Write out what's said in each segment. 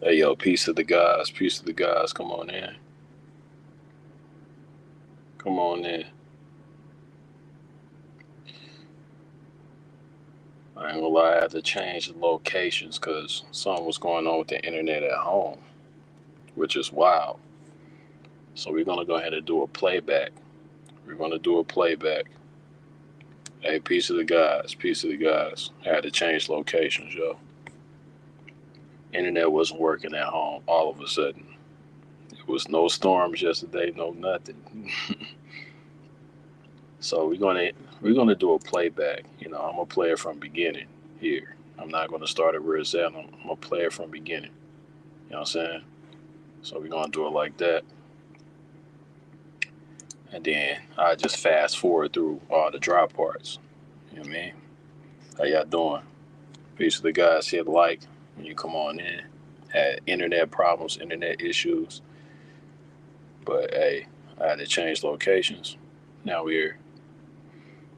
Hey, yo, peace to the guys. Peace to the guys. Come on in. Come on in. I ain't gonna lie, I had to change the locations because something was going on with the internet at home, which is wild. So we're gonna go ahead and do a playback. We're gonna do a playback. Hey, peace to the guys. Peace to the guys. I had to change locations, yo. Internet wasn't working at home all of a sudden. It was no storms yesterday, no nothing. So we're gonna do a playback. I'm gonna play it from beginning here. I'm not gonna start it where it's at. I'm gonna play it from beginning. You know what I'm saying? So we're gonna do it like that, and then I just fast forward through all the drop parts. You know what I mean? How y'all doing? Peace to the guys. Hit like when you come on in. Had internet problems, internet issues, but hey, I had to change locations. Now we're,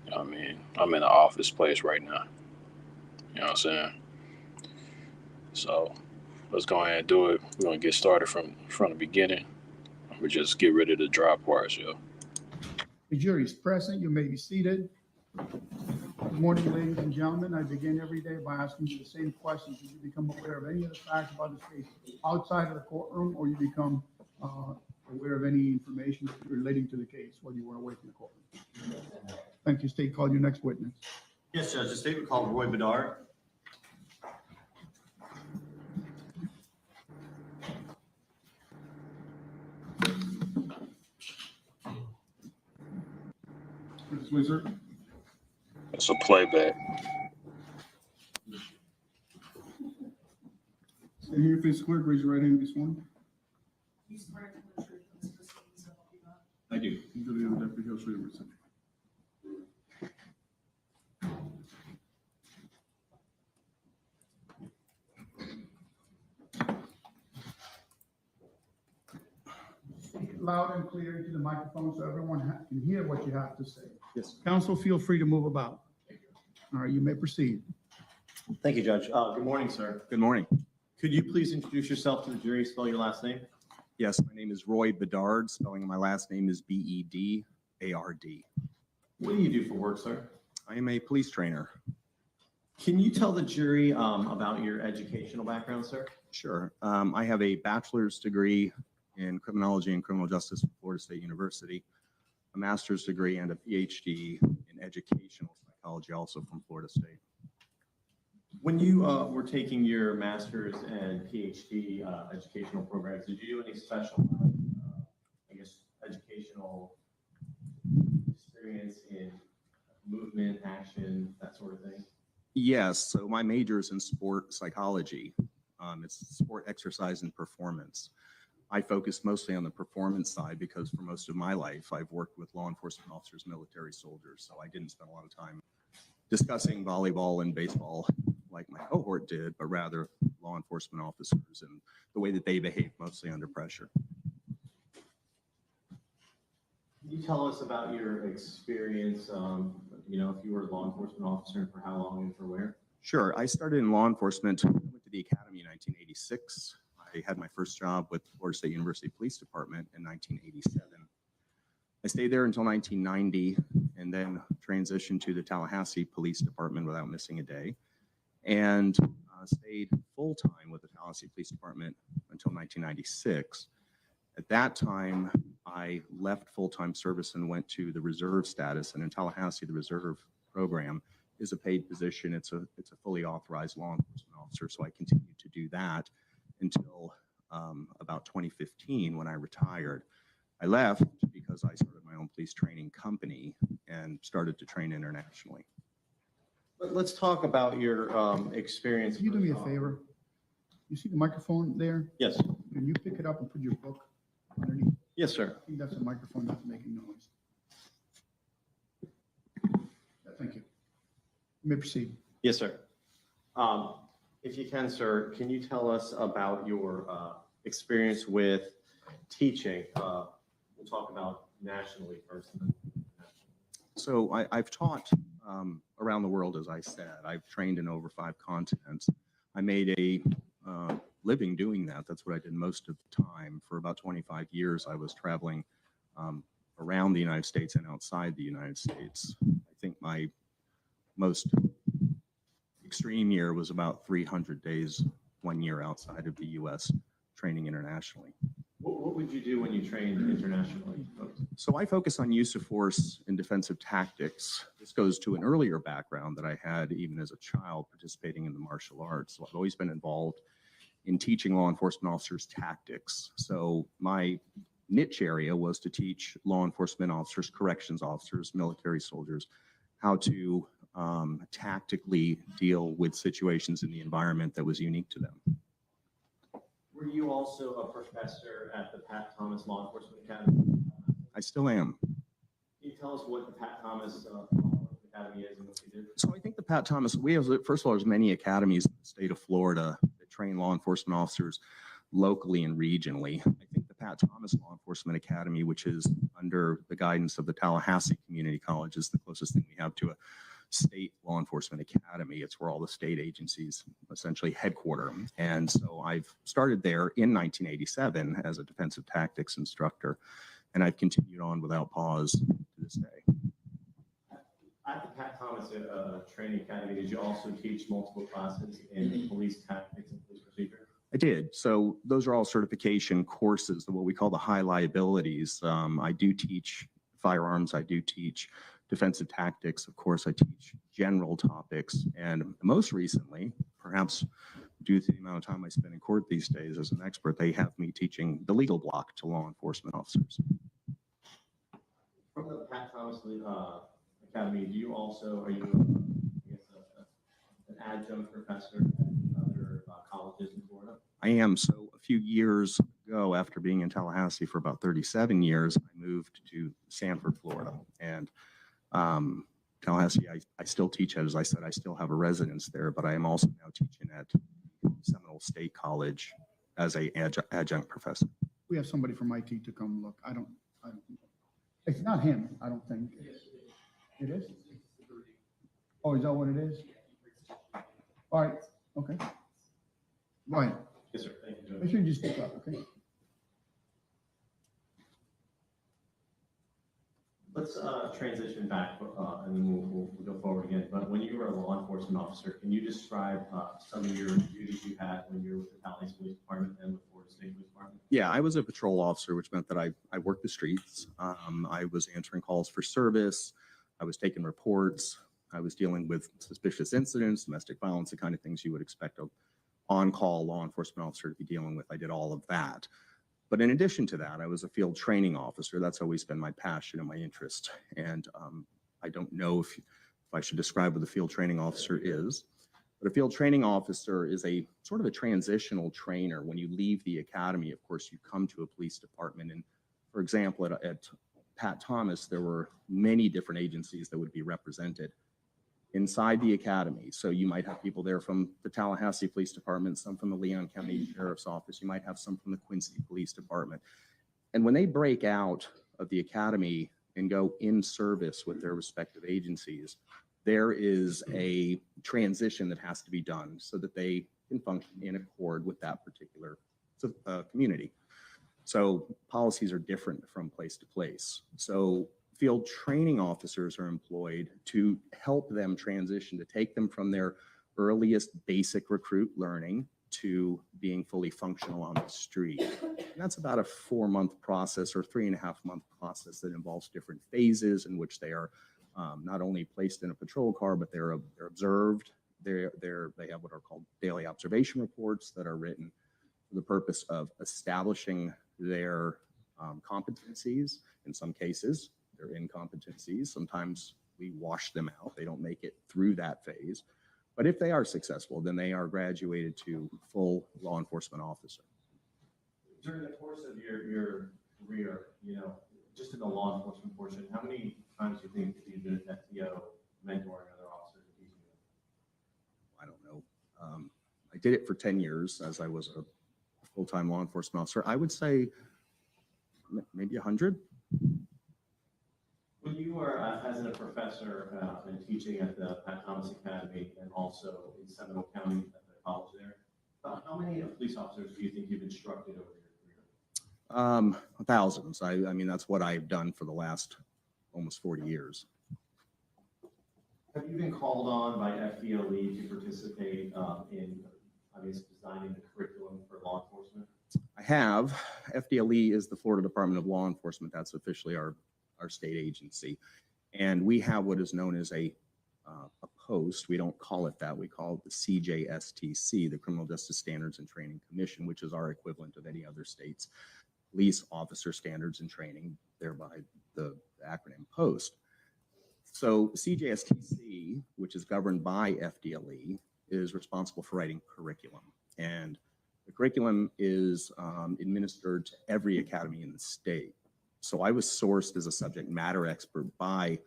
you know what I mean? I'm in an office place right now. You know what I'm saying? So let's go ahead and do it. We're gonna get started from the beginning. We just get rid of the drop parts, yo. The jury is present. You may be seated. Good morning, ladies and gentlemen. I begin every day by asking you the same questions. Did you become aware of any of the facts about this case outside of the courtroom, or you become aware of any information relating to the case while you were away from the courtroom? Thank you. State, call your next witness. Yes, Judge. The state would call Roy Bedard. Mrs. Wizard. It's a playback. Stand here, face clear, raise your right hand and be sworn. I do. Duly and Deputy Hill, swear to receive. Loud and clear into the microphone so everyone can hear what you have to say. Yes. Counsel, feel free to move about. All right, you may proceed. Thank you, Judge. Good morning, sir. Good morning. Could you please introduce yourself to the jury, spell your last name? Yes, my name is Roy Bedard. Spelling of my last name is B-E-D-A-R-D. What do you do for work, sir? I am a police trainer. Can you tell the jury about your educational background, sir? Sure. I have a bachelor's degree in criminology and criminal justice from Florida State University, a master's degree and a PhD in educational psychology also from Florida State. When you were taking your master's and PhD educational programs, did you do any special, educational experience in movement, action, that sort of thing? Yes, so my major is in sport psychology. It's sport exercise and performance. I focus mostly on the performance side because for most of my life, I've worked with law enforcement officers, military soldiers, so I didn't spend a lot of time discussing volleyball and baseball like my cohort did, but rather law enforcement officers and the way that they behave mostly under pressure. Can you tell us about your experience, if you were a law enforcement officer and for how long and for where? Sure. I started in law enforcement. I went to the academy in 1986. I had my first job with Florida State University Police Department in 1987. I stayed there until 1990 and then transitioned to the Tallahassee Police Department without missing a day, and stayed full-time with the Tallahassee Police Department until 1996. At that time, I left full-time service and went to the reserve status, and in Tallahassee, the reserve program is a paid position. It's a fully authorized law enforcement officer, so I continued to do that until about 2015 when I retired. I left because I started my own police training company and started to train internationally. Let's talk about your experience. Can you do me a favor? You see the microphone there? Yes. Can you pick it up and put your book underneath? Yes, sir. I think that's a microphone that's making noise. Thank you. You may proceed. Yes, sir. If you can, sir, can you tell us about your experience with teaching? We'll talk about nationally first. So I've taught around the world, as I said. I've trained in over 5 continents. I made a living doing that. That's what I did most of the time. For about 25 years, I was traveling around the United States and outside the United States. I think my most extreme year was about 300 days, 1 year outside of the U.S. training internationally. What would you do when you trained internationally? So I focus on use of force in defensive tactics. This goes to an earlier background that I had even as a child participating in the martial arts. So I've always been involved in teaching law enforcement officers tactics. So my niche area was to teach law enforcement officers, corrections officers, military soldiers, how to tactically deal with situations in the environment that was unique to them. Were you also a professor at the Pat Thomas Law Enforcement Academy? I still am. Can you tell us what the Pat Thomas Law Enforcement Academy is and what you do? So I think the Pat Thomas, we have, first of all, there's many academies in the state of Florida that train law enforcement officers locally and regionally. I think the Pat Thomas Law Enforcement Academy, which is under the guidance of the Tallahassee Community College, is the closest thing we have to a state law enforcement academy. It's where all the state agencies essentially headquarter. And so I've started there in 1987 as a defensive tactics instructor, and I've continued on without pause to this day. At the Pat Thomas Training Academy, did you also teach multiple classes in police tactics and police procedure? I did. So those are all certification courses, what we call the high liabilities. I do teach firearms. I do teach defensive tactics. Of course, I teach general topics. And most recently, perhaps due to the amount of time I spend in court these days as an expert, they have me teaching the legal block to law enforcement officers. From the Pat Thomas Academy, do you also, are you, I guess, an adjunct professor at other colleges in Florida? I am. So a few years ago, after being in Tallahassee for about 37 years, I moved to Sanford, Florida. And Tallahassee, I still teach, as I said, I still have a residence there, but I am also now teaching at Seminole State College as an adjunct professor. We have somebody from IT to come look. I don't, it's not him, I don't think. It is? Oh, is that what it is? All right, okay. Right. Yes, sir. Thank you, Judge. Make sure you just speak up, okay? Let's transition back and then we'll go forward again. But when you were a law enforcement officer, can you describe some of your duties you had when you were with the Tallahassee Police Department and the Florida State Police Department? Yeah, I was a patrol officer, which meant that I worked the streets. I was answering calls for service. I was taking reports. I was dealing with suspicious incidents, domestic violence, the kind of things you would expect a on-call law enforcement officer to be dealing with. I did all of that. But in addition to that, I was a field training officer. That's always been my passion and my interest. And I don't know if I should describe what the field training officer is, but a field training officer is a sort of a transitional trainer. When you leave the academy, of course, you come to a police department. And for example, at Pat Thomas, there were many different agencies that would be represented inside the academy. So you might have people there from the Tallahassee Police Department, some from the Leon County Sheriff's Office. You might have some from the Quincy Police Department. And when they break out of the academy and go in service with their respective agencies, there is a transition that has to be done so that they can function in accord with that particular community. So policies are different from place to place. So field training officers are employed to help them transition, to take them from their earliest basic recruit learning to being fully functional on the street. And that's about a 4-month process or 3.5-month process that involves different phases in which they are not only placed in a patrol car, but they're observed. They have what are called daily observation reports that are written for the purpose of establishing their competencies. In some cases, their incompetencies. Sometimes we wash them out. They don't make it through that phase. But if they are successful, then they are graduated to full law enforcement officer. During the course of your career, just in the law enforcement portion, how many times do you think you've been an FTO mentoring other officers and teaching them? I don't know. I did it for 10 years as I was a full-time law enforcement officer. I would say maybe 100. When you were as a professor and teaching at the Pat Thomas Academy and also in Seminole County at the college there. How many police officers do you think you've instructed over your career? Thousands. I mean, that's what I've done for the last almost 40 years. Have you been called on by FDLE to participate in, I guess, designing the curriculum for law enforcement? I have. FDLE is the Florida Department of Law Enforcement. That's officially our state agency. And we have what is known as a post. We don't call it that. We call it the CJSTC, the Criminal Justice Standards and Training Commission, which is our equivalent of any other state's police officer standards and training, thereby the acronym POST. So CJSTC, which is governed by FDLE, is responsible for writing curriculum. And the curriculum is administered to every academy in the state. So I was sourced as a subject matter expert by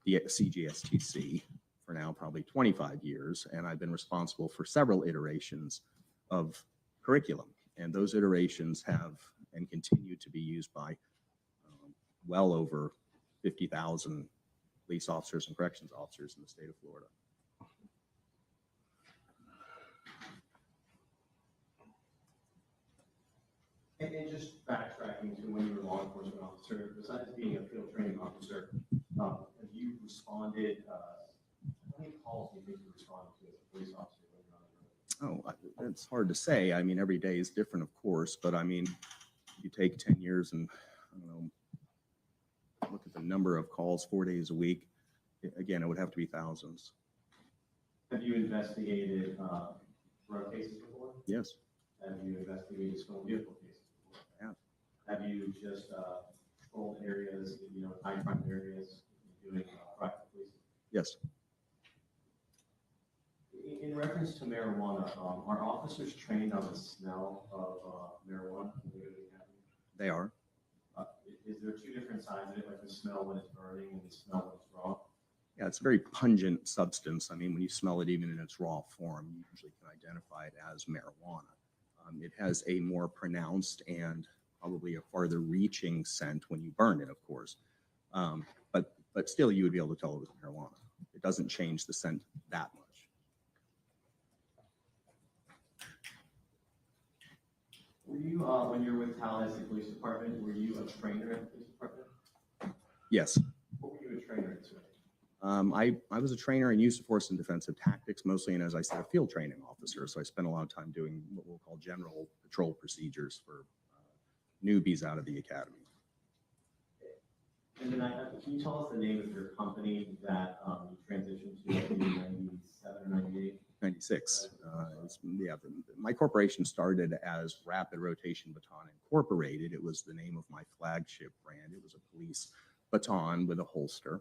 the CJSTC for now probably 25 years, and I've been responsible for several iterations of curriculum. And those iterations have and continue to be used by well over 50,000 police officers and corrections officers in the state of Florida. And just backtracking to when you were a law enforcement officer, besides being a field training officer, have you responded, how many calls do you think you responded to as a police officer when you're on the road? Oh, it's hard to say. I mean, every day is different, of course, but I mean, you take 10 years and, I don't know, look at the number of calls 4 days a week. Again, it would have to be thousands. Have you investigated drug cases before? Yes. Have you investigated stolen vehicle cases before? Yeah. Have you just patrolled areas, you know, high crime areas, doing private policing? Yes. In reference to marijuana, are officers trained on the smell of marijuana when they go to the academy? They are. Is there two different sides of it, like the smell when it's burning and the smell when it's raw? Yeah, it's a very pungent substance. I mean, when you smell it even in its raw form, you usually can identify it as marijuana. It has a more pronounced and probably a farther reaching scent when you burn it, of course. But still, you would be able to tell it was marijuana. It doesn't change the scent that much. Were you, when you were with Tallahassee Police Department, were you a trainer at the police department? Yes. What were you a trainer at? I was a trainer in use of force and defensive tactics, mostly, and as I said, a field training officer. So I spent a lot of time doing what we'll call general patrol procedures for newbies out of the academy. And then can you tell us the name of your company that you transitioned to in 97 or 98? 96. My corporation started as Rapid Rotation Baton Incorporated. It was the name of my flagship brand. It was a police baton with a holster.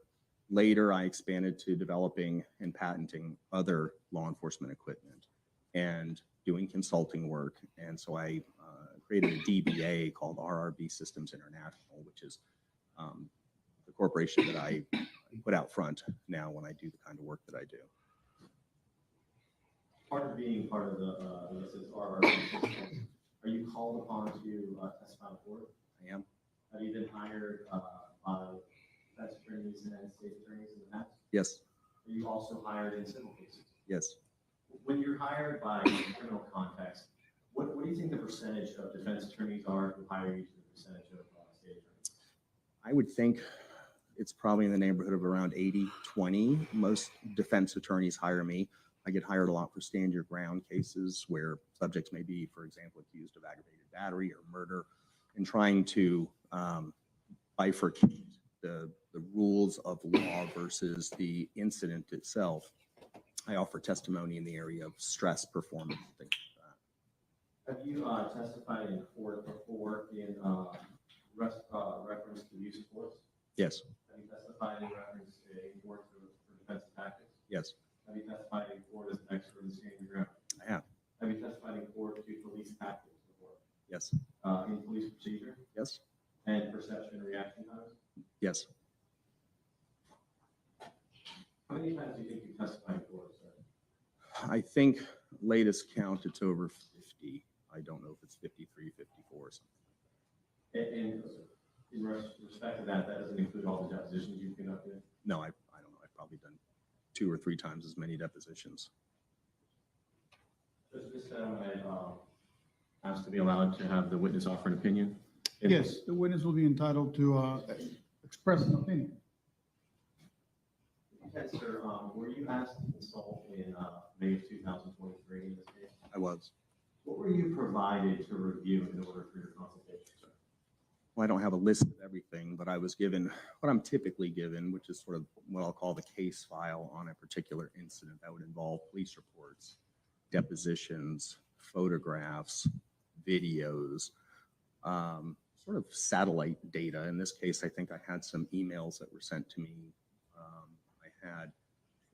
Later, I expanded to developing and patenting other law enforcement equipment and doing consulting work. And so I created a DBA called RRB Systems International, which is the corporation that I put out front now when I do the kind of work that I do. Part of being part of the RRB Systems, are you called upon to testify in court? I am. Have you been hired by defense attorneys and state attorneys in the past? Yes. Are you also hired in civil cases? Yes. When you're hired by a criminal context, what do you think the percentage of defense attorneys are who hire you to the percentage of state attorneys? I would think it's probably in the neighborhood of around 80-20. Most defense attorneys hire me. I get hired a lot for stand your ground cases where subjects may be, for example, accused of aggravated battery or murder, and trying to bifurcate the rules of law versus the incident itself. I offer testimony in the area of stress performance, things like that. Have you testified in court before in reference to use of force? Yes. Have you testified in reference to in court for defensive tactics? Yes. Have you testified in court as an expert in standing your ground? I have. Have you testified in court to police tactics before? Yes. In police procedure? Yes. And perception and reaction times? Yes. How many times do you think you testified in court, sir? I think latest count it's over 50. I don't know if it's 53, 54 or something. And in respect to that, that doesn't include all the depositions you've conducted? No, I don't know. I've probably done 2 or 3 times as many depositions. Just asked to be allowed to have the witness offer an opinion. Yes, the witness will be entitled to express an opinion. Yes, sir. Were you asked to consult in May of 2023 in this case? I was. What were you provided to review in order for your consultation, sir? Well, I don't have a list of everything, but I was given what I'm typically given, which is sort of what I'll call the case file on a particular incident that would involve police reports, depositions, photographs, videos, sort of satellite data. In this case, I think I had some emails that were sent to me. I had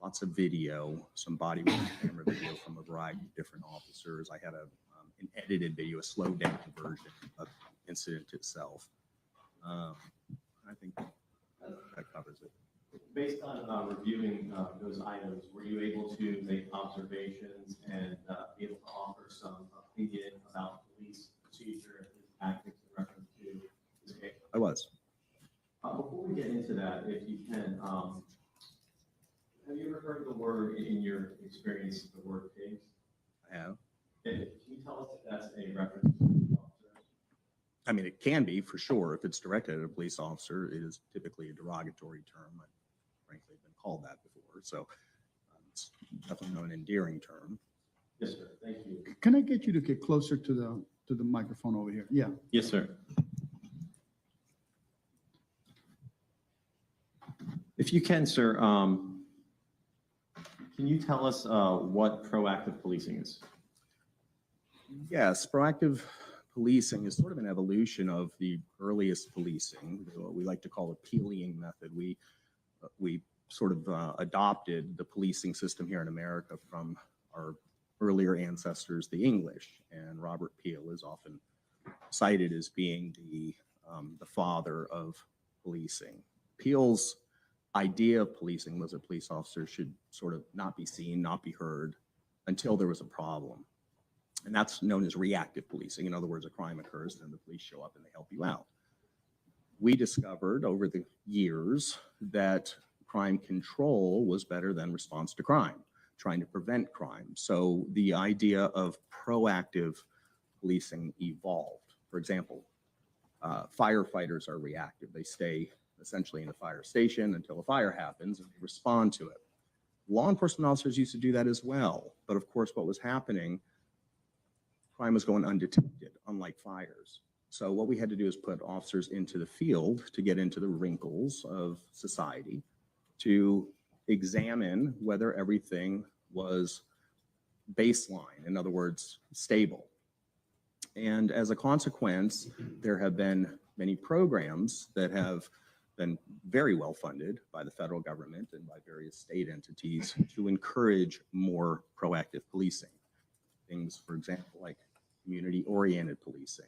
lots of video, some body camera video from a variety of different officers. I had an edited video, a slowed down version of the incident itself. I think that covers it. Based on reviewing those items, were you able to make observations and be able to offer some opinion about police procedure and police tactics in reference to this case? I was. Before we get into that, if you can, have you ever heard the word in your experience, the word pigs? I have. Can you tell us if that's a reference to police officers? I mean, it can be for sure. If it's directed at a police officer, it is typically a derogatory term. I've frankly been called that before. So it's definitely not an endearing term. Yes, sir. Thank you. Can I get you to get closer to the microphone over here? Yeah. Yes, sir. If you can, sir, can you tell us what proactive policing is? Yes, proactive policing is sort of an evolution of the earliest policing, what we like to call a peeling method. We sort of adopted the policing system here in America from our earlier ancestors, the English, and Robert Peel is often cited as being the father of policing. Peel's idea of policing was a police officer should sort of not be seen, not be heard until there was a problem. And that's known as reactive policing. In other words, a crime occurs, then the police show up and they help you out. We discovered over the years that crime control was better than response to crime, trying to prevent crime. So the idea of proactive policing evolved. For example, firefighters are reactive. They stay essentially in a fire station until a fire happens and they respond to it. Law enforcement officers used to do that as well. But of course, what was happening, crime was going undetected, unlike fires. So what we had to do is put officers into the field to get into the wrinkles of society, to examine whether everything was baseline, in other words, stable. And as a consequence, there have been many programs that have been very well funded by the federal government and by various state entities to encourage more proactive policing. Things, for example, like community-oriented policing,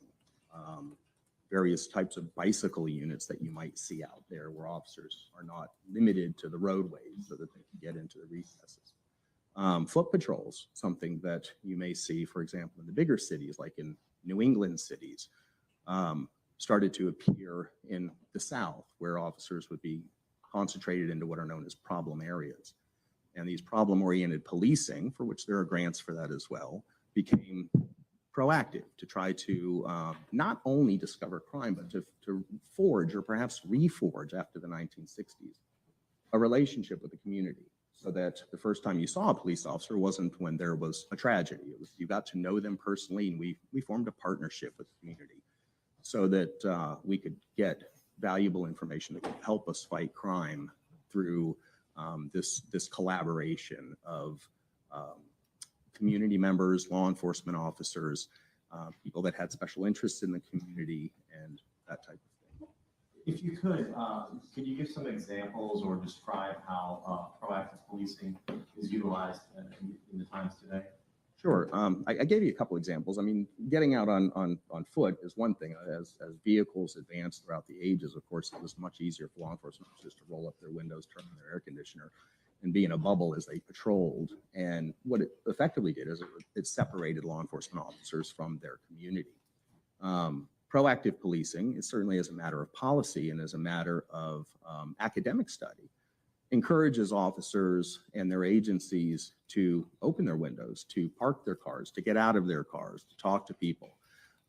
various types of bicycle units that you might see out there where officers are not limited to the roadways so that they can get into the recesses. Foot patrols, something that you may see, for example, in the bigger cities, like in New England cities, started to appear in the South, where officers would be concentrated into what are known as problem areas. And these problem-oriented policing, for which there are grants for that as well, became proactive to try to not only discover crime, but to forge or perhaps reforge after the 1960s, a relationship with the community, so that the first time you saw a police officer wasn't when there was a tragedy. It was, you got to know them personally, and we formed a partnership with the community so that we could get valuable information that could help us fight crime through this collaboration of community members, law enforcement officers, people that had special interests in the community, and that type of thing. If you could you give some examples or describe how proactive policing is utilized in the times today? Sure. I gave you a couple examples. I mean, getting out on foot is one thing. As vehicles advanced throughout the ages, of course, it was much easier for law enforcement officers to roll up their windows, turn on their air conditioner, and be in a bubble as they patrolled. And what it effectively did is it separated law enforcement officers from their community. Proactive policing is certainly as a matter of policy and as a matter of academic study encourages officers and their agencies to open their windows, to park their cars, to get out of their cars, to talk to people.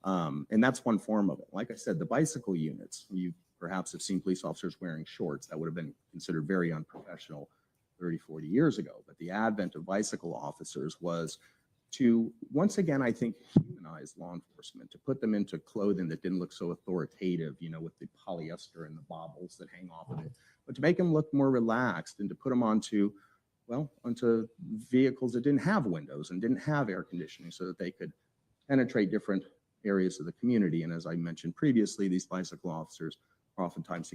And that's one form of it. Like I said, the bicycle units, you perhaps have seen police officers wearing shorts. That would have been considered very unprofessional 30, 40 years ago. But the advent of bicycle officers was to, once again, I think, humanize law enforcement, to put them into clothing that didn't look so authoritative, you know, with the polyester and the baubles that hang off of it, but to make them look more relaxed and to put them onto, well, onto vehicles that didn't have windows and didn't have air conditioning so that they could penetrate different areas of the community. And as I mentioned previously, these bicycle officers are oftentimes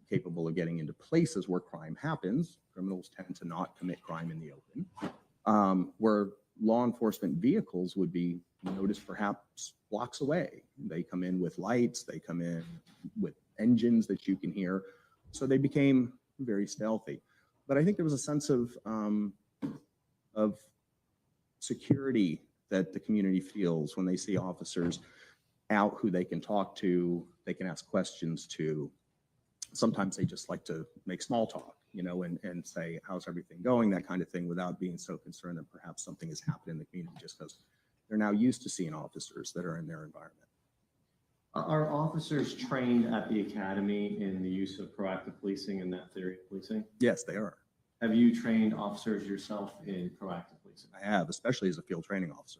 capable of getting into places where crime happens. Criminals tend to not commit crime in the open, where law enforcement vehicles would be noticed perhaps blocks away. They come in with lights, they come in with engines that you can hear. So they became very stealthy. But I think there was a sense of security that the community feels when they see officers out who they can talk to, they can ask questions to. Sometimes they just like to make small talk, you know, and say, how's everything going, that kind of thing, without being so concerned that perhaps something has happened in the community, just because they're now used to seeing officers that are in their environment. Are officers trained at the academy in the use of proactive policing and that theory of policing? Yes, they are. Have you trained officers yourself in proactive policing? I have, especially as a field training officer.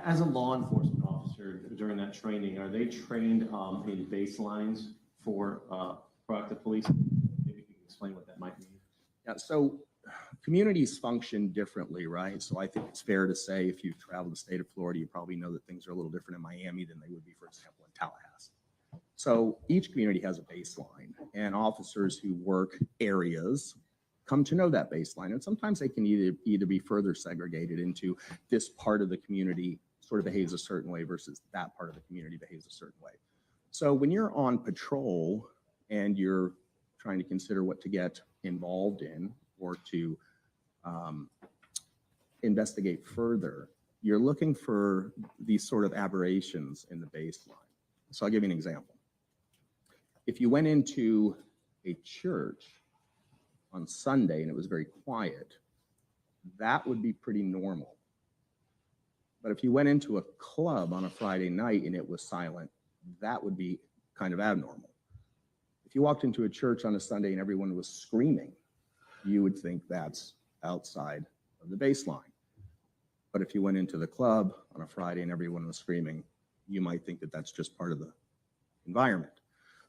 As a law enforcement officer during that training, are they trained in baselines for proactive policing? Maybe you can explain what that might mean. Yeah, so communities function differently, right? So I think it's fair to say if you've traveled the state of Florida, you probably know that things are a little different in Miami than they would be, for example, in Tallahassee. So each community has a baseline, and officers who work areas come to know that baseline. And sometimes they can either be further segregated into this part of the community sort of behaves a certain way versus that part of the community behaves a certain way. So when you're on patrol and you're trying to consider what to get involved in or to investigate further, you're looking for these sort of aberrations in the baseline. So I'll give you an example. If you went into a church on Sunday and it was very quiet, that would be pretty normal. But if you went into a club on a Friday night and it was silent, that would be kind of abnormal. If you walked into a church on a Sunday and everyone was screaming, you would think that's outside of the baseline. But if you went into the club on a Friday and everyone was screaming, you might think that that's just part of the environment.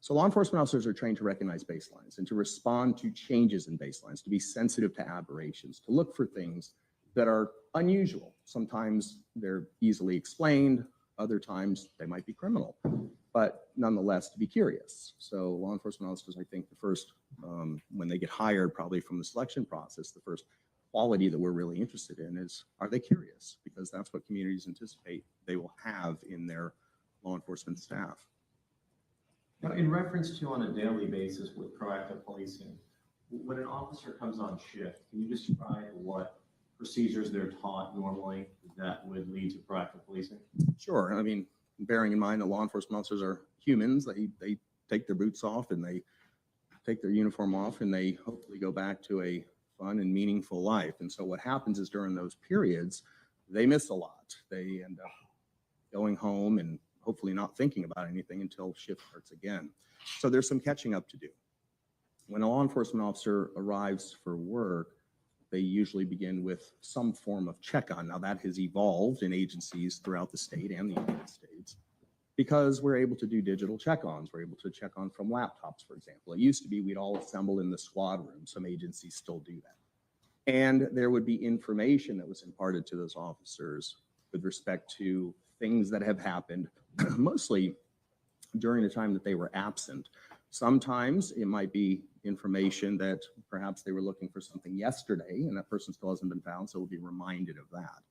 So law enforcement officers are trained to recognize baselines and to respond to changes in baselines, to be sensitive to aberrations, to look for things that are unusual. Sometimes they're easily explained, other times they might be criminal, but nonetheless to be curious. So law enforcement officers, I think the first, when they get hired probably from the selection process, the first quality that we're really interested in is, are they curious? Because that's what communities anticipate they will have in their law enforcement staff. Now, in reference to on a daily basis with proactive policing, when an officer comes on shift, can you describe what procedures they're taught normally that would lead to proactive policing? Sure. I mean, bearing in mind that law enforcement officers are humans, they take their boots off and they take their uniform off and they hopefully go back to a fun and meaningful life. And so what happens is during those periods, they miss a lot. They end up going home and hopefully not thinking about anything until shift starts again. So there's some catching up to do. When a law enforcement officer arrives for work, they usually begin with some form of check-on. Now that has evolved in agencies throughout the state and the United States because we're able to do digital check-ons. We're able to check on from laptops, for example. It used to be we'd all assemble in the squad room. Some agencies still do that. And there would be information that was imparted to those officers with respect to things that have happened, mostly during the time that they were absent. Sometimes it might be information that perhaps they were looking for something yesterday and that person still hasn't been found, so we'll be reminded of that.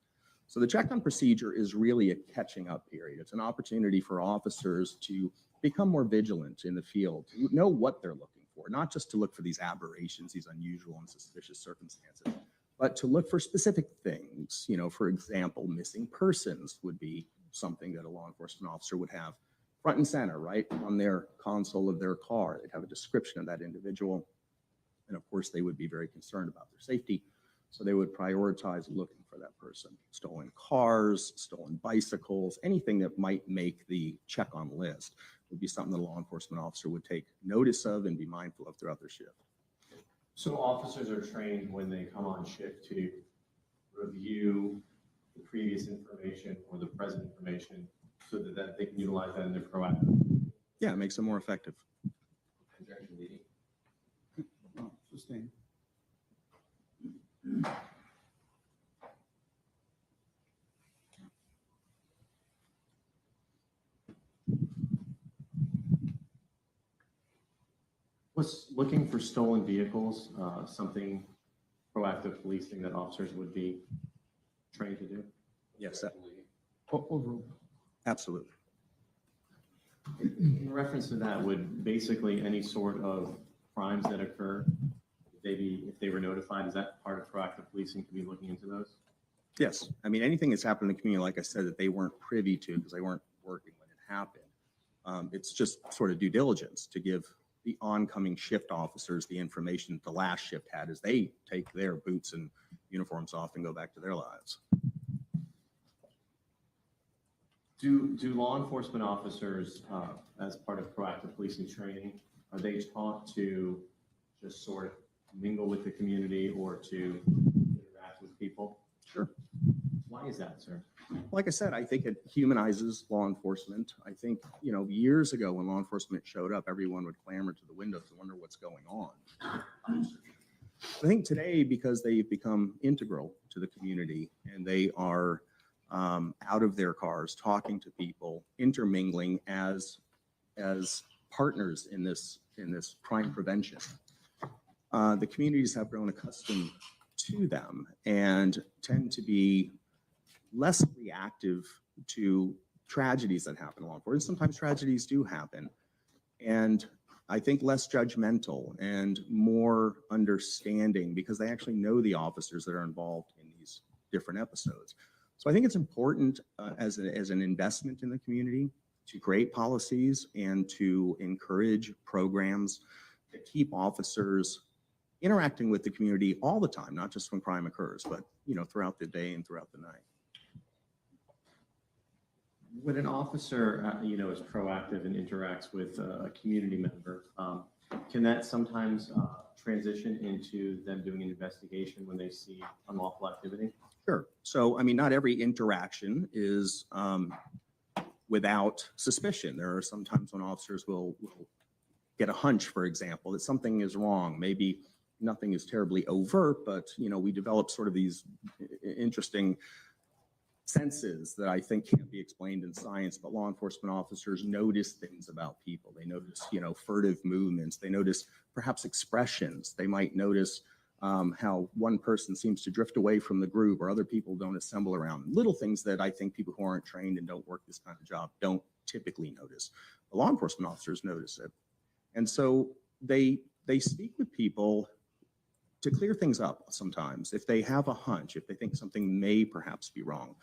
So the check-on procedure is really a catching up period. It's an opportunity for officers to become more vigilant in the field, to know what they're looking for, not just to look for these aberrations, these unusual and suspicious circumstances, but to look for specific things. You know, for example, missing persons would be something that a law enforcement officer would have front and center, right, on their console of their car. They'd have a description of that individual. And of course, they would be very concerned about their safety. So they would prioritize looking for that person. Stolen cars, stolen bicycles, anything that might make the check on list would be something that a law enforcement officer would take notice of and be mindful of throughout their shift. So officers are trained when they come on shift to review the previous information or the present information so that they can utilize that in their proactive. Yeah, it makes them more effective. Oh, sustain. Was looking for stolen vehicles something proactive policing that officers would be trained to do? Yes, Overall. absolutely. In reference to that, would basically any sort of crimes that occur, if they were notified, is that part of proactive policing to be looking into those? Yes. I mean, anything that's happened in the community, like I said, that they weren't privy to because they weren't working when it happened. It's just sort of due diligence to give the oncoming shift officers the information that the last shift had as they take their boots and uniforms off and go back to their lives. Do law enforcement officers, as part of proactive policing training, are they taught to just sort of mingle with the community or to interact with people? Sure. Why is that, sir? Like I said, I think it humanizes law enforcement. I think, years ago when law enforcement showed up, everyone would clamor to the windows and wonder what's going on. I think today, because they've become integral to the community and they are out of their cars, talking to people, intermingling as partners in this crime prevention, the communities have grown accustomed to them and tend to be less reactive to tragedies that happen in law enforcement. Sometimes tragedies do happen. And I think less judgmental and more understanding because they actually know the officers that are involved in these different episodes. So I think it's important as an investment in the community to create policies and to encourage programs that keep officers interacting with the community all the time, not just when crime occurs, but throughout the day and throughout the night. When an officer, is proactive and interacts with a community member, can that sometimes transition into them doing an investigation when they see unlawful activity? Sure. So, I mean, not every interaction is without suspicion. There are some times when officers will get a hunch, for example, that something is wrong. Maybe nothing is terribly overt, but, we develop sort of these interesting senses that I think can't be explained in science, but law enforcement officers notice things about people. They notice, furtive movements. They notice perhaps expressions. They might notice how one person seems to drift away from the group or other people don't assemble around. Little things that I think people who aren't trained and don't work this kind of job don't typically notice. The law enforcement officers notice it. And so they speak with people to clear things up sometimes. If they have a hunch, if they think something may perhaps be wrong,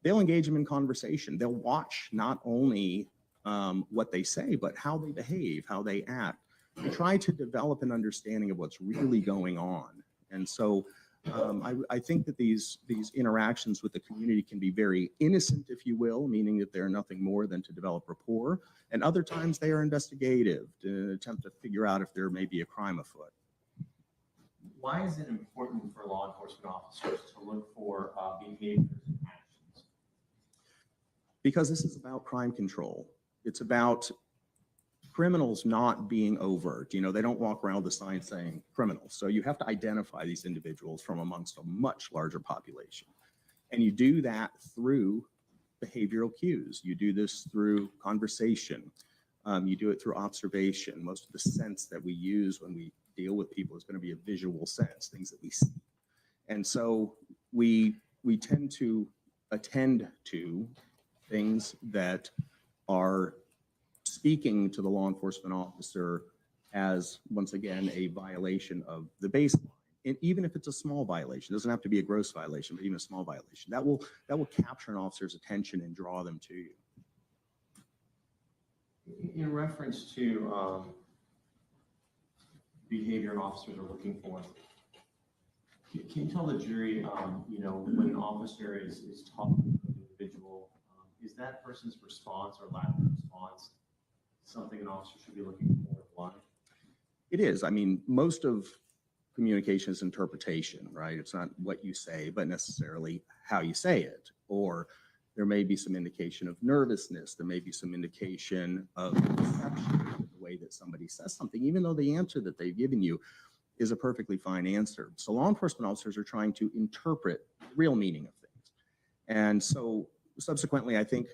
they'll engage them in conversation. They'll watch not only what they say, but how they behave, how they act, and try to develop an understanding of what's really going on. And so I think that these interactions with the community can be very innocent, if you will, meaning that they're nothing more than to develop rapport. And other times they are investigative to attempt to figure out if there may be a crime afoot. Why is it important for law enforcement officers to look for behaviors and actions? Because this is about crime control. It's about criminals not being overt. They don't walk around with a sign saying criminals. So you have to identify these individuals from amongst a much larger population. And you do that through behavioral cues. You do this through conversation. You do it through observation. Most of the sense that we use when we deal with people is going to be a visual sense, things that we see. And so we tend to attend to things that are speaking to the law enforcement officer as, once again, a violation of the baseline. And even if it's a small violation, it doesn't have to be a gross violation, but even a small violation, that will capture an officer's attention and draw them to you. In reference to behavior officers are looking for, can you tell the jury, when an officer is talking to an individual, is that person's response or lack of response something an officer should be looking for? Why? It is. I mean, most of communication is interpretation, right? It's not what you say, but necessarily how you say it. Or there may be some indication of nervousness. There may be some indication of deception in the way that somebody says something, even though the answer that they've given you is a perfectly fine answer. So law enforcement officers are trying to interpret the real meaning of things. And so subsequently, I think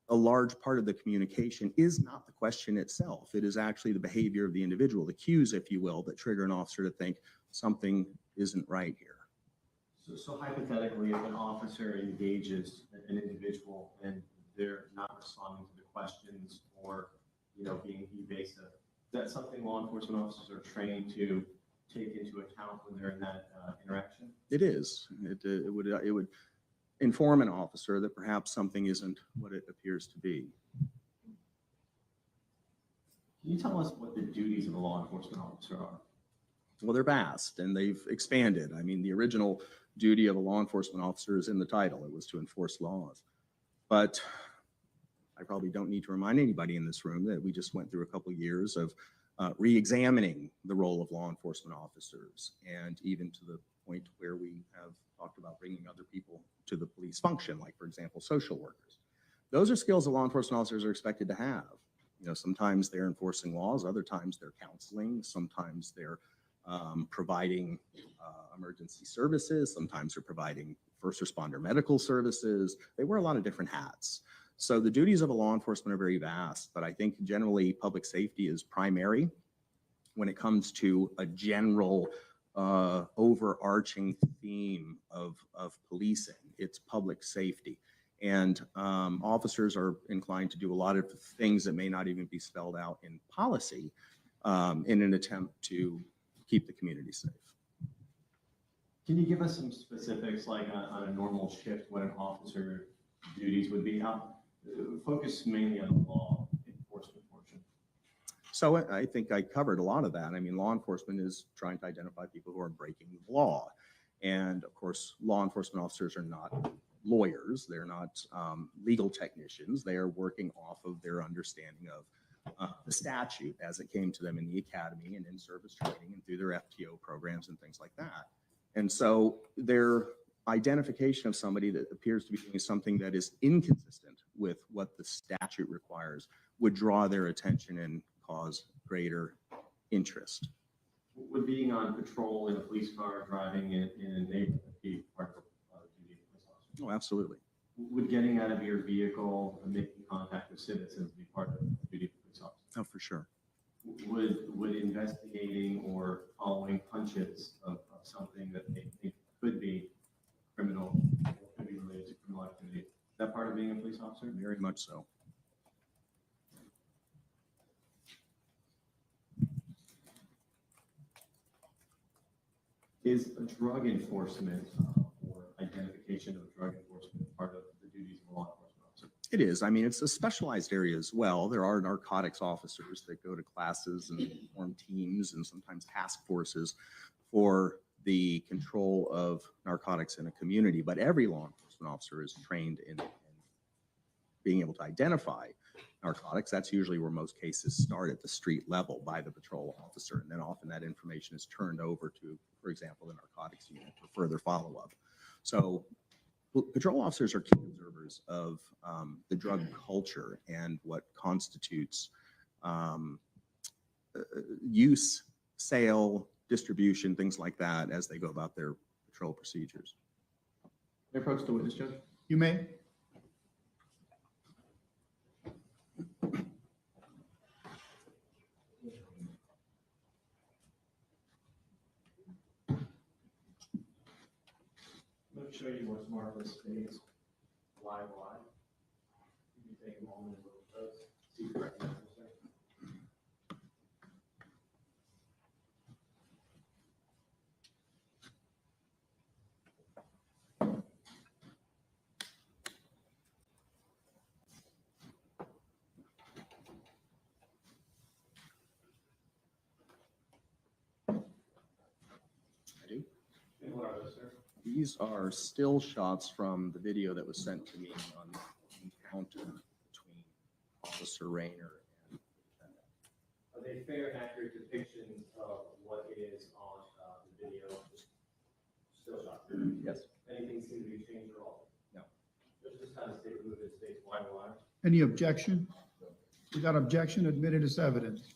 a large part of the communication is not the question itself. It is actually the behavior of the individual, the cues, if you will, that trigger an officer to think something isn't right here. So hypothetically, if an officer engages an individual and they're not responding to the questions or, being evasive, is that something law enforcement officers are trained to take into account when they're in that interaction? It is. It would inform an officer that perhaps something isn't what it appears to be. Can you tell us what the duties of a law enforcement officer are? Well, they're vast and they've expanded. I mean, the original duty of a law enforcement officer is in the title. It was to enforce laws. But I probably don't need to remind anybody in this room that we just went through a couple of years of re-examining the role of law enforcement officers, and even to the point where we have talked about bringing other people to the police function, like, for example, social workers. Those are skills that law enforcement officers are expected to have. Sometimes they're enforcing laws, other times they're counseling, sometimes they're providing emergency services, sometimes they're providing first responder medical services. They wear a lot of different hats. So the duties of a law enforcement are very vast, but I think generally public safety is primary when it comes to a general overarching theme of policing. It's public safety. And officers are inclined to do a lot of things that may not even be spelled out in policy in an attempt to keep the community safe. Can you give us some specifics, like on a normal shift, what an officer duties would be? Focus mainly on the law enforcement portion. So I think I covered a lot of that. I mean, law enforcement is trying to identify people who are breaking the law. And of course, law enforcement officers are not lawyers. They're not legal technicians. They are working off of their understanding of the statute as it came to them in the academy and in service training and through their FTO programs and things like that. And so their identification of somebody that appears to be doing something that is inconsistent with what the statute requires would draw their attention and cause greater interest. Would being on patrol in a police car, driving in a neighborhood be part of the duty of a police officer? Oh, absolutely. Would getting out of your vehicle and making contact with citizens be part of the duty of a police officer? Oh, for sure. Would investigating or following punches of something that they think could be criminal, could be related to criminal activity, is that part of being a police officer? Very much so. Is drug enforcement or identification of drug enforcement part of the duties of a law enforcement officer? It is. I mean, it's a specialized area as well. There are narcotics officers that go to classes and form teams and sometimes task forces for the control of narcotics in a community. But every law enforcement officer is trained in being able to identify narcotics. That's usually where most cases start, at the street level by the patrol officer. And then often that information is turned over to, for example, the narcotics unit for further follow-up. So patrol officers are key observers of the drug culture and what constitutes use, sale, distribution, things like that as they go about their patrol procedures. May I approach the witness, Judge? You may. Let me show you what's marvelous space. Live. You can take a moment and look at those. See if you recognize this thing. And what are those, sir? These are still shots from the video that was sent to me on the encounter between Officer Raynor and the defendant. Are they fair and accurate depictions of what is on the video? Still shot? Yes. Anything seem to be changed or altered? No. Just kind of state who it states why. Any objection? Without objection, admitted as evidence.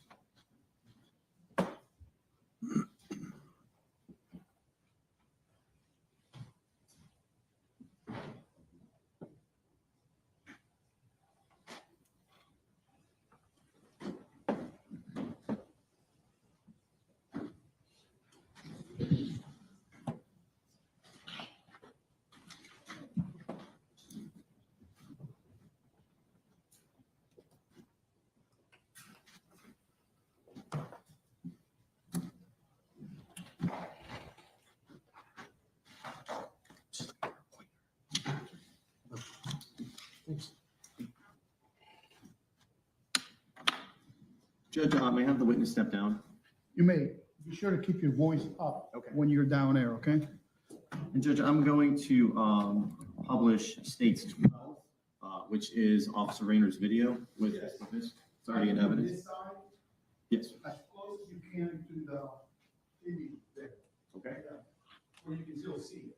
Judge, may I have the witness step down? You may be sure to keep your voice up when you're down there, okay? And Judge, I'm going to publish States 12, which is Officer Raynor's video with this. It's already in evidence. This side, Yes. as close as you can to the TV there. Okay. Where you can still see it.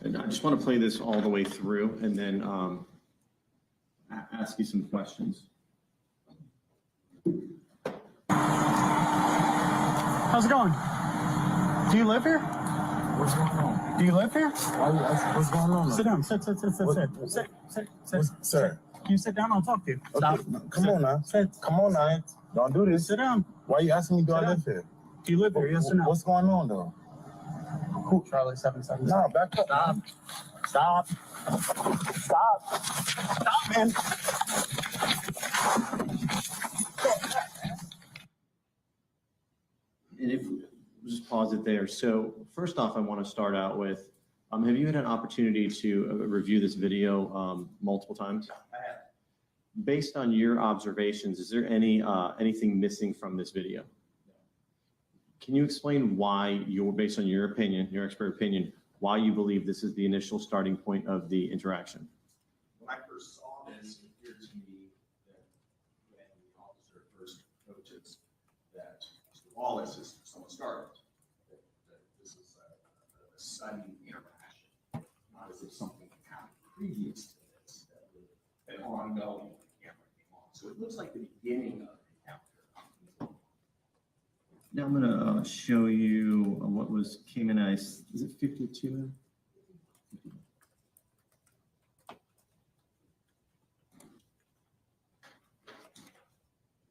And I just want to play this all the way through and then ask you some questions. How's it going? Do you live here? What's going on? Do you live here? Why you asking what's going on? Sit down. Sit. Sir. Can you sit down? I'll talk to you. Stop. Okay, come on now. Sit. Come on now. Don't do this. Sit down. Why you asking me do Sit I down. live here? Do you live here? Yes or no? What's going on though? Cool. Charlie 77. Nah, back up. Stop. Stop, man. And if we'll just pause it there. So first off, I want to start out with, have you had an opportunity to review this video multiple times? I have. Based on your observations, is there anything missing from this video? Can you explain why based on your opinion, your expert opinion, why you believe this is the initial starting point of the interaction? When I first saw this, it appeared to me that when the officer first approaches that Mr. Wallace is someone startled, that this is a sudden interaction, not as if something happened previous to this that would have been ongoing when the camera came on. So it looks like the beginning of the encounter. Now I'm going to show you what came in as, is it 52?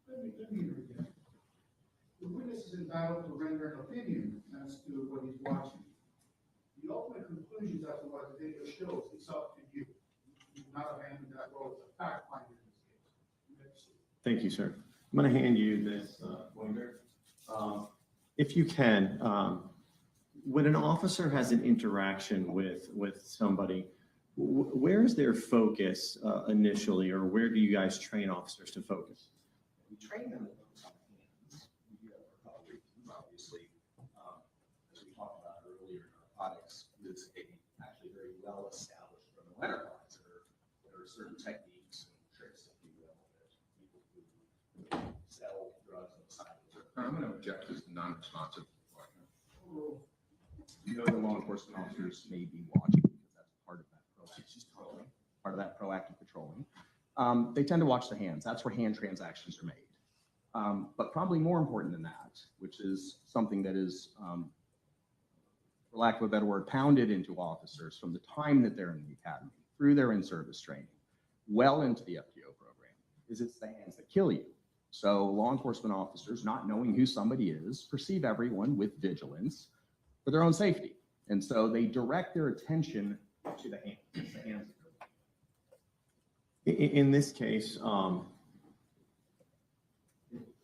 Let me read it again. The witness is entitled to render an opinion as to what he's watching. The ultimate conclusions as to what the video shows, it's up to you. You do not abandon that role as a fact finder in this case. Thank you, sir. I'm going to hand you this pointer. If you can, when an officer has an interaction with somebody, where is their focus initially, or where do you guys train officers to focus? We train them to focus on the hands. We do that for a couple of reasons. Obviously, as we talked about earlier, narcotics is actually very well established criminal enterprise. There are certain techniques and tricks, if you will, that people who sell drugs on the side of the road. I'm going to object to this non-responsive question. You know, the law enforcement officers may be watching because that's part of that proactive patrolling. They tend to watch the hands. That's where hand transactions are made. But probably more important than that, which is something that is for lack of a better word, pounded into officers from the time that they're in the academy, through their in-service training, well into the FTO program, is it's the hands that kill you. So law enforcement officers, not knowing who somebody is, perceive everyone with vigilance for their own safety. And so they direct their attention to the hands. It's the hands that kill you. In this case,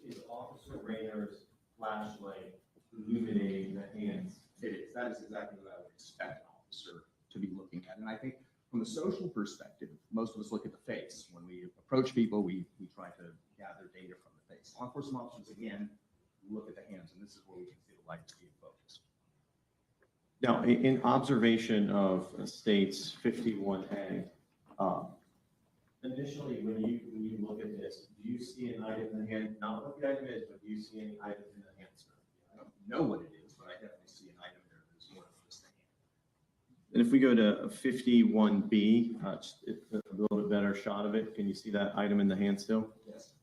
is Officer Raynor's flashlight illuminating the hands? It is. That is exactly what I would expect an officer to be looking at. And I think from a social perspective, most of us look at the face. When we approach people, we try to gather data from the face. Law enforcement officers, again, look at the hands, and this is where we can see the lights being focused. Now, in observation of states 51A, initially, when you look at this, do you see an item in the hand? Not what the item is, but do you see any items in the hand, sir? I don't know what it is, but I definitely see an item there that's more than just the hand. And if we go to 51B, it's a little bit better shot of it. Can you see that item in the hand still? Yes.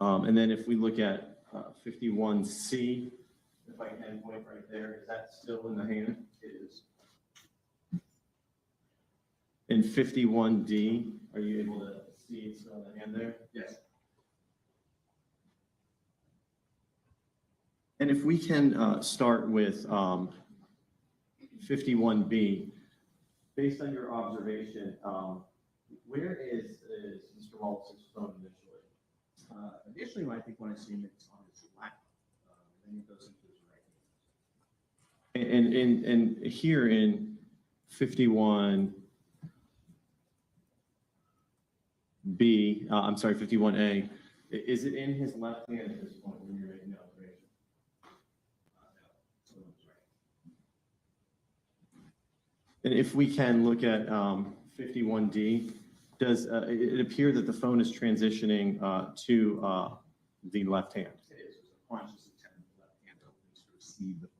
And then if we look at 51C, if I can point right there, is that still in the hand? It is. In 51D, are you able to see it still in the hand there? Yes. And if we can start with 51B, based on your observation, where is Mr. Wallace's phone initially? Initially, I think when I see him, it's on his lap. Then it goes into his right hand. And here in 51B, I'm sorry, 51A, is it in his left hand at this point when you're making the observation? No. So it was right. And if we can look at 51D, does it appear that the phone is transitioning to the left hand? It is. There's a conscious intent in the left hand opens to receive the phone.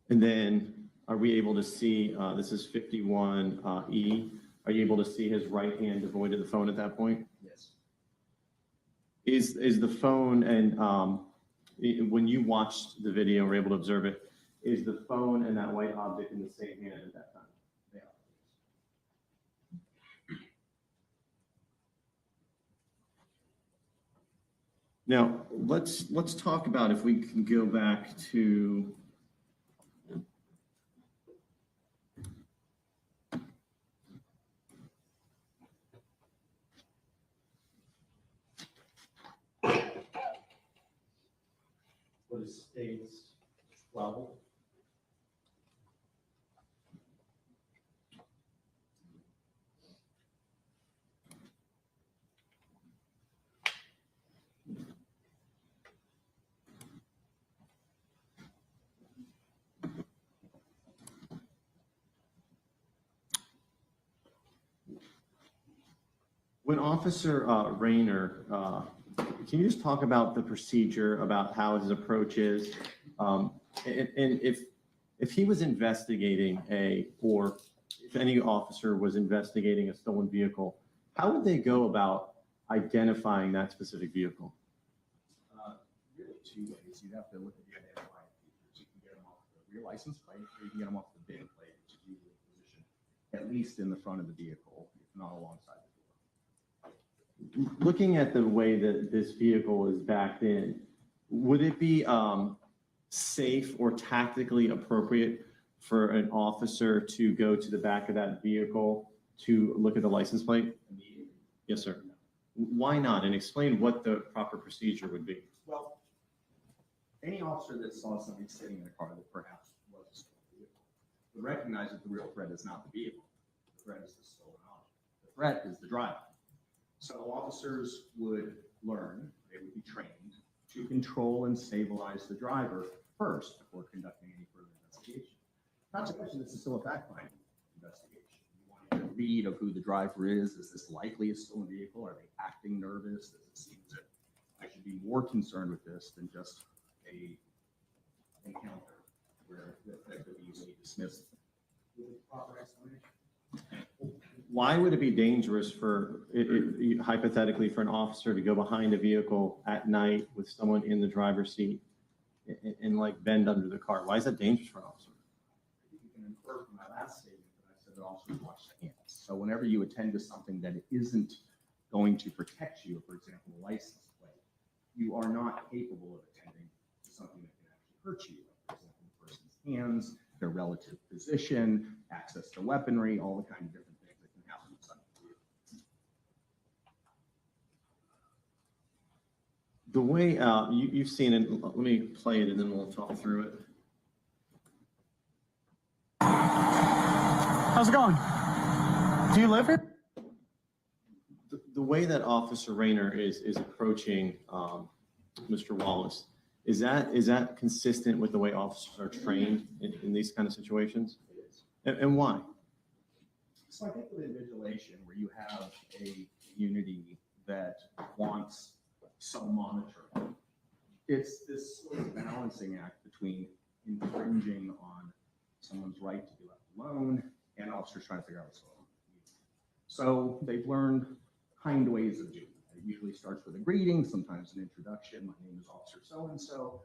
And then are we able to see, this is 51E, are you able to see his right hand devoid of the phone at that point? Yes. Is the phone, and when you watched the video and were able to observe it, is the phone and that white object in the same hand at that time? They are. Now, let's talk about, if we can go back to what is states 12. When Officer Raynor, can you just talk about the procedure, about how his approach is? And if he was investigating or if any officer was investigating a stolen vehicle, how would they go about identifying that specific vehicle? Really two ways. You'd have to look at the identifying features. You can get them off the rear license plate, or you can get them off the VIN plate, which is usually positioned at least in the front of the vehicle, if not alongside the door. Looking at the way that this vehicle is backed in, would it be safe or tactically appropriate for an officer to go to the back of that vehicle to look at the license plate? Immediately. Yes, sir. Why not? And explain what the proper procedure would be. Well, any officer that saw somebody sitting in a car that perhaps was a stolen vehicle would recognize that the real threat is not the vehicle. The threat is the stolen object. The threat is the driver. So officers would learn, they would be trained to control and stabilize the driver first before conducting any further investigation. Not to mention, this is still a fact-finding investigation. You want to get a read of who the driver is. Is this likely a stolen vehicle? Are they acting nervous? Does it seem that I should be more concerned with this than just a encounter where that could be easily dismissed with proper explanation? Why would it be dangerous for, hypothetically, for an officer to go behind a vehicle at night with someone in the driver's seat and like bend under the car? Why is that dangerous for an officer? You can infer from my last statement that I said that officers watch the hands. So whenever you attend to something that isn't going to protect you, for example, a license plate, you are not capable of attending to something that can actually hurt you. Like, for example, the person's hands, their relative position, access to weaponry, all the kind of different things that can happen to something. The way you've seen it, let me play it and then we'll talk through it. How's it going? Do you live here? The way that Officer Raynor is approaching Mr. Wallace, is that consistent with the way officers are trained in these kind of situations? It is. And why? So I think with invigilation, where you have a community that wants some monitoring, it's this sort of balancing act between infringing on someone's right to be left alone and officers trying to figure out what's going on. So they've learned kind ways of doing it. It usually starts with a greeting, sometimes an introduction. My name is Officer so-and-so.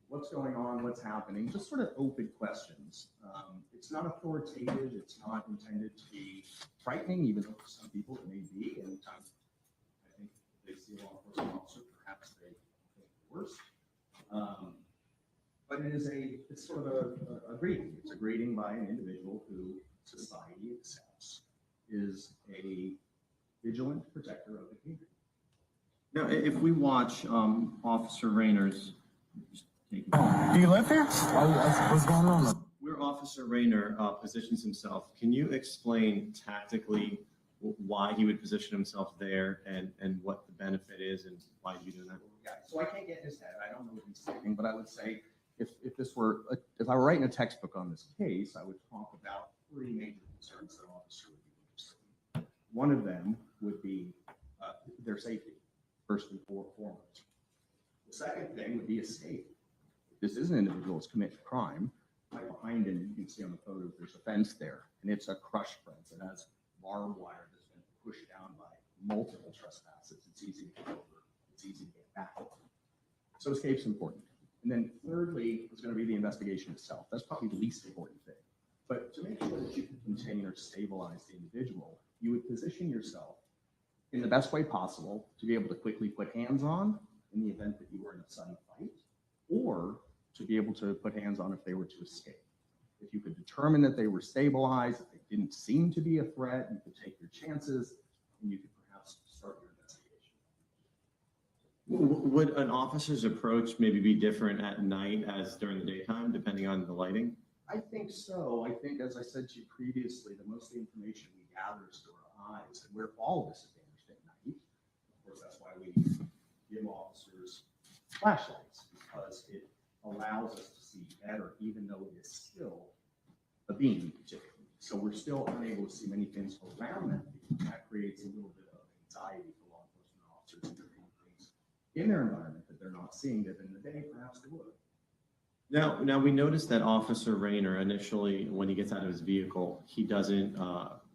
What's going on? What's happening? Just sort of open questions. It's not authoritative. It's not intended to be frightening, even though for some people it may be. And I think if they see a law enforcement officer, perhaps they think the worst. But it's sort of a greeting. It's a greeting by an individual who society accepts is a vigilant protector of the community. Now, if we watch Officer Raynor's, Do you live here? What's going on? where Officer Raynor positions himself, can you explain tactically why he would position himself there and what the benefit is and why he'd be doing that? Yeah, so I can't get in his head. I don't know what he's thinking, but I would say if I were writing a textbook on this case, I would talk about three major concerns that an officer would be interested in. One of them would be their safety, first and foremost. The second thing would be escape. If this is an individual who's committed a crime, right behind him, you can see on the photo, there's a fence there, and it's a crush fence. It has barbed wire that's been pushed down by multiple trespassers. It's easy to get over. It's easy to get back over. So escape's important. And then thirdly, is going to be the investigation itself. That's probably the least important thing. But to make sure that you can contain or stabilize the individual, you would position yourself in the best way possible to be able to quickly put hands on in the event that you were in a sudden fight, or to be able to put hands on if they were to escape. If you could determine that they were stabilized, if they didn't seem to be a threat, you could take your chances and you could perhaps start your investigation. Would an officer's approach maybe be different at night as during the daytime, depending on the lighting? I think so. I think, as I said to you previously, that most of the information we gather is through our eyes, and we're all disadvantaged at night. Of course, that's why we give officers flashlights, because it allows us to see better, even though it is still a beam, typically. So we're still unable to see many things around that beam. That creates a little bit of anxiety for law enforcement officers and doing things in their environment that they're not seeing that in the day, perhaps they would. Now we noticed that Officer Raynor initially, when he gets out of his vehicle, he doesn't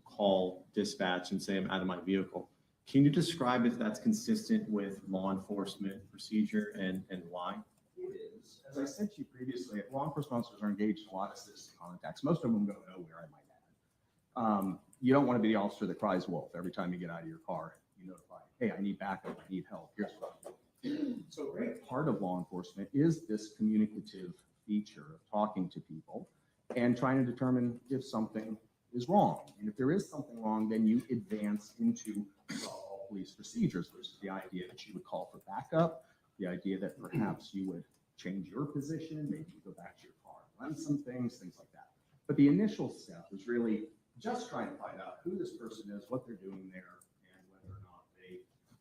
call dispatch and say, I'm out of my vehicle. Can you describe if that's consistent with law enforcement procedure and why? It is. As I said to you previously, law enforcement officers are engaged in a lot of citizen contacts. Most of them go nowhere, I might add. You don't want to be the officer that cries wolf every time you get out of your car. You notify, hey, I need backup, I need help, here's what I'm doing. So a great part of law enforcement is this communicative feature of talking to people and trying to determine if something is wrong. And if there is something wrong, then you advance into all police procedures, which is the idea that you would call for backup, the idea that perhaps you would change your position, maybe you go back to your car and run some things like that. But the initial step is really just trying to find out who this person is, what they're doing there, and whether or not they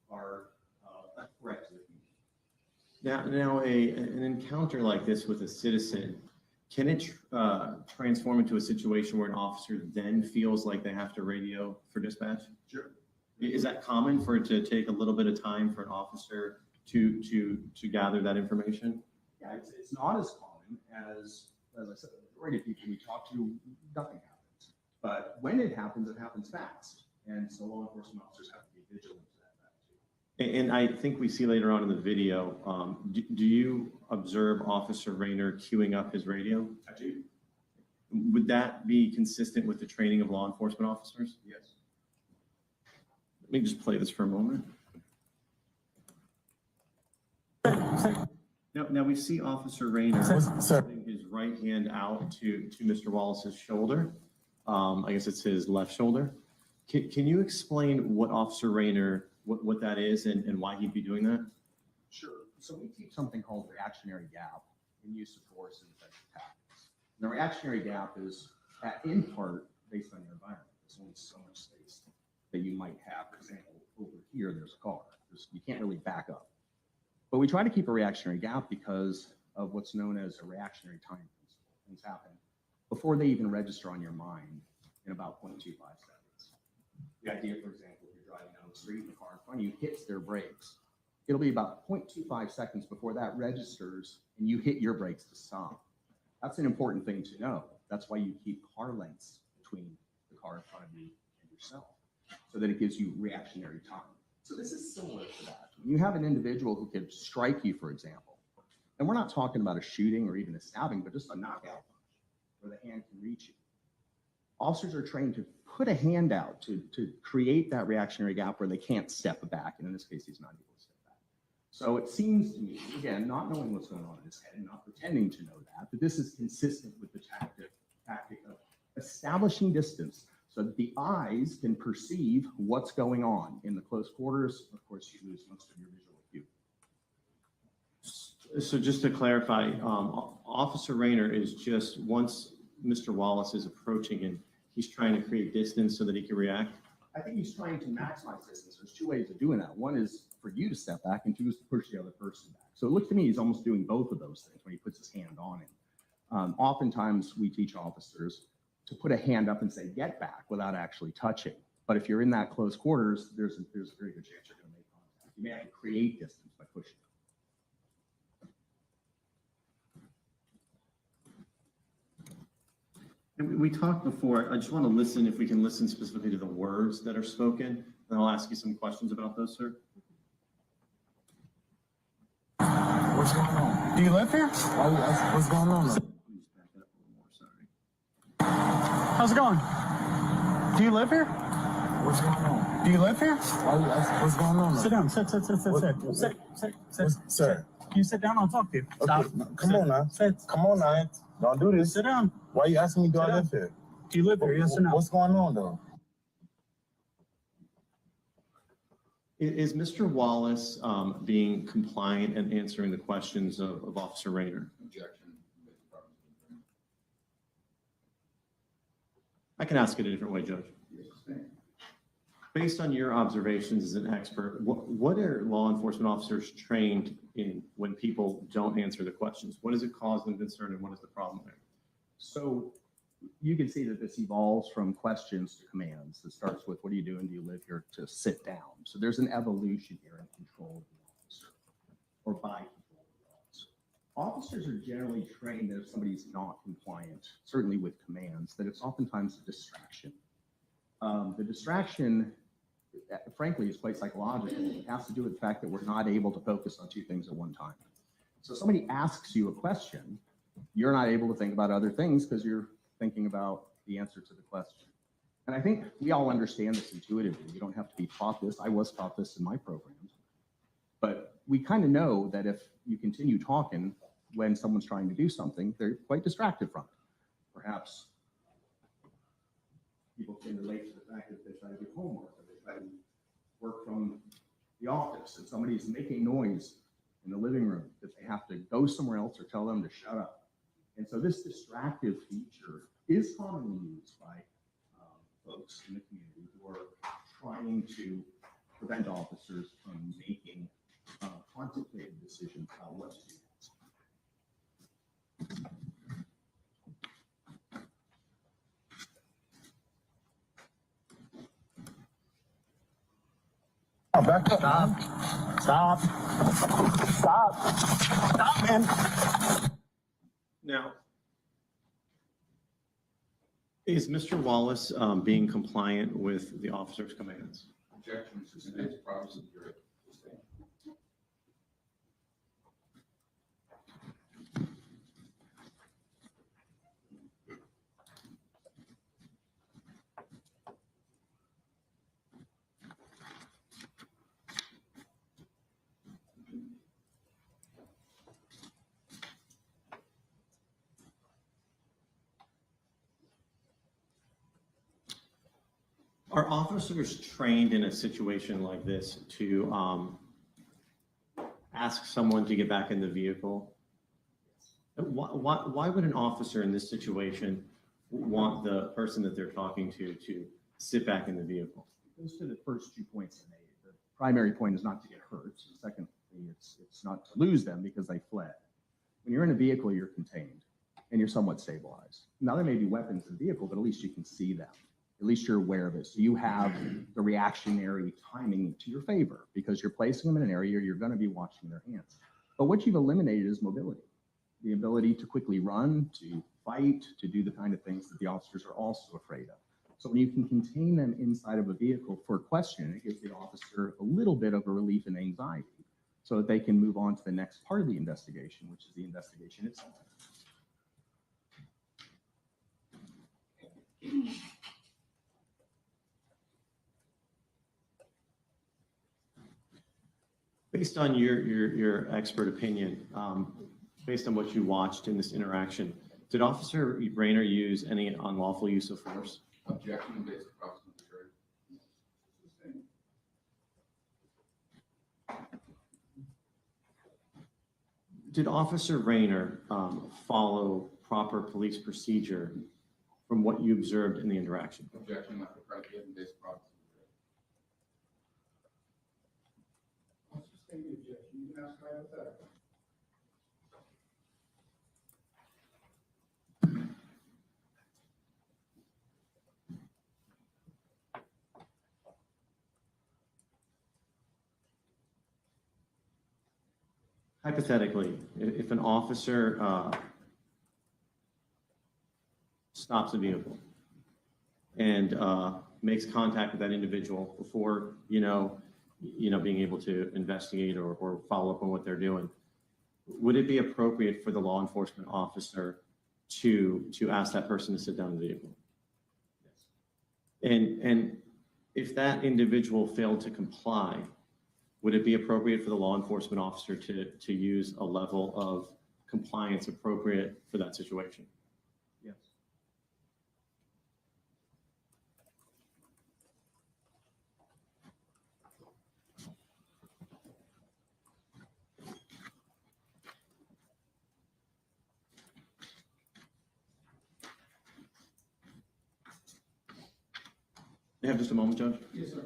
are a threat to the community. Now an encounter like this with a citizen, can it transform into a situation where an officer then feels like they have to radio for dispatch? Sure. Is that common for it to take a little bit of time for an officer to gather that information? Yeah, it's not as common as I said, the majority of people we talk to, nothing happens. But when it happens fast. And so law enforcement officers have to be vigilant to that fact too. And I think we see later on in the video, do you observe Officer Raynor queuing up his radio? I do. Would that be consistent with the training of law enforcement officers? Yes. Let me just play this for a moment. Now we see Officer Raynor Sir. putting his right hand out to Mr. Wallace's shoulder. I guess it's his left shoulder. Can you explain what Officer Raynor, what that is and why he'd be doing that? Sure. So we teach something called reactionary gap in use of force and effective tactics. And the reactionary gap is in part based on your environment. There's only so much space that you might have. For example, over here, there's a car. You can't really back up. But we try to keep a reactionary gap because of what's known as a reactionary time principle. Things happen before they even register on your mind in about 0.25 seconds. The idea, for example, if you're driving down the street and the car in front of you hits their brakes, it'll be about 0.25 seconds before that registers and you hit your brakes to stop. That's an important thing to know. That's why you keep car lengths between the car in front of you and yourself, so that it gives you reactionary time. So this is similar to that. You have an individual who could strike you, for example, and we're not talking about a shooting or even a stabbing, but just a knockout punch where the hand can reach you. Officers are trained to put a hand out to create that reactionary gap where they can't step back, and in this case, he's not able to step back. So it seems to me, again, not knowing what's going on in his head, not pretending to know that this is consistent with the tactic of establishing distance so that the eyes can perceive what's going on. In the close quarters, of course, you lose most of your visual cue. So just to clarify, Officer Raynor is just, once Mr. Wallace is approaching him, he's trying to create distance so that he can react? I think he's trying to maximize distance. There's two ways of doing that. One is for you to step back, and two is to push the other person back. So it looks to me he's almost doing both of those things when he puts his hand on him. Oftentimes we teach officers to put a hand up and say, get back, without actually touching. But if you're in that close quarters, there's a very good chance you're going to make contact. You may have to create distance by pushing. And we talked before, I just want to listen, if we can listen specifically to the words that are spoken, and I'll ask you some questions about those, sir. What's going on? Do you live here? What's going on? Please back it up a little more, sorry. How's it going? Do you live here? What's going on? Do you live here? What's going on? Sit down. Sit. Sir. Can you sit down? I'll talk to you. Stop. Okay, come on now. Sit. Come on now. Don't do this. Sit down. Why are you asking me, do I Sit live here? Do you live here? Yes or no? What's going on though? Is Mr. Wallace being compliant and answering the questions of Officer Raynor? Objection. I can ask it a different way, Judge. Based on your observations as an expert, what are law enforcement officers trained in when people don't answer the questions? What does it cause them concern, and what is the problem there? So you can see that this evolves from questions to commands. It starts with, what are you doing? Do you live here? To sit down. So there's an evolution here in control of the officer, or by control of the officer. Officers are generally trained that if somebody's not compliant, certainly with commands, that it's oftentimes a distraction. The distraction, frankly, is quite psychological. It has to do with the fact that we're not able to focus on two things at one time. So somebody asks you a question, you're not able to think about other things because you're thinking about the answer to the question. And I think we all understand this intuitively. You don't have to be taught this. I was taught this in my programs. But we kind of know that if you continue talking when someone's trying to do something, they're quite distracted from it. Perhaps people can relate to the fact that they try to do homework, or they try to work from the office, and somebody's making noise in the living room that they have to go somewhere else or tell them to shut up. And so this distractive feature is commonly used by folks in the community who are trying to prevent officers from making contemplated decisions about what to do. Back up. Stop, man. Now, Is Mr. Wallace being compliant with the officer's commands? Objection, sustained, property jury. Sustained. Are officers trained in a situation like this to ask someone to get back in the vehicle? Why would an officer in this situation want the person that they're talking to sit back in the vehicle? It goes to the first 2 points I made. The primary point is not to get hurt. Secondly, it's not to lose them because they fled. When you're in a vehicle, you're contained and you're somewhat stabilized. Now there may be weapons in the vehicle, but at least you can see them. At least you're aware of it. So you have the reactionary timing to your favor because you're placing them in an area you're going to be watching their hands. But what you've eliminated is mobility, the ability to quickly run, to fight, to do the kind of things that the officers are also afraid of. So when you can contain them inside of a vehicle for a question, it gives the officer a little bit of a relief and anxiety so that they can move on to the next part of the investigation, which is the investigation itself. Based on your expert opinion, based on what you watched in this interaction, did Officer Raynor use any unlawful use of force? Objection based across the jury. Sustained. Did Officer Raynor follow proper police procedure from what you observed in the interaction? Objection not to precedent based across the jury. Let's sustain the objection. You can ask hypothetical. Hypothetically, if an officer stops a vehicle and makes contact with that individual before, being able to investigate or follow up on what they're doing, would it be appropriate for the law enforcement officer to ask that person to sit down in the vehicle? Yes. And if that individual failed to comply, would it be appropriate for the law enforcement officer to use a level of compliance appropriate for that situation? Yes. You have just a moment, Judge? Yes, sir.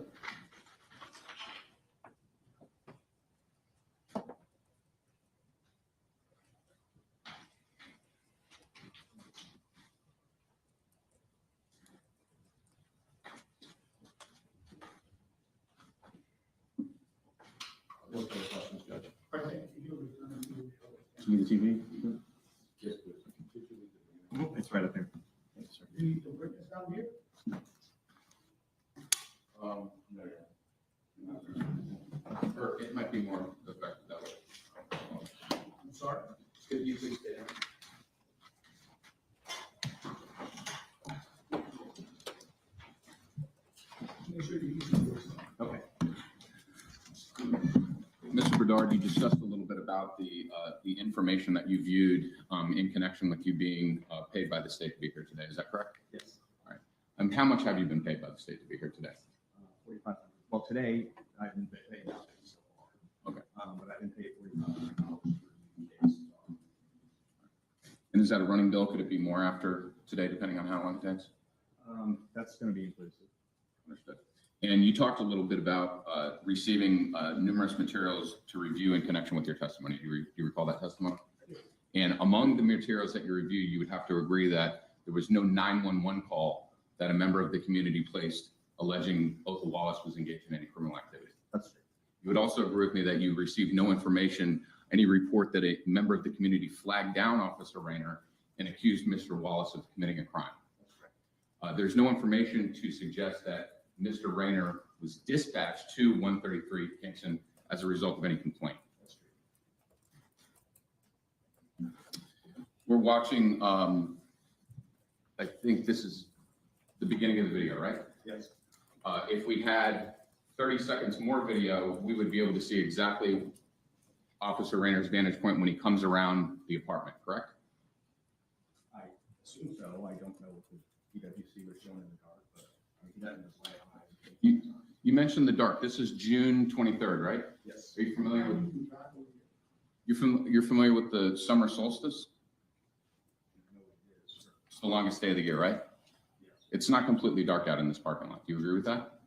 No further questions, Judge. I think you return to Do you need the TV? Yes, please. It's right up there. Thank you, sir. You need the witness down here? No. Or it might be more effective that way. I'm sorry? Could you please stay down? Make sure you use the voice. Okay. Mr. Bedard, you discussed a little bit about the information that you viewed in connection with you being paid by the state to be here today. Is that correct? Yes. How much have you been paid by the state to be here today? 4,500. Well, today I haven't been paid nothing so far. Okay. But I've been paid $4,500 And is that a running bill? Could it be more after today, depending on how long it takes? That's going to be inclusive. Understood. And you talked a little bit about receiving numerous materials to review in connection with your testimony. Do you recall that testimony? And among the materials that you reviewed, you would have to agree that there was no 911 call that a member of the community placed alleging Othal Wallace was engaged in any criminal activity. That's true. You would also agree with me that you received no information, any report that a member of the community flagged down Officer Raynor and accused Mr. Wallace of committing a crime. That's correct. There's no information to suggest that Mr. Raynor was dispatched to 133 Kingston as a result of any complaint. We're watching, I think this is the beginning of the video, right? Yes. If we had 30 seconds more video, we would be able to see exactly Officer Raynor's vantage point when he comes around the apartment, correct? I assume so. I don't know if the PWC was shown in the dark, but I mean, he doesn't just lay on. You mentioned the dark. This is June 23rd, right? Yes. Are you familiar with, you're familiar with the summer solstice? It's the longest day of the year, right? Yes. It's not completely dark out in this parking lot. Do you agree with that?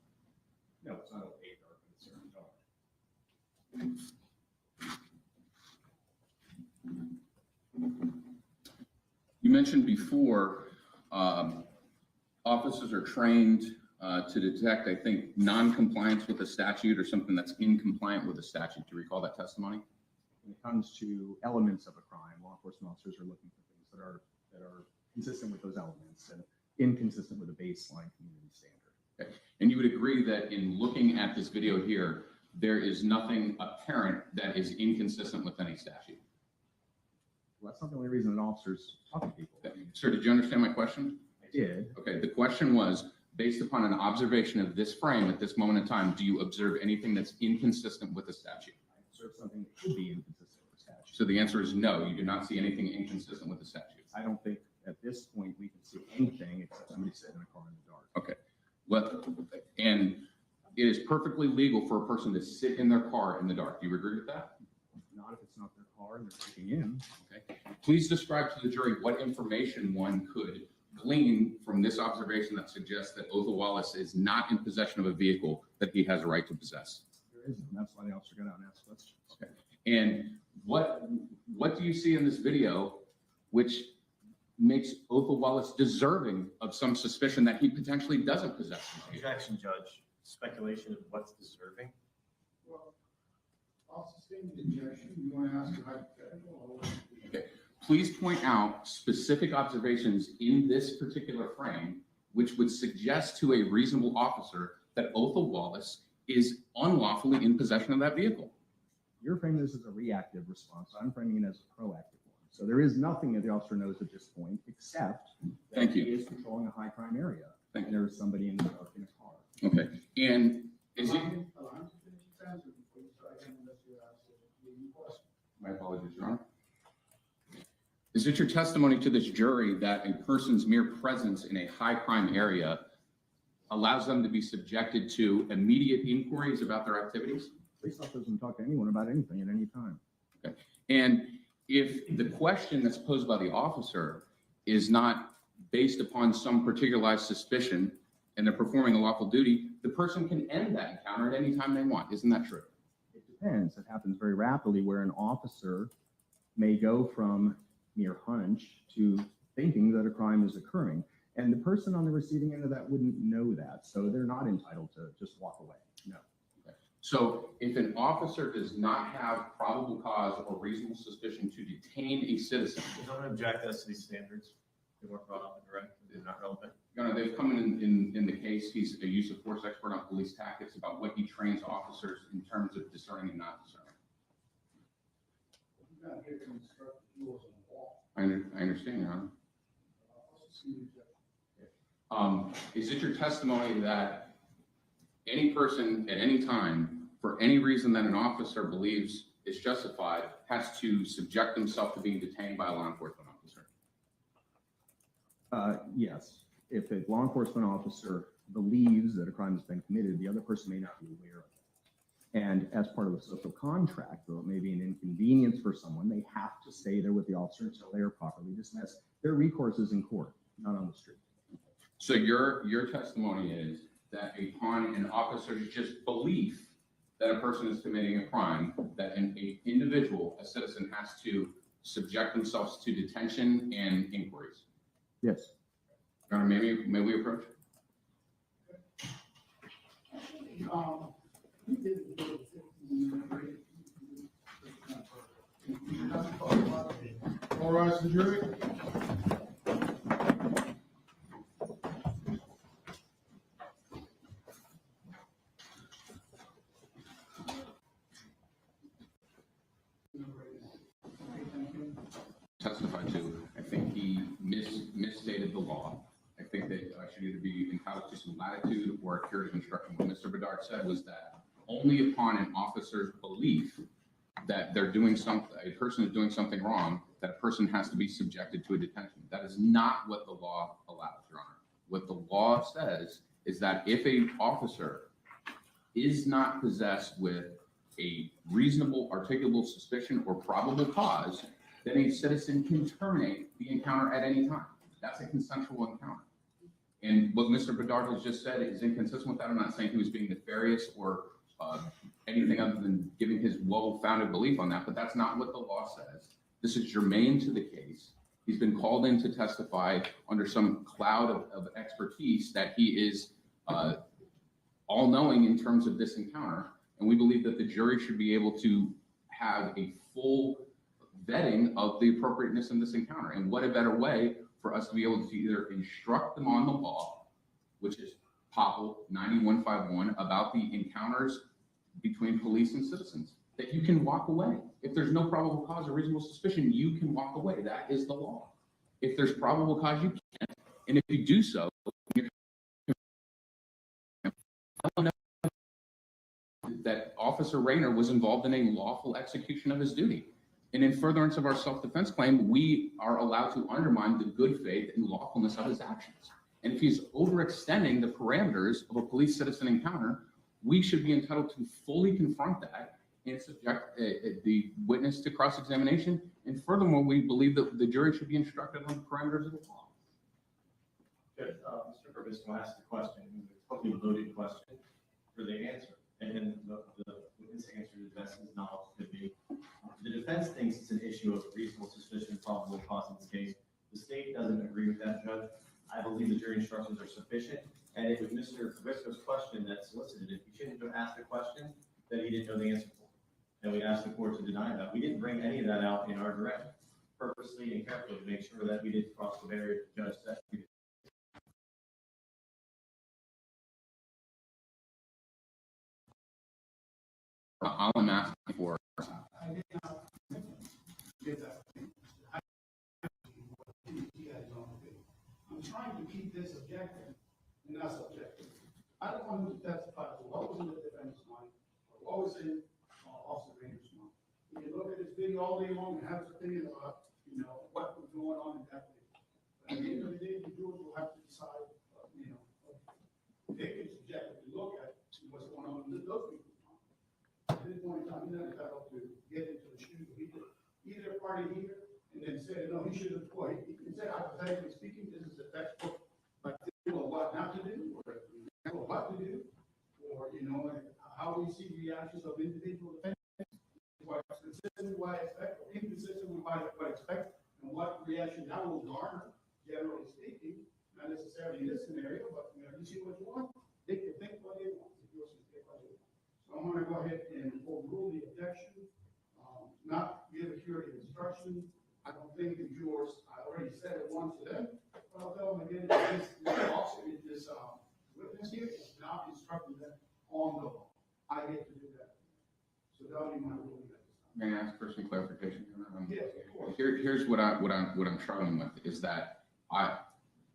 No, it's not opaque dark, but it's certainly dark. You mentioned before, officers are trained to detect, I think, non-compliance with a statute or something that's incompliant with a statute. Do you recall that testimony? When it comes to elements of a crime, law enforcement officers are looking for things that are consistent with those elements and inconsistent with a baseline community standard. Okay. And you would agree that in looking at this video here, there is nothing apparent that is inconsistent with any statute? Well, that's not the only reason that officers talk to people. Sir, did you understand my question? I did. Okay, the question was, based upon an observation of this frame at this moment in time, do you observe anything that's inconsistent with the statute? I observed something that could be inconsistent with the statute. So the answer is no, you do not see anything inconsistent with the statute. I don't think at this point we can see anything except somebody sitting in a car in the dark. Okay, well, and it is perfectly legal for a person to sit in their car in the dark. Do you agree with that? Not if it's not their car and they're sitting in. Okay. Please describe to the jury what information one could glean from this observation that suggests that Othal Wallace is not in possession of a vehicle that he has a right to possess. There isn't. That's why the officer got out and asked questions. Okay. And what do you see in this video which makes Othal Wallace deserving of some suspicion that he potentially doesn't possess a vehicle? Objection, Judge. Speculation of what's deserving. Well, I'll sustain the objection. You want to ask a hypothetical? Okay. Please point out specific observations in this particular frame which would suggest to a reasonable officer that Othal Wallace is unlawfully in possession of that vehicle. You're framing this as a reactive response. I'm framing it as a proactive one. So there is nothing that the officer knows at this point except that Thank you. he is patrolling a high crime area. Thank And there's somebody in the dark in a car. Okay. And is it? My apologies, Your Honor. Is it your testimony to this jury that a person's mere presence in a high crime area allows them to be subjected to immediate inquiries about their activities? Police officer doesn't talk to anyone about anything at any time. Okay. And if the question that's posed by the officer is not based upon some particularized suspicion and they're performing a lawful duty, the person can end that encounter at any time they want. Isn't that true? It depends. It happens very rapidly where an officer may go from mere hunch to thinking that a crime is occurring. And the person on the receiving end of that wouldn't know that. So they're not entitled to just walk away. No. So if an officer does not have probable cause or reasonable suspicion to detain a citizen, Does anyone object as to these standards? They weren't brought up in direct, they're not relevant. Your Honor, they've come in the case, he's a use of force expert on police tactics about what he trains officers in terms of discerning and not discerning. I understand, Your Honor. Is it your testimony that any person at any time, for any reason that an officer believes is justified, has to subject themselves to being detained by a law enforcement officer? Yes. If a law enforcement officer believes that a crime has been committed, the other person may not be aware of it. And as part of a social contract, though it may be an inconvenience for someone, they have to stay there with the officer until they are properly dismissed. Their recourse is in court, not on the street. So your testimony is that upon an officer's just belief that a person is committing a crime, that an individual, a citizen, has to subject themselves to detention and inquiries. Yes. Your Honor, may we approach? All rise, the jury. testified to, I think he misstated the law. I think that I should either be entitled to some latitude or a curative instruction. What Mr. Bedard said was that only upon an officer's belief that they're doing something, a person is doing something wrong, that a person has to be subjected to a detention. That is not what the law allows, Your Honor. What the law says is that if a officer is not possessed with a reasonable, articulable suspicion or probable cause, then a citizen can terminate the encounter at any time. That's a consensual encounter. And what Mr. Bedard has just said is inconsistent with that. I'm not saying he was being nefarious or anything other than giving his well-founded belief on that, but that's not what the law says. This is germane to the case. He's been called in to testify under some cloud of expertise that he is all-knowing in terms of this encounter. And we believe that the jury should be able to have a full vetting of the appropriateness in this encounter. And what a better way for us to be able to either instruct them on the law, which is POPL 9151, about the encounters between police and citizens, that you can walk away. If there's no probable cause or reasonable suspicion, you can walk away. That is the law. If there's probable cause, you can't. And if you do so, that Officer Raynor was involved in a lawful execution of his duty. And in furtherance of our self-defense claim, we are allowed to undermine the good faith and lawfulness of his actions. And if he's overextending the parameters of a police-citizen encounter, we should be entitled to fully confront that and subject the witness to cross-examination. And furthermore, we believe that the jury should be instructed on the parameters of the law. Good. Mr. Probisco asked the question, a totally loaded question for the answer. And the witness answer to the best of his knowledge could be, the defense thinks it's an issue of reasonable suspicion, probable cause in this case. The state doesn't agree with that, Judge. I believe the jury instructions are sufficient. And it was Mr. Probisco's question that solicited it. He shouldn't have asked a question that he didn't know the answer for. And we asked the court to deny that. We didn't bring any of that out in our direct, purposely and carefully to make sure that we didn't cross the barrier the judge said we did. All I'm asking for. I did not get that. I'm trying to keep this objective and not subjective. I don't want him to testify to what was in the defense mind or what was in Officer Raynor's mind. You can look at this video all day long and have his opinion about, what was going on in that video. At the end of the day, the jurors will have to decide, they can subjectively look at what's going on in those people's minds. At this point in time, he's not entitled to get into the shoes of either party here and then say, no, he should have, he can say, hypothetically speaking, this is a textbook, like, what not to do, or what to do, or, how we see reactions of individual defendants, what's consistent with what I expect, or inconsistent with what I expect, and what reaction that will garner, generally speaking, not necessarily in this scenario, but you see what you want, they can think what they want, the jurors can think what they want. So I'm gonna go ahead and overrule the objection, not give a curative instruction. I don't think the jurors, I already said it once to them, but I'll tell them again, this witness here is not instructing them on the law. I get to do that. So that'll be my ruling at this time. May I ask for some clarification? Yes, of course. Here's what I'm struggling with is that I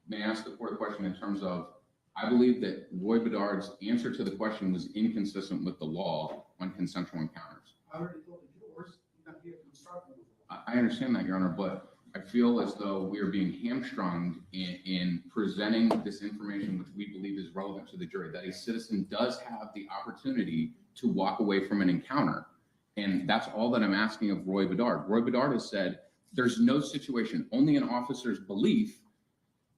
may ask the court a question in terms of, I believe that Roy Bedard's answer to the question was inconsistent with the law on consensual encounters. I already told the jurors, you're not here to instruct them. I understand that, Your Honor, but I feel as though we are being hamstrung in presenting this information, which we believe is relevant to the jury, that a citizen does have the opportunity to walk away from an encounter. And that's all that I'm asking of Roy Bedard. Roy Bedard has said, there's no situation, only an officer's belief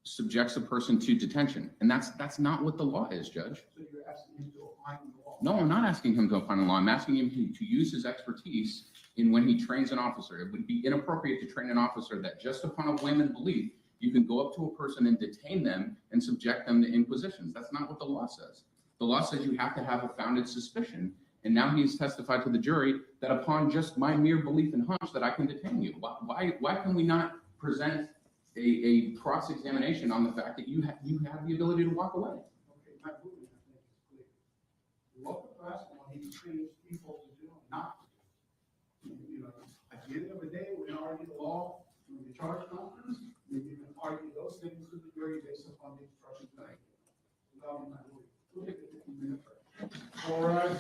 subjects a person to detention. And that's not what the law is, Judge. So you're asking him to opine on the law? No, I'm not asking him to opine on the law. I'm asking him to use his expertise in when he trains an officer. It would be inappropriate to train an officer that just upon a whim and belief, you can go up to a person and detain them and subject them to inquisitions. That's not what the law says. The law says you have to have a founded suspicion. And now he's testified to the jury that upon just my mere belief and hunch that I can detain you. Why can we not present a cross-examination on the fact that you have the ability to walk away? Okay, my ruling, I think, is clear. What the class one, he trains people to do, not to do. At the end of the day, we're going to argue the law When you charge conference, you can argue those things to the jury based upon the instructions that I give. We'll take the 15-minute break. All right.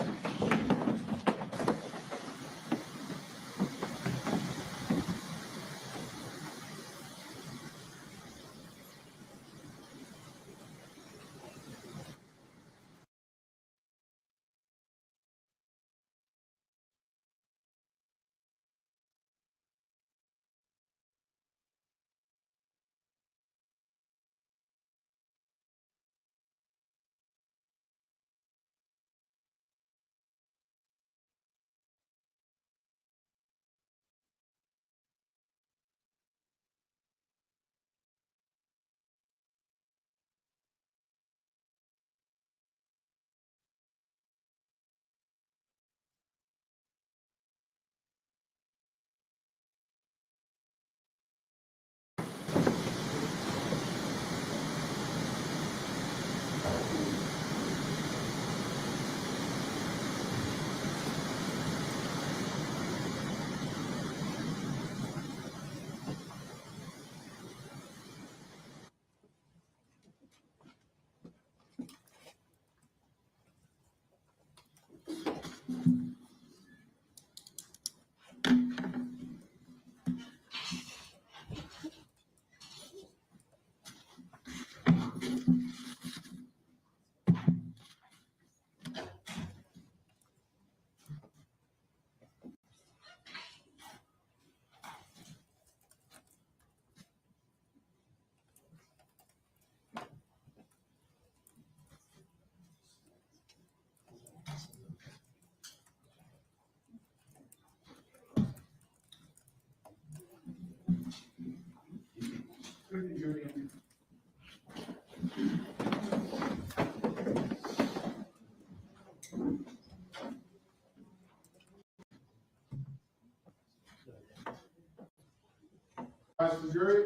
Ask the jury.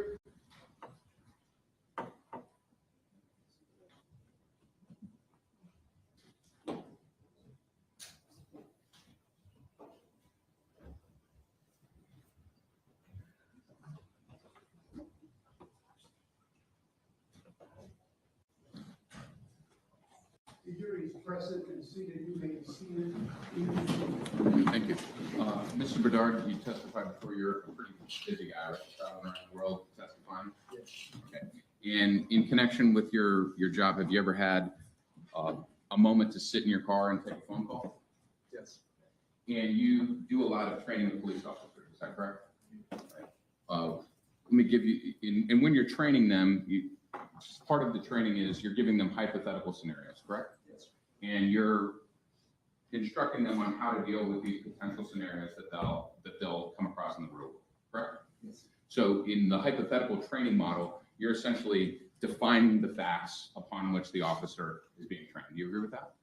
The jury is present and seated. You may be seated. Thank you. Mr. Bedard, you testified before. You're a pretty busy guy, right? Traveling around the world testifying. Yes. Okay. And in connection with your job, have you ever had a moment to sit in your car and take a phone call? Yes. And you do a lot of training with police officers, is that correct? Let me give you, and when you're training them, part of the training is you're giving them hypothetical scenarios, correct? Yes. And you're instructing them on how to deal with these potential scenarios that they'll come across in the real world, correct? Yes. So in the hypothetical training model, you're essentially defining the facts upon which the officer is being trained. Do you agree with that?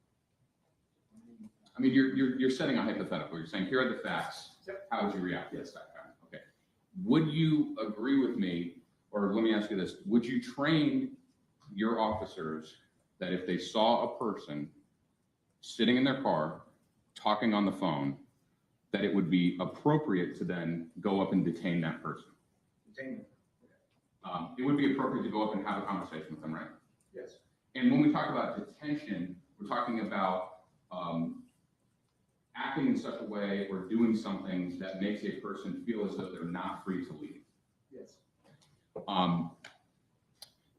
I mean, you're setting a hypothetical. You're saying, here are the facts. Yep. How would you react to this fact? Okay. Would you agree with me, or let me ask you this, would you train your officers that if they saw a person sitting in their car, talking on the phone, that it would be appropriate to then go up and detain that person? Detain. It would be appropriate to go up and have a conversation with them, right? Yes. And when we talk about detention, we're talking about acting in such a way or doing something that makes a person feel as though they're not free to leave. Yes.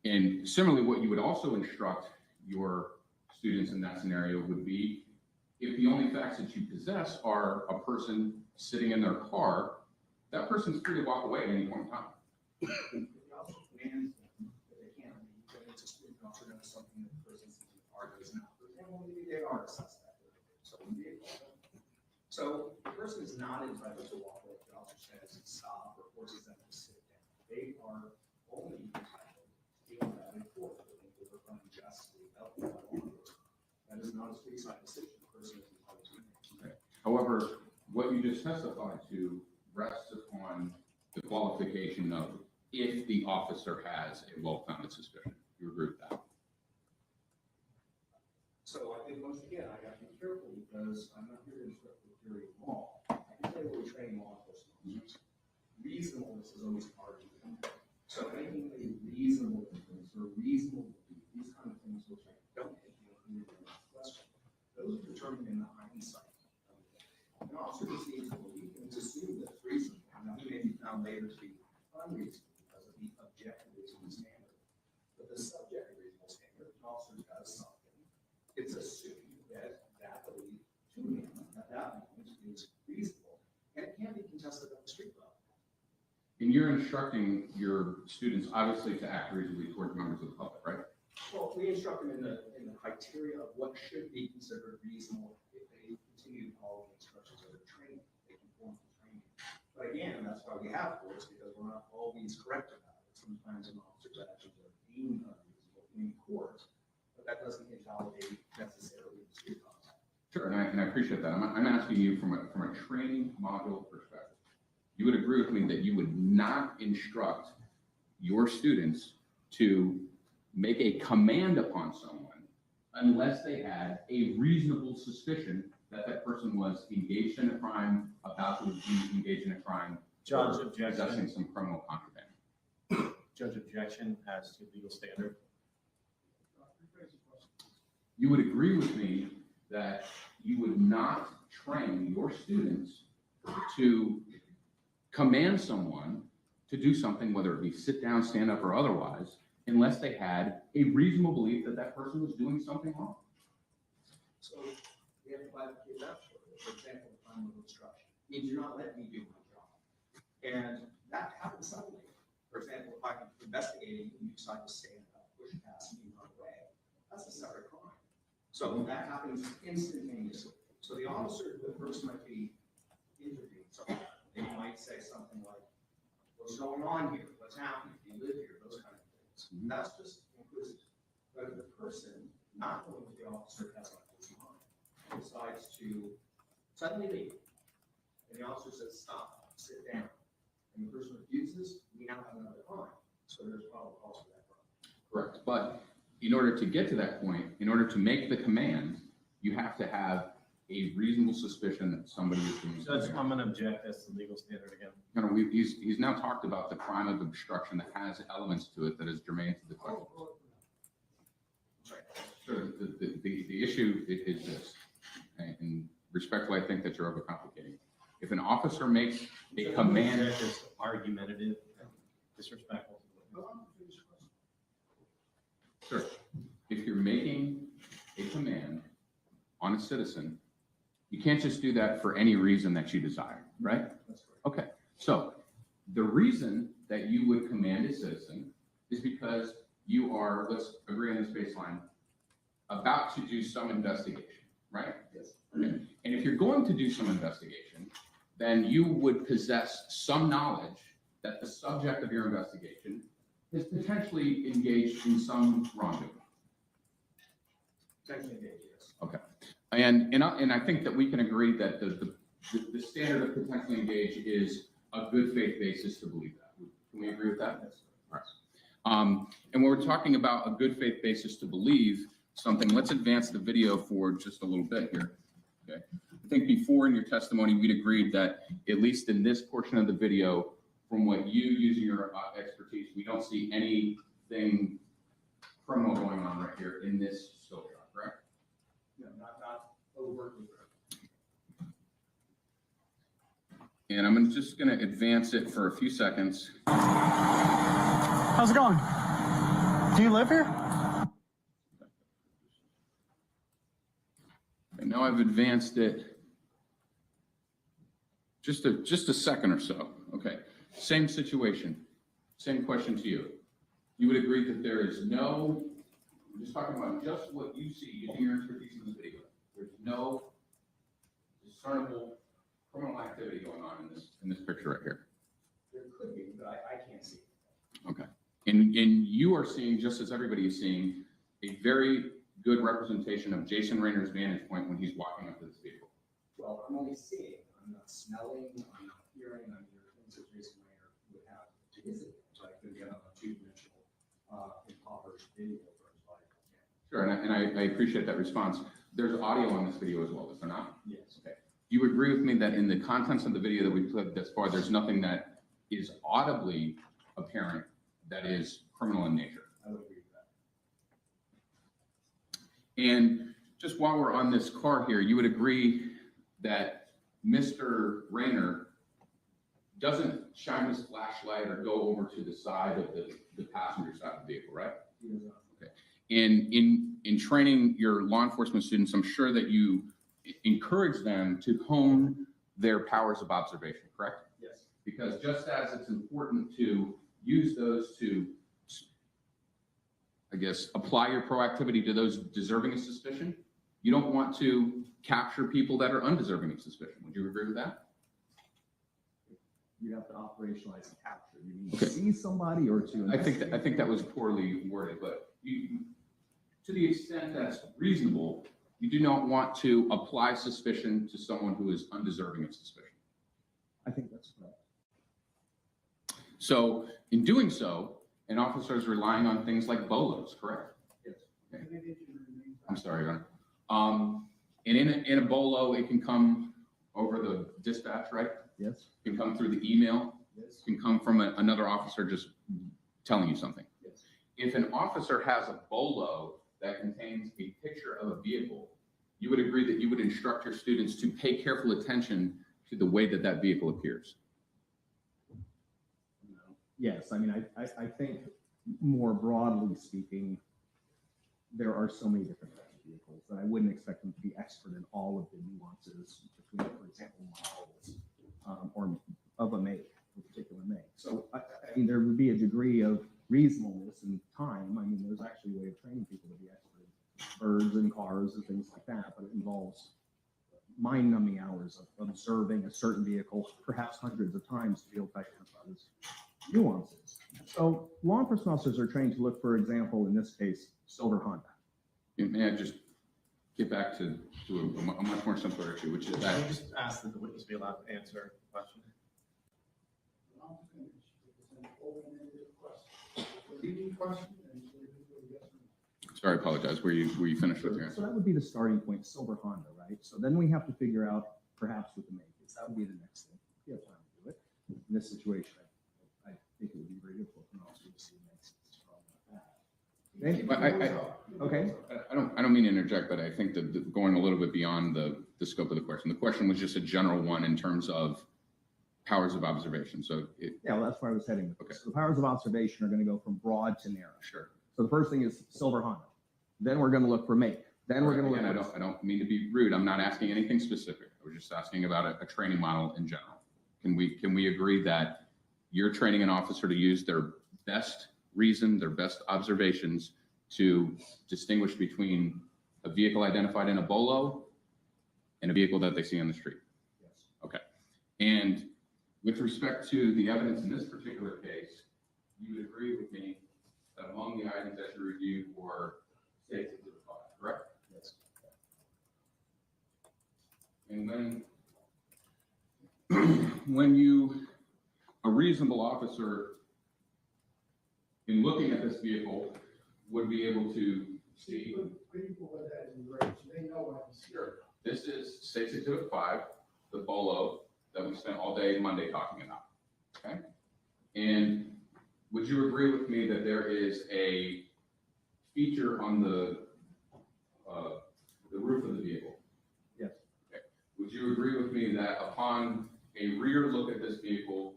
And similarly, what you would also instruct your students in that scenario would be, if the only facts that you possess are a person sitting in their car, that person's free to walk away at any point in time. The officer commands them that they can't leave, but it's a student officer knows something that the person sitting in the car does not. For example, maybe they are a suspect or stolen vehicle. So the person is not entitled to walk away if the officer says stop or forces them to sit down. They are only entitled to deal back and forth with them if they're unjustly held by law enforcement. That is not a street-side decision. The person is entitled to make. Okay. However, what you just testified to rests upon the qualification of if the officer has a well-founded suspicion. You agree with that? So I think once again, I got to be careful because I'm not here to instruct the theory of law. I can tell you what we train law enforcement officers. Reasonableness is always part of found later to be unreasonable because of the objective reasonable standard. But the subjective reasonable standard, if an officer does something, it's assumed that that belief to him at that moment is reasonable, and it can be contested at the street level. And you're instructing your students, obviously, to act reasonably towards members of the public, right? Well, we instruct them in the criteria of what should be considered reasonable if they continue to follow the instructions of their training, they conform to training. But again, that's why we have courts, because we're not always correct about it. Sometimes an officer's actions are deemed unreasonable in court, but that doesn't invalidate necessarily the street laws. Sure, and I appreciate that. I'm asking you from a training module perspective. You would agree with me that you would not instruct your students to make a command upon someone unless they had a reasonable suspicion that that person was engaged in a crime, about to be engaged in a crime, Judge, or objection. possessing some criminal contraband. Judge, objection as to legal standard. You would agree with me that you would not train your students to command someone to do something, whether it be sit down, stand up, or otherwise, unless they had a reasonable belief that that person was doing something wrong. So we have to bifurcate that. For example, the crime of obstruction means you're not letting me do my job. And that happens suddenly. For example, if I'm investigating and you decide to stand up, push past me, run away, that's a separate crime. So that happens instantaneously. So the officer, the person might be interviewing someone. They might say something like, what's going on here? What's happening? Do you live here? Those kind of things. That's just inquisitive. But if the person, not knowing what the officer has on his mind, decides to suddenly leave, and the officer says, stop, sit down, and the person refuses, we now have another crime. So there's probable cause for that crime. Correct. But in order to get to that point, in order to make the command, you have to have a reasonable suspicion that somebody is doing Judge, something. I'm going to object as to legal standard again. You know, he's now talked about the crime of obstruction that has elements to it that is germane to the question. Sure, the issue is this, and respectfully, I think that you're overcomplicating. If an officer makes a command, Is argumentative, disrespectful. sure, if you're making a command on a citizen, you can't just do that for any reason that you desire, right? That's correct. Okay, so the reason that you would command a citizen is because you are, let's agree on this baseline, about to do some investigation, right? Yes. Okay. And if you're going to do some investigation, then you would possess some knowledge that the subject of your investigation is potentially engaged in some wrongdoing. Potentially engaged, yes. Okay. And I think that we can agree that the standard of potentially engaged is a good faith basis to believe that. Can we agree with that? Yes. All right. And when we're talking about a good faith basis to believe something, let's advance the video forward just a little bit here. Okay. I think before in your testimony, we'd agreed that at least in this portion of the video, from what you using your expertise, we don't see anything criminal going on right here in this still shot, correct? No, not overtly. And I'm just going to advance it for a few seconds. How's it going? Do you live here? And now I've advanced it just a second or so. Okay, same situation, same question to you. You would agree that there is no, I'm just talking about just what you see using your expertise in the video. There's no discernible criminal activity going on in this picture right here. There could be, but I can't see it. Okay, and you are seeing, just as everybody is seeing, a very good representation of Jason Raynor's vantage point when he's walking up to this vehicle. Well, I'm only seeing, I'm not smelling, I'm not hearing, I'm hearing things that Jason Raynor would have to his advantage. I could get on a two-dimensional impoverished video for his life. Sure, and I appreciate that response. There's audio on this video as well, is there not? Yes. Okay. You agree with me that in the contents of the video that we've played thus far, there's nothing that is audibly apparent that is criminal in nature? I would agree with that. And just while we're on this car here, you would agree that Mr. Raynor doesn't shine his flashlight or go over to the side of the passenger side of the vehicle, right? Okay. In training your law enforcement students, I'm sure that you encourage them to hone their powers of observation, correct? Yes. Because just as it's important to use those to, I guess, apply your proactivity to those deserving of suspicion, you don't want to capture people that are undeserving of suspicion. Would you agree with that? You have to operationalize and capture. You mean to see somebody or to I think that was poorly worded, but to the extent that's reasonable, you do not want to apply suspicion to someone who is undeserving of suspicion. I think that's correct. So in doing so, an officer is relying on things like BOLOs, correct? Yes. Okay. I'm sorry, Your Honor. And in a BOLO, it can come over the dispatch, right? Yes. It can come through the email. Yes. It can come from another officer just telling you something. Yes. If an officer has a BOLO that contains a picture of a vehicle, you would agree that you would instruct your students to pay careful attention to the way that that vehicle appears. Yes, I mean, I think more broadly speaking, there are so many different types of vehicles that I wouldn't expect them to be expert in all of the nuances between, for example, models or of a make, a particular make. So, I mean, there would be a degree of reasonableness and time. I mean, there's actually a way of training people to be expert in birds and cars and things like that, but it involves mind-numbing hours of observing a certain vehicle, perhaps hundreds of times, to be able to identify those nuances. So law enforcement officers are trained to look, for example, in this case, silver Honda. May I just get back to a much more simpler issue, which is Can that you just ask that the witness be allowed to answer the question? sorry, I apologize. Were you finished with your answer? So that would be the starting point, silver Honda, right? So then we have to figure out perhaps what the make is. That would be the next thing. We have time to do it. In this situation, I think it would be very difficult for an officer to see the makes. Okay. I don't mean to interject, but I think that going a little bit beyond the scope of the question. The question was just a general one in terms of powers of observation. So Yeah, well, that's where I was heading with this. Okay. So the powers of observation are going to go from broad to narrow. sure. So the first thing is silver Honda. Then we're going to look for make. Then we're going to Again, look I don't mean to be rude. I'm not asking anything specific. I was just asking about a training model in general. Can we agree that you're training an officer to use their best reason, their best observations to distinguish between a vehicle identified in a BOLO and a vehicle that they see on the street? Yes. Okay. And with respect to the evidence in this particular case, you would agree with me that among the items that you reviewed were states of the five, correct? Yes. And when a reasonable officer in looking at this vehicle would be able to see, this is States Exhibit 5, the BOLO that we spent all day Monday talking about, okay? And would you agree with me that there is a feature on the roof of the vehicle? Yes. Okay. Would you agree with me that upon a rear look at this vehicle,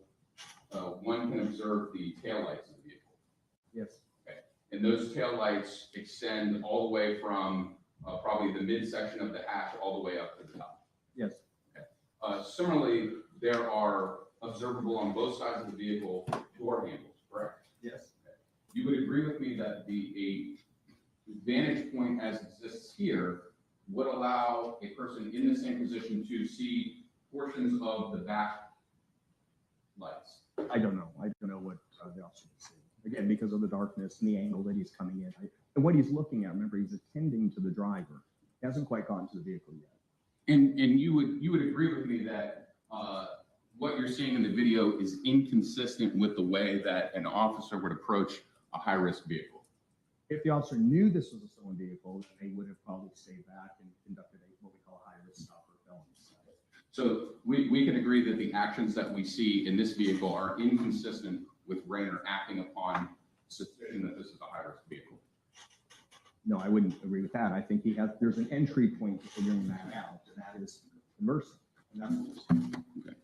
one can observe the taillights of the vehicle? Yes. Okay. And those taillights extend all the way from probably the midsection of the hatch all the way up to the top? Yes. Similarly, there are observable on both sides of the vehicle door handles, correct? Yes. You would agree with me that a vantage point as exists here would allow a person in the same position to see portions of the back lights? I don't know. I don't know what the officer can see. Again, because of the darkness and the angle that he's coming in. And what he's looking at, remember, he's attending to the driver. He hasn't quite gotten to the vehicle yet. And you would agree with me that what you're seeing in the video is inconsistent with the way that an officer would approach a high-risk vehicle? If the officer knew this was a stolen vehicle, they would have probably stayed back and conducted what we call a high-risk stop for felonies. So we can agree that the actions that we see in this vehicle are inconsistent with Raynor acting upon suspicion that this is a high-risk vehicle? No, I wouldn't agree with that. I think there's an entry point to figuring that out, and that is immersive. And that's what we're saying. Okay.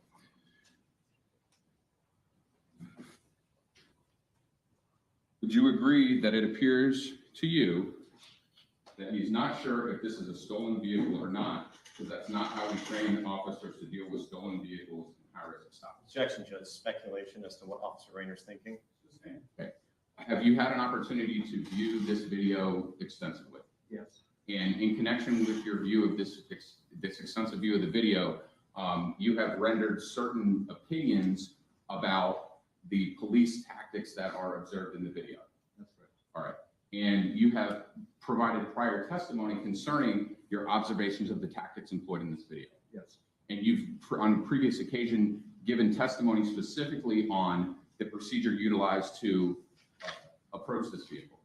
would you agree that it appears to you that he's not sure if this is a stolen vehicle or not, because that's not how we train officers to deal with stolen vehicles and high-risk stops? Objection, Judge. Speculation as to what Officer Raynor's thinking. Okay. Have you had an opportunity to view this video extensively? Yes. And in connection with your view of this extensive view of the video, you have rendered certain opinions about the police tactics that are observed in the video. That's right. All right. And you have provided prior testimony concerning your observations of the tactics employed in this video. Yes. And you've, on previous occasion, given testimony specifically on the procedure utilized to approach this vehicle.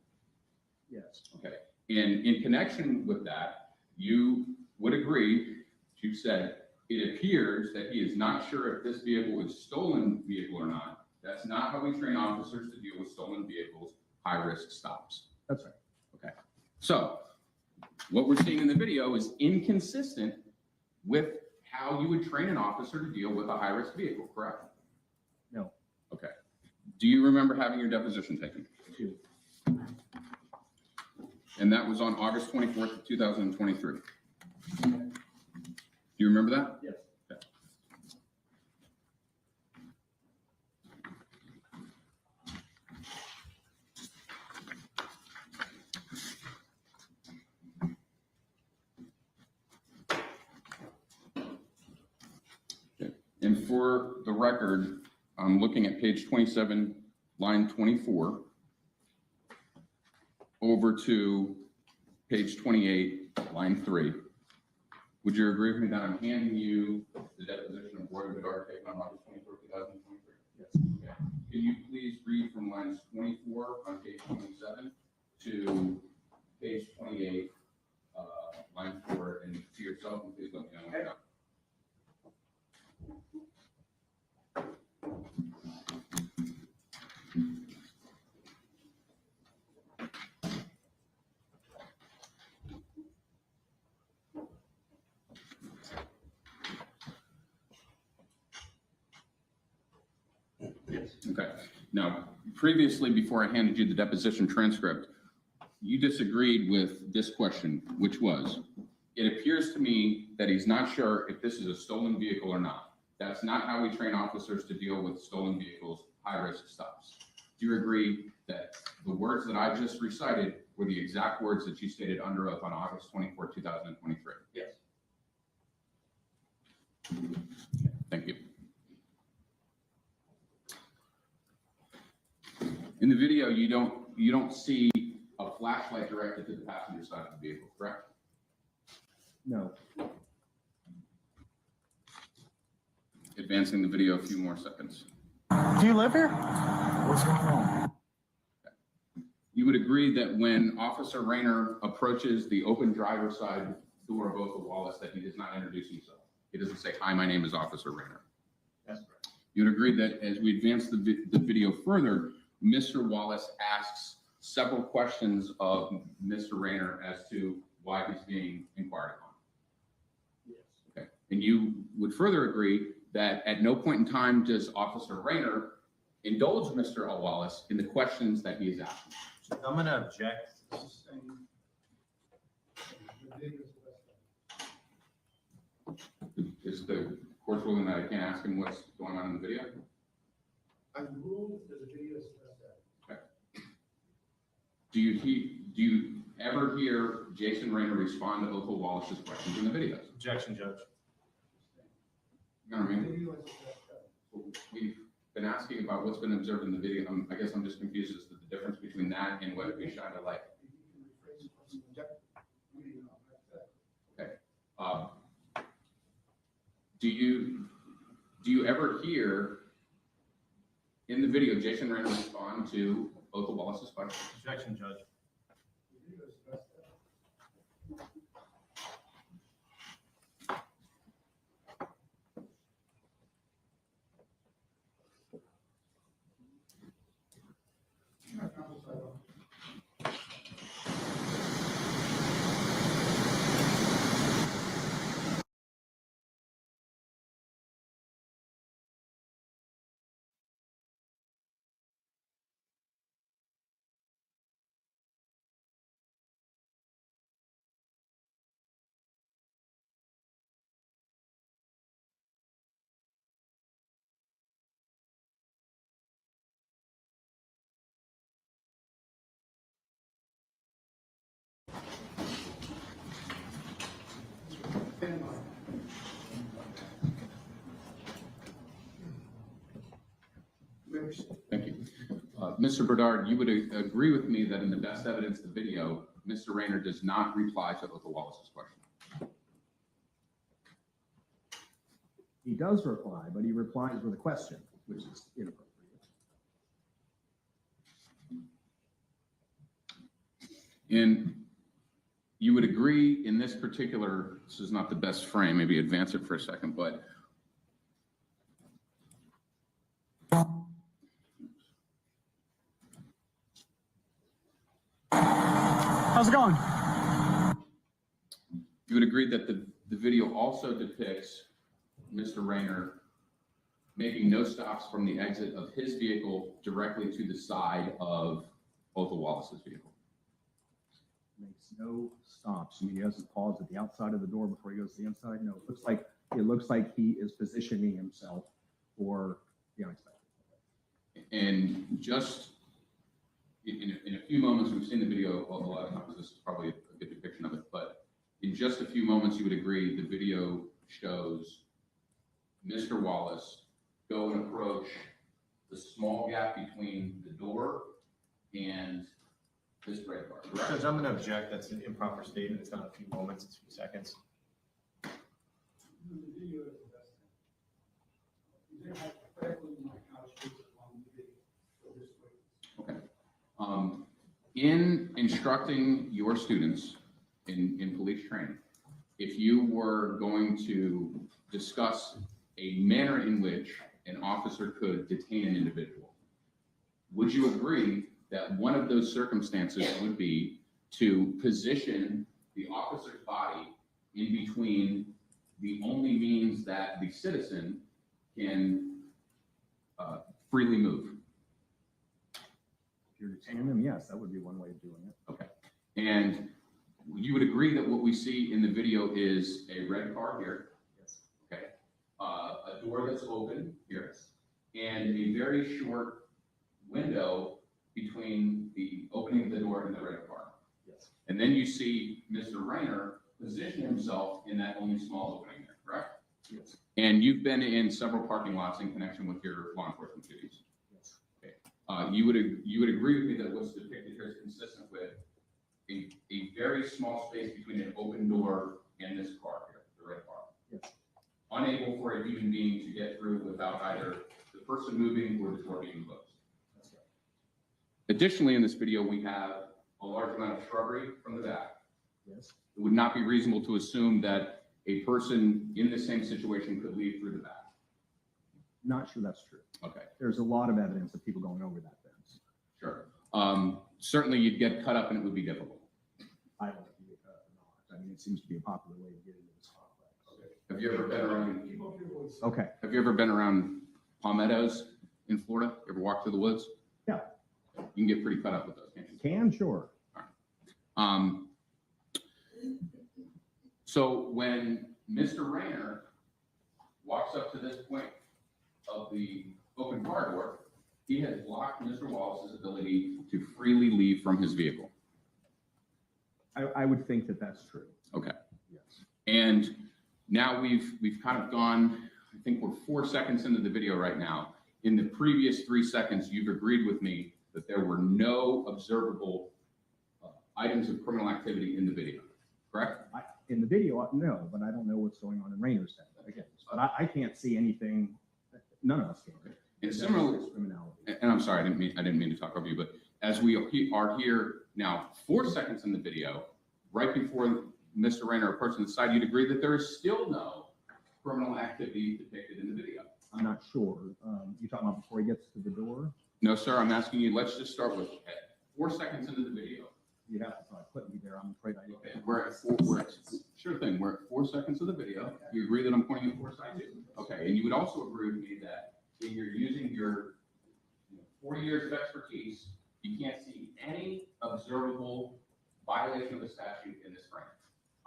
Yes. Okay. And in connection with that, you would agree, you said, it appears that he is not sure if this vehicle is a stolen vehicle or not. That's not how we train officers to deal with stolen vehicles, high-risk stops. That's right. Okay. So what we're seeing in the video is inconsistent with how you would train an officer to deal with a high-risk vehicle, correct? No. Okay. Do you remember having your deposition taken? I do. And that was on August 24th of 2023. Do you remember that? Yes. Okay. Okay. And for the record, I'm looking at page 27, line 24, over to page 28, line 3. Would you agree with me that I'm handing you the deposition of Roy Bedard taken on August 24th, 2023? Yes. Okay. Can you please read from lines 24 on page 27 to page 28, line 4, and to yourself, and please let me know when you're done. Okay. Now, previously, before I handed you the deposition transcript, you disagreed with this question, which was, it appears to me that he's not sure if this is a stolen vehicle or not. That's not how we train officers to deal with stolen vehicles, high-risk stops. Do you agree that the words that I just recited were the exact words that you stated under oath on August 24, 2023? Yes. Thank you. In the video, you don't see a flashlight directed to the passenger side of the vehicle, correct? No. Advancing the video a few more seconds. Do you live here? What's going on? You would agree that when Officer Raynor approaches the open driver's side door of Othal Wallace that he does not introduce himself. He doesn't say, "Hi, my name is Officer Raynor." That's right. You'd agree that as we advance the video further, Mr. Wallace asks several questions of Mr. Raynor as to why he's being inquired upon. Yes. Okay. And you would further agree that at no point in time does Officer Raynor indulge Mr. Wallace in the questions that he is asking. I'm going to object. Is the court ruling that I can't ask him what's going on in the video? I ruled that the video is that. Do you ever hear Jason Raynor respond to Othal Wallace's questions in the videos? Objection, Judge. You know what I mean? We've been asking about what's been observed in the video. I guess I'm just confused as to the difference between that and what we shine a light. Okay. Do you ever hear in the video Jason Raynor respond to Othal Wallace's questions? Objection, Judge. Thank you. Mr. Bernard, you would agree with me that in the best evidence of the video, Mr. Raynor does not reply to Othal Wallace's question. He does reply, but he replies with a question, which is inappropriate. And you would agree in this particular, this is not the best frame, maybe advance it for a second, but How's it going? you would agree that the video also depicts Mr. Raynor making no stops from the exit of his vehicle directly to the side of Othal Wallace's vehicle. Makes no stops. I mean, he doesn't pause at the outside of the door before he goes to the inside. No, it looks like he is positioning himself for the unexpected. And just in a few moments, we've seen the video a lot of times, this is probably a good depiction of it, but in just a few moments, you would agree the video shows Mr. Wallace go and approach the small gap between the door and this red car, correct? Judge, I'm going to object. That's an improper statement. It's not a few moments, it's a few seconds. Okay. In instructing your students in police training, if you were going to discuss a manner in which an officer could detain an individual, would you agree that one of those circumstances would be to position the officer's body in between the only means that the citizen can freely move? If you're detaining him, yes, that would be one way of doing it. Okay. And you would agree that what we see in the video is a red car here, Yes. okay, a door that's open here, and a very short window between the opening of the door and the red car. Yes. And then you see Mr. Raynor position himself in that only small opening there, correct? Yes. And you've been in several parking lots in connection with your law enforcement duties. Yes. You would agree with me that what's depicted here is consistent with a very small space between an open door and this car here, the red car. Yes. Unable for a human being to get through without either the person moving or the door being closed. That's right. Additionally, in this video, we have a large amount of shrubbery from the back. Yes. It would not be reasonable to assume that a person in the same situation could leave through the back. Not sure that's true. Okay, There's a lot of evidence of people going over that fence. sure. Certainly you'd get cut up and it would be difficult. I don't know if you get cut up or not. I mean, it seems to be a popular way to get into this complex. Have you ever been around, Okay. have you ever been around palmettos in Florida? Ever walked through the woods? Yeah. You can get pretty cut up with those, can't you? Can, sure. So when Mr. Raynor walks up to this point of the open car door, he has blocked Mr. Wallace's ability to freely leave from his vehicle. I would think that that's true. Okay. Yes. And now we've kind of gone, I think we're 4 seconds into the video right now. In the previous 3 seconds, you've agreed with me that there were no observable items of criminal activity in the video, correct? In the video, no, but I don't know what's going on in Raynor's head. Again, but I can't see anything. None of us can. And similarly, Criminality. and I'm sorry, I didn't mean to talk over you, but as we are here now, 4 seconds in the video, right before Mr. Raynor approached the side, you'd agree that there is still no criminal activity depicted in the video. I'm not sure. You talking about before he gets to the door? No, sir, I'm asking you, let's just start with 4 seconds into the video. You'd have to probably put me there. I'm afraid I don't. Okay, sure thing, we're at 4 seconds of the video. You agree that I'm pointing at 4 seconds? Okay, and you would also agree with me that if you're using your 40 years of expertise, you can't see any observable violation of the statute in this frame.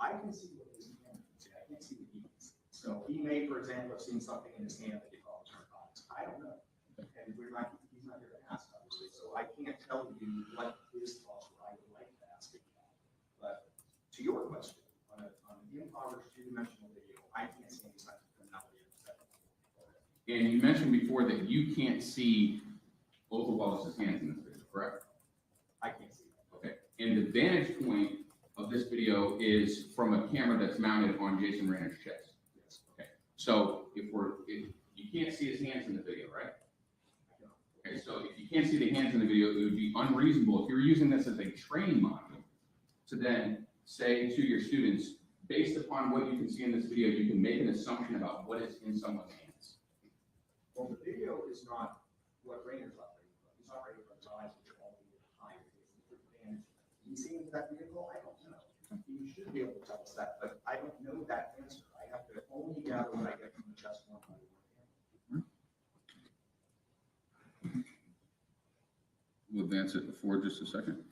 I can see what his hand can see. I can't see what he can see. So he may, for example, have seen something in his hand that he calls narcotics. I don't know. And he's not here to ask, obviously. So I can't tell you what his thoughts were. I would like to ask him that. But to your question, on an impoverished two-dimensional video, I can't see any signs of criminality. And you mentioned before that you can't see Othal Wallace's hands in this video, correct? I can't see that. Okay. And the vantage point of this video is from a camera that's mounted on Jason Raynor's chest. Yes. Okay. So if you can't see his hands in the video, right? Okay. So if you can't see the hands in the video, it would be unreasonable if you're using this as a training module to then say to your students, based upon what you can see in this video, you can make an assumption about what is in someone's hands. Well, the video is not what Raynor's operating from. He's operating from his eyes, which are all the higher. And he's seeing that vehicle, I don't know. You should be able to tell us that, but I don't know that answer. I have to only gather what I get from the chest one. We'll advance it forward just a second.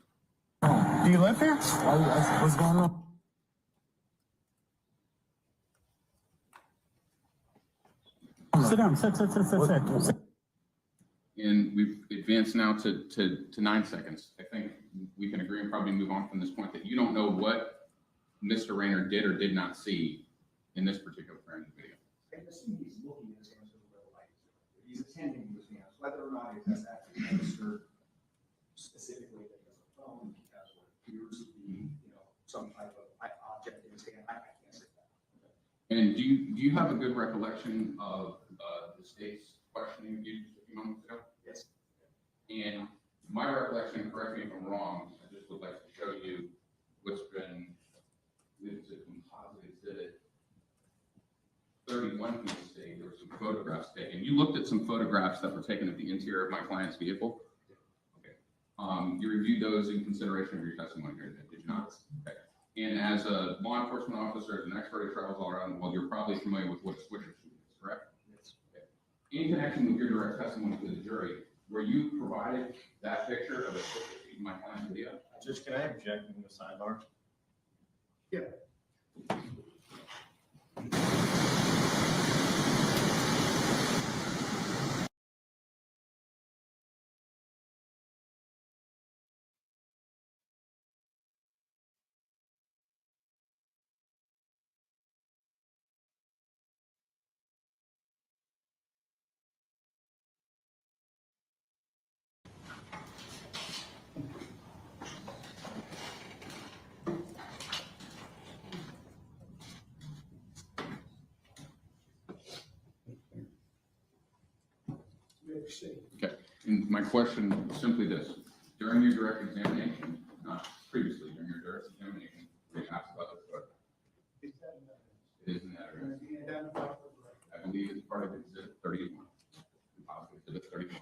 Do you live here? What's going on? Sit down. Sit. And we've advanced now to 9 seconds. I think we can agree and probably move on from this point that you don't know what Mr. Raynor did or did not see in this particular frame of the video. I assume he's looking at his hands with the light. He's attending to his hands, whether or not it has actually registered specifically that he has a phone, he has what appears to be, some type of object in his hand. I can't say that. And do you have a good recollection of the state's questioning you just a few moments ago? Yes. And my recollection, correct me if I'm wrong, I just would like to show you what's been, it's a composite exhibit 31 from the state. There were some photographs taken. You looked at some photographs that were taken of the interior of my client's vehicle. Okay. You reviewed those in consideration of your testimony here, did you not? Okay. And as a law enforcement officer, as an expert who travels all around the world, you're probably familiar with what a switcher suit is, correct? Yes. Okay. In connection with your direct testimony to the jury, were you provided that picture of a switcher suit in my client's video? Judge, can I object in the sidebar? Yeah. Okay, and my question is simply this. During your direct examination, not previously, during your direct examination, were you asked about this photo? It is in that area. I believe it's part of exhibit 31. Possibly exhibit 31.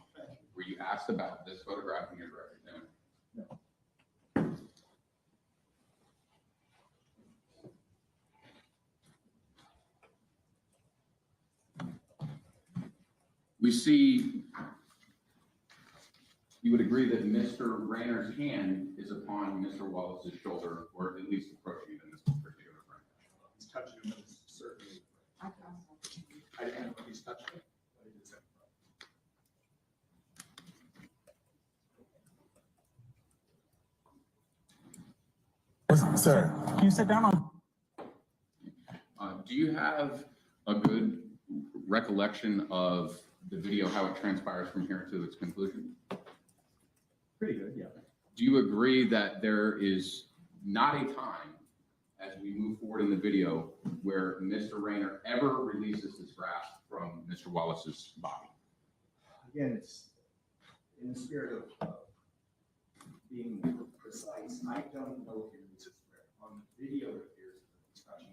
Were you asked about this photograph in your direct examination? No. We see, you would agree that Mr. Raynor's hand is upon Mr. Wallace's shoulder, or at least approaching it in this particular frame. He's touching him, but certainly. I don't know if he's touching him, but it is. Sir, can you sit down on? Do you have a good recollection of the video, how it transpires from here to its conclusion? Pretty good, yeah. Do you agree that there is not a time as we move forward in the video where Mr. Raynor ever releases his grasp from Mr. Wallace's body? Again, it's in the spirit of being precise. I don't know if it is on the video. It appears that he's touching.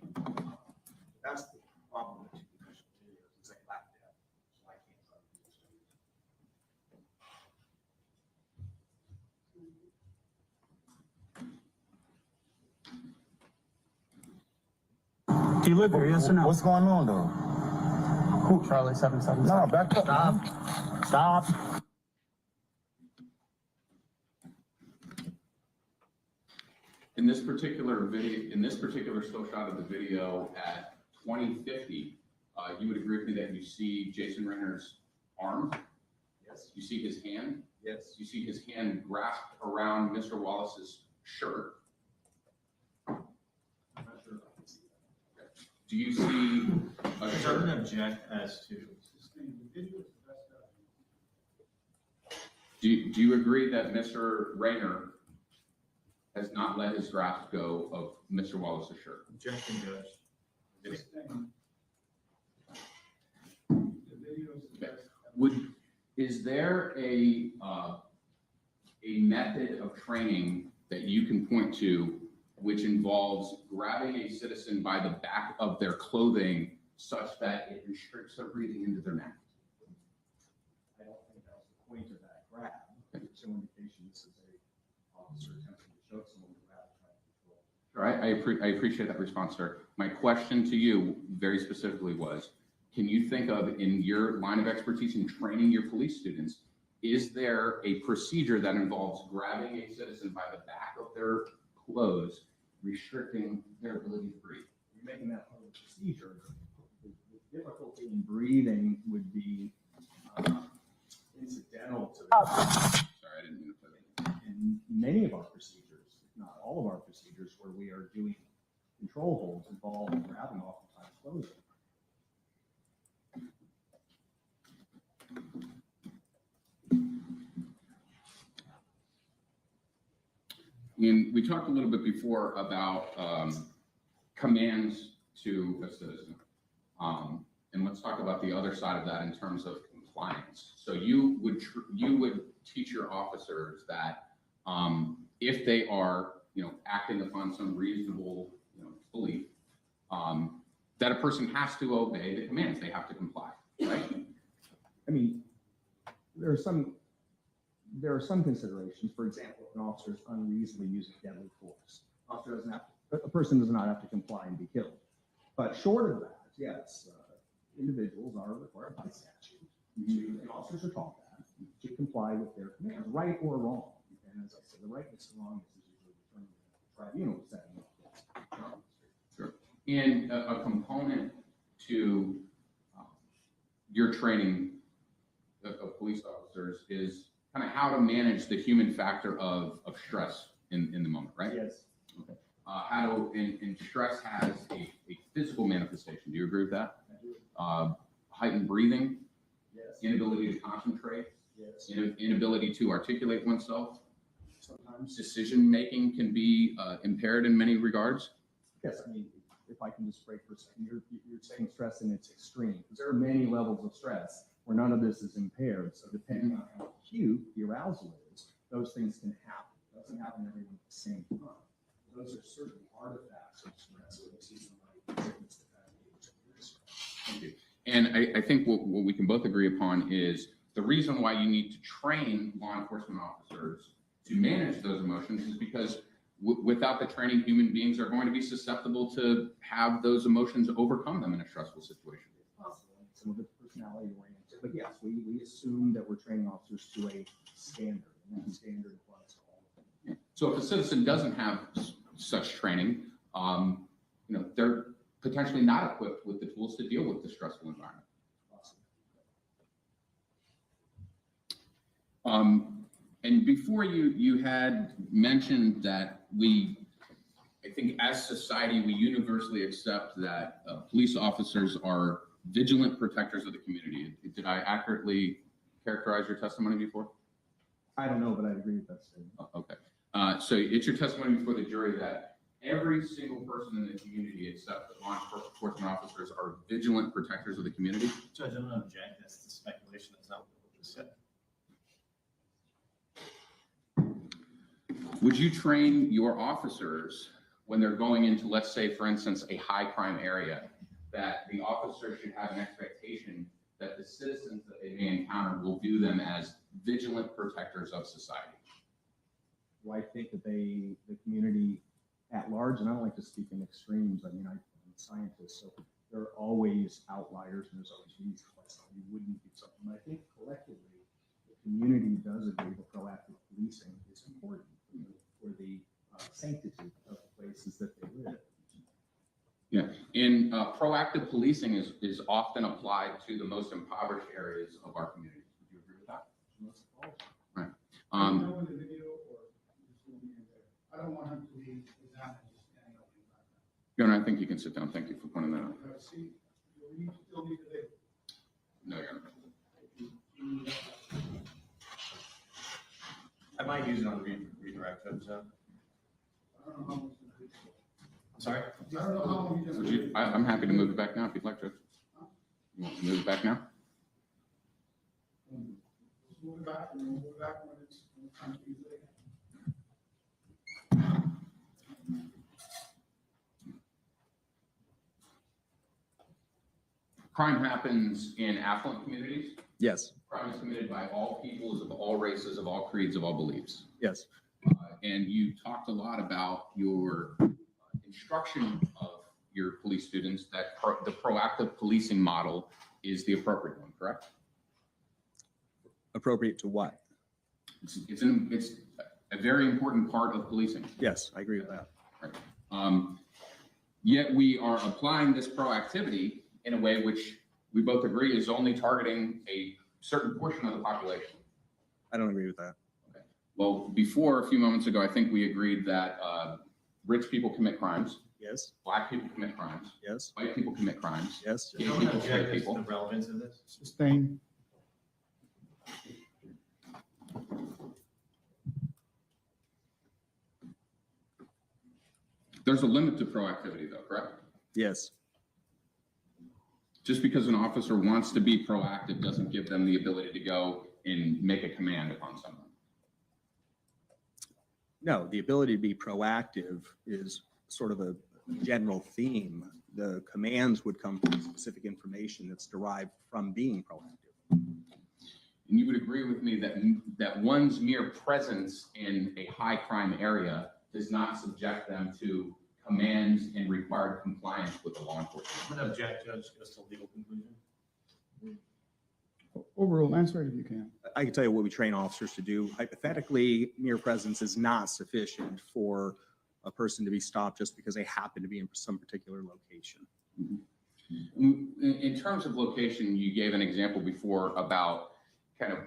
That's the problem with two-dimensional videos. It's like lack depth, so I can't try to do this. Do you live here? Yes or no? What's going on though? Who? Charlie 777. No, back up. Stop. In this particular video, in this particular still shot of the video at 2050, you would agree with me that you see Jason Raynor's arm? Yes. You see his hand? Yes. You see his hand grasped around Mr. Wallace's shirt. I'm not sure if I can see that. Do you see a Judge, I'm shirt? gonna object as to, Do you agree that Mr. Raynor has not let his grasp go of Mr. Wallace's shirt? Objection, Judge. Is there a method of training that you can point to which involves grabbing a citizen by the back of their clothing such that it restricts their breathing into their neck? I don't think that was the point of that grab. There's no indication this is a officer attempting to choke someone to grab trying to control. All right, I appreciate that response, sir. My question to you very specifically was, can you think of, in your line of expertise in training your police students, is there a procedure that involves grabbing a citizen by the back of their clothes, restricting their ability to breathe? You're making that part of the procedure. The difficulty in breathing would be incidental to that. Sorry, I didn't mean to put it. In many of our procedures, if not all of our procedures, where we are doing control holds involve grabbing oftentimes clothing. And we talked a little bit before about commands to a citizen. And let's talk about the other side of that in terms of compliance. So you would teach your officers that if they are, acting upon some reasonable, belief, that a person has to obey the commands. They have to comply, right? I mean, there are some considerations. For example, if an officer is unreasonably using deadly force, a person does not have to comply and be killed. But short of that, yes, individuals are required by statute and officers are taught that to comply with their commands, right or wrong. And as I said, the rightness and wrongness is usually determined in the tribunal setting. Sure. And a component to your training of police officers is kind of how to manage the human factor of stress in the moment, right? Yes. Okay. And stress has a physical manifestation. Do you agree with that? I do. Heightened breathing, Yes. inability to concentrate, Yes. inability to articulate oneself. Sometimes. Decision-making can be impaired in many regards. Yes, I mean, if I can just break for a second, you're saying stress in its extreme, because there are many levels of stress where none of this is impaired. So depending on how acute the arousal is, those things can happen. It doesn't happen everyone at the same time. Those are certain artifacts of stress. So you see somebody witness the fact that stress. Thank you. And I think what we can both agree upon is the reason why you need to train law enforcement officers to manage those emotions is because without the training, human beings are going to be susceptible to have those emotions overcome them in a stressful situation. It's possible. Some of it's personality oriented, but yes, we assume that we're training officers to a standard, and that standard applies to all of them. So if a citizen doesn't have such training, they're potentially not equipped with the tools to deal with the stressful environment. And before you had mentioned that I think as society, we universally accept that police officers are vigilant protectors of the community. Did I accurately characterize your testimony before? I don't know, but I agree with that statement. Okay. So it's your testimony before the jury that every single person in the community except the law enforcement officers are vigilant protectors of the community? Judge, I'm going to object. That's the speculation. That's not what was said. Would you train your officers when they're going into, let's say, for instance, a high crime area, that the officer should have an expectation that the citizens that they may encounter will view them as vigilant protectors of society? Do I think that the community at large, and I don't like to speak in extremes, I'm a scientist, so there are always outliers and there's always reasons why somebody wouldn't do something. But I think collectively, the community does agree that proactive policing is important for the sanctity of the places that they live. Yeah, and proactive policing is often applied to the most impoverished areas of our communities. Would you agree with that? Right. In the video or just in there? I don't want him to be examined just standing up in the background. Your Honor, I think you can sit down. Thank you for pointing that out. See, you still need to live. No, Your Honor. I might use it on the redirect, Judge. I'm sorry? I don't know how long you Would just. you, I'm happy to move it back now if you'd like, Judge. You want to move it back now? Move it back and move it back when it's time to use it again. Crime happens in affluent communities. Yes, Crime is committed by all peoples of all races, of all creeds, of all beliefs. yes. And you talked a lot about your instruction of your police students that the proactive policing model is the appropriate one, correct? Appropriate to what? It's a very important part of policing. Yes, I agree with that. Yet we are applying this proactivity in a way which we both agree is only targeting a certain portion of the population. I don't agree with that. Okay. Well, before, a few moments ago, I think we agreed that rich people commit crimes, Yes, black people commit crimes, yes, white people commit crimes, yes. gay Someone people commit object as to people. the relevance of this? Sustain. There's a limit to proactivity though, correct? Yes. Just because an officer wants to be proactive doesn't give them the ability to go and make a command upon someone. No, the ability to be proactive is sort of a general theme. The commands would come from specific information that's derived from being proactive. And you would agree with me that one's mere presence in a high crime area does not subject them to commands and required compliance with the law enforcement. I'm going to object, Judge, goes to legal conclusion. Overrule, answer it if you can. I can tell you what we train officers to do. Hypothetically, mere presence is not sufficient for a person to be stopped just because they happen to be in some particular location. In terms of location, you gave an example before about kind of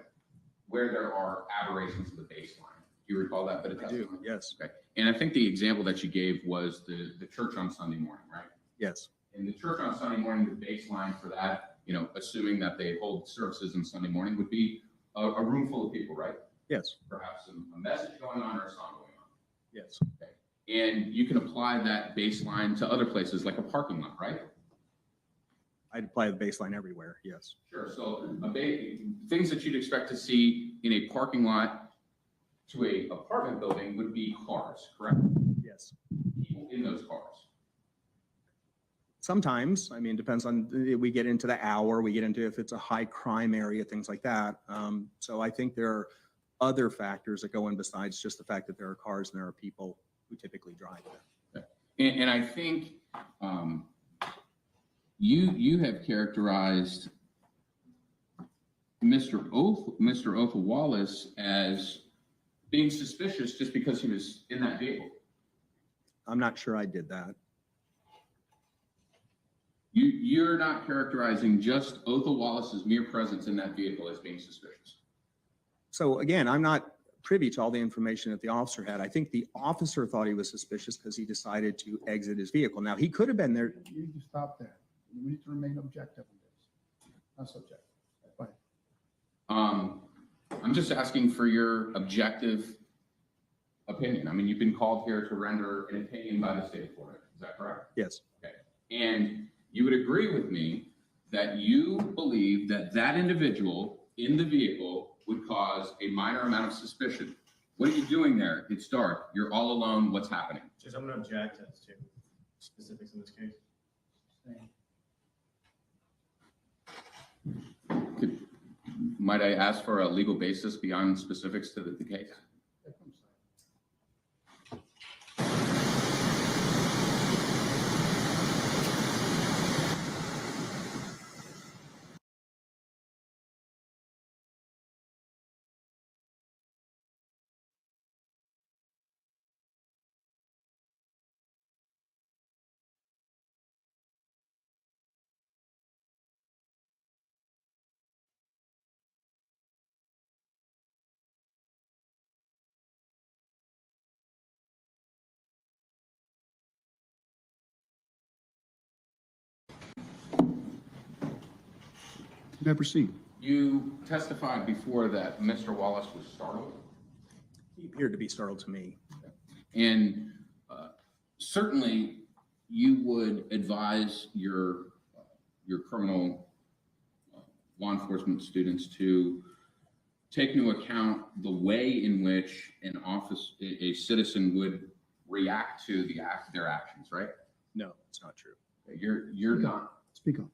where there are aberrations of the baseline. Do you recall that bit of I do, testimony? yes, Okay. And I think the example that you gave was the church on Sunday morning, right? yes, And the church on Sunday morning, the baseline for that, assuming that they hold services on Sunday morning, would be a room full of people, right? yes, Perhaps a message going on or a song going on. yes. And you can apply that baseline to other places like a parking lot, right? I'd apply the baseline everywhere, yes. Sure. So things that you'd expect to see in a parking lot to a apartment building would be cars, correct? Yes. People in those cars. Sometimes, I mean, it depends on, we get into the hour, we get into if it's a high crime area, things like that. So I think there are other factors that go in besides just the fact that there are cars and there are people who typically drive there. And I think you have characterized Mr. Othal Wallace as being suspicious just because he was in that vehicle. I'm not sure I did that. You're not characterizing just Othal Wallace's mere presence in that vehicle as being suspicious. So again, I'm not privy to all the information that the officer had. I think the officer thought he was suspicious because he decided to exit his vehicle. Now, he could have been there. You need to stop there. We need to remain objective in this, not subjective. Go ahead. I'm just asking for your objective opinion. I mean, you've been called here to render an opinion by the state of Florida. Is that correct? Yes, Okay. And you would agree with me that you believe that that individual in the vehicle would cause a minor amount of suspicion. What are you doing there? It's dark. You're all alone. What's happening? Judge, I'm going to object as to specifics in this case. Might I ask for a legal basis beyond specifics to the case? That comes later. You may proceed. You testified before that Mr. Wallace was startled. He appeared to be startled to me. And certainly, you would advise your criminal law enforcement students to take into account the way in which a citizen would react to their actions, right? No, it's not true. You're not. Speak on.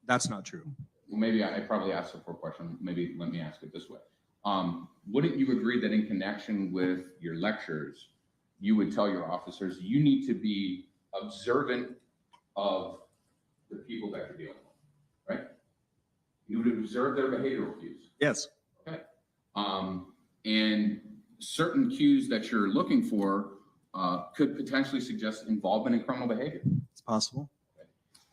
That's not true. Well, maybe I probably asked a poor question. Maybe let me ask it this way. Wouldn't you agree that in connection with your lectures, you would tell your officers you need to be observant of the people that you're dealing with, right? You would observe their behavioral cues. Yes. Okay. And certain cues that you're looking for could potentially suggest involvement in criminal behavior. It's possible.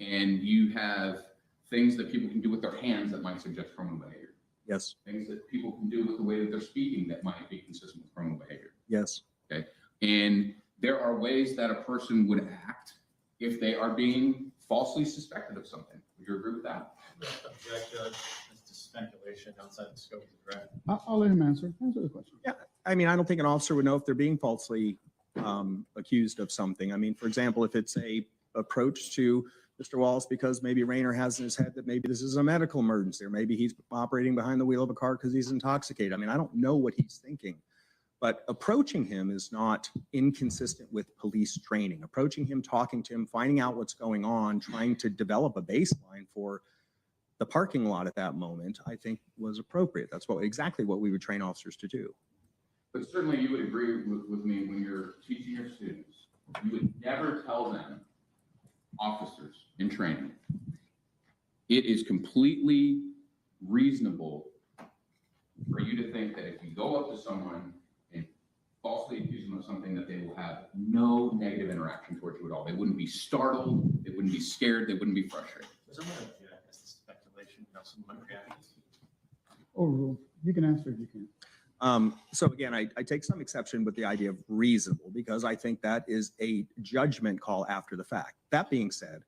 And you have things that people can do with their hands that might suggest criminal behavior. Yes. Things that people can do with the way that they're speaking that might be consistent with criminal behavior. Yes. Okay. And there are ways that a person would act if they are being falsely suspected of something. Would you agree with that? Object, Judge, it's just speculation outside the scope of the grant. I'll let him answer. Answer the question. Yeah. I mean, I don't think an officer would know if they're being falsely accused of something. I mean, for example, if it's a approach to Mr. Wallace because maybe Raynor has in his head that maybe this is a medical emergency, or maybe he's operating behind the wheel of a car because he's intoxicated. I mean, I don't know what he's thinking, but approaching him is not inconsistent with police training. Approaching him, talking to him, finding out what's going on, trying to develop a baseline for the parking lot at that moment, I think was appropriate. That's exactly what we would train officers to do. But certainly you would agree with me when you're teaching your students, you would never tell them, officers in training, it is completely reasonable for you to think that if you go up to someone and falsely accuse them of something, that they will have no negative interaction towards you at all. They wouldn't be startled, they wouldn't be scared, they wouldn't be frustrated. Does someone object as to speculation, how someone reacts? Overruled. You can answer if you can. So again, I take some exception with the idea of reasonable because I think that is a judgment call after the fact. That being said,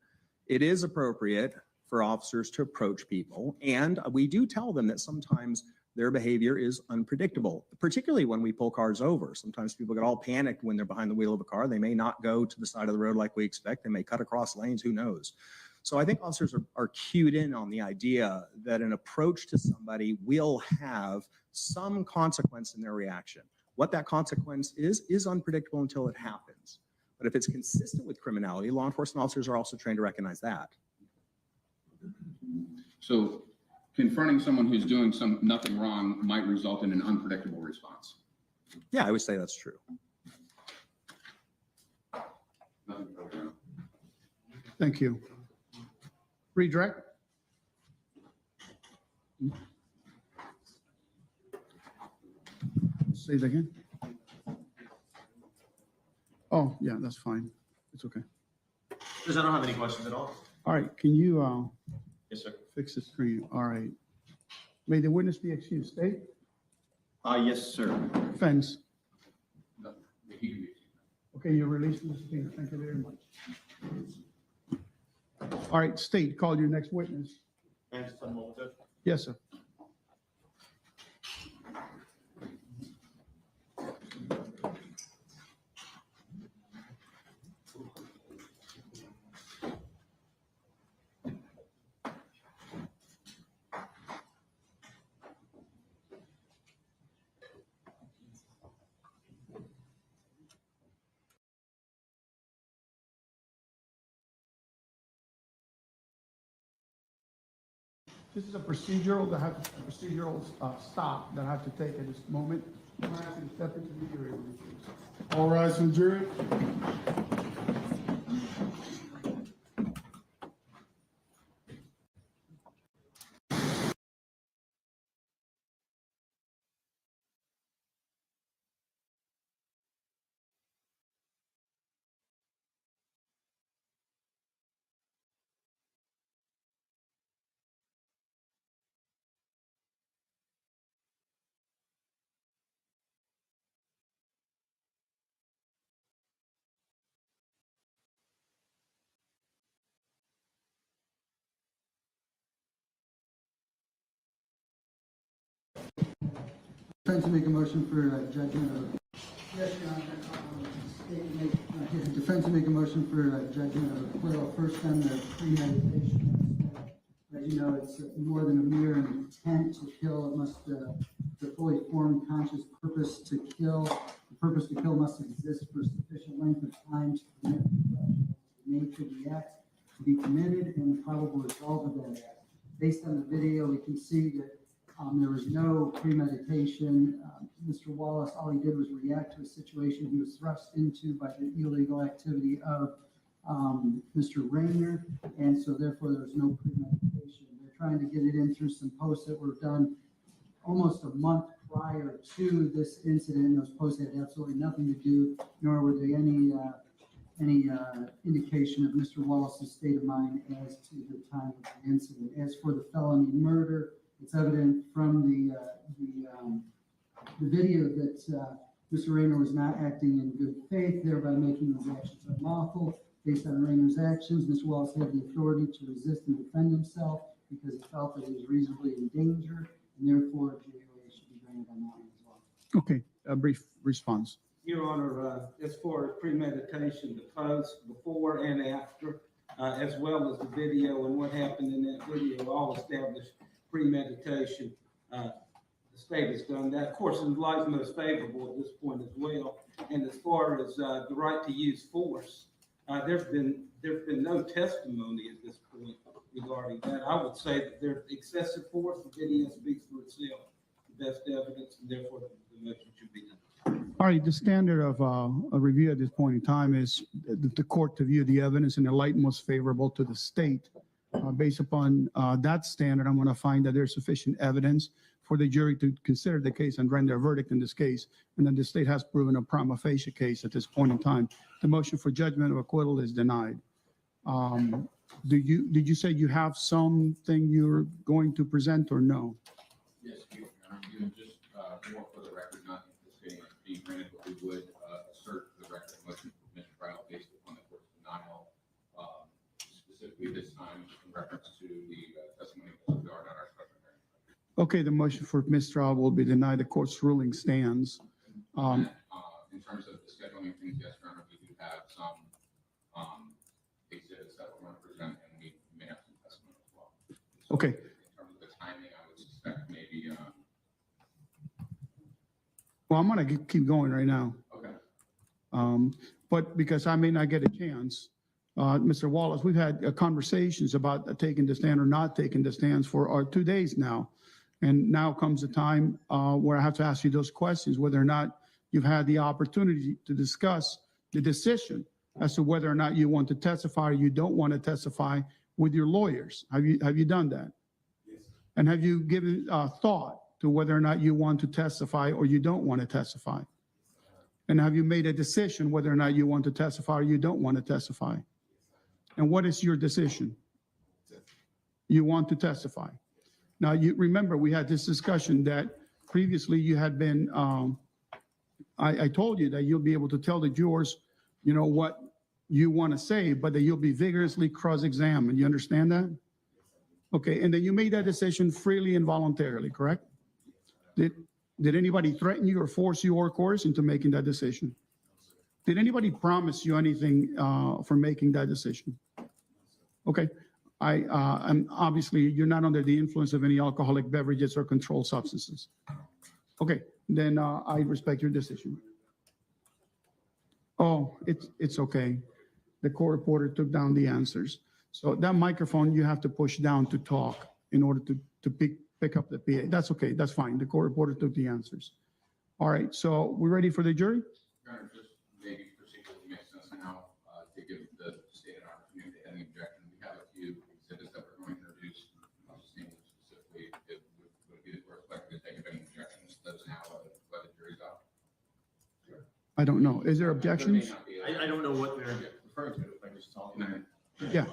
it is appropriate for officers to approach people, and we do tell them that sometimes their behavior is unpredictable, particularly when we pull cars over. Sometimes people get all panicked when they're behind the wheel of a car. They may not go to the side of the road like we expect. They may cut across lanes, who knows? So I think officers are cued in on the idea that an approach to somebody will have some consequence in their reaction. What that consequence is unpredictable until it happens. But if it's consistent with criminality, law enforcement officers are also trained to recognize that. So confronting someone who's doing nothing wrong might result in an unpredictable response. Yeah, I would say that's true. Thank you. Redirect. Say it again. Oh, yeah, that's fine. It's okay. Because I don't have any questions at all. All right, can you Yes, sir. fix the screen? All right. May the witness be excused. State, Yes, sir. defense. No, he can be- Okay, you're released from the subpoena. Thank you very much. All right, state, call your next witness. Can I just tell them what to do? Yes, sir. This is a procedural stop that I have to take at this moment. I'm going to ask you to step into the jury room, please. All rise from jury. Trying to make a motion for judgment of. Yes, Your Honor. Defense to make a motion for judgment of acquittal. First on the premeditation. As you know, it's more than a mere intent to kill. It must the fully formed conscious purpose to kill. The purpose to kill must exist for a sufficient length of time to permit the nature of the act to be committed and the probable result of that act. Based on the video, we can see that there was no premeditation. Mr. Wallace, all he did was react to a situation he was thrust into by the illegal activity of Mr. Raynor, and so therefore there was no premeditation. They're trying to get it in through some posts that were done almost a month prior to this incident. Those posts had absolutely nothing to do, nor were they any indication of Mr. Wallace's state of mind as to the time of the incident. As for the felony murder, it's evident from the video that Mr. Raynor was not acting in good faith, thereby making his actions unlawful. Based on Raynor's actions, Mr. Wallace had the authority to resist and defend himself because he felt that he was reasonably in danger, and therefore a JOA should be granted on that one as well. Okay, a brief response. Your Honor, as far as premeditation, the post before and after, as well as the video and what happened in that video, all established premeditation. The state has done that. Of course, in light most favorable at this point as well. And as far as the right to use force, there's been no testimony at this point regarding that. I would say that there's excessive force. The video speaks for itself. The best evidence, and therefore the motion should be done. All right, the standard of a review at this point in time is the court to view the evidence in the light most favorable to the state. Based upon that standard, I'm going to find that there's sufficient evidence for the jury to consider the case and render a verdict in this case, and then the state has proven a prima facie case at this point in time. The motion for judgment of acquittal is denied. Did you say you have something you're going to present or no? Yes, Your Honor. You just more for the record, not anticipating it being granted, but we would assert the record motion for mistrial based upon the court's denial, specifically this time in reference to the testimony of the guard on our special hearing. Okay, the motion for mistrial will be denied. The court's ruling stands. In terms of the scheduling of things, yes, Your Honor, we do have some exhibits that we're going to present, and we may have some testimony as well. So Okay. in terms of the timing, I would suspect maybe. Well, I'm going to keep going right now. Okay. But because I may not get a chance, Mr. Wallace, we've had conversations about taking the stand or not taking the stands for 2 days now. And now comes the time where I have to ask you those questions, whether or not you've had the opportunity to discuss the decision as to whether or not you want to testify or you don't want to testify with your lawyers. Have you done that? Yes. And have you given thought to whether or not you want to testify or you don't want to testify? And have you made a decision whether or not you want to testify or you don't want to testify? And what is your decision? You want to testify. Now, you remember we had this discussion that previously you had been, I told you that you'll be able to tell the jurors, you know, what you want to say, but that you'll be vigorously cross-examined. You understand that? Okay, and then you made that decision freely and voluntarily, correct? Did anybody threaten you or force you or coerce into making that decision? Did anybody promise you anything for making that decision? Okay, and obviously you're not under the influence of any alcoholic beverages or controlled substances. Okay, then I respect your decision. Oh, it's okay. The court reporter took down the answers. So that microphone you have to push down to talk in order to pick up the PA. That's okay, that's fine. The court reporter took the answers. All right, so we're ready for the jury? Your Honor, just maybe procedurally makes sense now to give the state an opportunity to have an objection. We have a few exhibits that we're going to introduce. I'll just name them specifically. It would be the court's pleasure to take any objections. Those now let the jury's out. I don't know. Is there objections? I don't know what they're referring to, if I just talk. Yeah.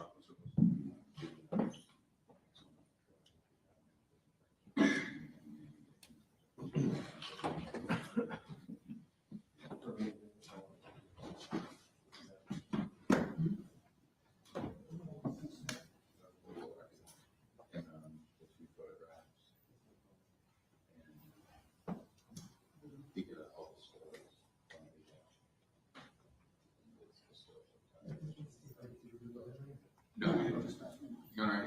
All right,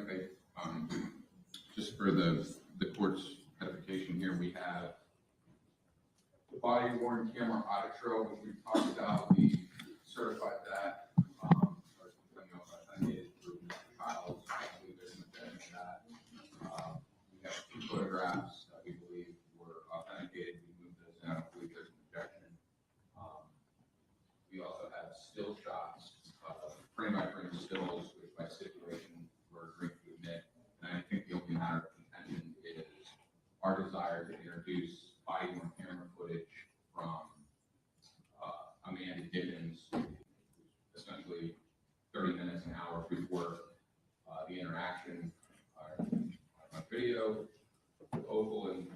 just for the court's edification here, we have the body worn camera audit trail, which we've talked about. We certified that. Authenticated through Mr. Kyle's. I believe there's an objection to that. We have 2 photographs that we believe were authenticated. We moved those in. I don't believe there's an objection. We also have still shots, frame-by-frame stills, which by stipulation we're agreeing to admit. And I think the only matter of contention is our desire to introduce body-worn camera footage from Amanda Dickens, essentially 30 minutes, an hour before the interaction on video with Othal and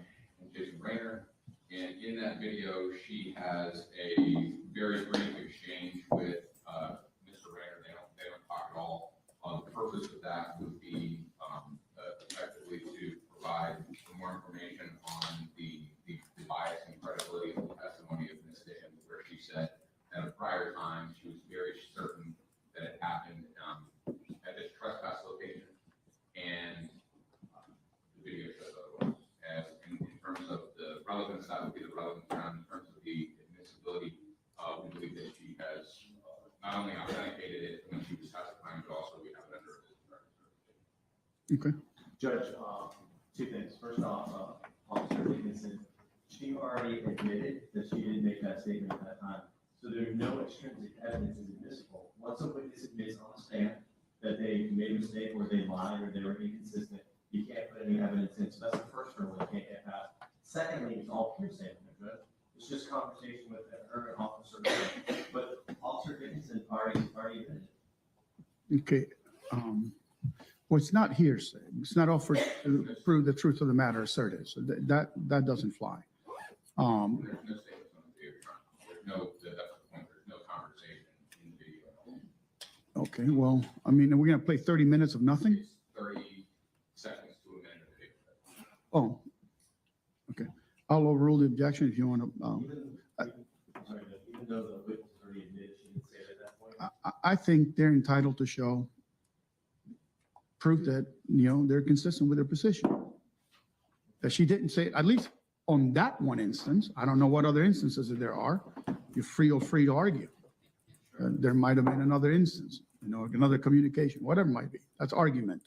Jason Raynor. And in that video, she has a very brief exchange with Mr. Raynor. They don't talk at all. The purpose of that would be effectively to provide some more information on the bias and credibility of the testimony of Ms. Dickens, where she said at a prior time she was very certain that it happened at this trespass location, and the video shows otherwise. As in terms of the relevance, that would be the relevance round. In terms of the admissibility, we believe that she has not only authenticated it when she was testifying, but also we have it under this certification. Okay. Judge, 2 things. First off, Officer Dickinson, she already admitted that she didn't make that statement at that time. So there's no extrinsic evidence is admissible. Once a witness admits on the stand that they made a mistake or they lied or they were inconsistent, you can't put any evidence in. So that's the first hurdle you can't get past. Secondly, it's all hearsay, Judge. It's just conversation with her and Officer Dickinson. But Officer Dickinson already admitted it. Okay. Well, it's not hearsay. It's not offered to prove the truth of the matter asserted. So that doesn't fly. There's no statements on the video. That's the point. There's no conversation in the video. Okay, well, I mean, are we going to play 30 minutes of nothing? It's 30 seconds to a minute of video. Oh, okay. I'll overrule the objection if you want to. Even though the witness already admitted she didn't say it at that point. I think they're entitled to show proof that, they're consistent with their position. That she didn't say it, at least on that one instance. I don't know what other instances there are. You're free to argue. There might have been another instance, another communication, whatever it might be. That's argument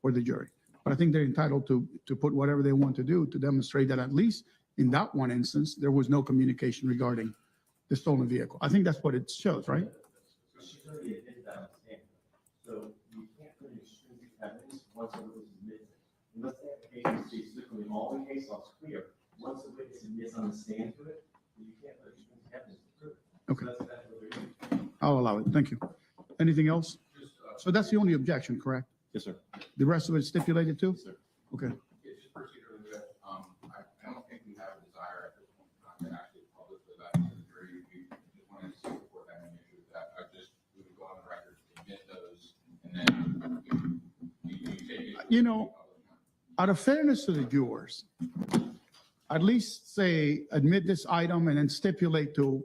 for the jury. But I think they're entitled to put whatever they want to do to demonstrate that at least in that one instance, there was no communication regarding the stolen vehicle. I think that's what it shows, right? She's already admitted that on the stand. So you can't put in extrinsic evidence once a witness admits it. Unless the application states literally all the case law is clear, once the witness admits on the stand to it, you can't put extrinsic evidence to prove it. Okay. So that's what they're doing. I'll allow it. Thank you. Anything else? Just, So that's the only objection, correct? Yes, sir. The rest of it stipulated too? Yes, sir. Okay. It's just procedurally that, I don't think we have a desire at this point in time to actually publish that to the jury. We just wanted to see if the court had any issue with that. We would go on the record, admit those, and then you take it. Out of fairness to the viewers, at least say, admit this item and then stipulate to,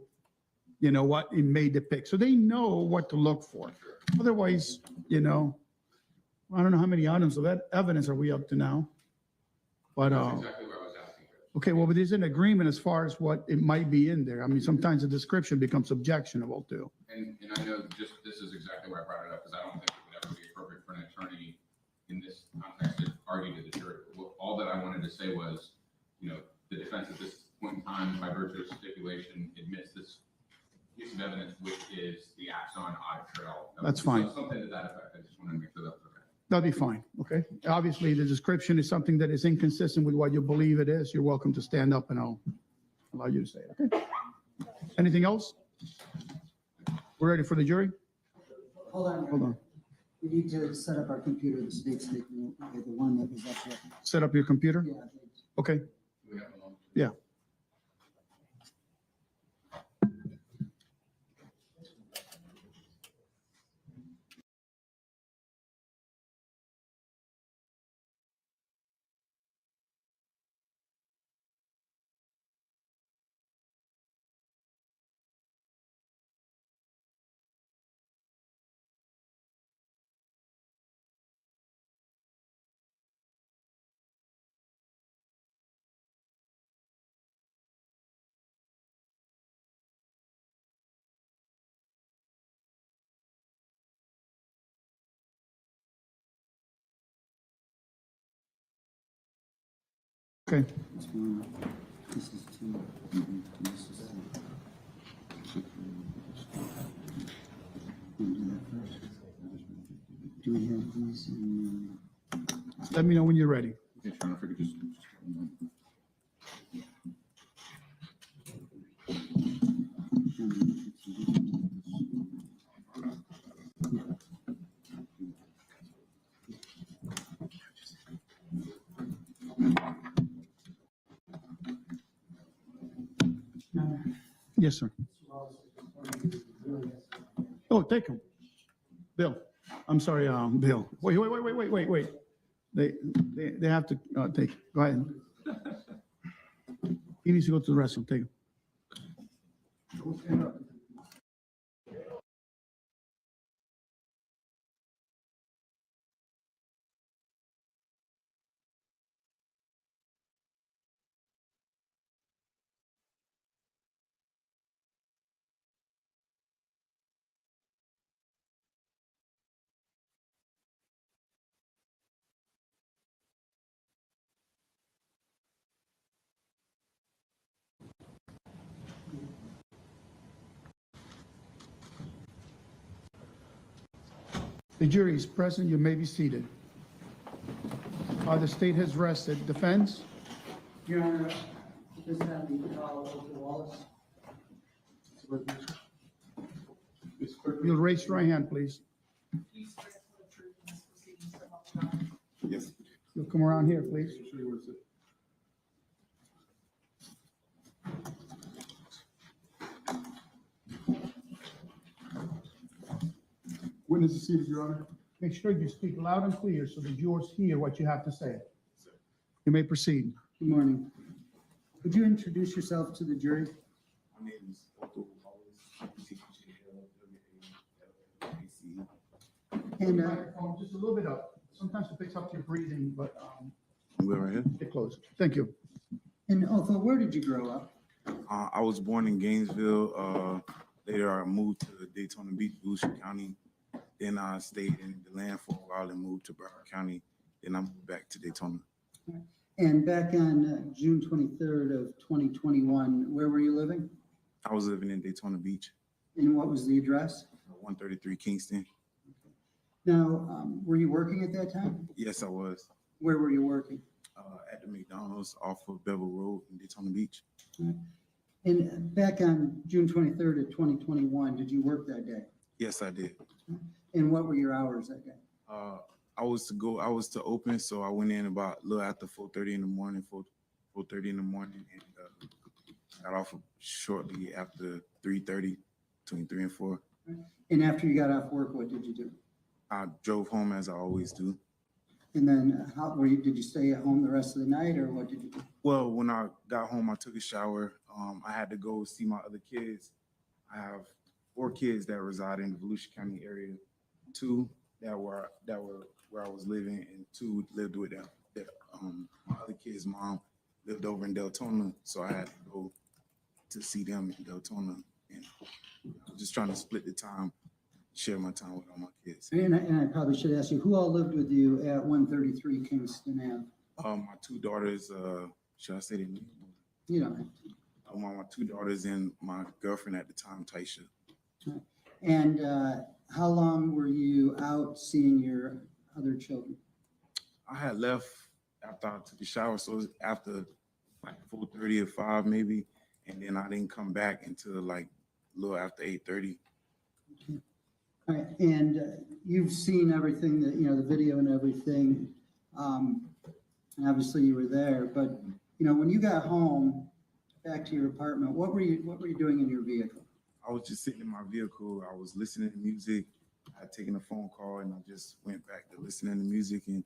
what it may depict. So they know what to look for. Otherwise, I don't know how many items of evidence are we up to now? But, That's exactly what I was asking. okay, well, but there's an agreement as far as what it might be in there. I mean, sometimes the description becomes objectionable too. And I know this is exactly why I brought it up, because I don't think it would ever be appropriate for an attorney in this context to argue to the jury. All that I wanted to say was, the defense at this point in time, by virtue of stipulation, admits this piece of evidence, which is the Axon audit trail. That's fine. So something to that effect. I just wanted to make sure that was okay. That'll be fine, okay? Obviously, the description is something that is inconsistent with what you believe it is. You're welcome to stand up and I'll allow you to say it, okay? Anything else? We're ready for the jury? Hold on. We need to set up our computer, the state statement, the one that was up there. Set up your computer? Yeah. Okay, Do we have a moment? yeah. Okay, This one, this is two, and this is three. Wanna do that first? Do we have these in? let me know when you're ready. Okay, Sean, if I could just. Yes, sir. Oh, take him. Bill, I'm sorry, Bill. Wait. They have to take, go ahead. He needs to go to the restroom, take him. The jury is present, you may be seated. The state has rested. Defense? Your Honor, this is Othal Wallace. You'll raise your right hand, please. Yes. You'll come around here, please. Witness is seated, Your Honor. Make sure you speak loud and clear so the jurors hear what you have to say. You may proceed. Good morning. Would you introduce yourself to the jury? My name is Othal Wallace. And, Microphone just a little bit up. Sometimes it picks up your breathing, but We're right here. get close. Thank you. and Othal, where did you grow up? I was born in Gainesville. Later, I moved to Daytona Beach, Volusia County. Then I stayed in the land for a while and moved to Broward County. Then I moved back to Daytona. And back on June 23rd of 2021, where were you living? I was living in Daytona Beach, And what was the address? 133 Kingston. Now, were you working at that time? Yes, I was Where were you working? at the McDonald's off of Bevel Road in Daytona Beach. And back on June 23rd of 2021, did you work that day? Yes, I did. And what were your hours that day? I was to open, so I went in about a little after 4:30 in the morning, 4:30 in the morning, and got off shortly after 3:30, between 3 and 4. And after you got off work, what did you do? I drove home as I always do. And then did you stay at home the rest of the night, or what did you do? Well, when I got home, I took a shower. I had to go see my other kids. I have 4 kids that reside in the Volusia County area, 2 that were where I was living, and 2 lived with them. My other kid's mom lived over in Daytona, so I had to go to see them in Daytona, and I was just trying to split the time, share my time with all my kids. And I probably should ask you, who all lived with you at 133 Kingston Ave? My 2 daughters, should I say their name? You don't have to. My 2 daughters and my girlfriend at the time, Taisha. And how long were you out seeing your other children? I had left after I took a shower, so it was after like 4:30 or 5 maybe, and then I didn't come back until like a little after 8:30. All right, and you've seen everything that, the video and everything. And obviously you were there, but when you got home back to your apartment, what were you doing in your vehicle? I was just sitting in my vehicle. I was listening to music. I had taken a phone call, and I just went back to listening to music and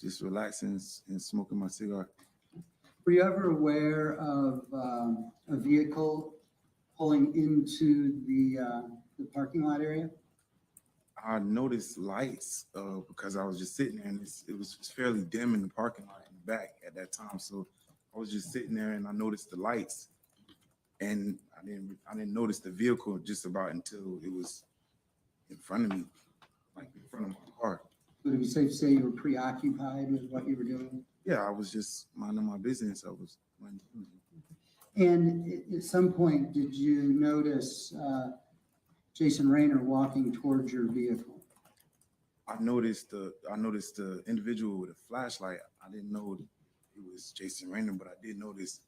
just relaxing and smoking my cigar. Were you ever aware of a vehicle pulling into the parking lot area? I noticed lights because I was just sitting there, and it was fairly dim in the parking lot in the back at that time. So I was just sitting there, and I noticed the lights, and I didn't notice the vehicle just about until it was in front of me, like in front of my car. Would it be safe to say you were preoccupied with what you were doing? Yeah, I was just minding my business. I was minding. And at some point, did you notice Jason Raynor walking towards your vehicle? I noticed the individual with a flashlight. I didn't know it was Jason Raynor, but I did notice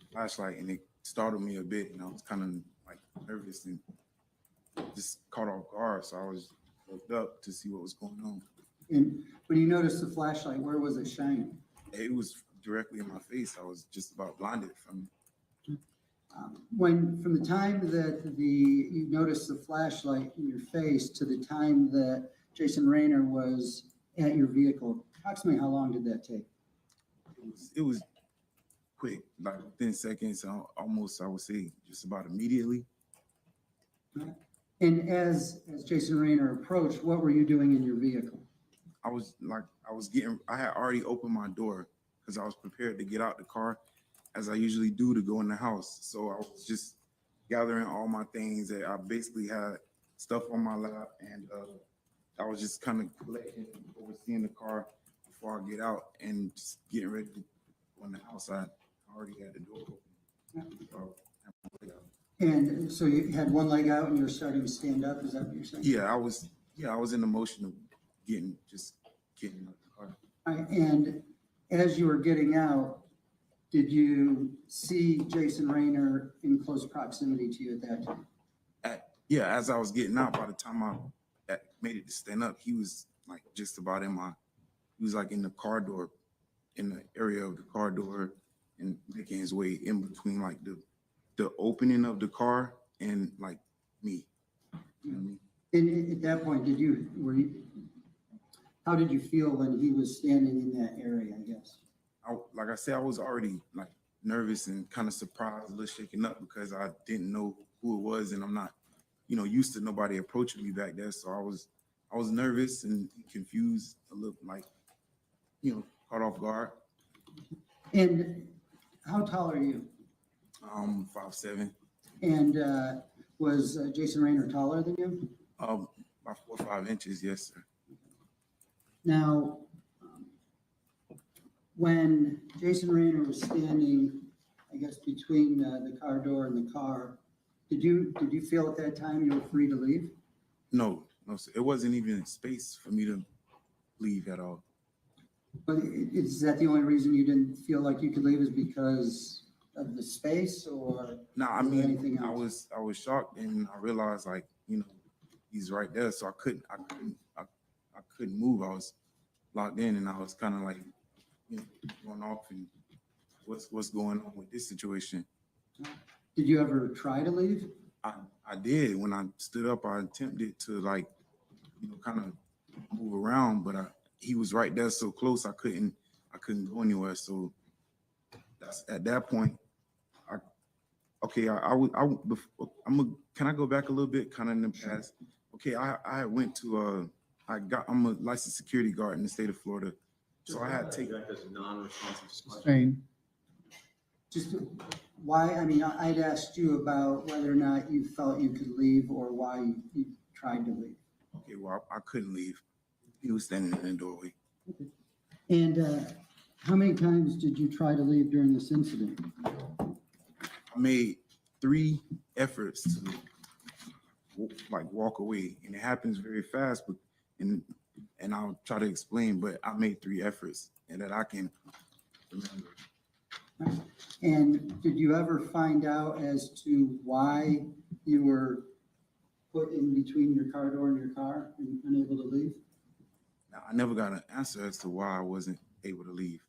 the flashlight, and it startled me a bit, and I was kind of like nervous and just caught off guard. So I was looked up to see what was going on. And when you noticed the flashlight, where was it shining? It was directly in my face. I was just about blinded from it. From the time that you noticed the flashlight in your face to the time that Jason Raynor was at your vehicle, approximately how long did that take? It was quick, like within seconds, almost, I would say just about immediately. And as Jason Raynor approached, what were you doing in your vehicle? I had already opened my door because I was prepared to get out the car as I usually do to go in the house. So I was just gathering all my things. That I basically had stuff on my lap, and I was just kind of collecting, overseeing the car before I get out and just getting ready to go in the house. I already had the door open. So, And so you had one leg out and you were starting to stand up, is that what you're saying? yeah, I was in the motion of getting out the car. All right, and as you were getting out, did you see Jason Raynor in close proximity to you at that time? As I was getting out, by the time I made it to stand up, he was like just about he was like in the car door, in the area of the car door, and making his way in between like the opening of the car and like me. You know what I mean? And at that point, how did you feel when he was standing in that area, I guess? Like I said, I was already like nervous and kind of surprised, a little shaken up because I didn't know who it was, and I'm not, used to nobody approaching me back there. So I was nervous and confused, a little like, caught off guard. And how tall are you? 5'7". And was Jason Raynor taller than you? About 4 or 5 inches, yes, sir. Now, when Jason Raynor was standing, I guess, between the car door and the car, did you feel at that time you were free to leave? No, sir. It wasn't even space for me to leave at all. But is that the only reason you didn't feel like you could leave is because of the space, or No, I was there mean, anything else? I was shocked, and I realized like, he's right there, so I couldn't move. I was locked in, and I was kind of like, going off, and what's going on with this situation? Did you ever try to leave? I did. When I stood up, I attempted to like, kind of move around, but he was right there so close, I couldn't go anywhere. So that's at that point. Can I go back a little bit, kind of in the past? Okay, I went to I'm a licensed security guard in the state of Florida, so I had to take that as a non-responsive question. Same. Just why, I'd asked you about whether or not you felt you could leave or why you tried to leave. Okay, well, I couldn't leave. He was standing in the doorway. And how many times did you try to leave during this incident? I made 3 efforts to walk away, and it happens very fast, but and I'll try to explain, but I made 3 efforts and that I can remember. And did you ever find out as to why you were put in between your car door and your car and unable to leave? Now, I never got an answer as to why I wasn't able to leave.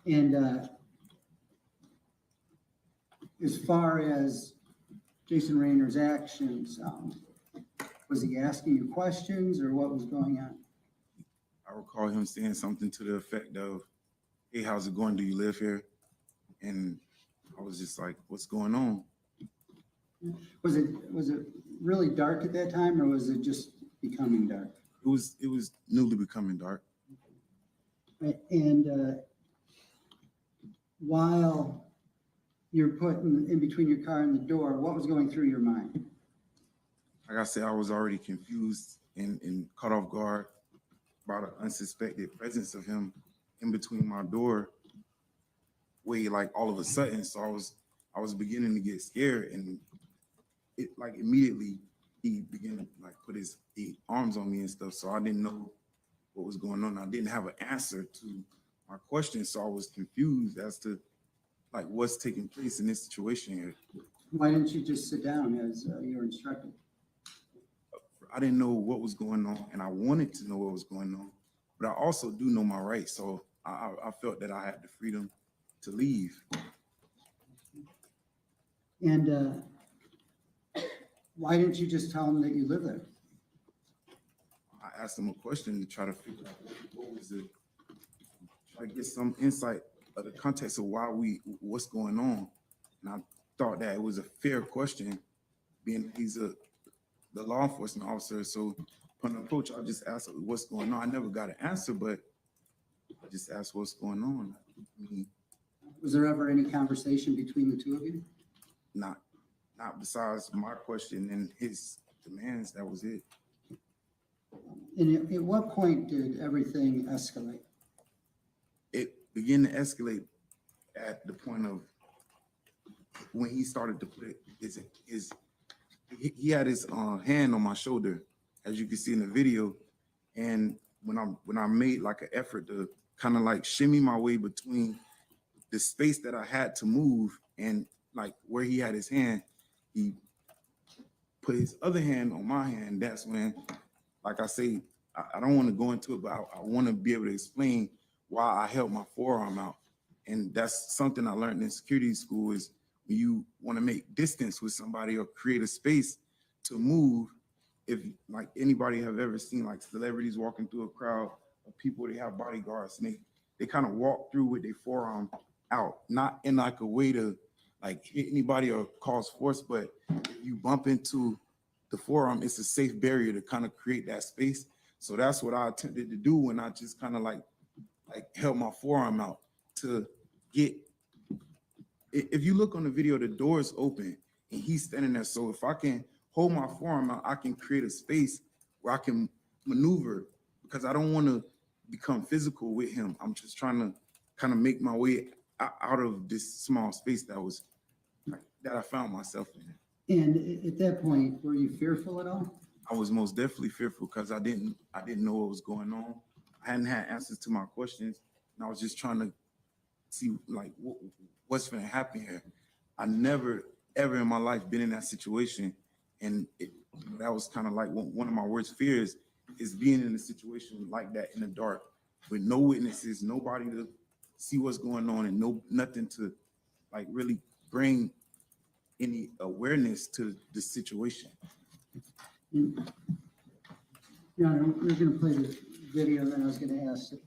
And as far as Jason Raynor's actions, was he asking you questions or what was going on? I recall him saying something to the effect of, "Hey, how's it going? Do you live here?" And I was just like, "What's going on?" Was it really dark at that time, or was it just becoming dark? It was newly becoming dark. And while you're put in between your car and the door, what was going through your mind? Like I said, I was already confused and caught off guard by the unsuspected presence of him in between my door way like all of a sudden. So I was beginning to get scared, and it like immediately he began to like put his arms on me and stuff. So I didn't know what was going on. I didn't have an answer to my question, so I was confused as to like what's taking place in this situation here. Why didn't you just sit down as you were instructed? I didn't know what was going on, and I wanted to know what was going on, but I also do know my rights. So I felt that I had the freedom to leave. And why didn't you just tell them that you live there? I asked him a question to try to figure out what was it, try to get some insight of the context of what's going on. And I thought that it was a fair question, being he's the law enforcement officer. So upon approach, I just asked what's going on. I never got an answer, but I just asked what's going on. I mean, Was there ever any conversation between the two of you? not besides my question and his demands. That was it. And at what point did everything escalate? It began to escalate at the point of when he started to put he had his hand on my shoulder, as you can see in the video. And when I made like an effort to kind of like shimmy my way between the space that I had to move and like where he had his hand, he put his other hand on my hand. That's when, like I say, I don't want to go into it, but I want to be able to explain why I held my forearm out. And that's something I learned in security school, is when you want to make distance with somebody or create a space to move. If like anybody have ever seen like celebrities walking through a crowd of people, they have bodyguards, and they kind of walk through with their forearm out, not in like a way to like hit anybody or cause force, but if you bump into the forearm, it's a safe barrier to kind of create that space. So that's what I attempted to do when I just kind of like held my forearm out to get. If you look on the video, the door is open and he's standing there. So if I can hold my forearm out, I can create a space where I can maneuver, because I don't want to become physical with him. I'm just trying to kind of make my way out of this small space that I found myself in. And at that point, were you fearful at all? I was most definitely fearful because I didn't know what was going on. I hadn't had answers to my questions, and I was just trying to see like what's going to happen here. I never ever in my life been in that situation, and that was kind of like one of my worst fears, is being in a situation like that in the dark with no witnesses, nobody to see what's going on, and nothing to like really bring any awareness to the situation. Your Honor, we're going to play the video, and then I was going to ask if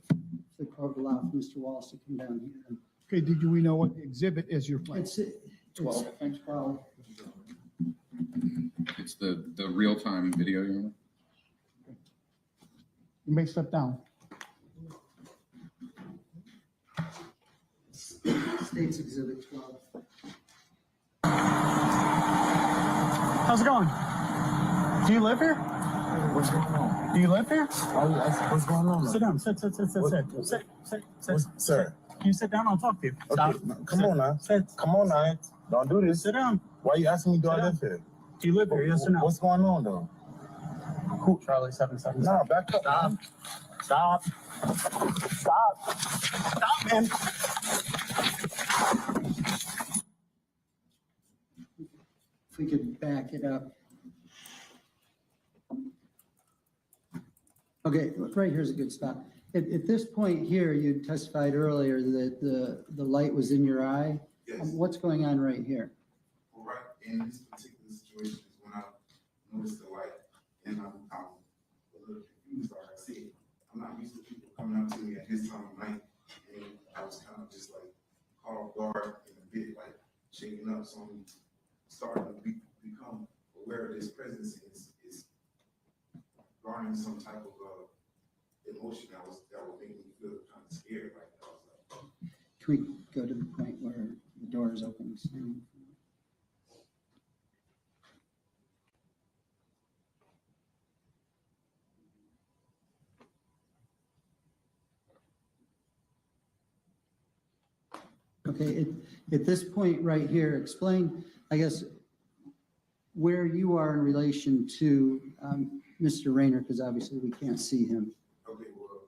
the court will allow Mr. Wallace to come down here. Okay, we know what the exhibit is you're playing? It's 12. 12. It's the real-time video, Your Honor. You may step down. State's Exhibit 12. How's it going? Do you live here? What's going on? Do you live here? What's going on? Sit down. Sit. Sir. Can you sit down? I'll talk to you. Stop. Okay, come on now. Sit. Come on now. Don't do this. Sit down. Why are you asking me, do Sit I down. live here? Do you live here? Yes or no? What's going on though? Cool. Charlie 77. Nah, back up. Stop. Stop, man. If we could back it up. Okay, right here's a good spot. At this point here, you testified earlier that the light was in your eye. Yes. What's going on right here? Well, right in this particular situation is when I noticed the light, and I'm a little confused. Like I said, I'm not used to people coming up to me at this time of night, and I was kind of just like caught off guard and a bit like shaken up. So I'm starting to become aware of this presence is garnering some type of emotion that would make me feel kind of scared. Like I was like, Can we go to the point where the door is open? Okay, at this point right here, explain, I guess, where you are in relation to Mr. Raynor, because obviously we can't see him. Okay, well,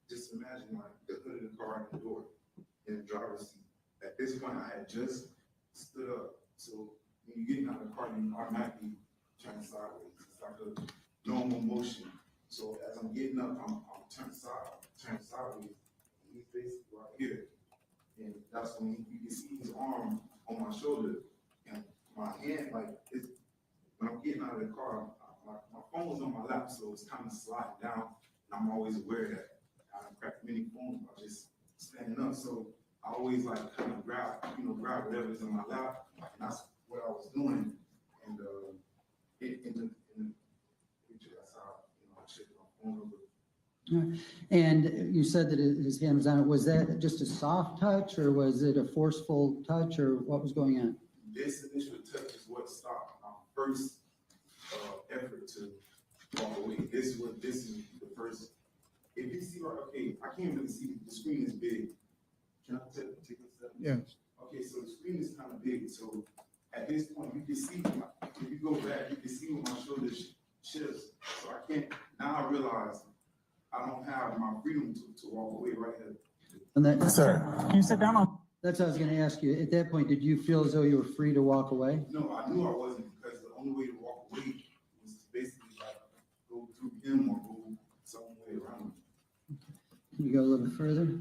just imagine like the hood of the car and the door in the driver's seat. At this point, I had just stood up. So when you're getting out of the car, you automatically turn sideways. It's like a normal motion. So as I'm getting up, I'm turning sideways. He's basically right here. And that's when you can see his arm on my shoulder. And my hand, like, it's, when I'm getting out of the car, my phone's on my lap, so it's kind of sliding down. And I'm always aware that I crack many phones by just standing up. So I always like kind of grab whatever's in my lap. And that's what I was doing. And in the picture, that's how, I shifted my phone over. And you said that his hand was on it. Was that just a soft touch, or was it a forceful touch, or what was going on? This initial touch is what stopped my first effort to walk away. This is the first. If you see, okay, I can't really see. The screen is big. Can I take a step? Yes. Okay, so the screen is kind of big. So at this point, you can see, if you go back, you can see where my shoulders shifts. So I can't, now I realize I don't have my freedom to walk away right here. And that, Sir, can you sit down on? that's what I was going to ask you. At that point, did you feel as though you were free to walk away? No, I knew I wasn't, because the only way to walk away was to basically like go through him or go some way around him. Can you go a little further?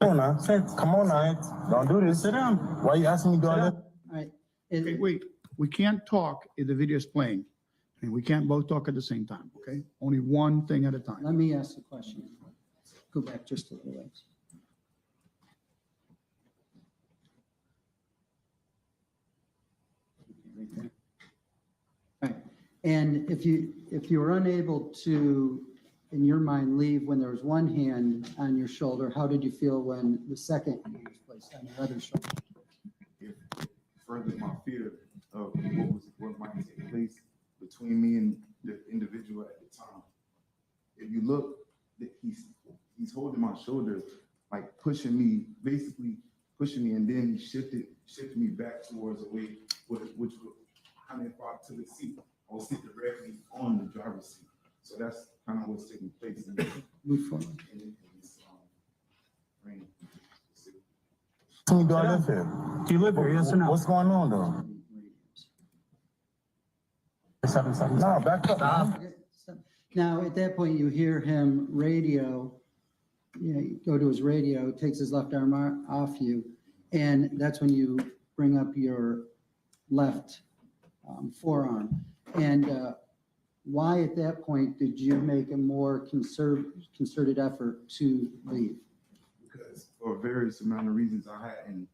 Come on now. Come on now. Don't do this. Sit down. Why are you asking me to do all that? All right. Okay, wait, we can't talk if the video is playing, and we can't both talk at the same time, okay? Only one thing at a time. Let me ask the question. Go back just a little ways. Right there. All right. And if you were unable to, in your mind, leave when there was one hand on your shoulder, how did you feel when the second hand was placed on your other shoulder? It furthered my fear of what might take place between me and the individual at the time. If you look, he's holding my shoulder, like pushing me, basically pushing me, and then he shifted me back towards a way which would kind of, if I took a seat, I would sit directly on the driver's seat. So that's kind of what's taking place in Move forward. this training. Can you do I live here? Do you live here, yes or no? What's going on though? 777. No, back up. Stop. Okay, stop. Now, at that point, you hear him radio, you go to his radio, takes his left arm off you, and that's when you bring up your left forearm. And why at that point did you make a more concerted effort to leave? Because for various amount of reasons, I hadn't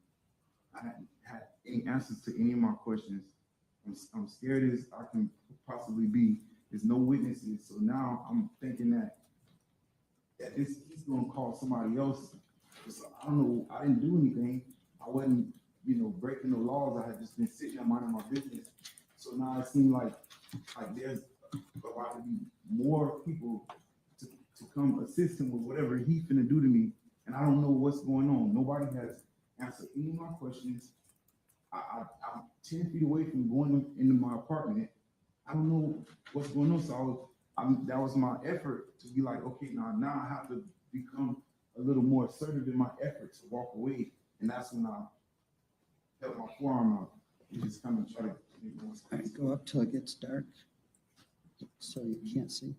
had any answers to any of my questions. I'm scared as I can possibly be. There's no witnesses, so now I'm thinking that he's gonna call somebody else. So I don't know. I didn't do anything. I wasn't, breaking the laws. I had just been sitting there minding my business. So now it seems like there's about to be more people to come assist him with whatever he's gonna do to me, and I don't know what's going on. Nobody has answered any of my questions. I'm 10 feet away from going into my apartment. I don't know what's going on. So that was my effort to be like, okay, now I have to become a little more assertive in my effort to walk away. And that's when I held my forearm out. You just kind of try to make more All right, space. go up till it gets dark, so you can't see.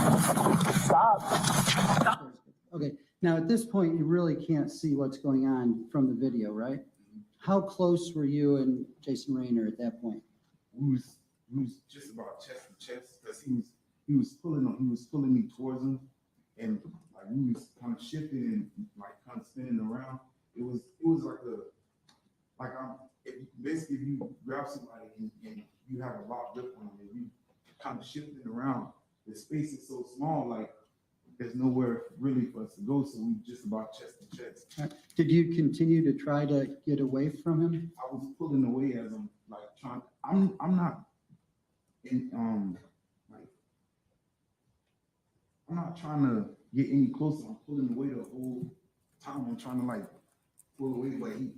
Stop. Okay, now at this point, you really can't see what's going on from the video, right? How close were you and Jason Raynor at that point? We was just about chest to chest, because he was pulling me towards him, and like we was kind of shifting and like kind of spinning around. It was basically if you grab somebody and you have a lock grip on them and you kind of shifting around, the space is so small, like there's nowhere really for us to go, so we just about chest to chest. Did you continue to try to get away from him? I was pulling away as I'm like trying. I'm not in like I'm not trying to get any closer. I'm pulling away the whole time I'm trying to like pull away, but he,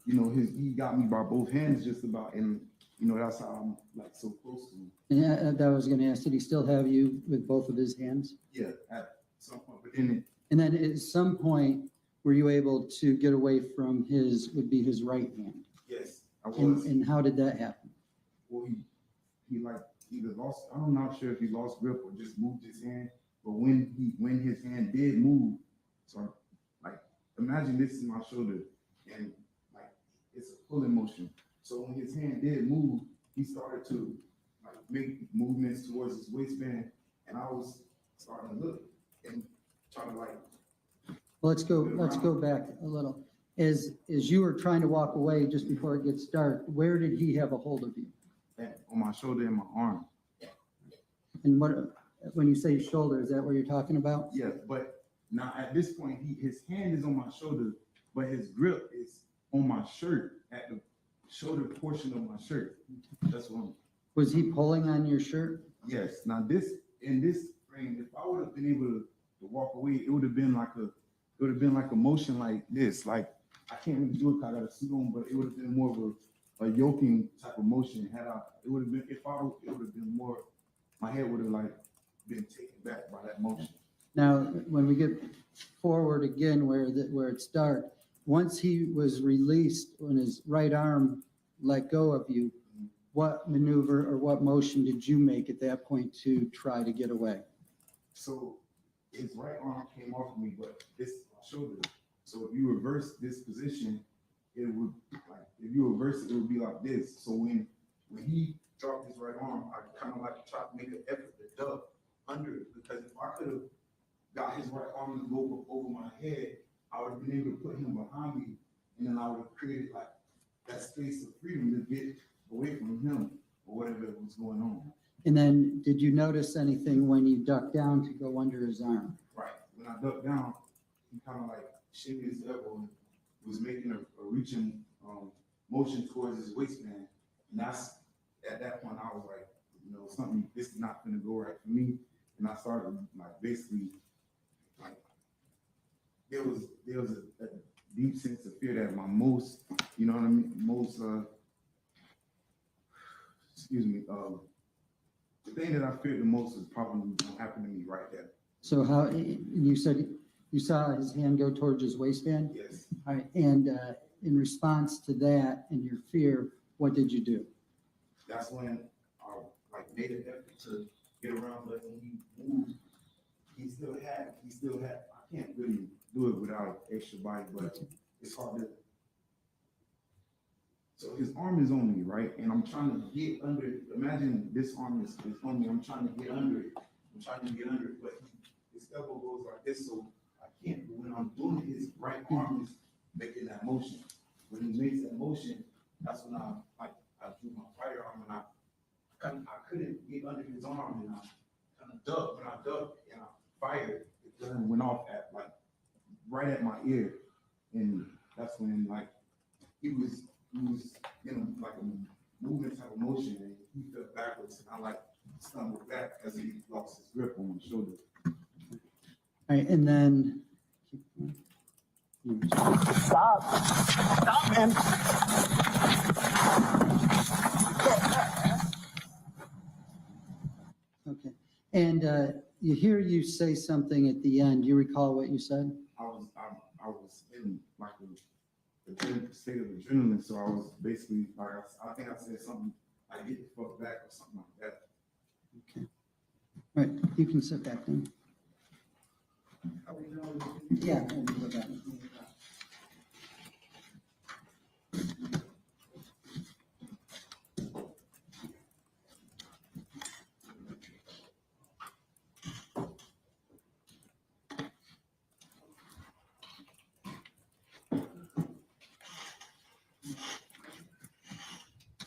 you know, he got me by both hands just about, and you know, that's how I'm like so close to him. Yeah, that was gonna ask, did he still have you with both of his hands? Yeah, at some point, but then And then at some point, were you able to get away from would be his right hand? yes, I And, was. and how did that happen? Well, he like either lost, I'm not sure if he lost grip or just moved his hand, but when his hand did move, so like, imagine this is my shoulder and like, it's a pulling motion. So when his hand did move, he started to like make movements towards his waistband, and I was starting to look and trying to like. Let's go back a little. As you were trying to walk away just before it gets dark, where did he have a hold of you? On my shoulder and my arm. And when you say shoulder, is that what you're talking about? Yeah, but now at this point, his hand is on my shoulder, but his grip is on my shirt, at the shoulder portion of my shirt. That's what Was he pulling on your shirt? yes. Now in this frame, if I would have been able to walk away, it would have been like a motion like this. Like I can't really do it because I got a suit on, but it would have been more of a yoking type of motion. It would have been more, my head would have like been taken back by that motion. Now, when we get forward again where it's dark, once he was released, when his right arm let go of you, what maneuver or what motion did you make at that point to try to get away? So his right arm came off of me, but this is my shoulder. So if you reverse this position, it would like, if you reverse it, it would be like this. So when he dropped his right arm, I kind of like tried to make an effort to duck under it, because if I could have got his right arm to go over my head, I would have been able to put him behind me, and then I would have created like that space of freedom to get away from him or whatever was going on. And then did you notice anything when you ducked down to go under his arm? Right. When I ducked down, he kind of like shimmied his elbow and was making a reaching motion towards his waistband. And that's, at that point, I was like, you know, something, this is not gonna go right for me. And I started like basically, like, there was a deep sense of fear that my most, you know what I mean, the thing that I feared the most was probably gonna happen to me right there. So how, you said you saw his hand go towards his waistband? Yes. All right, and in response to that and your fear, what did you do? That's when I like made an effort to get around, but when he moved, he still had, I can't really do it without extra body, but it's hard to. So his arm is on me, right? And I'm trying to get under it. Imagine this arm is on me. I'm trying to get under it. But his elbow goes like this, so I can't. But when I'm doing it, his right arm is making that motion. When he makes that motion, that's when I drew my right arm, and I couldn't get under his arm, and I kind of ducked. When I ducked and I fired, the gun went off at like right at my ear, and that's when like he was in like a movement type of motion, and he fell backwards, and I like stumbled back as he lost his grip on my shoulder. All right, and then. Stop, man. Okay, and you hear you say something at the end. Do you recall what you said? I was in like a state of adrenaline, so I was basically like, I think I said something like get the fuck back or something like that. Okay. All right, you can sit back then. Yeah. we'll go back.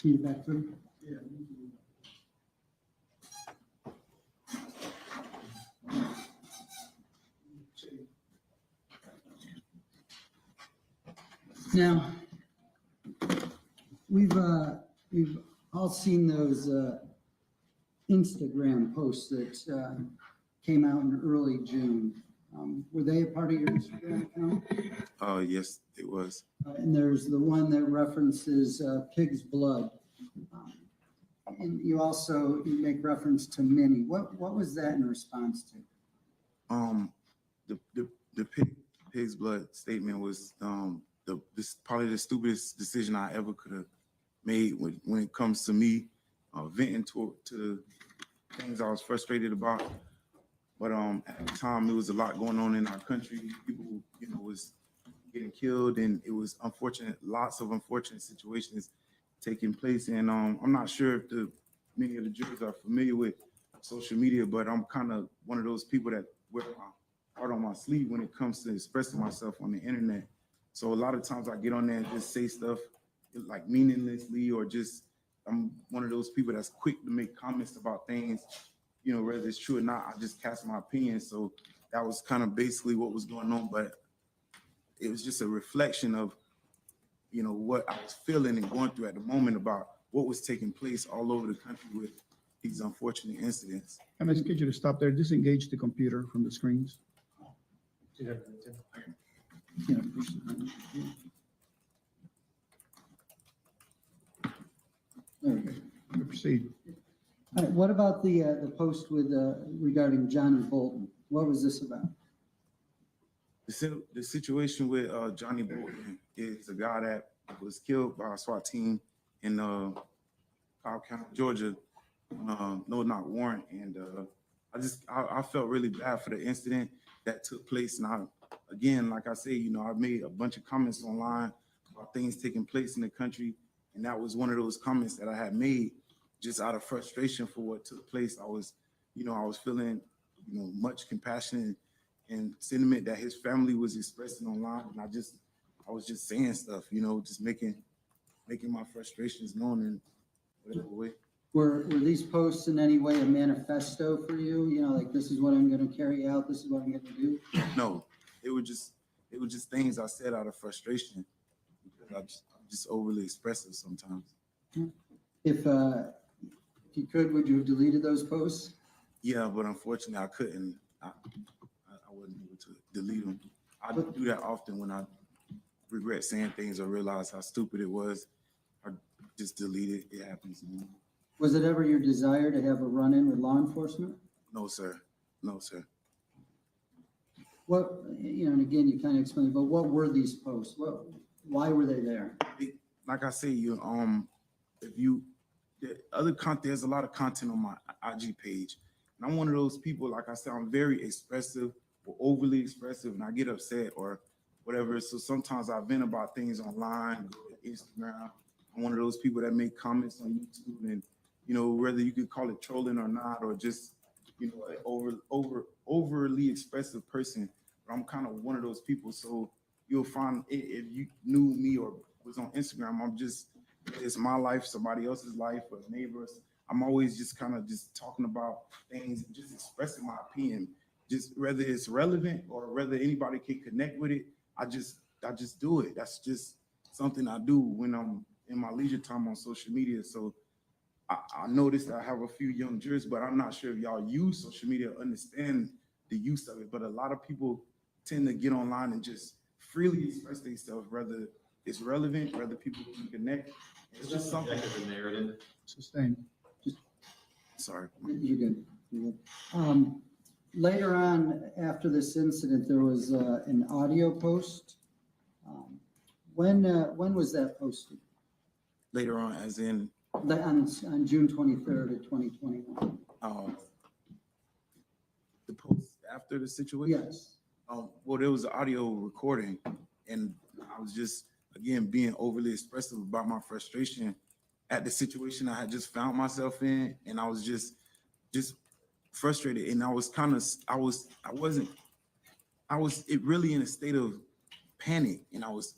Need it back through? Yeah. Now, we've all seen those Instagram posts that came out in early June. Were they a part of your Instagram account? Yes, it was. And there's the one that references pig's blood. And you make reference to Minnie. What was that in response to? The pig's blood statement was this probably the stupidest decision I ever could have made when it comes to me venting to things I was frustrated about. But at the time, there was a lot going on in our country. People, was getting killed, and it was unfortunate. Lots of unfortunate situations taking place. And I'm not sure if many of the jurors are familiar with social media, but I'm kind of one of those people that wear my heart on my sleeve when it comes to expressing myself on the internet. So a lot of times I get on there and just say stuff like meaninglessly, or just I'm one of those people that's quick to make comments about things, whether it's true or not. I just cast my opinion. So that was kind of basically what was going on, but it was just a reflection of, what I was feeling and going through at the moment about what was taking place all over the country with these unfortunate incidents. Can I ask you to stop there? Disengage the computer from the screens. Yeah, there we go. You Proceed. All right, what about the post with regarding Johnny Bolton? What was this about? The situation with Johnny Bolton is a guy that was killed by a SWAT team in Cobb County, Georgia. No, not warrant. And I felt really bad for the incident that took place. And again, like I say, I made a bunch of comments online about things taking place in the country. And that was one of those comments that I had made just out of frustration for what took place. I was feeling, much compassion and sentiment that his family was expressing online. And I was just saying stuff, just making my frustrations known in whatever way. Were these posts in any way a manifesto for you? Like, this is what I'm going to carry out. This is what I'm going to do. No, it was just things I said out of frustration, because I'm just overly expressive sometimes. If you could, would you have deleted those posts? Yeah, but unfortunately I couldn't. I wasn't able to delete them. I do that often when I regret saying things or realize how stupid it was. I just delete it. It happens. Was it ever your desire to have a run-in with law enforcement? No, sir. No, sir. What, and again, you kind of explained, but what were these posts? Why were they there? Like I say, there's a lot of content on my IG page. And I'm one of those people, like I said, I'm very expressive or overly expressive, and I get upset or whatever. So sometimes I vent about things online, go to Instagram. I'm one of those people that make comments on YouTube, and whether you could call it trolling or not, or just an overly expressive person. But I'm kind of one of those people. So you'll find if you knew me or was on Instagram, it's my life, somebody else's life, or neighbors. I'm always just kind of just talking about things and just expressing my opinion, just whether it's relevant or whether anybody can connect with it. I just do it. That's just something I do when I'm in my leisure time on social media. So I noticed I have a few young jurors, but I'm not sure if y'all use social media or understand the use of it. But a lot of people tend to get online and just freely express themselves, whether it's relevant, whether people can connect. It's just something. The narrative. Sustained. Sorry. You're good. You're good. Later on, after this incident, there was an audio post. When was that posted? Later on, as in? On June 23rd of 2021. The post after the situation? Yes. Well, there was an audio recording, and I was just, again, being overly expressive about my frustration at the situation I had just found myself in, and I was just frustrated, and I was really in a state of panic, and I was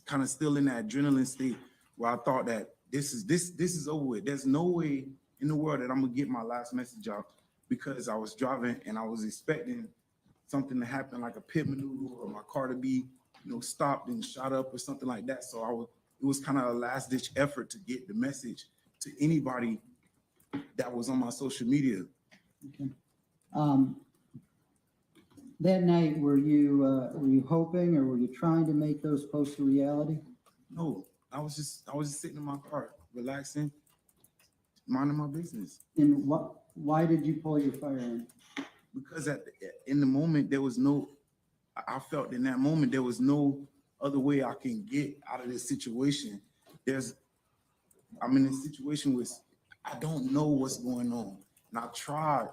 kind of still in that adrenaline state where I thought that this is over with. There's no way in the world that I'm gonna get my last message out, because I was driving and I was expecting something to happen, like a pit maneuver or my car to be, stopped and shot up or something like that. So it was kind of a last ditch effort to get the message to anybody that was on my social media. Okay. That night, were you hoping or were you trying to make those posts a reality? No, I was just sitting in my car, relaxing, minding my business. And why did you pull your firearm? Because in the moment, there was no, I felt in that moment, there was no other way I can get out of this situation. I'm in a situation where I don't know what's going on. And I tried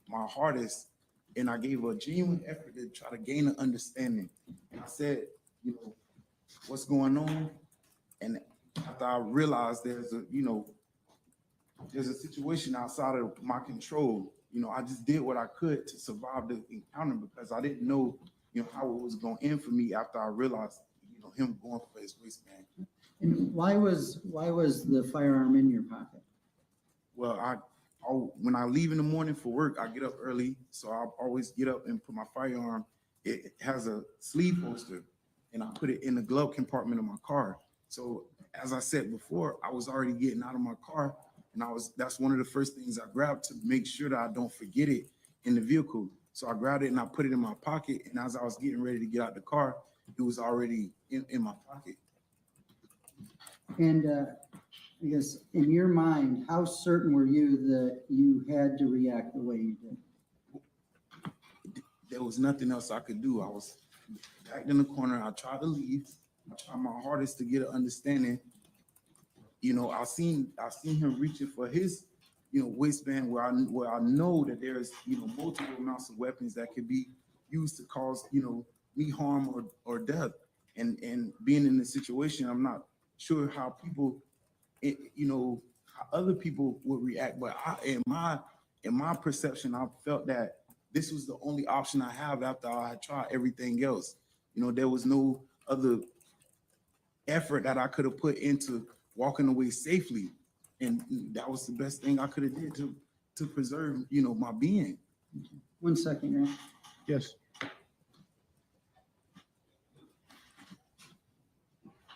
my hardest and I gave a genuine effort to try to gain an understanding. And I said, you know, what's going on? And after I realized there's a situation outside of my control, you know, I just did what I could to survive the encounter because I didn't know, you know, how it was going to end for me after I realized, you know, him going for his waistband. And why was the firearm in your pocket? Well, when I leave in the morning for work, I get up early, so I always get up and put my firearm. It has a sleeve holster, and I put it in the glove compartment of my car. So as I said before, I was already getting out of my car, and that's one of the first things I grabbed to make sure that I don't forget it in the vehicle. So I grabbed it and I put it in my pocket, and as I was getting ready to get out the car, it was already in my pocket. And I guess in your mind, how certain were you that you had to react the way you did? There was nothing else I could do. I was backed in the corner. I tried to leave. I tried my hardest to get an understanding. You know, I seen him reaching for his, you know, waistband where I know that there's, you know, multiple amounts of weapons that could be used to cause, you know, me harm or death. And being in this situation, I'm not sure how people, you know, how other people would react. But in my perception, I felt that this was the only option I have after I had tried everything else. You know, there was no other effort that I could have put into walking away safely. And that was the best thing I could have did to preserve, you know, my being. 1 second, Aaron. Yes.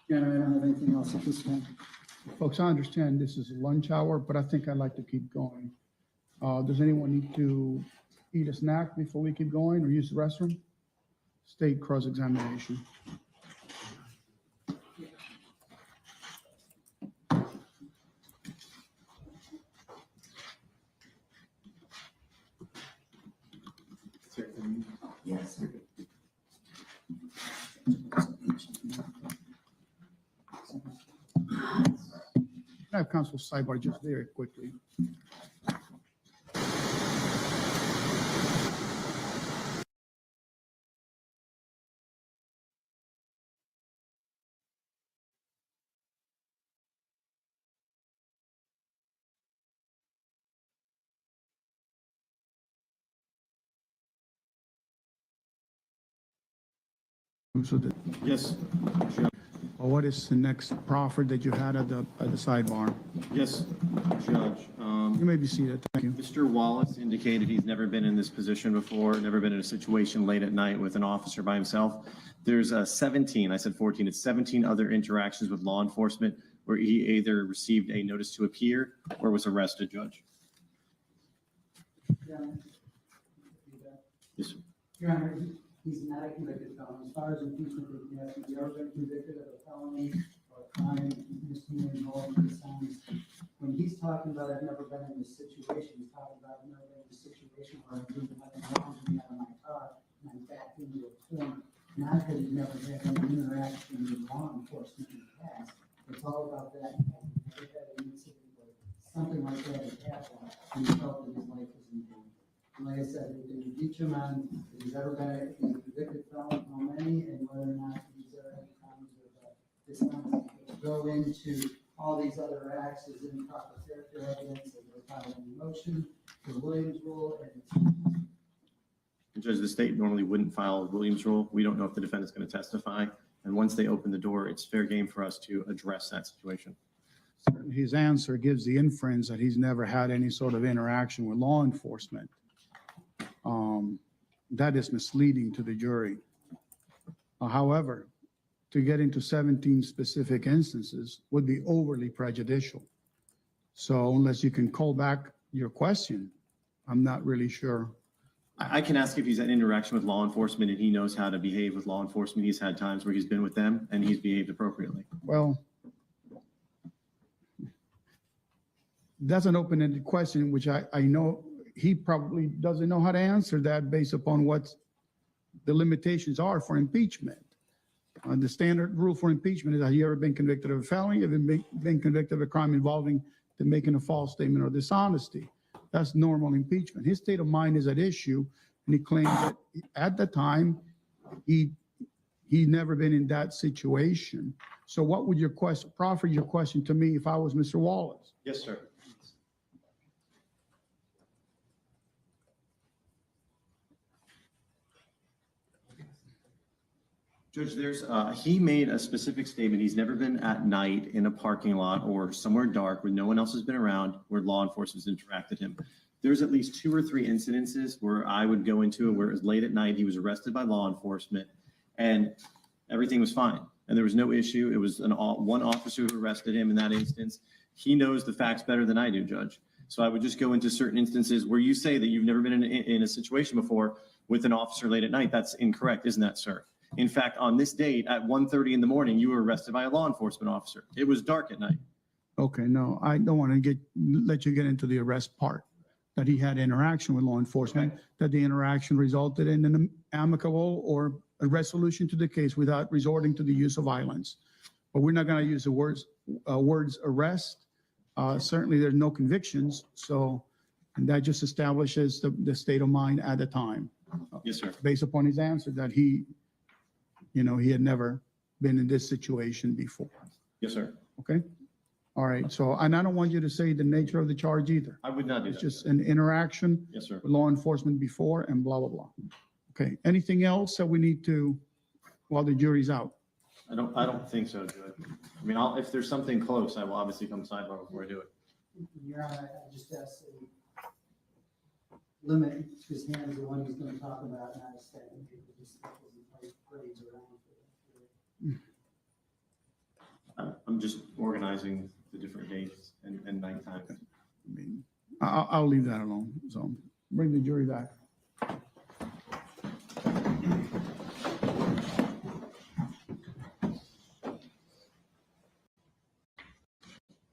Yeah, I don't have anything else at this time. Folks, I understand this is lunch hour, but I think I'd like to keep going. Does anyone need to eat a snack before we keep going or use the restroom? State cross-examination. Yes. I have Council Sidebar just very quickly. So Yes. what is the next proffer that you had at the sidebar? Yes, Judge. You may be seated. Thank you. Mr. Wallace indicated he's never been in this position before, never been in a situation late at night with an officer by himself. There's 17, I said 14, it's 17 other interactions with law enforcement where he either received a notice to appear or was arrested, Judge. Yes, sir. Your Honor, he's not a convicted felon. As far as impeachment, yes, if you ever been convicted of a felony or a crime, misdemeanor involving dishonest. When he's talking about, I've never been in this situation, he's talking about, I've never been in a situation where I'm doing nothing wrong to me out of my car and I'm backed into a corner. Not that he's never had any interaction with law enforcement in the past. It's all about that. He's never had an incident where something like that has happened and he felt that his life was in danger. And like I said, we can impeach him on if he's ever been a convicted felon, how many, and whether or not he's any crimes of dishonesty. Go into all these other acts as improper character evidence, and we're filing a motion for Williams rule, and Judge, the state normally wouldn't file a Williams rule. We don't know if the defendant's going to testify. And once they open the door, it's fair game for us to address that situation. His answer gives the inference that he's never had any sort of interaction with law enforcement. That is misleading to the jury. However, to get into 17 specific instances would be overly prejudicial. So unless you can call back your question, I'm not really sure I can ask if he's had interaction with law enforcement and he knows how to behave with law enforcement. He's had times where he's been with them and he's behaved appropriately. Well, that's an open-ended question, which I know he probably doesn't know how to answer that based upon what the limitations are for impeachment. The standard rule for impeachment is, have you ever been convicted of a felony? Have you been convicted of a crime involving the making a false statement or dishonesty? That's normal impeachment. His state of mind is at issue, and he claims that at the time, he'd never been in that situation. So what would your question, proffer your question to me if I was Mr. Wallace? Yes, sir. Judge, he made a specific statement. He's never been at night in a parking lot or somewhere dark where no one else has been around, where law enforcement's interacted him. There's at least 2 or 3 incidences where I would go into it where it was late at night, he was arrested by law enforcement, and everything was fine. And there was no issue. It was one officer who arrested him in that instance. He knows the facts better than I do, Judge. So I would just go into certain instances where you say that you've never been in a situation before with an officer late at night. That's incorrect, isn't that, sir? In fact, on this date at 1:30 in the morning, you were arrested by a law enforcement officer. It was dark at night. Okay, no, I don't want to let you get into the arrest part, that he had interaction with law enforcement, that the interaction resulted in an amicable or a resolution to the case without resorting to the use of violence. But we're not going to use the words arrest. Certainly, there's no convictions, and that just establishes the state of mind at the time. Yes, sir. Based upon his answer that he had never been in this situation before. Yes, sir. Okay? All right, so, and I don't want you to say the nature of the charge either. I would not do that. It's just an interaction Yes, sir. with law enforcement before and blah, blah, blah. Okay, anything else that we need to, while the jury's out? I don't think so, Judge. I mean, if there's something close, I will obviously come sidebar before I do it. Your Honor, I just asked that he limit his hands to what he's going to talk about, not a statement. I'm just organizing the different dates and nighttime. I mean, I'll leave that alone. So bring the jury back.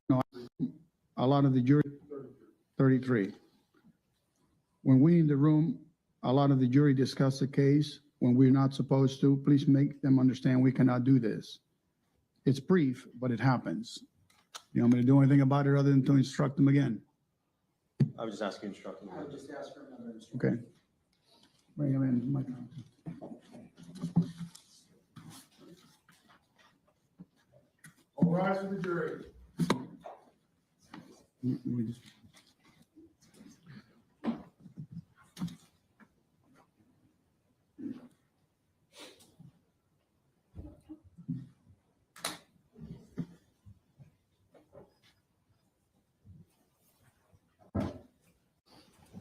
No, a lot of the jury, 33. When we in the room, a lot of the jury discuss the case when we're not supposed to. Please make them understand we cannot do this. It's brief, but it happens. You want me to do anything about it other than to instruct them again? I was just asking instructions. I would just ask for another instruction. Okay. Bring him in, Mike. All rise for the jury. Let me just-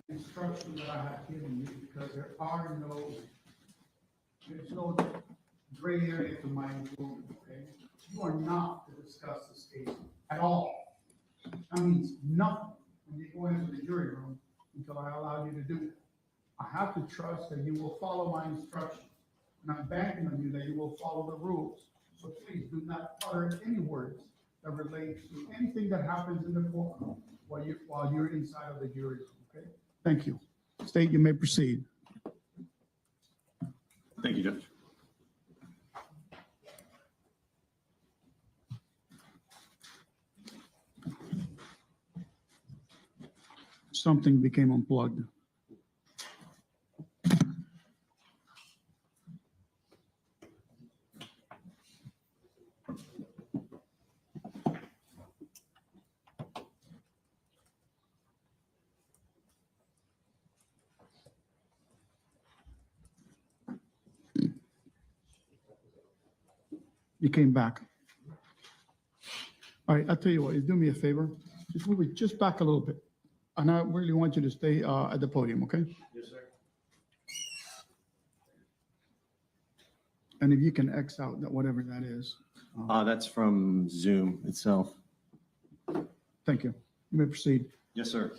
Instruction that I have given you, because there's no gray area to my involvement, okay? You are not to discuss this case at all. That means nothing when you go into the jury room until I allow you to do that. I have to trust that you will follow my instructions, and I'm banking on you that you will follow the rules. So please do not utter any words that relate to anything that happens in the courtroom while you're inside of the jury room, okay? Thank you. State, you may proceed. Thank you, Judge. Something became unplugged. You came back. All right, I'll tell you what, you do me a favor. Just move it just back a little bit. And I really want you to stay at the podium, okay? Yes, sir. And if you can X out that whatever that is. That's from Zoom itself. Thank you. You may proceed. Yes, sir.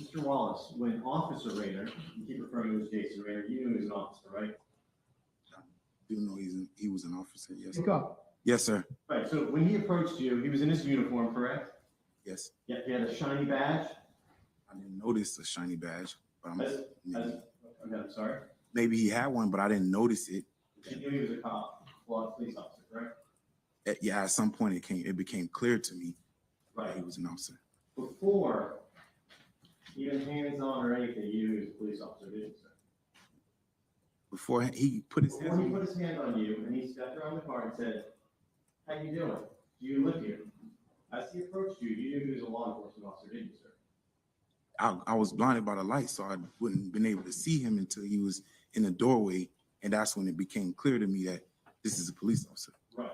Mr. Wallace, when Officer Raynor, you keep referring to him as Jason Raynor, you knew he was an officer, right? Do know he was an officer, yes. Speak up. Yes, sir. Right, so when he approached you, he was in his uniform, correct? Yes. Yeah, he had a shiny badge? I didn't notice a shiny badge, but Okay, I'm sorry. maybe he had one, but I didn't notice it. You knew he was a cop, well, police officer, correct? Yeah, at some point it became clear to me that Right. he was an officer. Before, even hands-on or anything, you knew he was a police officer, didn't you, sir? Before he put his Before hands he on me, put his hand on you and he stepped around the car and said, "How you doing? Do you live here?" As he approached you, you knew he was a law enforcement officer, didn't you, sir? I was blinded by the light, so I wouldn't been able to see him until he was in the doorway, and that's when it became clear to me that this is a police officer. Right.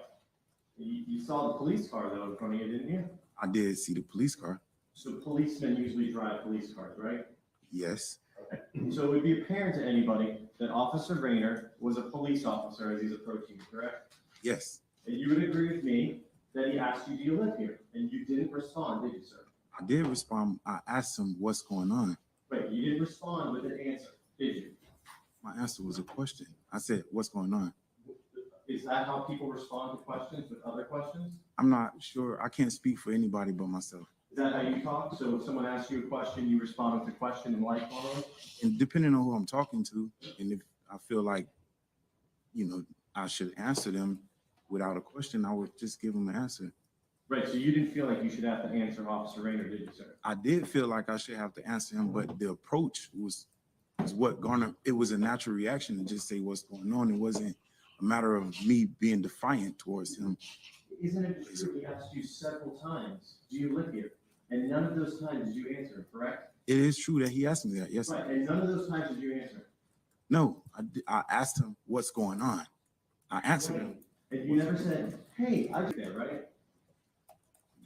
You saw the police car though in front of you, didn't you? I did see the police car. So policemen usually drive police cars, right? Yes. Okay. So it would be apparent to anybody that Officer Raynor was a police officer as he's approaching you, correct? Yes. And you would agree with me that he asked you, "Do you live here?" And you didn't respond, did you, sir? I did respond. I asked him what's going on. Wait, you didn't respond with an answer, did you? My answer was a question. I said, what's going on? Is that how people respond to questions with other questions? I'm not sure. I can't speak for anybody but myself. Is that how you talk? So if someone asks you a question, you respond with a question and light on it? And depending on who I'm talking to, and if I feel like, I should answer them without a question, I would just give them an answer. Right, so you didn't feel like you should have to answer Officer Raynor, did you, sir? I did feel like I should have to answer him, but the approach was what garnered. It was a natural reaction to just say what's going on. It wasn't a matter of me being defiant towards him. Isn't it true he asked you several times, "Do you live here?" And none of those times did you answer, correct? It is true that he asked me that. Yes. Right, and none of those times did you answer. No, I asked him what's going on. I answered him. And you never said, "Hey, I did that," right?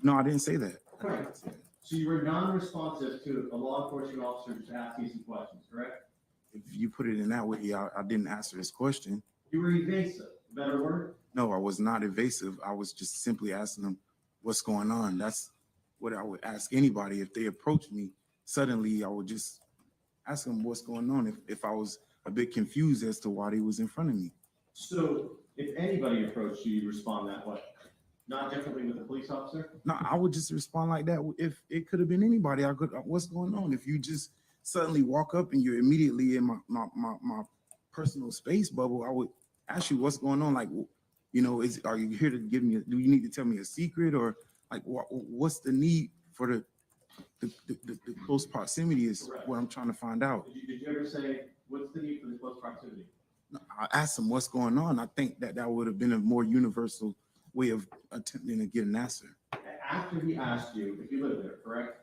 No, I didn't say that. Right. So you were non-responsive to a law enforcement officer just asking some questions, correct? If you put it in that way, I didn't answer his question. You were evasive, better word? No, I was not evasive. I was just simply asking him what's going on. That's what I would ask anybody. If they approach me suddenly, I would just ask them what's going on if I was a bit confused as to why they was in front of me. So if anybody approached you, you'd respond that way? Not differently with a police officer? No, I would just respond like that. If it could have been anybody, I could, what's going on? If you just suddenly walk up and you're immediately in my personal space bubble, I would ask you what's going on. Like, are you here to give me, do you need to tell me a secret, or like, what's the need for the close proximity is Correct. what I'm trying to find out. Did you ever say, "What's the need for the close proximity"? I asked him what's going on. I think that would have been a more universal way of attempting to get an answer. After he asked you if you live there, correct?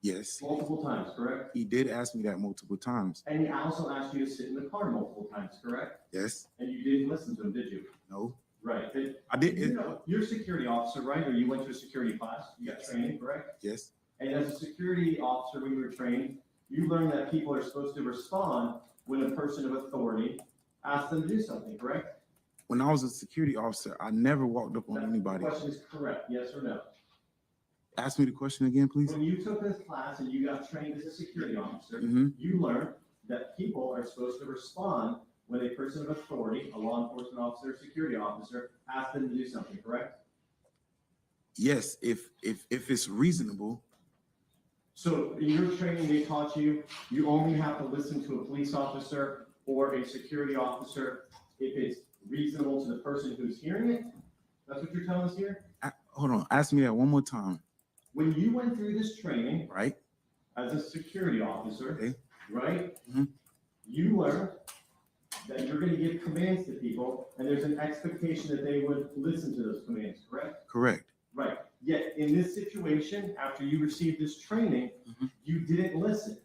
Yes, Multiple times, correct? he did ask me that multiple times. And he also asked you to sit in the car multiple times, correct? Yes, And you didn't listen to him, did you? no, Right. I did. You're a security officer, right? Or you went to a security class? You got training, correct? Yes, And as a security officer, when you were trained, you learned that people are supposed to respond when a person of authority asks them to do something, correct? when I was a security officer, I never walked up on anybody. The question is correct, yes or no? Ask me the question again, please. When you took this class and you got trained as a security officer, Mhm. you learned that people are supposed to respond when a person of authority, a law enforcement officer, security officer, asks them to do something, correct? Yes, if it's reasonable. So in your training, they taught you, you only have to listen to a police officer or a security officer if it's reasonable to the person who's hearing it? That's what you're telling us here? Hold on, ask me that one more time. When you went through this training Right? as a security officer, Okay. right? Mhm. You learned that you're gonna give commands to people, and there's an expectation that they would listen to those commands, correct? Correct. Right. Yet in this situation, after you received this training, Mhm. you didn't listen.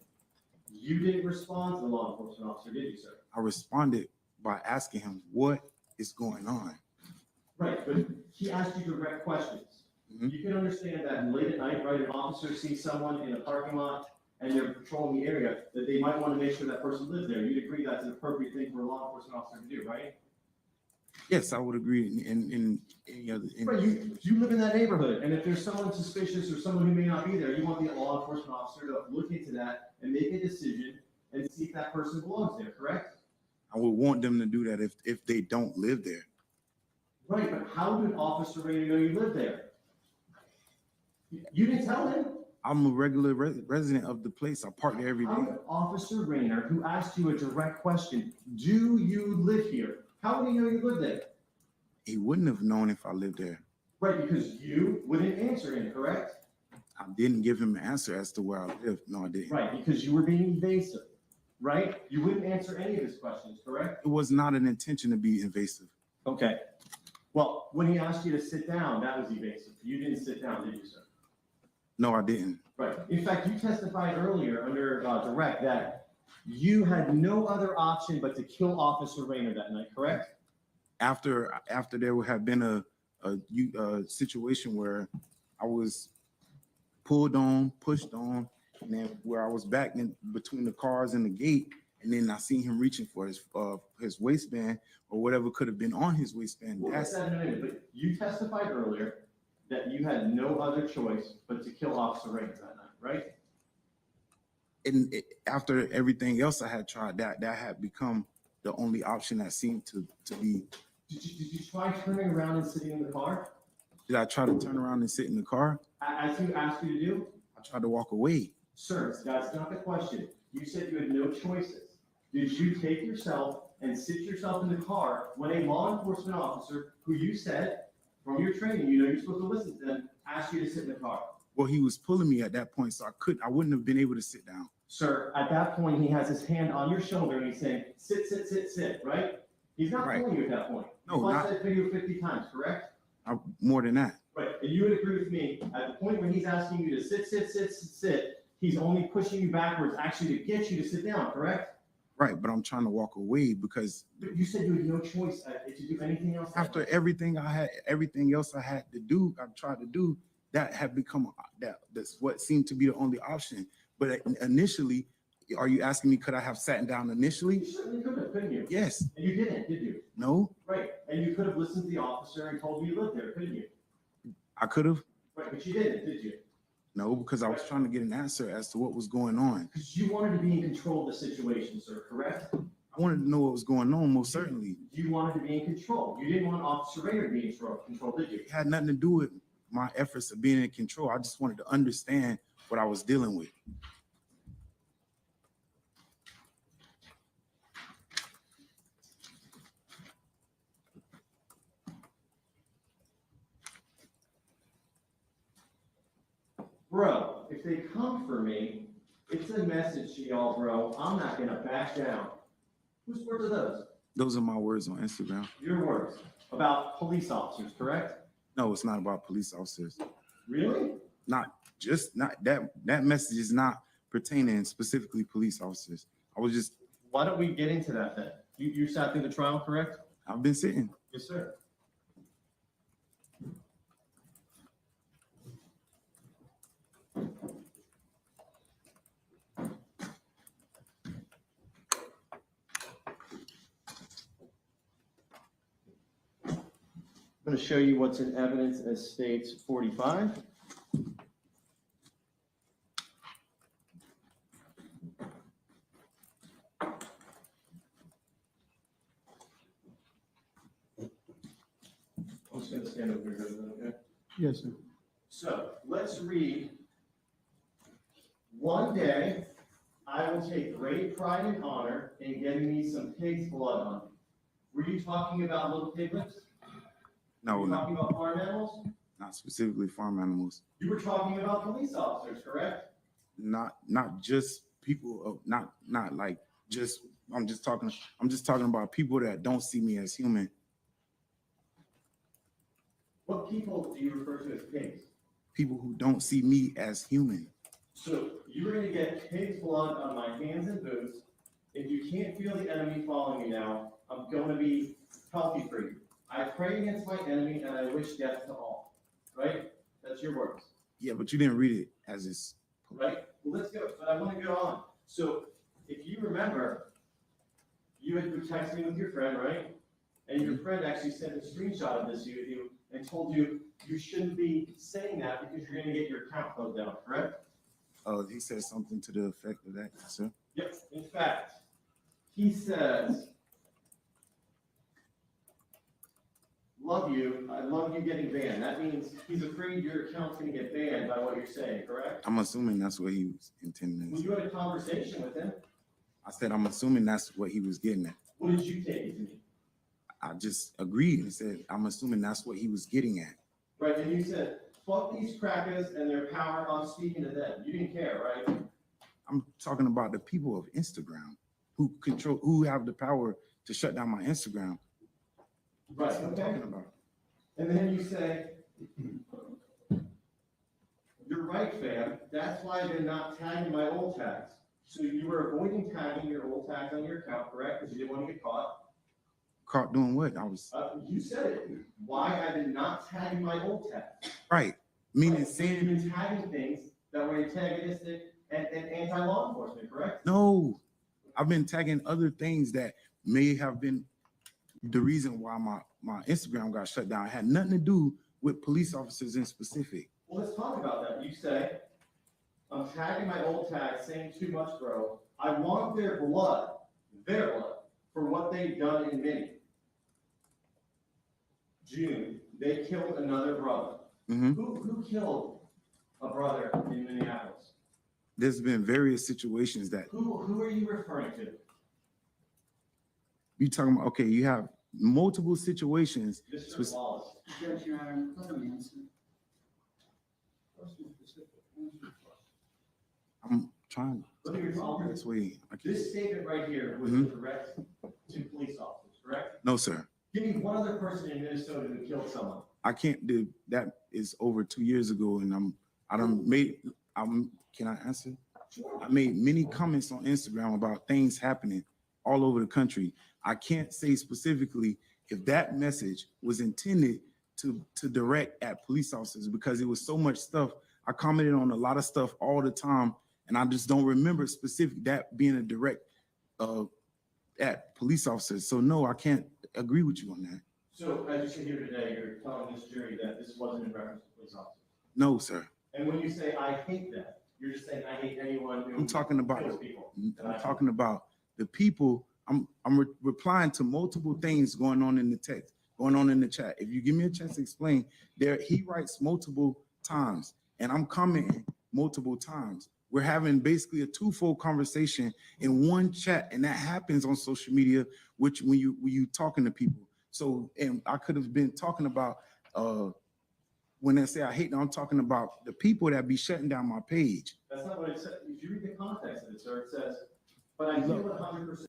You didn't respond to the law enforcement officer, did you, sir? I responded by asking him what is going on. Right, but he asked you direct questions. Mhm. You can understand that late at night, right, an officer sees someone in a parking lot and they're patrolling the area, that they might want to make sure that person lives there. You'd agree that's an appropriate thing for a law enforcement officer to do, right? Yes, I would agree in any other. Right, you live in that neighborhood, and if there's someone suspicious or someone who may not be there, you want the law enforcement officer to look into that and make a decision and see if that person belongs there, correct? I would want them to do that if they don't live there. Right, but how did Officer Raynor know you lived there? You didn't tell him? I'm a regular resident of the place. I park there every How day. did Officer Raynor, who asked you a direct question, do you live here? How would he know you live there? He wouldn't have known if I lived there. Right, because you wouldn't answer him, correct? I didn't give him an answer as to where I live. No, I didn't. Right, because you were being evasive, right? You wouldn't answer any of his questions, correct? It was not an intention to be invasive. Okay. Well, when he asked you to sit down, that was evasive. You didn't sit down, did you, sir? No, I didn't. Right. In fact, you testified earlier under direct that you had no other option but to kill Officer Raynor that night, correct? After there would have been a situation where I was pulled on, pushed on, and then where I was back in between the cars and the gate, and then I seen him reaching for his waistband or whatever could have been on his waistband. Well, that's that in a minute, but you testified earlier that you had no other choice but to kill Officer Raynor that night, right? And after everything else I had tried, that had become the only option that seemed to be. Did you try turning around and sitting in the car? Did I try to turn around and sit in the car? As you asked you to do? I tried to walk away. Sir, that's not the question. You said you had no choices. Did you take yourself and sit yourself in the car when a law enforcement officer, who you said from your training, you know you're supposed to listen to them, asked you to sit in the car? Well, he was pulling me at that point, so I wouldn't have been able to sit down. Sir, at that point, he has his hand on your shoulder and he's saying, sit, sit, sit, sit, right? He's not pulling you at that point. No, you watched not that video 50 times, correct? more than that. Right, and you would agree with me, at the point when he's asking you to sit, sit, sit, sit, sit, he's only pushing you backwards actually to get you to sit down, correct? Right, but I'm trying to walk away because. But you said you had no choice to do anything else. After everything else I had to do, I tried to do, that had become, that's what seemed to be the only option. But initially, are you asking me, could I have sat down initially? You certainly could have, couldn't you? Yes. And you didn't, did you? No, Right, and you could have listened to the officer and told him you lived there, couldn't you? I could have. Right, but you didn't, did you? No, because I was trying to get an answer as to what was going on. Because you wanted to be in control of the situation, sir, correct? I wanted to know what was going on, most certainly. You wanted to be in control. You didn't want Officer Raynor to be in control, did you? It had nothing to do with my efforts of being in control. I just wanted to understand what I was dealing with. Bro, if they come for me, it's a message to y'all, bro. I'm not gonna back down. Whose words are those? Those are my words on Instagram. Your words about police officers, correct? No, it's not about police officers. Really? Not that message is not pertaining specifically police officers. I was just. Why don't we get into that then? You sat through the trial, correct? I've been sitting. Yes, sir. I'm going to show you what's in evidence as states 45. I'm just going to stand over here, okay? Yes, sir. So let's read. One day, I will take great pride and honor in getting me some pig's blood on me. Were you talking about little piglets? No, Were you talking about farm animals? not specifically farm animals. You were talking about police officers, correct? Not just people. Not like just. I'm just talking about people that don't see me as human. What people do you refer to as pigs? People who don't see me as human. So you're going to get pig's blood on my hands and boots. If you can't feel the enemy following me now, I'm going to be healthy for you. I pray against my enemy and I wish death to all. Right? That's your words. Yeah, but you didn't read it as it's. Right? Well, let's go. But I want to go on. So if you remember, you had been texting with your friend, right? And your friend actually sent a screenshot of this to you and told you you shouldn't be saying that because you're gonna get your account closed down, correct? Oh, he said something to the effect of that, sir. Yep, in fact, he says, love you, I love you getting banned. That means he's afraid your account's gonna get banned by what you're saying, correct? I'm assuming that's what he was intending. Well, you had a conversation with him. I said, I'm assuming that's what he was getting at. What did you take it to mean? I just agreed and said, I'm assuming that's what he was getting at. Right, and you said, fuck these crackers and their power, I'm speaking to them. You didn't care, right? I'm talking about the people of Instagram who have the power to shut down my Instagram. Right, That's what I'm okay. talking about. And then you say, you're right, fam. That's why they're not tagging my old tags. So you were avoiding tagging your old tags on your account, correct? Because you didn't want to get caught. Caught doing what? I was You said it. Why I did not tag my old tags. right. Meaning Right, so you've saying been tagging things that were antagonistic and anti-law enforcement, correct? no. I've been tagging other things that may have been the reason why my Instagram got shut down. It had nothing to do with police officers in specific. Well, let's talk about that. You say, I'm tagging my old tags, saying too much, bro. I want their blood, for what they've done in Minnie. June, they killed another brother. Mhm. Who killed a brother in Minneapolis? There's been various situations that Who are you referring to? you talking about. Okay, you have multiple situations. Mr. Wallace. Judge, Your Honor, let him answer. I'm trying Let me respond. this way. I can't. This statement right here was Mhm. direct to police officers, correct? No, sir. Give me one other person in Minnesota who killed someone. I can't do that. Is over 2 years ago, and can I answer? I made many comments on Instagram about things happening all over the country. I can't say specifically if that message was intended to direct at police officers because it was so much stuff. I commented on a lot of stuff all the time, and I just don't remember specific that being a direct at police officers. So no, I can't agree with you on that. So as you sit here today, you're telling this jury that this wasn't in reference to police officers. No, sir. And when you say, I hate that, you're just saying, I hate anyone who I'm talking about kills people. I'm talking about the people. I'm replying to multiple things going on in the text, going on in the chat. If you give me a chance to explain, there he writes multiple times, and I'm commenting multiple times. We're having basically a twofold conversation in one chat, and that happens on social media, which when you talking to people. So, and I could have been talking about when I say I hate, I'm talking about the people that be shutting down my page. That's not what it says. If you read the context of it, sir, it says, but I feel 100%.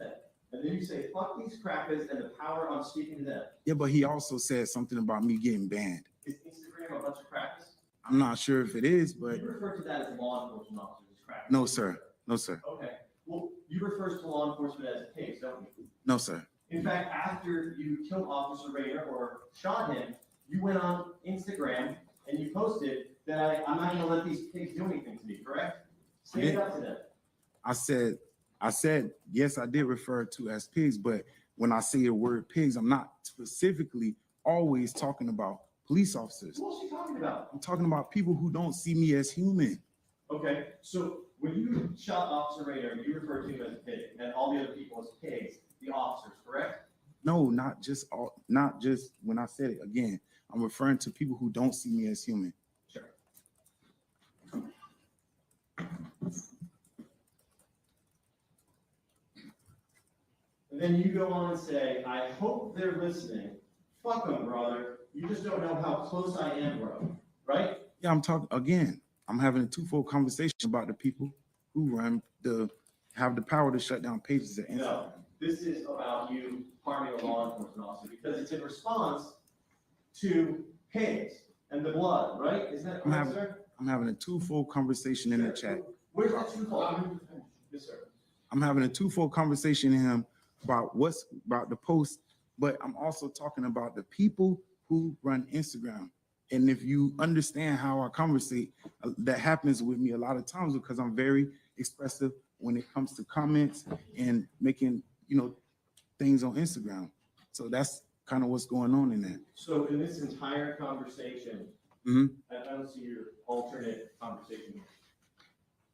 And then you say, fuck these crackers and the power I'm speaking to them. Yeah, but he also said something about me getting banned. Is Instagram a bunch of crackers? I'm not sure if it is, but You refer to that as law enforcement officers as crackers. no, sir. No, sir. Okay. Well, you refer to law enforcement as pigs, don't you? No, sir. In fact, after you killed Officer Raynor or shot him, you went on Instagram and you posted that I'm not gonna let these pigs do anything to me, correct? Stand up to them. I said, yes, I did refer to as pigs, but when I say the word pigs, I'm not specifically always talking about police officers. Who else are you talking about? I'm talking about people who don't see me as human. Okay, so when you shot Officer Raynor, you referred to him as a pig and all the other people as pigs, the officers, correct? No, not just when I said it again. I'm referring to people who don't see me as human. Sure. And then you go on and say, I hope they're listening. Fuck them, brother. You just don't know how close I am, bro. Right? Yeah, I'm talking again. I'm having a twofold conversation about the people who have the power to shut down pages at Instagram. No, this is about you harming a law enforcement officer because it's in response to pigs and the blood, right? Isn't that correct, sir? I'm having a twofold conversation in the chat. Where's that twofold? Yes, sir. I'm having a twofold conversation in him about the post, but I'm also talking about the people who run Instagram. And if you understand how I conversate, that happens with me a lot of times because I'm very expressive when it comes to comments and making, things on Instagram. So that's kind of what's going on in that. So in this entire conversation, Mhm. I don't see your alternate conversation.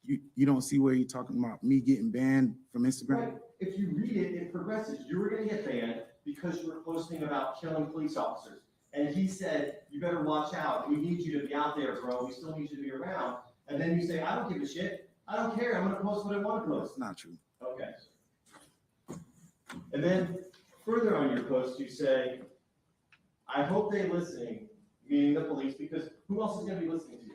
You don't see where you're talking about me getting banned from Instagram? Right. If you read it, it progresses. You were gonna get banned because you were posting about killing police officers. And he said, you better watch out. We need you to be out there, bro. We still need you to be around. And then you say, I don't give a shit. I don't care. I'm gonna post what I want to post. It's not true. Okay. And then further on your post, you say, I hope they're listening, meaning the police, because who else is gonna be listening to you?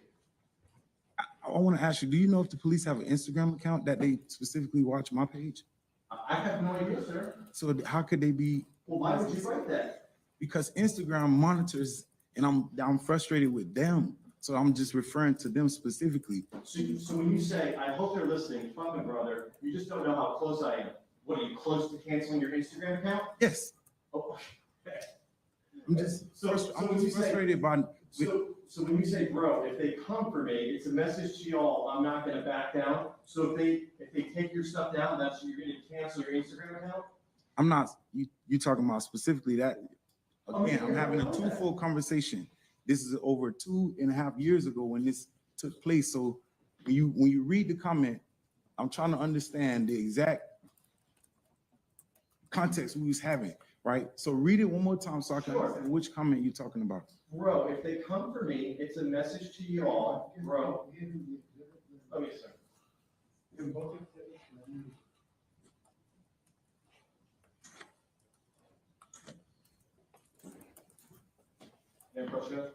I want to ask you, do you know if the police have an Instagram account that they specifically watch my page? I have no idea, sir. So how could they be? Well, why would you write that? Because Instagram monitors, and I'm frustrated with them. So I'm just referring to them specifically. So when you say, I hope they're listening, fucking brother, you just don't know how close I am. What, are you close to canceling your Instagram account? Yes. Oh, okay. I'm just when you say- frustrated by. So when you say, bro, if they come for me, it's a message to y'all, I'm not gonna back down. So if they take your stuff down, you're gonna cancel your Instagram account? I'm not, you talking about specifically that. Again, Oh, I'm having a twofold conversation. This is over 2.5 years ago when this took place. So when you read the comment, I'm trying to understand the exact context we was having, right? So read it one more time so I can understand which comment you're talking about. Bro, if they come for me, it's a message to y'all, bro. Let me see. And Prussia?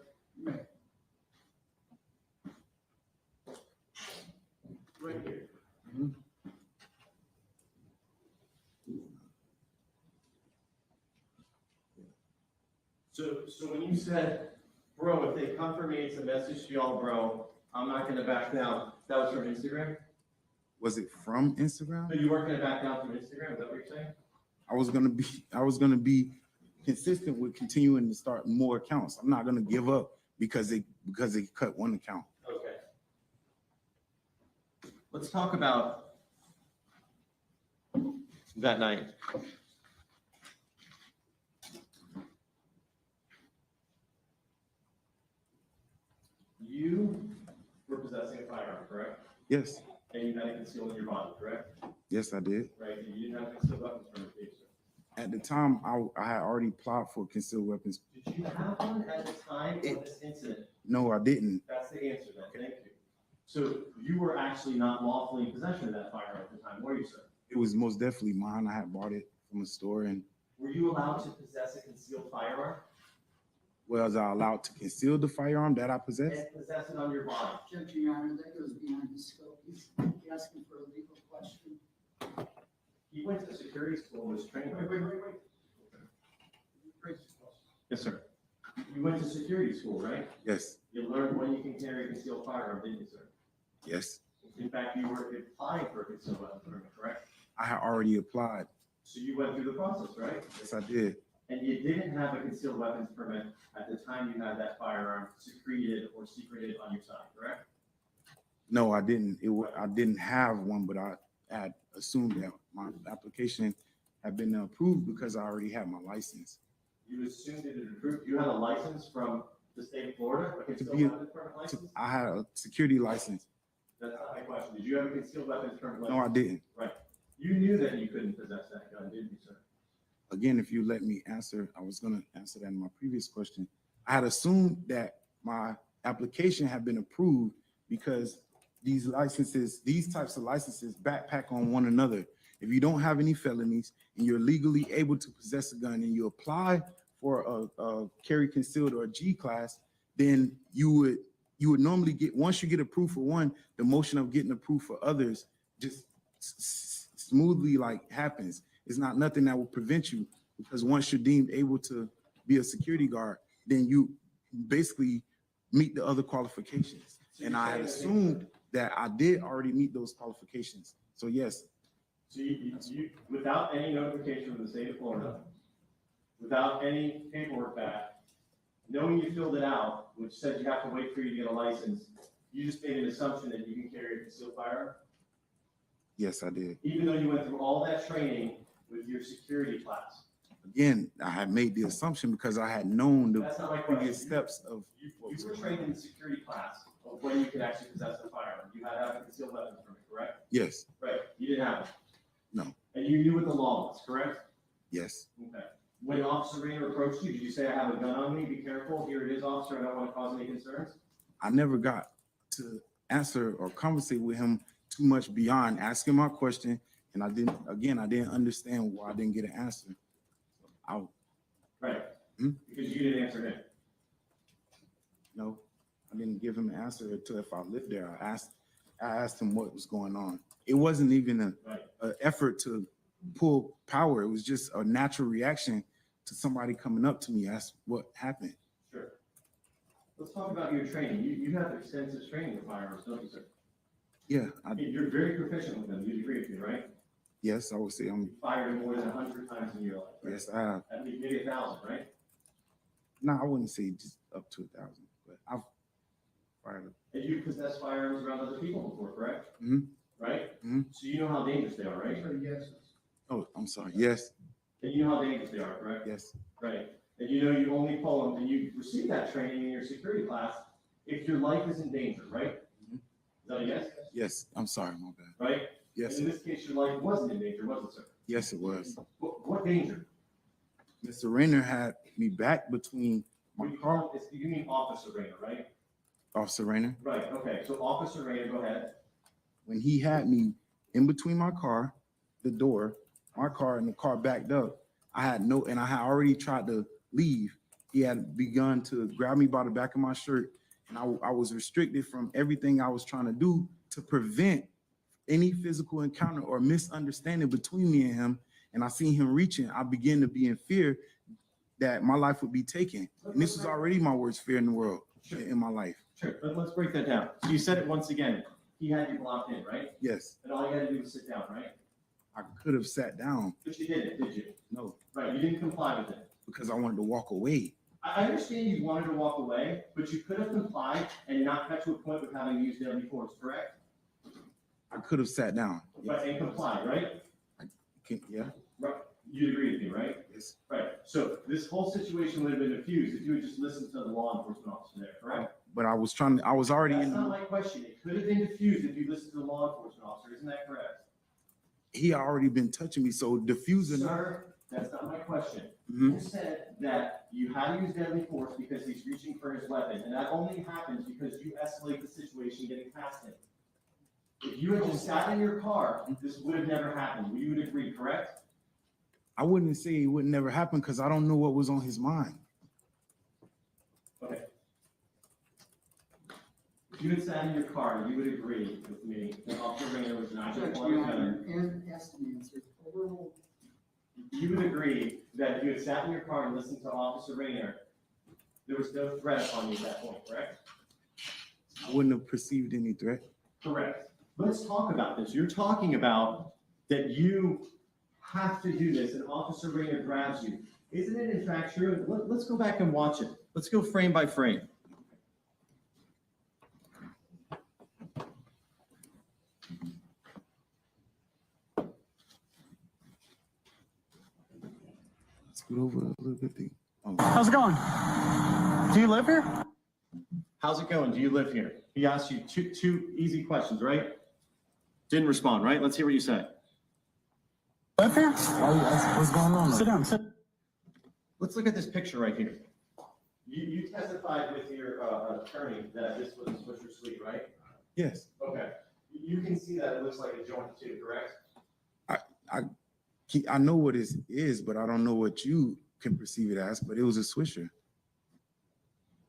Right here. Mhm. So when you said, bro, if they come for me, it's a message to y'all, bro, I'm not gonna back down. That was from Instagram? Was it from Instagram? So you weren't gonna back down from Instagram, is that what you're saying? I was gonna be consistent with continuing to start more accounts. I'm not gonna give up because they cut one account. Okay. Let's talk about that night. You were possessing a firearm, correct? Yes, And you had it concealed in your body, correct? yes, I did. Right, and you didn't have concealed weapons permit, did you, sir? At the time, I had already applied for concealed weapons. Did you have one at the time of this incident? No, I didn't. That's the answer then, thank you. So you were actually not lawfully in possession of that firearm at the time, were you, sir? It was most definitely mine. I had bought it from a store, and Were you allowed to possess a concealed firearm was I allowed to conceal the firearm that I possessed? and possess it on your body? Judge, Your Honor, that goes beyond the scope. He's asking for a legal question. He went to security school and was trained. Yes, sir. You went to security school, right? Yes, You learned when you can carry a concealed firearm, didn't you, sir? yes. In fact, you were applying for a concealed weapon permit, correct? I had already applied. So you went through the process, right? Yes, I did. And you didn't have a concealed weapons permit at the time you had that firearm secreted or secreted on your side, correct? No, I didn't. I didn't have one, but I had assumed that my application had been approved because I already had my license. You assumed it had approved. You had a license from the state of Florida, a concealed be- weapons permit license? I had a security license. That's not my question. Did you have a concealed weapons permit license? No, I didn't. Right. You knew that you couldn't possess that gun, didn't you, sir? Again, if you let me answer, I was going to answer that in my previous question. I had assumed that my application had been approved because these licenses, these types of licenses backpack on one another. If you don't have any felonies and you're legally able to possess a gun and you apply for a carry concealed or a G class, then you would normally get, once you get approved for one, the motion of getting approved for others just smoothly like happens. It's not nothing that will prevent you, because once you're deemed able to be a security guard, then you basically meet the other qualifications. And I had assumed that I did already meet those qualifications. So yes. So you without any notification from the state of Florida, without any paperwork back, knowing you filled it out, which said you have to wait for you to get a license, you just made an assumption that you can carry a concealed firearm? Yes, I did. Even though you went through all that training with your security class? I again, I had made the assumption because I had known the That's not my previous question. steps of You what was were going trained on. in the security class of when you could actually possess a firearm. You had to have a concealed weapons permit, correct? Yes, Right, you didn't have it. No. And you knew what the law was, correct? yes. Okay. When Officer Raynor approached you, did you say, I have a gun on me, be careful, here it is, officer, I don't want to cause any concerns? I never got to answer or conversate with him too much beyond asking my question. And I didn't understand why I didn't get an answer. Right, Hmm? because you didn't answer him. No, I didn't give him an answer until if I lived there. I asked him what was going on. It wasn't even an effort to pull power. It was just a natural reaction to somebody coming up to me. Ask what happened. Sure. Let's talk about your training. You have extensive training with firearms, don't you, sir? Yeah, You're very proficient with them, you'd agree with me, right? yes, I would say You fired more than 100 times in your life, right? yes, I have. At least maybe 1,000, right? No, I wouldn't say just up to 1,000, but I've fired. And you possess firearms around other people before, correct? Mhm. Right? Mhm. So you know how dangerous they are, right? Yes. Oh, I'm sorry. Yes, And you know how dangerous they are, correct? yes, Right. And you know you only pull them, and you receive that training in your security class if your life is in danger, right? Mhm. Is that a yes? yes. I'm sorry, my bad. Right? Yes, And in this case, your life wasn't in danger, was it, sir? yes, it was. What danger? Mr. Raynor had me back between my car, You mean Officer Raynor, right? Officer Raynor, Right, okay, so Officer Raynor, go ahead. when he had me in between my car, the door, my car, and the car backed up. I had already tried to leave. He had begun to grab me by the back of my shirt, and I was restricted from everything I was trying to do to prevent any physical encounter or misunderstanding between me and him. And I seen him reaching. I began to be in fear that my life would be taken. And this was already my worst fear in the world, in my life. Sure, but let's break that down. So you said it once again, he had you blocked in, right? Yes, And all you had to do was sit down, right? I could have sat down. But you didn't, did you? No, Right, you didn't comply with it. because I wanted to walk away. I understand you wanted to walk away, but you could have complied and not got to a point with having used deadly force, correct? I could have sat down. But and complied, right? Yeah, Right, you'd agree with me, right? yes, Right, so this whole situation would have been diffused if you had just listened to the law enforcement officer there, correct? but I was already That's in. not my question. It could have been diffused if you listened to the law enforcement officer, isn't that correct? He had already been touching me, so diffusing. Sir, that's not my question. Mhm. You said that you had to use deadly force because he's reaching for his weapon, and that only happens because you escalate the situation getting past him. If you had just sat in your car, this would have never happened. You would agree, correct? I wouldn't say it would never happen because I don't know what was on his mind. Okay. If you had sat in your car, you would agree with me that Officer Raynor was not Judge, going to Your pull Honor, his gun. and ask an answer. Overruled. You would agree that if you had sat in your car and listened to Officer Raynor, there was no threat upon you at that point, correct? I wouldn't have perceived any threat. Correct. Let's talk about this. You're talking about that you have to do this and Officer Raynor grabs you. Isn't it in fact true? Let's go back and watch it. Let's go frame by frame. Scoot over a little bit. Oh. How's it going? Do you live here? How's it going? Do you live here? He asked you two easy questions, right? Didn't respond, right? Let's hear what you say. Live here? What's going on? Sit down. Sit. Let's look at this picture right here. You testified with your attorney that this was your suite, right? Yes, Okay. You can see that it looks like a joint too, correct? I know what it is, but I don't know what you can perceive it as. But it was a swisher.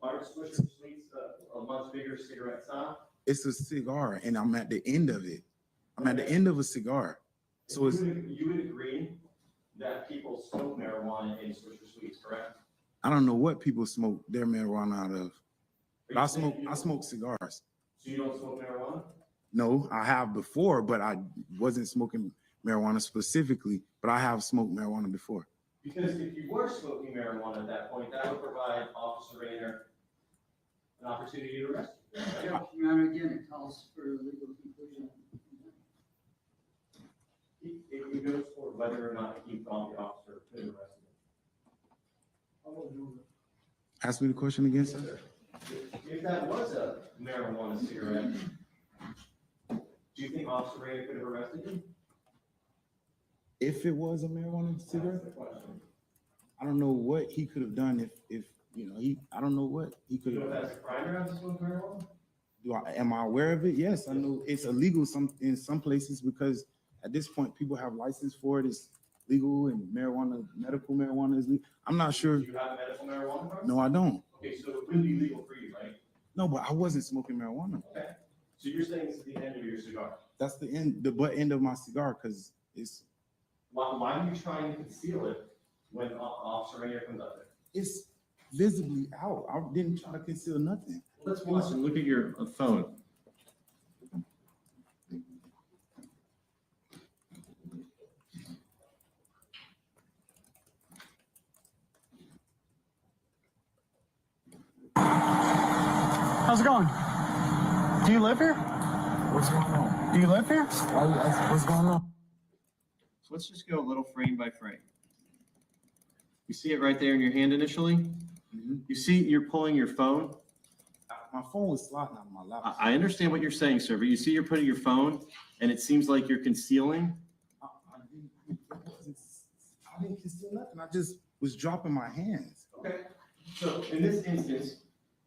Are Swisher Sweets a much bigger cigarette style? It's a cigar, and I'm at the end of it. I'm at the end of a cigar. So it's. You would agree that people smoke marijuana in Swisher Sweets, correct? I don't know what people smoke their marijuana out of. But Are I you saying you don't- smoke cigars. So you don't smoke marijuana? No, I have before, but I wasn't smoking marijuana specifically, but I have smoked marijuana before. Because if you were smoking marijuana at that point, that would provide Officer Raynor an opportunity to arrest you. right? Your Honor, again, it calls for a legal conclusion. It goes for whether or not he thought the officer could arrest him. Ask me the question again, sir. If that was a marijuana cigarette, do you think Officer Raynor could have arrested you? If it was a marijuana cigarette, I don't know what he could have done if I don't know what he could You know have. if that's a crime around this with marijuana? Am I aware of it? Yes, I know it's illegal in some places because at this point people have license for it. It's legal and marijuana, medical marijuana is legal. I'm not sure. Do you have a medical marijuana card? No, I don't. Okay, so it wouldn't be legal for you, right? No, but I wasn't smoking marijuana. Okay. So you're saying this is the end of your cigar? That's the butt end of my cigar because it's Why are you trying to conceal it when Officer Raynor comes up there? it's visibly out. I didn't try to conceal nothing. Let's watch and look at your phone. How's it going? Do you live here? What's going on? Do you live here? What's going on? So let's just go a little frame by frame. You see it right there in your hand initially? Mm-hmm. You see you're pulling your phone? My phone was sliding out of my lap. I understand what you're saying, sir, but you see you're putting your phone and it seems like you're concealing. I didn't conceal nothing. I just was dropping my hands. Okay. So in this instance,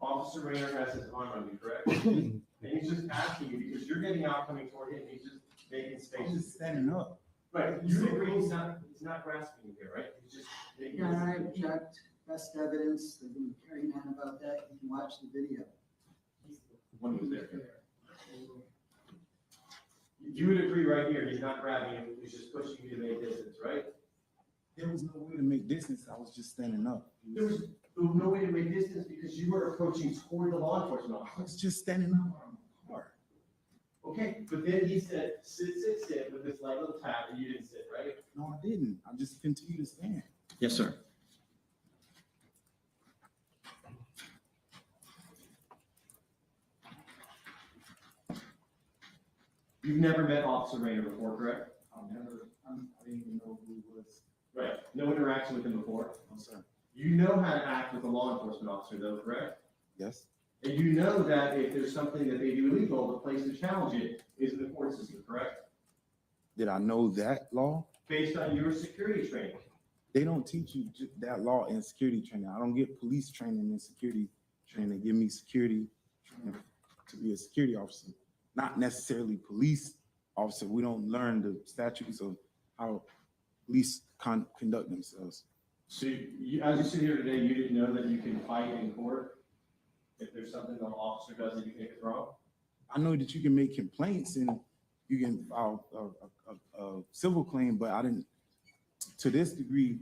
Officer Raynor has his arm on you, correct? And he's just asking you because you're getting out coming toward him. He's just making space. I'm just standing up. Right. You agree he's not grasping you here, right? He's just making Yeah, I object. Best evidence. They're going to carry on about that. You can watch the video. When he was there. You would agree right here, he's not grabbing you, he's just pushing you to make distance, right? There was no way to make distance. I was just standing up. There was no way to make distance because you were approaching toward the law enforcement I officer. was just standing up on my car. Okay, but then he said, sit with this light little tap, and you didn't sit, right? No, I didn't. I just continued to stand. Yes, sir. You've never met Officer Raynor before, correct? I didn't even know who he was. Right. No interaction with him before. I'm sorry. You know how to act with a law enforcement officer, though, correct? Yes. And you know that if there's something that they do illegal, the place to challenge it is in the court system, correct? Did I know that law? Based on your security training. They don't teach you that law in security training. I don't get police training and security training. They give me security training to be a security officer, not necessarily police officer. We don't learn the statutes of how police conduct themselves. So you, as you sit here today, you didn't know that you can fight in court if there's something the officer does that you think is wrong? I know that you can make complaints and you can file a civil claim, but I didn't, to this degree,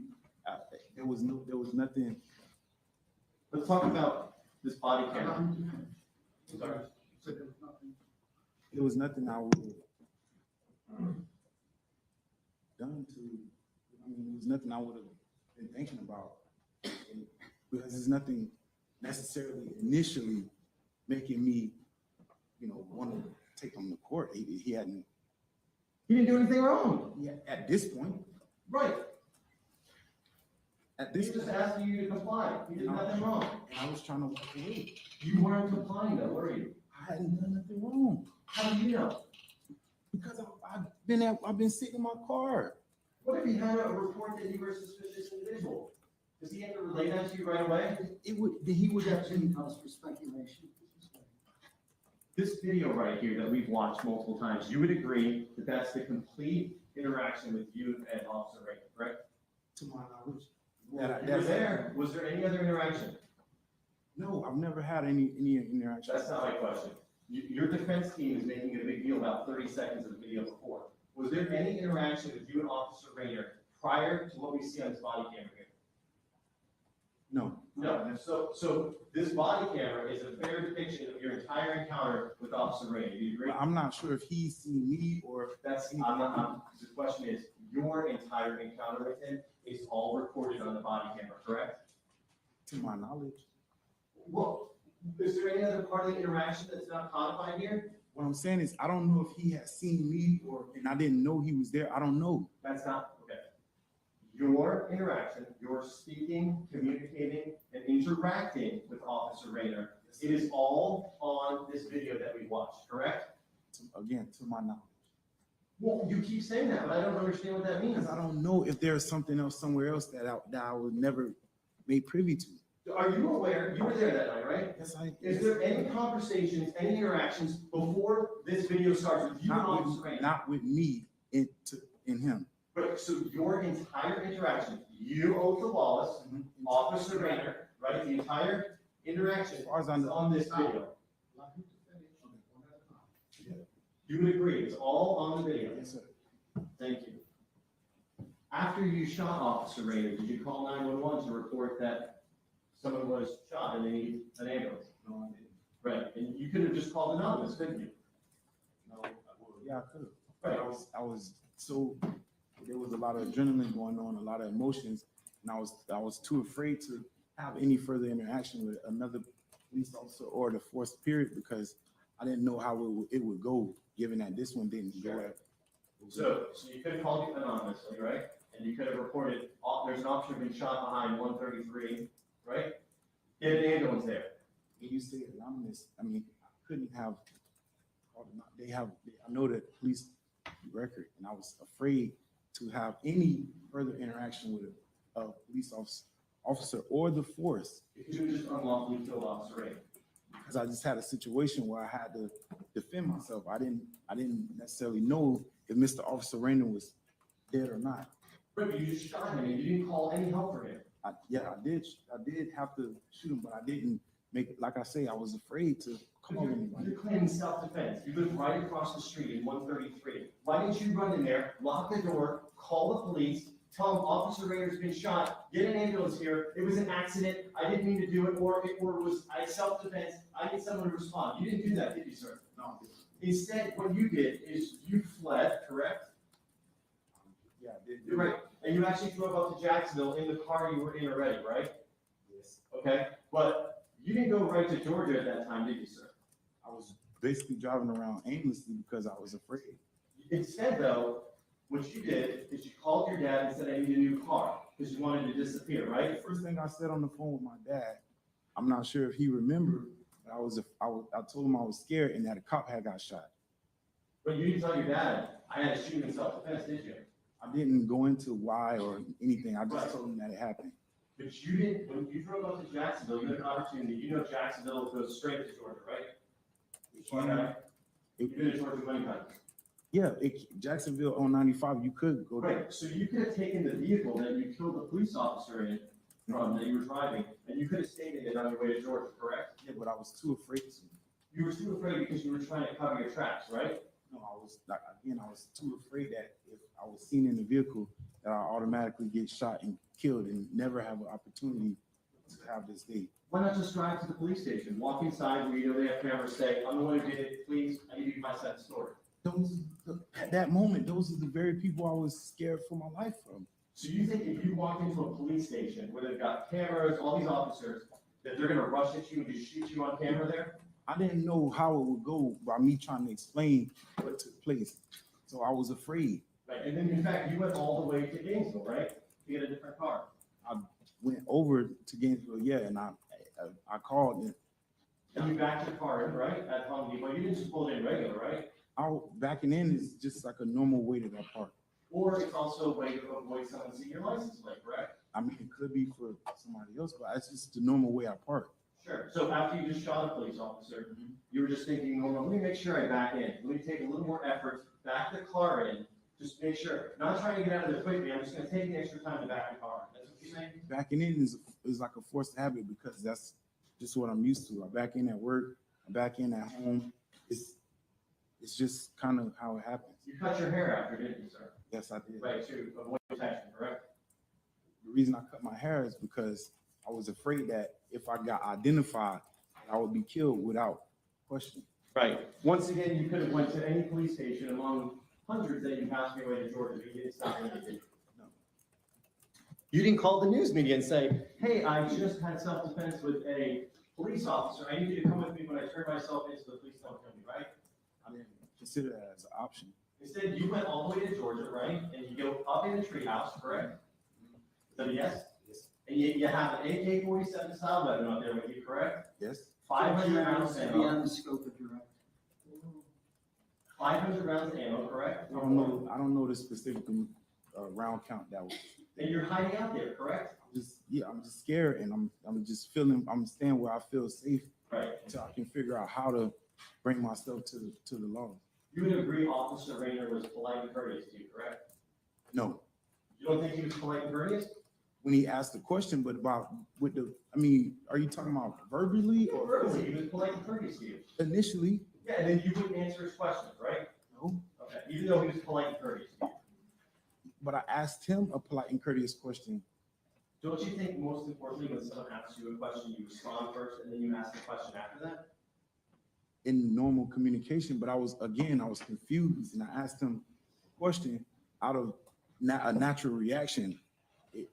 there was nothing. Let's talk about this body camera. Sorry. There was nothing I would have done to, there was nothing I would have been thinking about. Because there's nothing necessarily initially making me, want to take him to court. He hadn't. He didn't do anything wrong. Yeah, at this point. Right. At this He's just point. asking you to comply. He did nothing wrong. And I was trying to walk away. You weren't complying though, were you? I hadn't done nothing wrong. How do you know? Because I've been sitting in my car. What if he had a report that you were a suspicious individual? Does he have to relay that to you right away? He would have Objection calls for speculation. This video right here that we've watched multiple times, you would agree that that's the complete interaction with you and Officer Raynor, correct? to my knowledge. You were there. Was there any other interaction? No, I've never had any interaction. That's not my question. Your defense team is making a big deal about 30 seconds of the video before. Was there any interaction with you and Officer Raynor prior to what we see on this body camera here? No. No. So this body camera is a fair depiction of your entire encounter with Officer Raynor. Do you agree? I'm not sure if he's seen me or. That's, the question is, your entire encounter with him is all recorded on the body camera, correct? To my knowledge. Well, is there any other part of the interaction that's not codified here? What I'm saying is, I don't know if he has seen me and I didn't know he was there. I don't know. That's not, okay. your interaction, your speaking, communicating, and interacting with Officer Raynor, it is all on this video that we watched, correct? Again, to my knowledge. Well, you keep saying that, but I don't understand what that means. Because I don't know if there's something else somewhere else that I was never made privy to. Are you aware, you were there that night, right? Yes, Is there any conversations, any interactions before this video starts with you and Officer Raynor? Not with me in him. But so your entire interaction, you, Othal Wallace, Officer Raynor, right? The entire interaction is on this video. You would agree, it's all on the video? Yes, sir. Thank you. After you shot Officer Raynor, did you call 911 to report that someone was shot and they need an ambulance? No, I didn't. Right, and you could have just called anonymous, couldn't you? No, I would. Yeah, I could. Right. I was so, there was a lot of adrenaline going on, a lot of emotions, and I was too afraid to have any further interaction with another police officer or the force period, because I didn't know how it would go, given that this one didn't go at. So you could have called it anonymously, right? And you could have reported, there's an officer being shot behind 133, right? Get an ambulance there. When you say anonymous, I mean, I couldn't have, I know that police record, and I was afraid to have any further interaction with a police officer or the force. If you just unlawfully killed Officer Raynor. Because I just had a situation where I had to defend myself. I didn't necessarily know if Mr. Officer Raynor was dead or not. Right, but you just shot him and you didn't call any help for him. I did have to shoot him, but I didn't make it. Like I say, I was afraid to call anybody. You're claiming self-defense. You live right across the street in 133. Why didn't you run in there, lock the door, call the police, tell them Officer Raynor's been shot, get an ambulance here, it was an accident, I didn't mean to do it, or it was self-defense, I need someone to respond. You didn't do that, did you, sir? No, I didn't. Instead, what you did is you fled, correct? Yeah, I did. You're right. And you actually drove up to Jacksonville in the car you were in already, right? Yes. Okay, but you didn't go right to Georgia at that time, did you, sir? I was basically driving around aimlessly because I was afraid. Instead, though, what you did is you called your dad and said, I need a new car, because you wanted to disappear, right? The first thing I said on the phone with my dad, I'm not sure if he remembered, but I told him I was scared and that a cop had got shot. But you didn't tell your dad, I had to shoot in self-defense, did you? I didn't go into why or anything. I just told him that it happened. But you didn't, when you drove up to Jacksonville, you had an opportunity, you know Jacksonville goes straight to Georgia, right? You've been to Georgia many times. Yeah, Jacksonville on 95, you could go there. Right, so you could have taken the vehicle that you killed the police officer in from, that you were driving, and you could have stayed in it on your way to Georgia, correct? Yeah, but I was too afraid to. You were too afraid because you were trying to cover your tracks, right? No, I was too afraid that if I was seen in the vehicle, that I automatically get shot and killed and never have an opportunity to have this day. Why not just drive to the police station, walk inside where you know they have cameras, say, I'm the one who did it, please, I give you my side of the story. At that moment, those are the very people I was scared for my life from. So you think if you walk into a police station where they've got cameras, all these officers, that they're gonna rush at you and just shoot you on camera there? I didn't know how it would go by me trying to explain what took place. So I was afraid. Right, and then in fact, you went all the way to Gainesville, right? To get a different car. I went over to Gainesville, yeah, and I called it. And you backed your car in, right? At Home Depot, you didn't just pull it in regular, right? Backing in is just like a normal way to that park. Or it's also a way to avoid someone seeing your license plate, correct? I mean, it could be for somebody else, but that's just the normal way I park. Sure. So after you just shot a police officer, you were just thinking, well, let me make sure I back in. Let me take a little more effort, back the car in, just make sure. Not trying to get out of there quickly. I'm just going to take the extra time to back the car. That's what you're saying? Backing in is like a forced habit because that's just what I'm used to. I back in at work, I back in at home. It's just kind of how it happens. You cut your hair after, didn't you, sir? Yes, I did. Right, to avoid detection, correct? The reason I cut my hair is because I was afraid that if I got identified, I would be killed without question. Right. Once again, you could have went to any police station among hundreds that you passed your way to Georgia. You didn't stop anything. No. You didn't call the news media and say, hey, I just had self-defense with a police officer. I need you to come with me when I turn myself into the police. Don't kill me, right? I didn't consider that as an option. Instead, you went all the way to Georgia, right? And you go up in the treehouse, correct? So yes? And you have an AK-47 style weapon out there with you, correct? Yes. 500 rounds of ammo. Beyond the scope of direct. 500 rounds of ammo, correct? I don't know the specific round count that was. And you're hiding out there, correct? I'm just scared, and I'm staying where I feel safe Right. until I can figure out how to bring myself to the law. You would agree Officer Raynor was polite and courteous to you, correct? No, You don't think he was polite and courteous? when he asked the question, but are you talking about verbally or Verbally, he was polite and courteous to you. initially? Yeah, and then you wouldn't answer his questions, right? No, Okay, even though he was polite and courteous to you. but I asked him a polite and courteous question. Don't you think most importantly, when someone asks you a question, you respond first and then you ask the question after that? In normal communication, but I was confused, and I asked him a question out of a natural reaction. It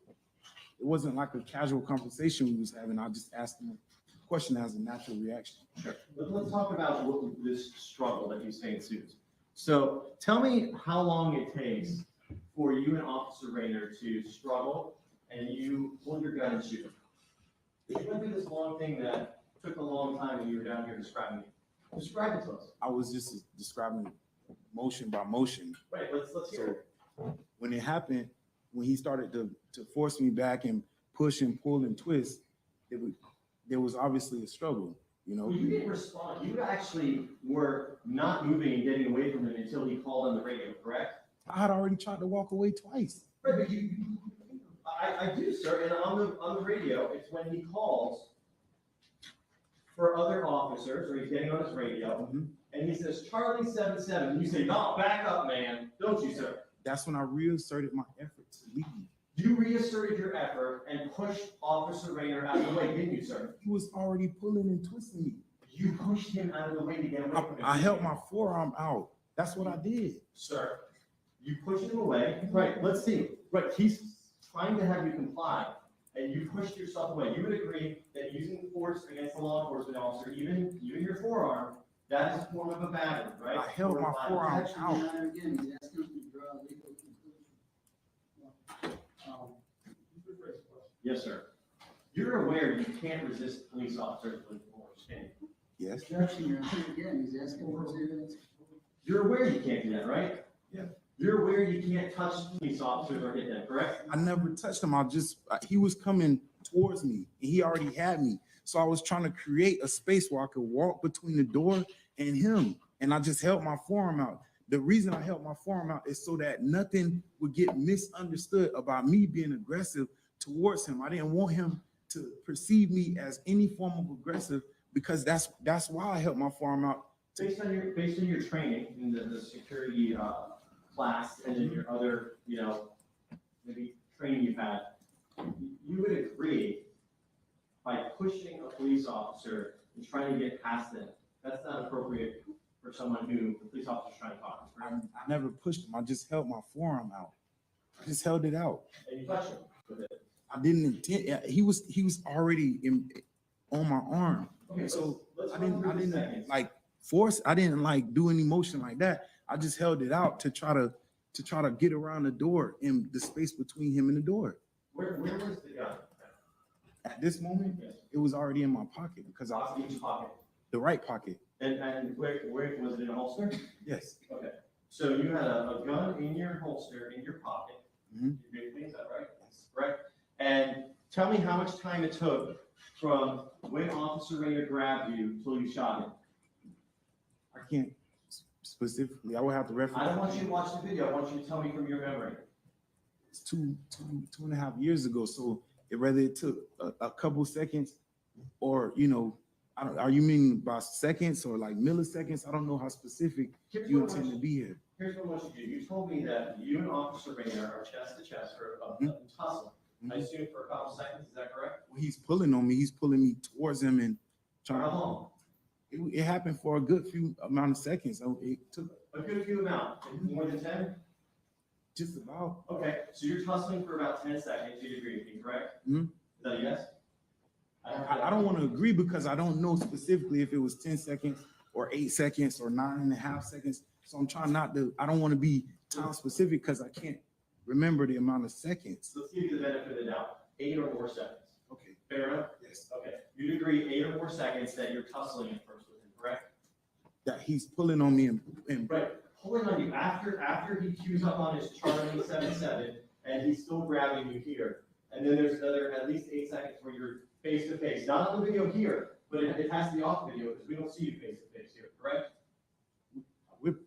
wasn't like a casual conversation we was having. I just asked him a question as a natural reaction. Sure. Let's talk about this struggle that you say ensues. So tell me how long it takes for you and Officer Raynor to struggle and you pull your gun and shoot him. You went through this long thing that took a long time when you were down here describing it. Describe it to us. I was just describing motion by motion. Right, let's hear it. When it happened, when he started to force me back and push and pull and twist, there was obviously a struggle, you know. Well, you didn't respond. You actually were not moving and getting away from him until he called on the radio, correct? I had already tried to walk away twice. Right, but I do, sir, and on the radio, it's when he calls for other officers, or he's getting on his radio, and he says, Charlie 77, and you say, no, back up, man, don't you, sir? That's when I reasserted my effort to leave. You reasserted your effort and pushed Officer Raynor out of the way, didn't you, sir? He was already pulling and twisting me. You pushed him out of the way to get away from him. I held my forearm out. That's what I did. Sir, you pushed him away. Right, let's see. Right, he's trying to have you comply, and you pushed yourself away. You would agree that using force against a law enforcement officer, even your forearm, that is a form of a battery, right? I held my forearm Actually, out. Your Honor, again, he's asking to draw a legal conclusion. Yes, sir. You're aware you can't resist police officers with force, can you? Yes. Objection, Your Honor, again, he's asking for evidence. You're aware you can't do that, right? Yeah. You're aware you can't touch police officers or hit them, correct? I never touched him. He was coming towards me, and he already had me. So I was trying to create a space where I could walk between the door and him, and I just held my forearm out. The reason I held my forearm out is so that nothing would get misunderstood about me being aggressive towards him. I didn't want him to perceive me as any form of aggressive, because that's why I held my forearm out. Based on your training in the security class and in your other, maybe training you've had, you would agree by pushing a police officer and trying to get past them, that's not appropriate for someone who the police officer is trying to talk to. I never pushed him. I just held my forearm out. I just held it out. And you touched him with it. I didn't intend. He was already on my arm. Okay, So let's I run through the didn't seconds. like force. I didn't like do any motion like that. I just held it out to try to get around the door in the space between him and the door. Where was the gun? At this moment, Yes. it was already in my pocket because Each pocket. the right pocket. And where was it in a holster? Yes. Okay. So you had a gun in your holster, in your pocket. Mhm. You're doing things that, right? Right. And tell me how much time it took from when Officer Raynor grabbed you till you shot him. I can't specifically. I would have to reference. I don't want you to watch the video. I want you to tell me from your memory. It's two and a half years ago. So whether it took a couple seconds or, are you meaning by seconds or like milliseconds? I don't know how specific Here's you what I want intend to be here. Here's what I want you to do. You told me that you and Officer Raynor are chest to chest for a tussle. I assume for a couple seconds. Is that correct? When he's pulling on me, he's pulling me towards him and For trying. how long? It happened for a good few amount of seconds. So it took A good few amount. More than 10? just about. Okay, so you're tussling for about 10 seconds. You agree with me, correct? Mhm. Is that a yes? I don't want to agree because I don't know specifically if it was 10 seconds or 8 seconds or 9.5 seconds. So I'm trying not to. I don't want to be time specific because I can't remember the amount of seconds. Let's give you the benefit of the doubt, 8 or more seconds. Okay, Fair enough? yes. Okay, you'd agree 8 or more seconds that you're tussling at first with him, correct? That he's pulling on me and Right, pulling on you after he cues up on his Charlie 77 and he's still grabbing you here. And then there's another at least 8 seconds where you're face to face, not on the video here, but it has to be off video because we don't see you face to face here, correct?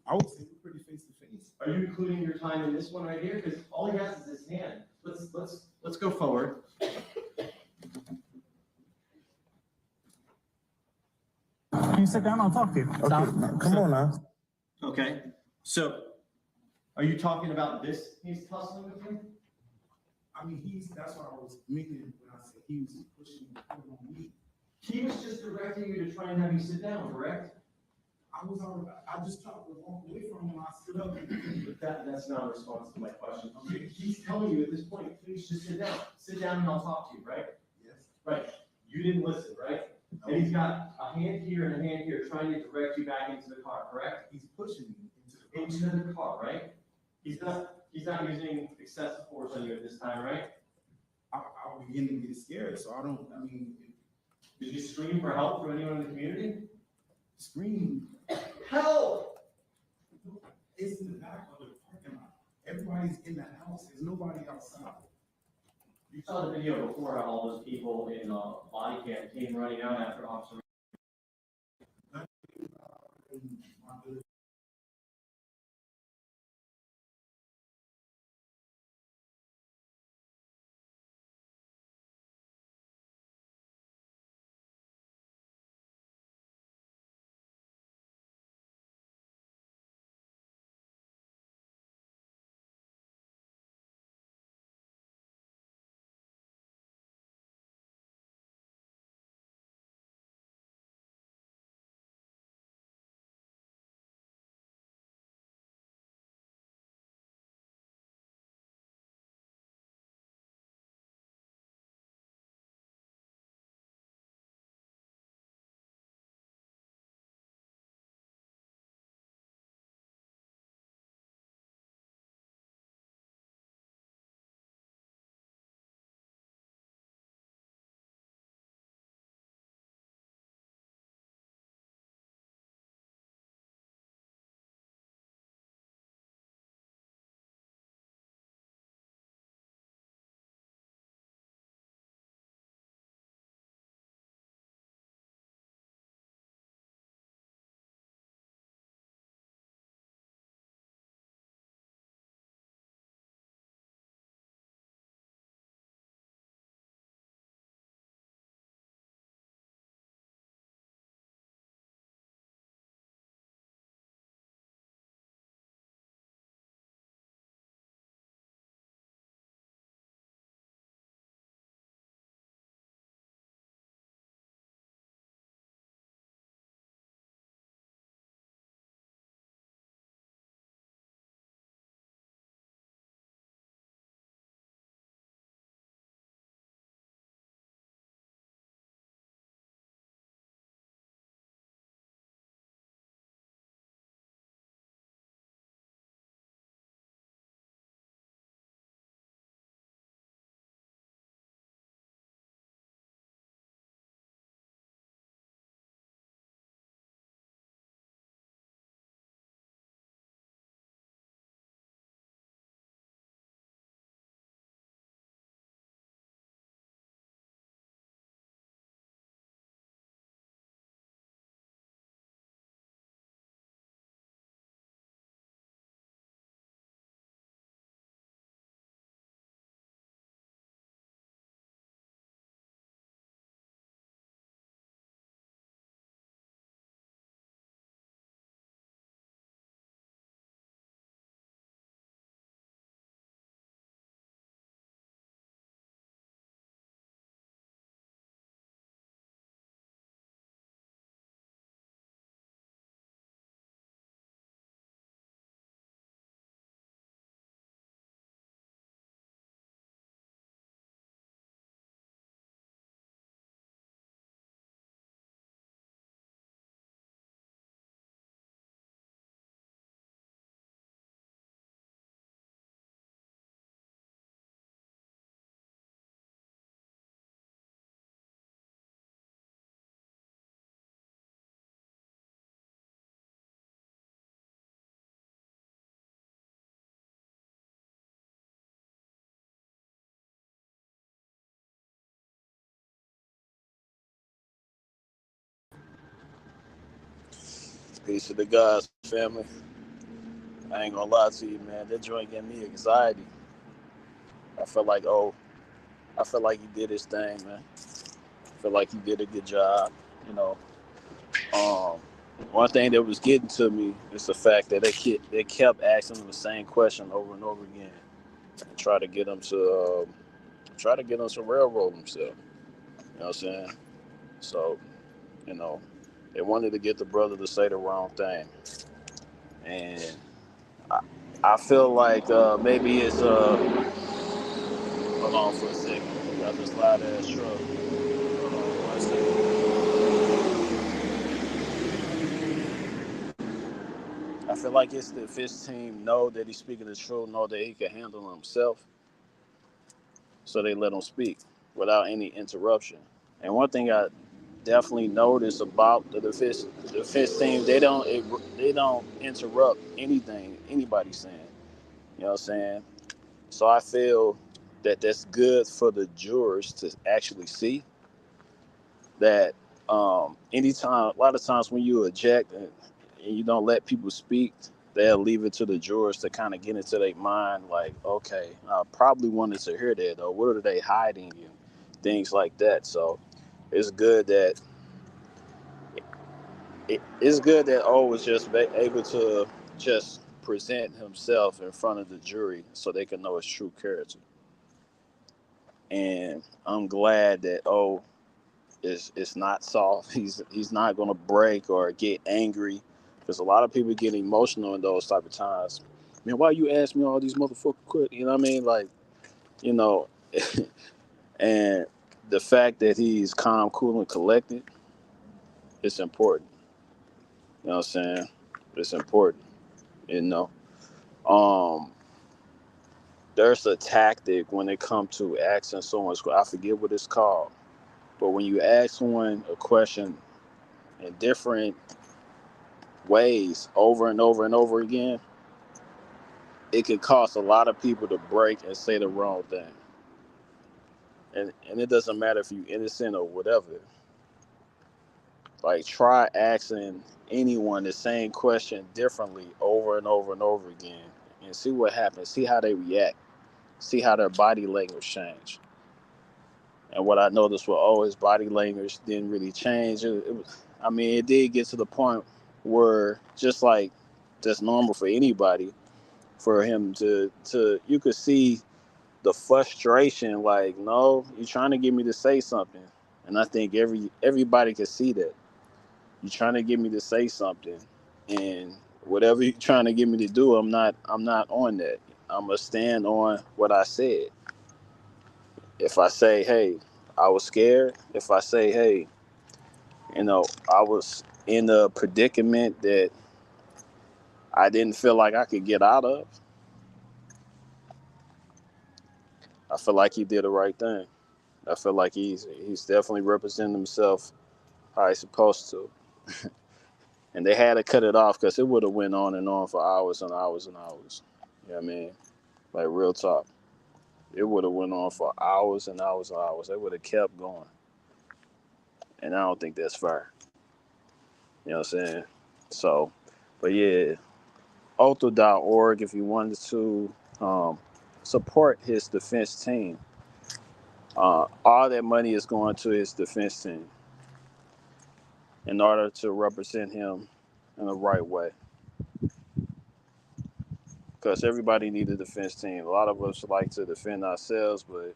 I would say we're pretty face to face. Are you including your time in this one right here? Because all he has is his hand. Let's go forward. Can you sit down? I'll talk to you. Okay, come on now. Okay, so are you talking about this? He's tussling with you? I mean, that's what I was meaning when I said he was pushing on me. He was just directing you to try and have you sit down, correct? I just tried to walk away from him when I stood up. But that's not a response to my question. He's telling you at this point, please just sit down. Sit down and I'll talk to you, right? Yes. Right. You didn't listen, right? And he's got a hand here and a hand here trying to direct you back into the car, correct? He's pushing me into Into the car, right? He's not using excessive force on you at this time, right? I'll begin to get scared, so Did you scream for help from anyone in the community? scream. Help! It's in the back of the parking lot. Everybody's in the house. There's nobody outside. You saw the video before how all those people in body cam came running out after Officer Peace to the guys, family. I ain't gonna lie to you, man. That joint gave me anxiety. I felt like, I felt like he did his thing, man. I felt like he did a good job. You know, um, one thing that was getting to me is the fact that they kept asking him the same question over and over again, and try to get him to railroad himself. You know what I'm saying? So, you know, they wanted to get the brother to say the wrong thing, and I feel like maybe it's hold on for a second. We got this loud ass truck. Hold on 1 second. I feel like it's if his team know that he's speaking the truth, know that he can handle himself, so they let him speak without any interruption. And one thing I definitely noticed about the defense team, they don't interrupt anything anybody's saying. You know what I'm saying? So I feel that that's good for the jurors to actually see that anytime, a lot of times when you object and you don't let people speak, they'll leave it to the jurors to kind of get into their mind, like, okay, I probably wanted to hear that, or what are they hiding, and things like that. So it's good that it's good that O was just able to just present himself in front of the jury so they can know his true character. And I'm glad that O is not soft. He's not gonna break or get angry, because a lot of people get emotional in those type of times. Man, why you ask me all these motherfuckers quick? You know what I mean? Like, you know, and the fact that he's calm, cool, and collected, it's important. You know what I'm saying? It's important. You know, um, there's a tactic when it comes to asking someone. I forget what it's called, but when you ask someone a question in different ways over and over and over again, it can cause a lot of people to break and say the wrong thing. And it doesn't matter if you're innocent or whatever. Like, try asking anyone the same question differently over and over and over again, and see what happens. See how they react. See how their body language change. And what I noticed was, his body language didn't really change. I mean, it did get to the point where, just like that's normal for anybody, for him to you could see the frustration. Like, no, you're trying to get me to say something, and I think everybody can see that you're trying to get me to say something, and whatever you're trying to get me to do, I'm not on that. I'm gonna stand on what I said. If I say, hey, I was scared. If I say, hey, I was in a predicament that I didn't feel like I could get out of, I feel like he did the right thing. I feel like he's definitely representing himself how he's supposed to. And they had to cut it off, because it would have went on and on for hours and hours and hours. You know what I mean? Like, real talk. It would have went on for hours and hours and hours. They would have kept going. And I don't think that's fair. You know what I'm saying? So, but yeah, Othel.org, if you wanted to support his defense team. All that money is going to his defense team in order to represent him in the right way. Because everybody needs a defense team. A lot of us like to defend ourselves, but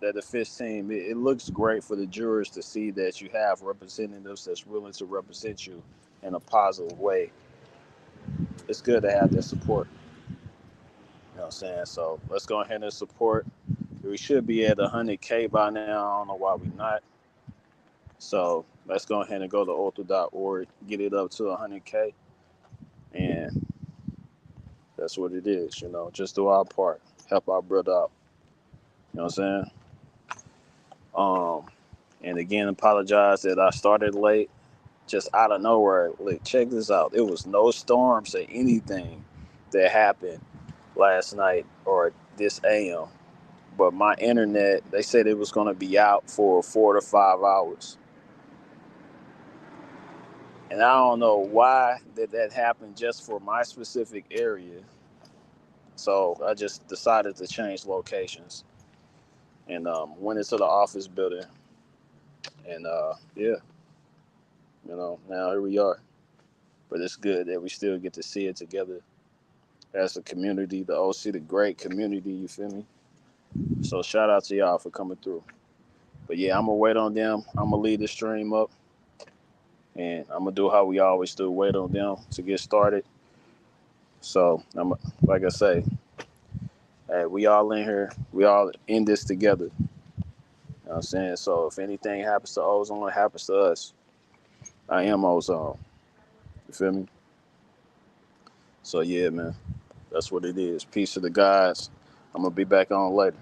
that defense team, it looks great for the jurors to see that you have representatives that's willing to represent you in a positive way. It's good to have that support. You know what I'm saying? So let's go ahead and support. We should be at 100K by now. I don't know why we're not. So let's go ahead and go to Othel.org, get it up to 100K. And that's what it is, just do our part. Help our brother out. You know what I'm saying? And again, apologize that I started late, just out of nowhere. Like, check this out. It was no storms or anything that happened last night or this AM. But my internet, they said it was going to be out for 4 to 5 hours. And I don't know why that happened just for my specific area. So I just decided to change locations and went into the office building. And yeah, now here we are. But it's good that we still get to see it together as a community, the OC, the great community, you feel me? So shout out to y'all for coming through. But yeah, I'm gonna wait on them. I'm gonna lead the stream up, and I'm gonna do how we always do, wait on them to get started. So I'm like I say, hey, we all in here, we all in this together. You know what I'm saying? So if anything happens to Ozone, it happens to us. I am Ozone. You feel me? So yeah, man, that's what it is. Peace to the guys. I'm gonna be back on later.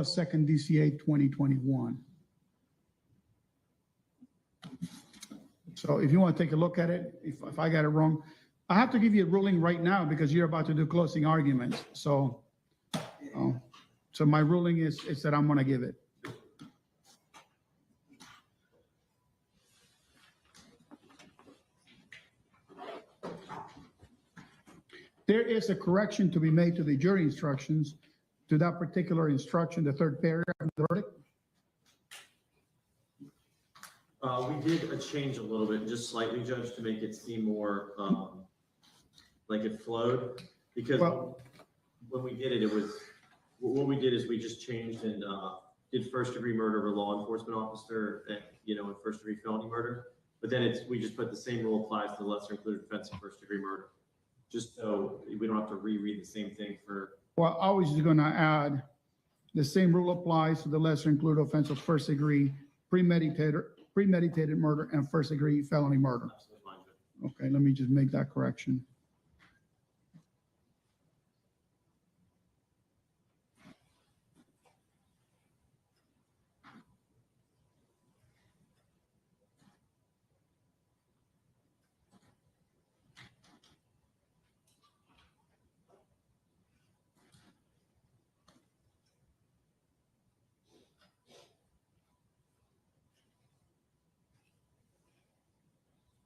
2nd DCA 2021. So if you want to take a look at it, if I got it wrong, I have to give you a ruling right now because you're about to do closing arguments. So, so my ruling is that I'm going to give it. There is a correction to be made to the jury instructions, to that particular instruction, the third paragraph of the verdict. We did a change a little bit, just slightly, Judge, to make it seem more, like it flowed. Because when we did it, it was, what we did is we just changed and, did first degree murder of a law enforcement officer and, and first degree felony murder. But then we just put the same rule applies to the lesser included offense of first degree murder. Just so we don't have to reread the same thing for. Well, I was just going to add, the same rule applies to the lesser included offense of first degree premeditated murder and first degree felony murder. Okay, let me just make that correction.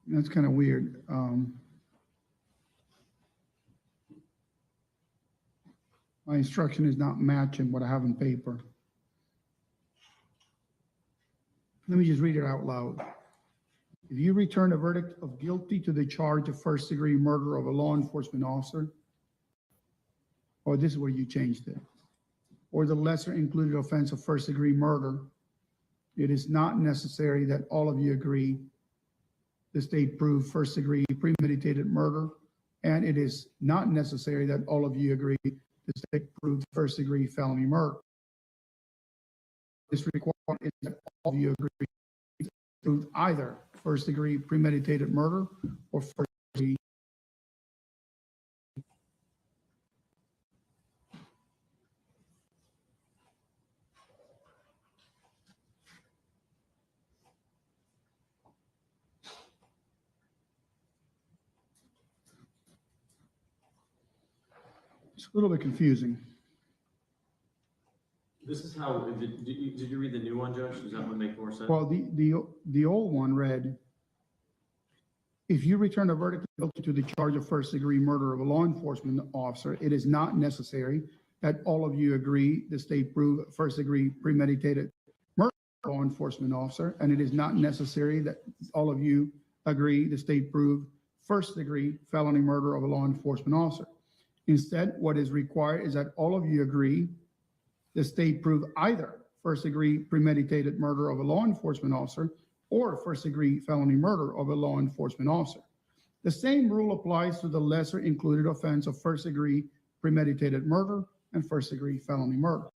That's kind of weird. My instruction is not matching what I have in paper. Let me just read it out loud. If you return a verdict of guilty to the charge of first degree murder of a law enforcement officer, or this is where you changed it, or the lesser included offense of first degree murder, it is not necessary that all of you agree the state proved first degree premeditated murder, and it is not necessary that all of you agree the state proved first degree felony murder. This requirement is that all of you agree proved either first degree premeditated murder or first degree. It's a little bit confusing. This is how, did you read the new one, Judge? Does that one make more sense? Well, the old one read, if you return a verdict guilty to the charge of first degree murder of a law enforcement officer, it is not necessary that all of you agree the state proved first degree premeditated murder of a law enforcement officer, and it is not necessary that all of you agree the state proved first degree felony murder of a law enforcement officer. Instead, what is required is that all of you agree the state proved either first degree premeditated murder of a law enforcement officer or first degree felony murder of a law enforcement officer. The same rule applies to the lesser included offense of first degree premeditated murder and first degree felony murder.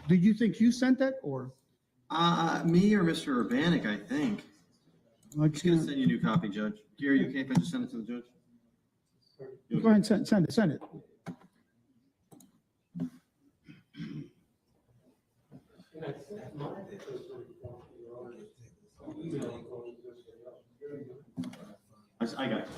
Do you think you sent that or? Me or Mr. Urbanik, I think. I I'm just gonna can't- send you a new copy, Judge. Gary, you okay if I just send it to the judge? Go ahead and send it. I got it.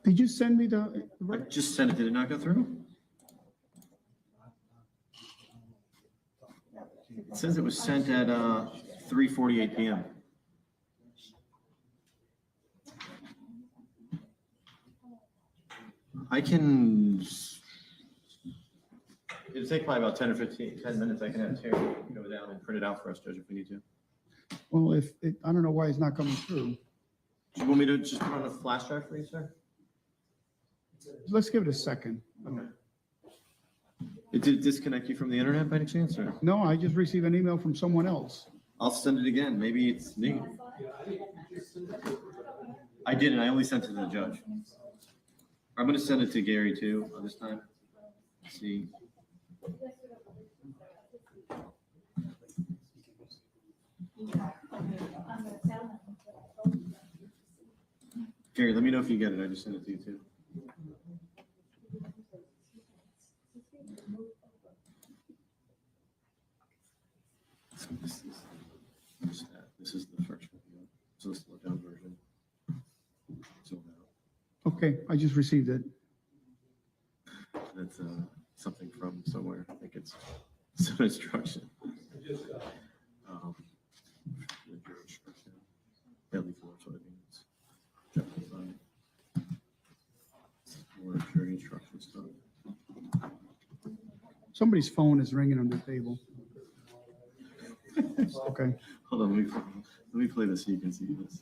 Did you send me the? I just sent it. Did it not go through? It says it was sent at 3:48 p.m. I can. It'll take probably about 10 or 10 minutes. I can have Terry go down and print it out for us, Judge, if we need to. Well, I don't know why it's not coming through. Do you want me to just put on a flash drive for you, sir? Let's give it a second. Okay. Did it disconnect you from the internet by any chance, or? No, I just received an email from someone else. I'll send it again. Maybe it's me. I didn't. I only sent it to the judge. I'm going to send it to Gary too this time. Let's see. Gary, let me know if you get it. I just sent it to you too. So this is the first video. So this is the down version. So now Okay, I just received it. that's something from somewhere. I think it's some instruction. Deadly force, what it means. Chapter 5. More jury instruction stuff. Somebody's phone is ringing on the table. Okay. Hold on, let me play this so you can see this.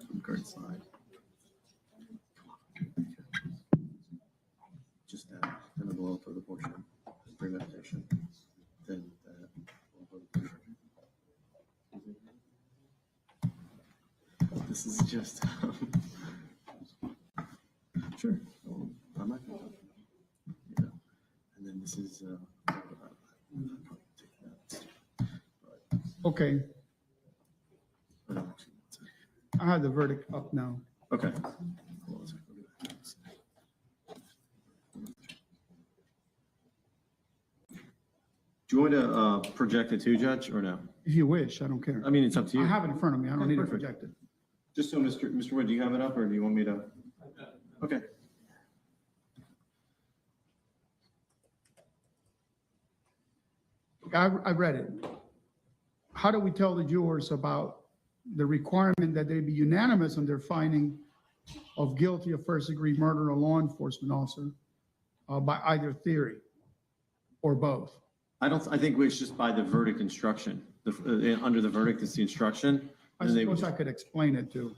From card side. Just that, then the below for the portion, premeditation, then that. Below the portion. This is just, sure. I might. Yeah. And then this is, Okay, I don't actually want to. I have the verdict up now. Okay. Hold on a second. Do you want to project it too, Judge, or no? If you wish, I don't care. I mean, it's up to you. I have it in front of me. I don't need to Perfect. project it. Just so, Mr. Wood, do you have it up, or do you want me to? Okay. I read it. How do we tell the jurors about the requirement that they be unanimous on their finding of guilty of first-degree murder of a law enforcement officer by either theory or both? I think it's just by the verdict instruction. Under the verdict, it's the instruction. I suppose I could explain it too.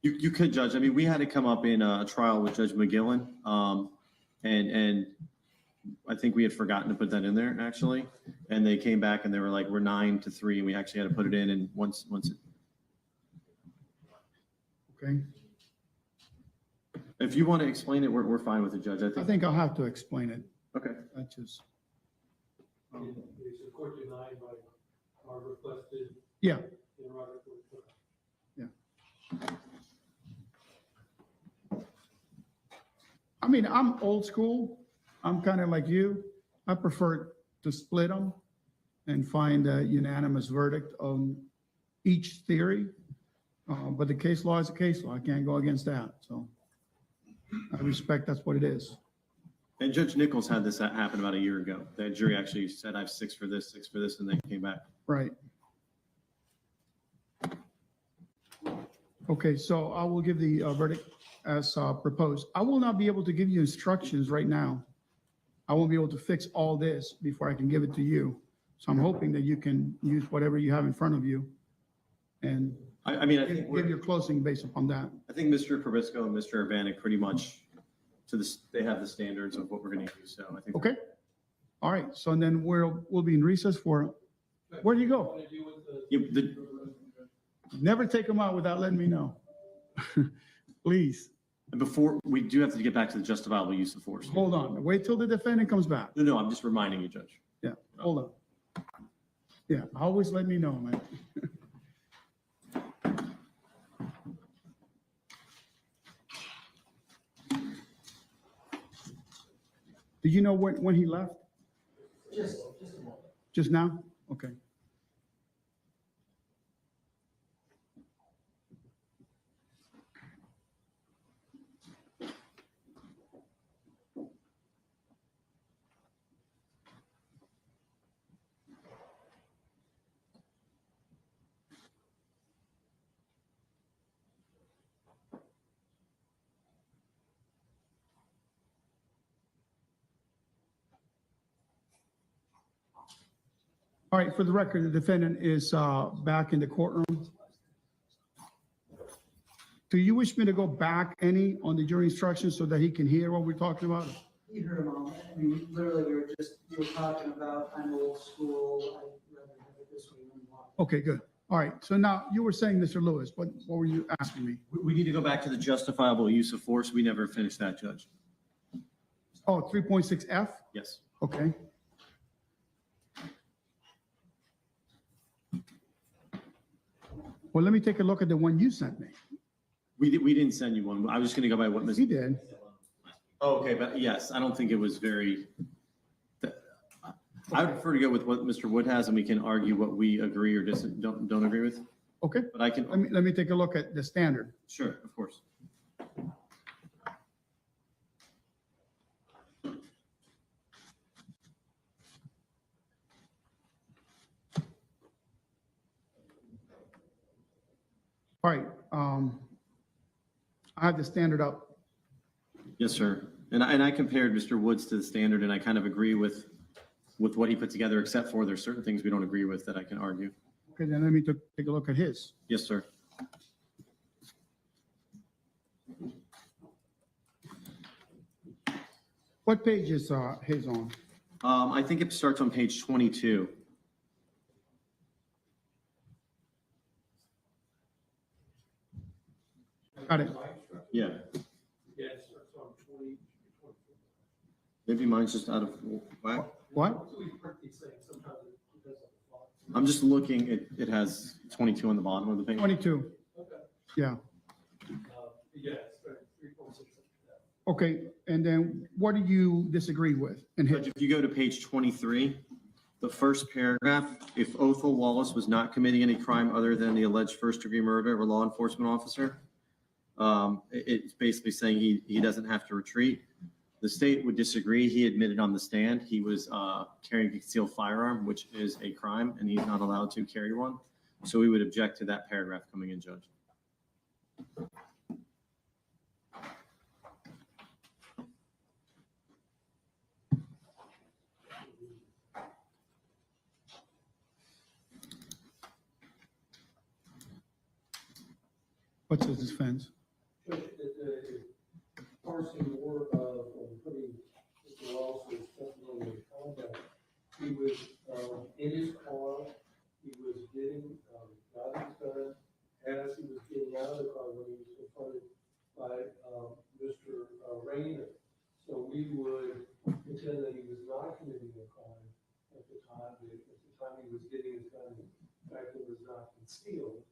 You could, Judge. I mean, we had to come up in a trial with Judge McGillen, and I think we had forgotten to put that in there, actually. And they came back and they were like, we're 9-3, and we actually had to put it in, and once it. Okay. If you want to explain it, we're fine with it, Judge. I think I'll have to explain it. Okay. I just. Is the court denied by are requested. Yeah. Interrogatory. I mean, I'm old school. I'm kind of like you. I prefer to split them and find a unanimous verdict on each theory. But the case law is a case law. I can't go against that. So I respect that's what it is. And Judge Nichols had this happen about a year ago. The jury actually said, I have 6 for this, 6 for this, and they came back. Right. Okay, so I will give the verdict as proposed. I will not be able to give you instructions right now. I won't be able to fix all this before I can give it to you. So I'm hoping that you can use whatever you have in front of you and I mean, I think give your closing based upon that. I think Mr. Probisco and Mr. Urbanik pretty much they have the standards of what we're going to use. So I think. Okay. All right. So then we'll be in recess for, where do you go? Never take them out without letting me know. Please. Before, we do have to get back to the justifiable use of force. Hold on. Wait till the defendant comes back. No, I'm just reminding you, Judge. Yeah. Hold on. Yeah. Always let me know, man. Do you know when he left? Just a moment. Just now? Okay. All right, for the record, the defendant is back in the courtroom. Do you wish me to go back any on the jury instructions so that he can hear what we're talking about? You heard him all. I mean, literally, you were talking about, I'm old school, I'd rather have it this way than that. Okay, good. All right, so now you were saying, Mr. Lewis, what were you asking me? We need to go back to the justifiable use of force. We never finished that, Judge. Oh, 3.6F? Yes. Okay. Well, let me take a look at the one you sent me. We didn't send you one. I was just going to go by what Ms. He did. Oh, okay, but yes, I don't think it was very, I would prefer to go with what Mr. Wood has, and we can argue what we agree or don't agree with. Okay, But I can, let me take a look at the standard. sure, of course. All right, I have the standard up. Yes, sir. And I compared Mr. Woods to the standard, and I kind of agree with what he put together, except for there's certain things we don't agree with that I can argue. Okay, then let me take a look at his. Yes, sir. What page is his on? I think it starts on page 22. Got it. Yeah. Yeah, it starts on 20. Maybe mine's just out of whack. What? So we print these things, sometimes it doesn't font. I'm just looking, it has 22 on the bottom of the page. 22, Okay. yeah. Yeah, it's 3.6. Okay, and then what do you disagree with in his? Judge, if you go to page 23, the first paragraph, if Othal Wallace was not committing any crime other than the alleged first-degree murder of a law enforcement officer, it's basically saying he doesn't have to retreat. The state would disagree. He admitted on the stand he was carrying a concealed firearm, which is a crime, and he's not allowed to carry one. So we would object to that paragraph coming in, Judge. What's his defense? Parsing more of putting Mr. Wallace's testimony in context, he was in his car, he was getting, got his gun, as he was getting out of the car when he was confronted by Mr. Raynor. So we would contend that he was not committing a crime at the time he was getting his gun concealed.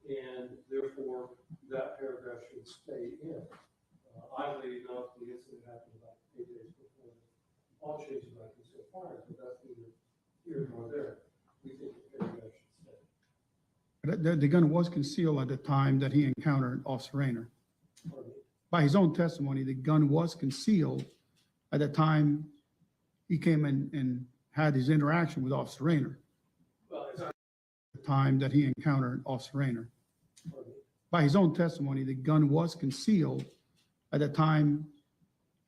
And therefore, that paragraph should stay in. Oddly enough, the incident happened about 8 days before the all changes by concealed fires, but that's neither here nor there. We think the paragraph should stay. The gun was concealed at the time that he encountered Officer Raynor. Pardon me? By his own testimony, the gun was concealed at the time he came in and had his interaction with Officer Raynor. Well, it's not, The time that he encountered Officer Raynor. pardon me? By his own testimony, the gun was concealed at the time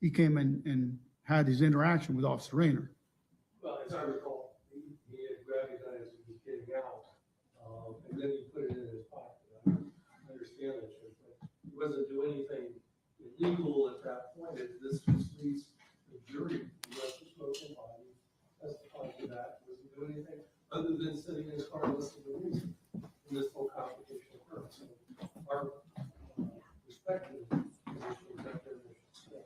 he came in and had his interaction with Officer Raynor. Well, as I recall, he had grabbed the gun as he was getting out, and then he put it in his pocket. I understand that, Judge, but he wasn't doing anything illegal at that point. This just leaves the jury, who was the smoking body, testifying to that, wasn't doing anything other than sitting in his car and listening to music. And this whole complication occurred. So our respective positions that there should stay.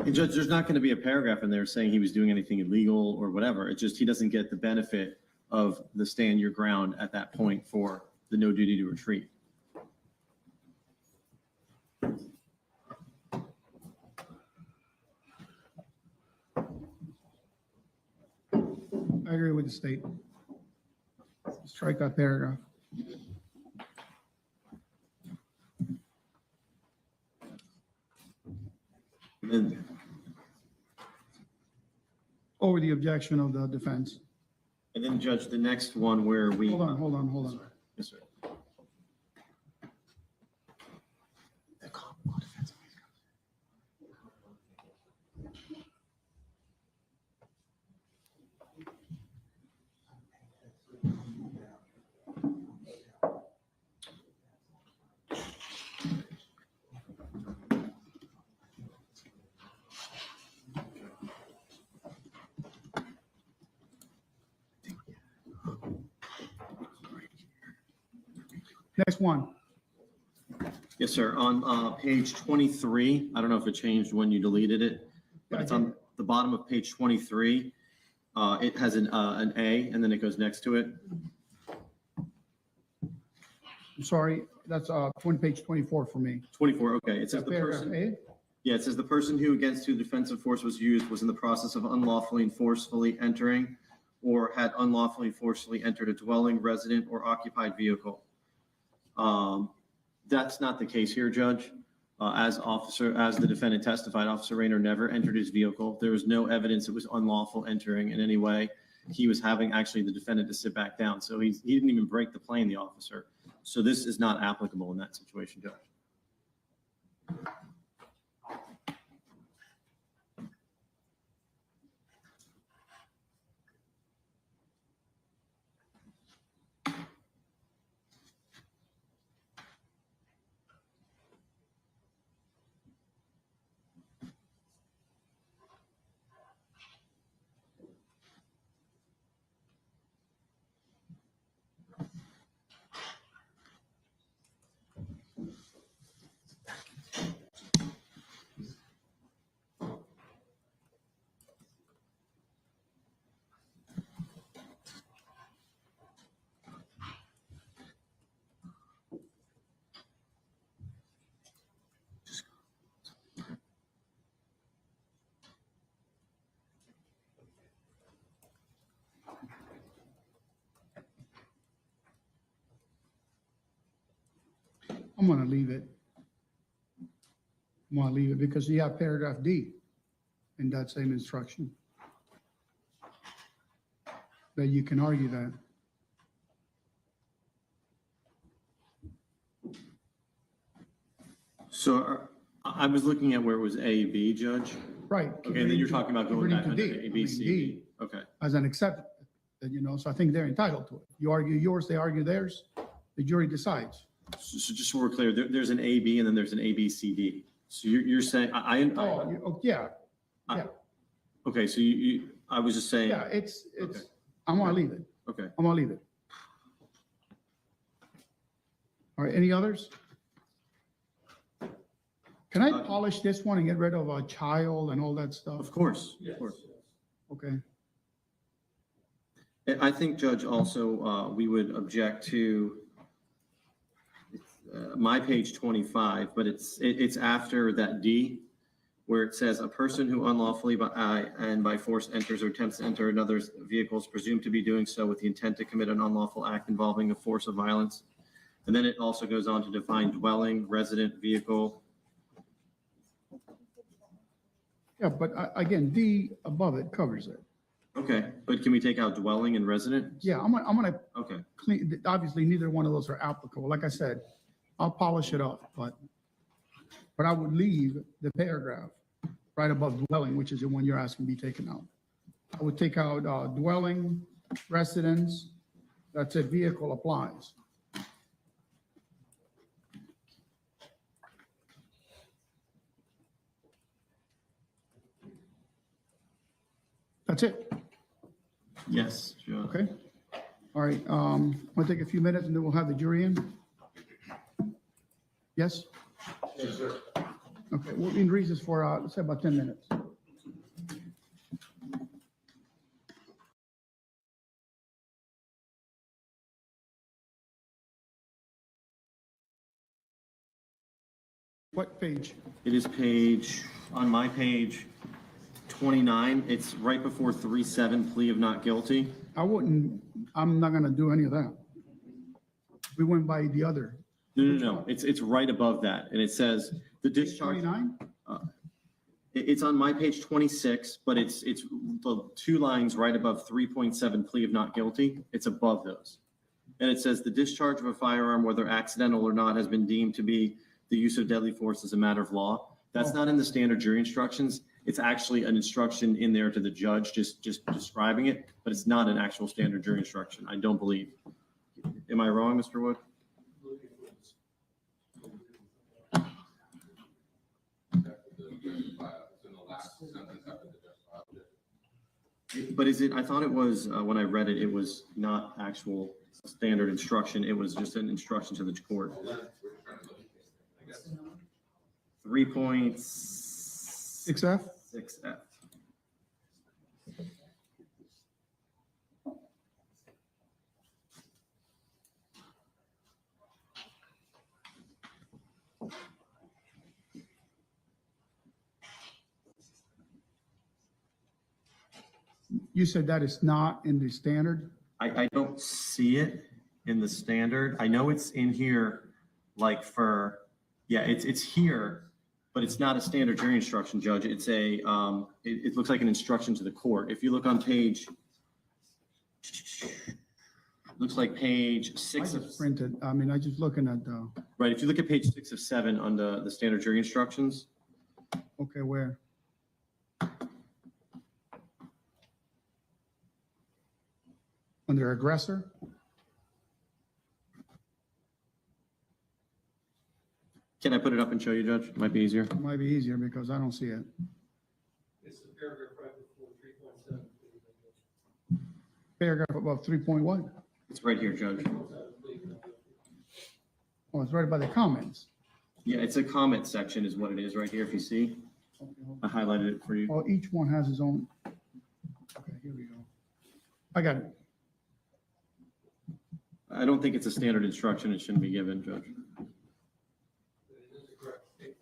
And Judge, there's not going to be a paragraph in there saying he was doing anything illegal or whatever. It's just he doesn't get the benefit of the stand your ground at that point for the no duty to retreat. I agree with the state. Strike that paragraph. And Over the objection of the defense. then Judge, the next one where we. Hold on. Yes, sir. Next one. Yes, sir. On page 23, I don't know if it changed when you deleted it, but it's on the bottom of page 23. It has an A and then it goes next to it. I'm sorry, that's page 24 for me. 24, okay. It says the Paragraph person. A? Yeah, it says the person who against whom defensive force was used was in the process of unlawfully and forcefully entering or had unlawfully and forcefully entered a dwelling, resident, or occupied vehicle. That's not the case here, Judge. As the defendant testified, Officer Raynor never entered his vehicle. There was no evidence it was unlawful entering in any way. He was having actually the defendant to sit back down. So he didn't even break the plane, the officer. So this is not applicable in that situation, Judge. I'm gonna leave it. I'm gonna leave it because you have paragraph D in that same instruction. That you can argue that. So I was looking at where it was A, B, Judge. Right. Okay, and then you're talking about going back to to D. A, B, C, D. Okay. As an exception, so I think they're entitled to it. You argue yours, they argue theirs, the jury decides. So just so we're clear, there's an A, B, and then there's an A, B, C, D. So you're saying, Yeah, okay, so I was just saying. yeah, Okay. I'm gonna leave it. Okay. I'm gonna leave it. All right, any others? Can I polish this one and get rid of a child and all that stuff? Of course, Yes. of course. Okay. I think, Judge, also, we would object to my page 25, but it's after that D, where it says a person who unlawfully by force enters or attempts to enter another's vehicle is presumed to be doing so with the intent to commit an unlawful act involving a force of violence. And then it also goes on to define dwelling, resident, vehicle. Yeah, but again, D above it covers it. Okay, but can we take out dwelling and resident? Yeah, I'm gonna Okay, clean, obviously neither one of those are applicable. Like I said, I'll polish it up, but I would leave the paragraph right above dwelling, which is the one you're asking to be taken out. I would take out dwelling, residence, that's it, vehicle applies. That's it, yes, Judge. okay? All right, we'll take a few minutes and then we'll have the jury in. Yes? Yes, sir. Okay, we'll in recess for, let's say about 10 minutes. What page? It is on my page 29, it's right before 3-7, plea of not guilty. I'm not gonna do any of that. We went by the other. No, it's right above that, and it says the discharge. 29? It's on my page 26, but it's the two lines right above 3.7, plea of not guilty. It's above those. And it says the discharge of a firearm, whether accidental or not, has been deemed to be the use of deadly force as a matter of law. That's not in the standard jury instructions. It's actually an instruction in there to the judge, just describing it, but it's not an actual standard jury instruction, I don't believe. Am I wrong, Mr. Wood? But is it, I thought it was, when I read it, it was not actual standard instruction. It was just an instruction to the court. 3.6F. 6F? You said that is not in the standard? I don't see it in the standard. I know it's in here, like for, yeah, it's here, but it's not a standard jury instruction, Judge. It's a, it looks like an instruction to the court. If you look on page, looks like page 6 I of, just printed, I just looking at right, if you look at page 6 of 7 on the standard jury instructions, okay, where? Under aggressor? can I put it up and show you, Judge? Might be easier. It might be easier because I don't see it. It's the paragraph right before 3.7. Paragraph above 3.1. It's right here, Judge. Oh, it's right by the comments. Yeah, it's a comment section is what it is right here, if you see. I highlighted it for you. Oh, each one has his own. Okay, here we go. I got it. I don't think it's a standard instruction. It shouldn't be given, Judge. It is the correct statement.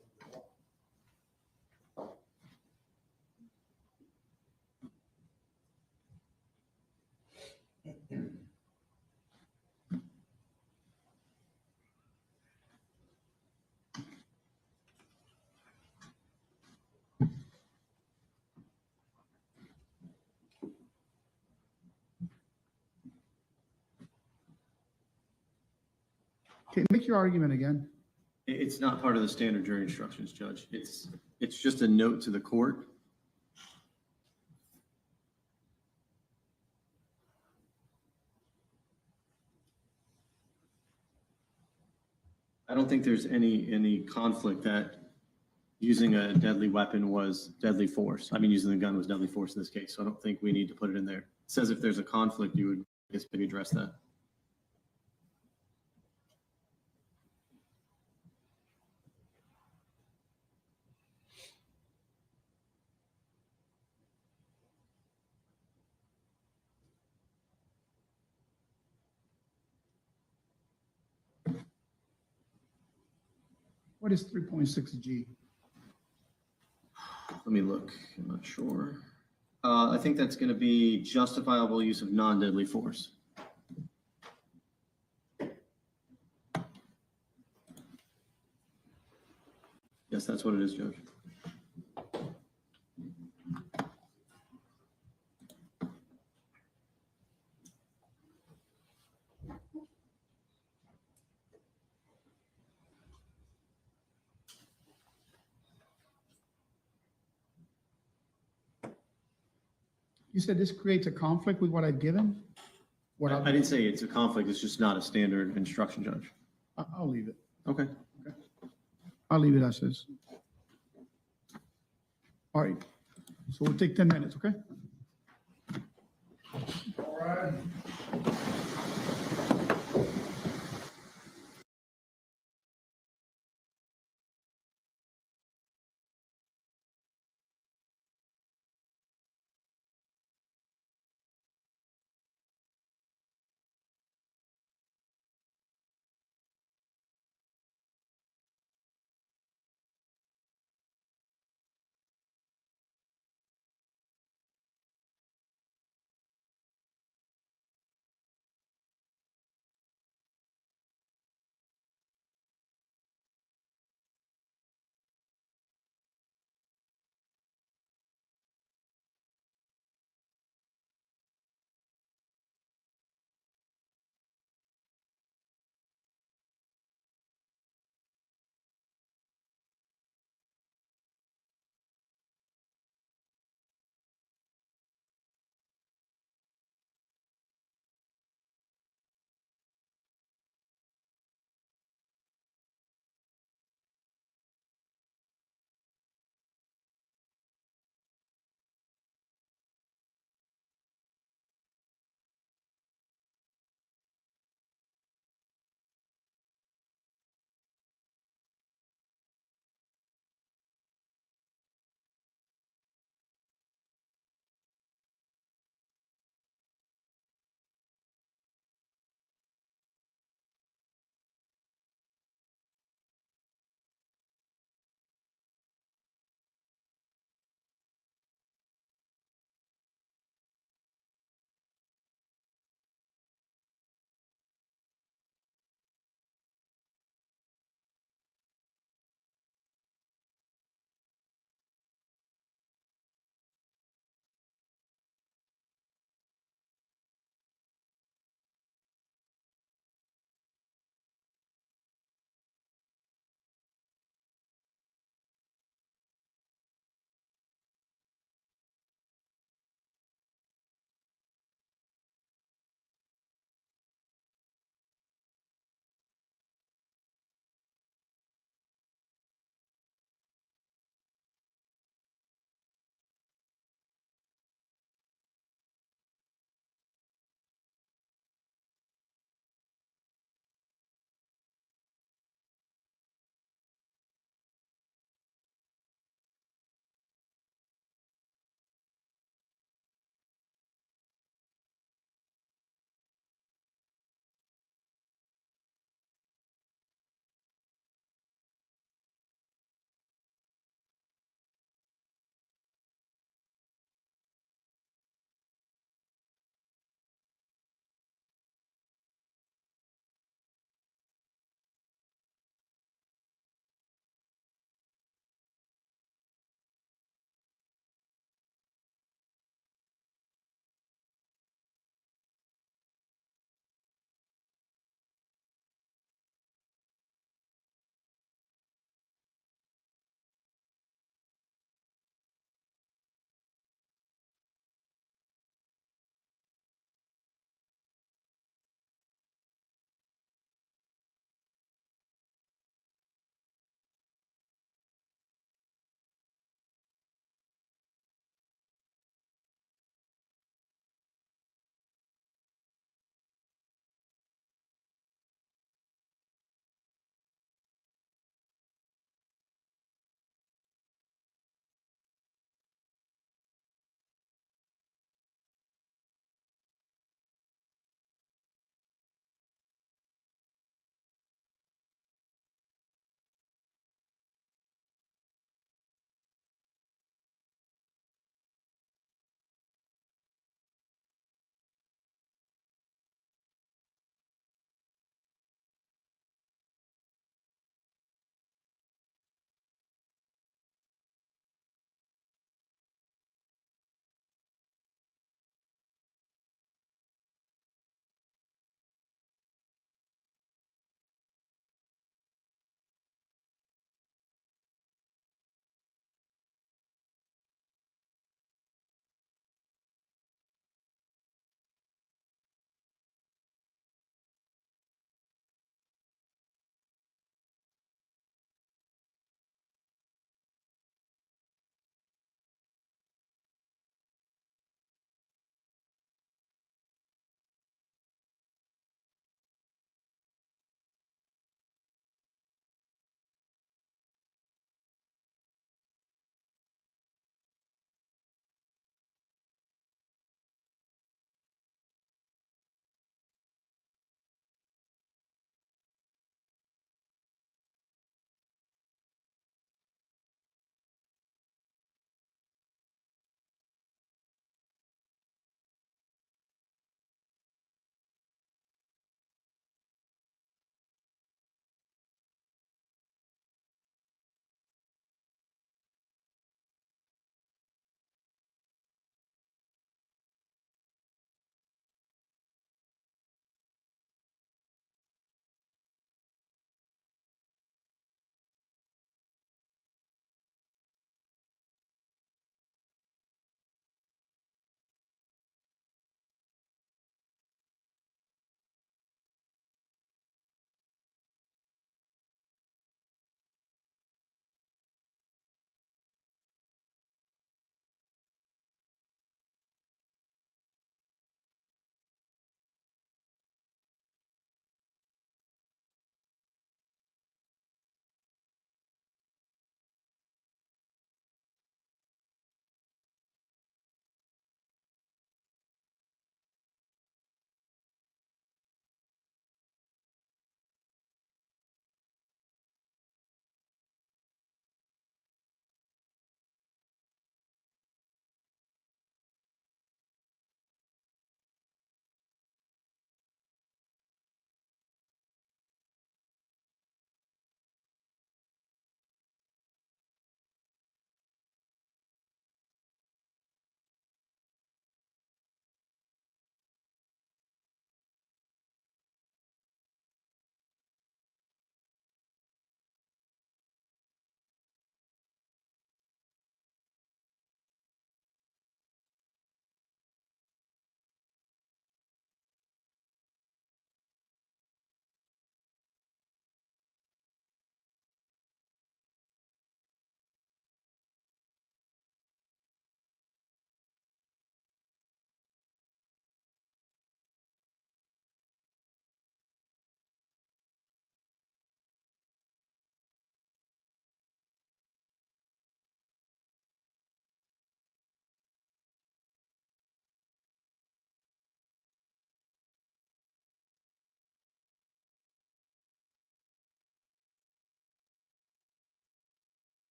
Okay, make your argument again. It's not part of the standard jury instructions, Judge. It's just a note to the court. I don't think there's any conflict that using a deadly weapon was deadly force. I mean, using the gun was deadly force in this case, so I don't think we need to put it in there. It says if there's a conflict, you would, I guess, maybe address that. What is 3.6G? Let me look, I'm not sure. I think that's gonna be justifiable use of non-deadly force. Yes, that's what it is, Judge. You said this creates a conflict with what I've given? What I didn't say it's a conflict, it's just not a standard instruction, Judge. I'll leave it. Okay. I'll leave it as is. All right, so we'll take 10 minutes, okay? All right.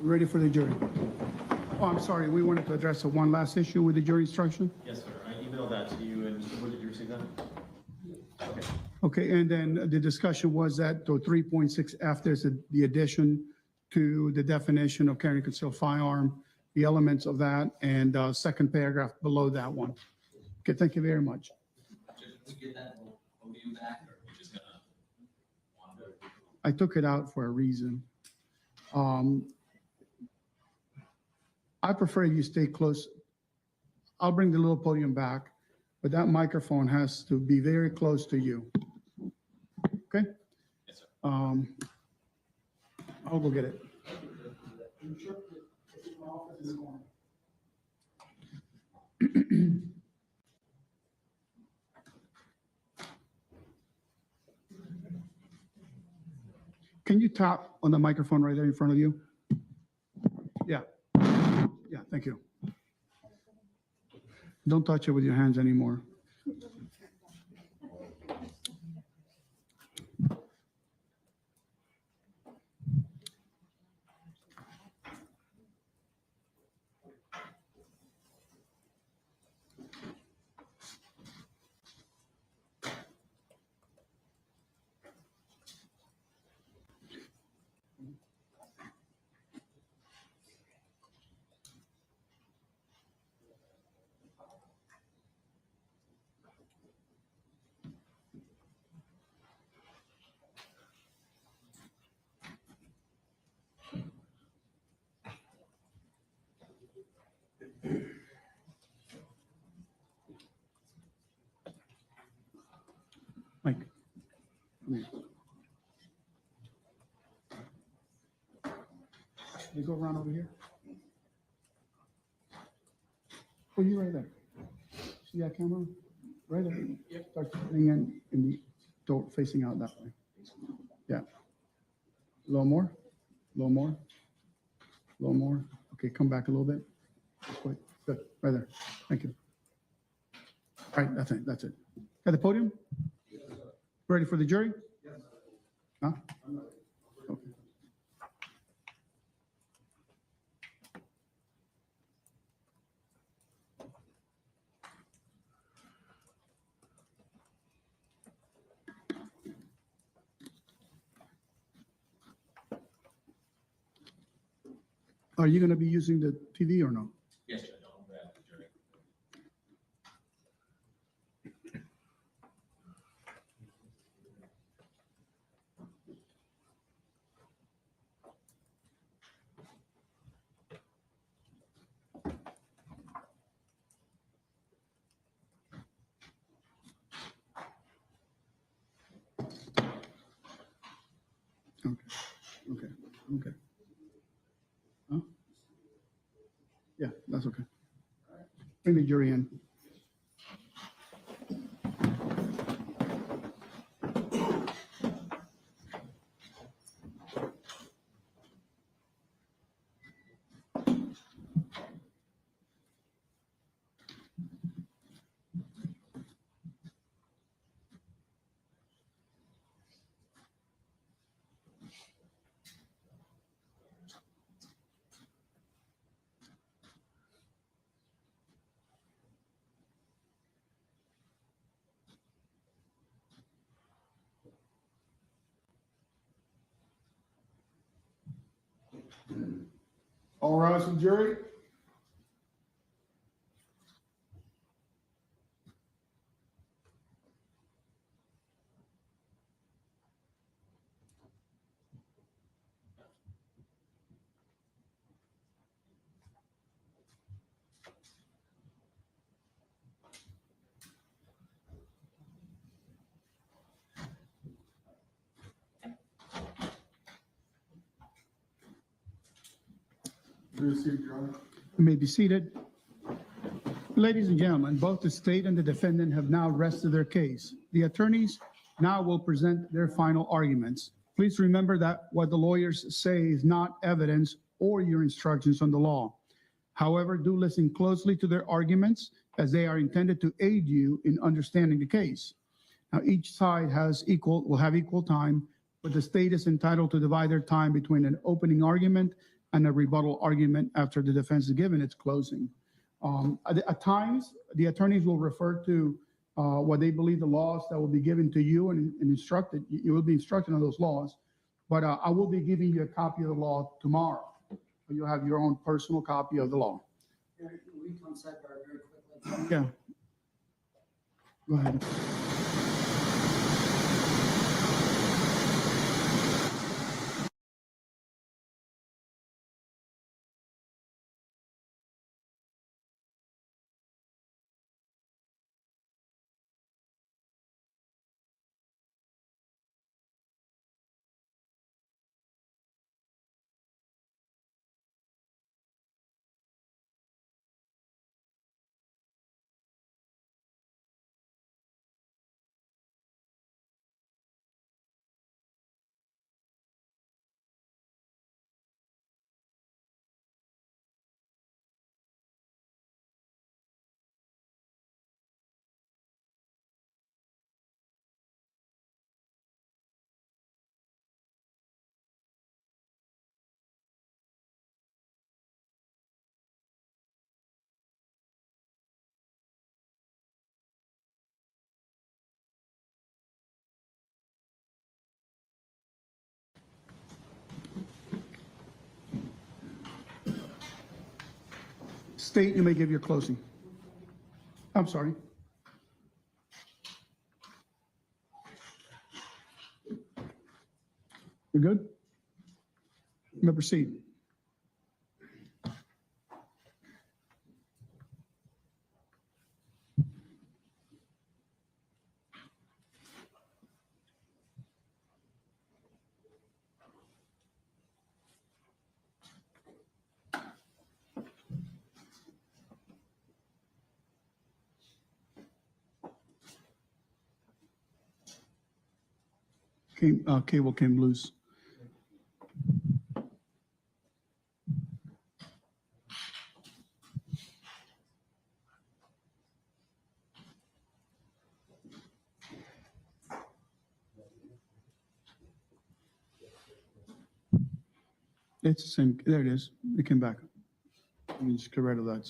Ready for the jury? Oh, I'm sorry, we wanted to address one last issue with the jury instruction. Yes, sir. I emailed that to you, and Mr. Wood, did you receive that? Okay. Okay, and then the discussion was that to 3.6F, there's the addition to the definition of carrying a concealed firearm, the elements of that, and second paragraph below that one. Okay, thank you very much. I took it out for a reason. I prefer you stay close. I'll bring the little podium back, but that microphone has to be very close to you. Okay? Yes, sir. I'll go get it. Can you tap on the microphone right there in front of you? Yeah. Yeah, thank you. Don't touch it with your hands anymore. Mike. Come here. You go around over here. Oh, you right there. See that camera? Right there. Start putting in the door facing out that way. Yeah. A little more. A little more. A little more. Okay, come back a little bit. This way. Good. Right there. Thank you. All right, that's it. That's it. At the podium? Ready for the jury? Yes. Huh? Okay. Are you going to be using the TV or no? Yes, Judge. I'll grab the jury. Okay. Okay. Okay. Huh? Yeah, that's okay. Bring the jury in. All rise for the jury. You may be seated. Ladies and gentlemen, both the state and the defendant have now rested their case. The attorneys now will present their final arguments. Please remember that what the lawyers say is not evidence or your instructions on the law. However, do listen closely to their arguments as they are intended to aid you in understanding the case. Now, each side will have equal time, but the state is entitled to divide their time between an opening argument and a rebuttal argument after the defense is given its closing. At times, the attorneys will refer to what they believe the laws that will be given to you and instructed. You will be instructed on those laws, but I will be giving you a copy of the law tomorrow. You'll have your own personal copy of the law. Eric, can we come sidebar very quickly? Yeah. Go ahead. State, you may give your closing. I'm sorry. You're good? You may proceed. Cable came loose. It's the same. There it is. It came back. Let me just get rid of that.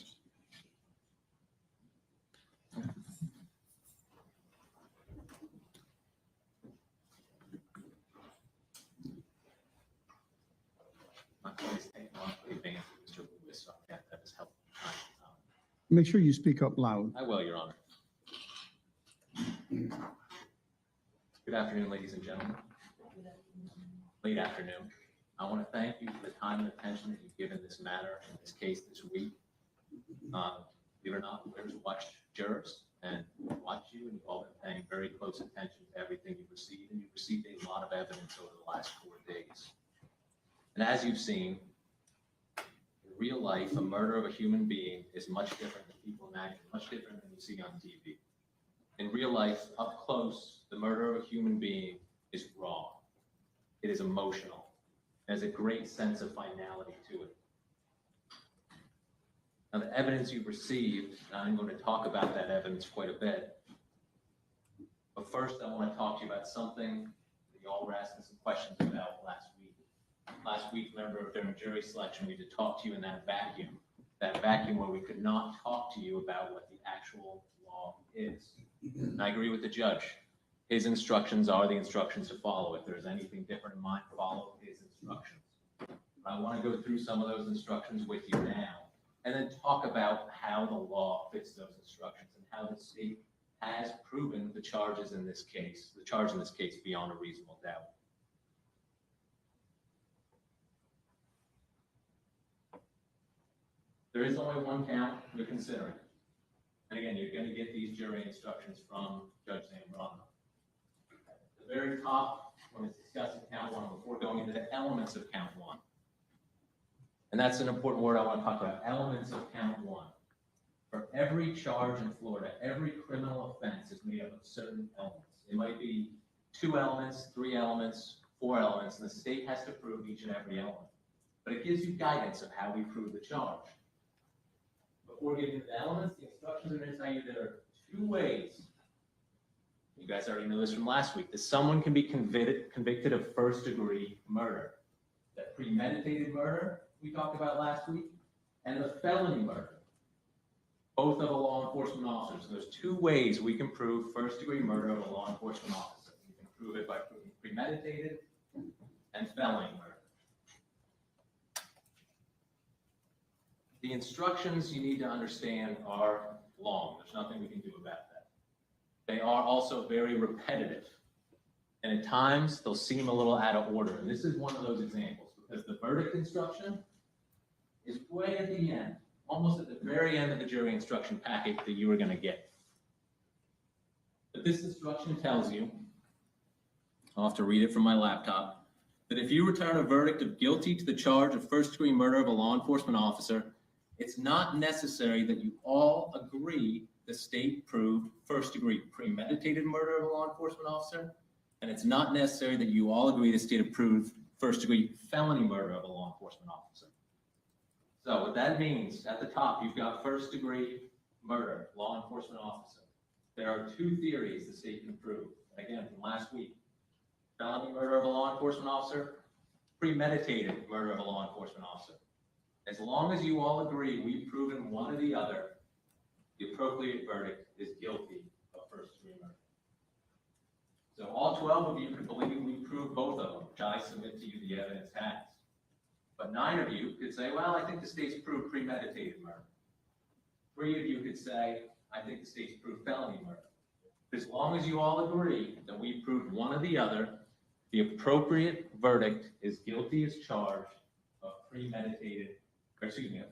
Make sure you speak up loud. I will, Your Honor. Good afternoon, ladies and gentlemen. Late afternoon. I want to thank you for the time and attention that you've given this matter in this case this week. Believe it or not, lawyers watch jurors and watch you, and you've all been paying very close attention to everything you've received, and you've received a lot of evidence over the last 4 days. And as you've seen, in real life, a murder of a human being is much different than people imagine, much different than you see on TV. In real life, up close, the murder of a human being is raw. It is emotional. It has a great sense of finality to it. Now, the evidence you've received, and I'm going to talk about that evidence quite a bit. But first, I want to talk to you about something that you all were asking some questions about last week. Last week, remember, during jury selection, we did talk to you in that vacuum where we could not talk to you about what the actual law is. And I agree with the judge. His instructions are the instructions to follow. If there's anything different in mind, follow his instructions. I want to go through some of those instructions with you now, and then talk about how the law fits those instructions and how the state has proven the charges in this case, beyond a reasonable doubt. There is only one count you're considering. And again, you're going to get these jury instructions from Judge Zambrano. At the very top, when it's discussing count one, before going into the elements of count one. And that's an important word I want to talk about, elements of count one. For every charge in Florida, every criminal offense is made up of certain elements. It might be 2 elements, 3 elements, 4 elements, and the state has to prove each and every element. But it gives you guidance of how we prove the charge. Before getting to the elements, the instructions are going to tell you there are 2 ways. You guys already know this from last week, that someone can be convicted of first-degree murder. that premeditated murder we talked about last week, and the felony murder, both of a law enforcement officer. So there's two ways we can prove first-degree murder of a law enforcement officer. We can prove it by proving premeditated and felony murder. The instructions you need to understand are long. There's nothing we can do about that. They are also very repetitive. And at times, they'll seem a little out of order. And this is one of those examples, because the verdict instruction is way at the end, almost at the very end of the jury instruction packet that you were going to get. But this instruction tells you, I'll have to read it from my laptop, that if you return a verdict of guilty to the charge of first-degree murder of a law enforcement officer, it's not necessary that you all agree the state proved first-degree premeditated murder of a law enforcement officer, and it's not necessary that you all agree the state approved first-degree felony murder of a law enforcement officer. So what that means, at the top, you've got first-degree murder, law enforcement officer. There are two theories the state can prove. Again, from last week, felony murder of a law enforcement officer, premeditated murder of a law enforcement officer. As long as you all agree we've proven one or the other, the appropriate verdict is guilty of first-degree murder. So all 12 of you could believe we proved both of them, which I submit to you the evidence has. But 9 of you could say, well, I think the state's proved premeditated murder. 3 of you could say, I think the state's proved felony murder. As long as you all agree that we proved one or the other, the appropriate verdict is guilty as charged of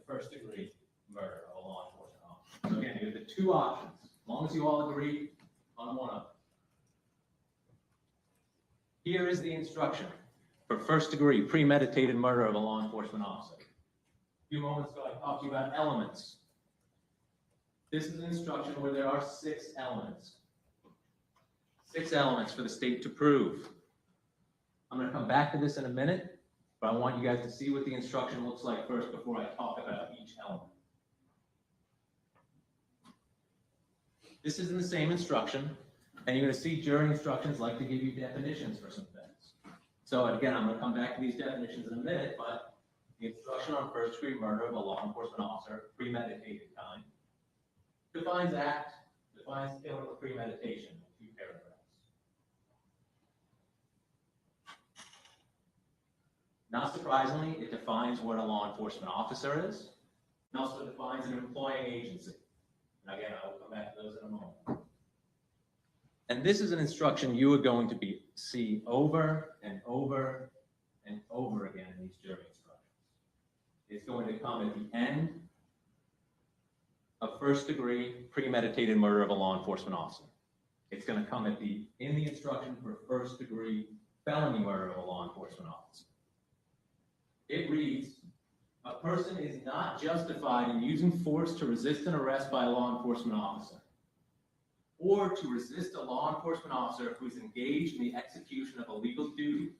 first-degree murder of a law enforcement officer. So again, you have the two options, as long as you all agree on one of them. Here is the instruction for first-degree premeditated murder of a law enforcement officer. A few moments ago, I talked to you about elements. This is an instruction where there are 6 elements. 6 elements for the state to prove. I'm going to come back to this in a minute, but I want you guys to see what the instruction looks like first before I talk about each element. This is in the same instruction, and you're going to see jury instructions like to give you definitions for some things. So again, I'm going to come back to these definitions in a minute, but the instruction on first-degree murder of a law enforcement officer, premeditated kind, defines act, defines killing with premeditation in 2 paragraphs. Not surprisingly, it defines what a law enforcement officer is, and also defines an employing agency. And again, I will come back to those in a moment. And this is an instruction you are going to see over and over and over again in these jury instructions. It's going to come at the end of first-degree premeditated murder of a law enforcement officer. It's going to come in the instruction for first-degree felony murder of a law enforcement officer. It reads, a person is not justified in using force to resist an arrest by a law enforcement officer, or to resist a law enforcement officer who is engaged in the execution of a legal duty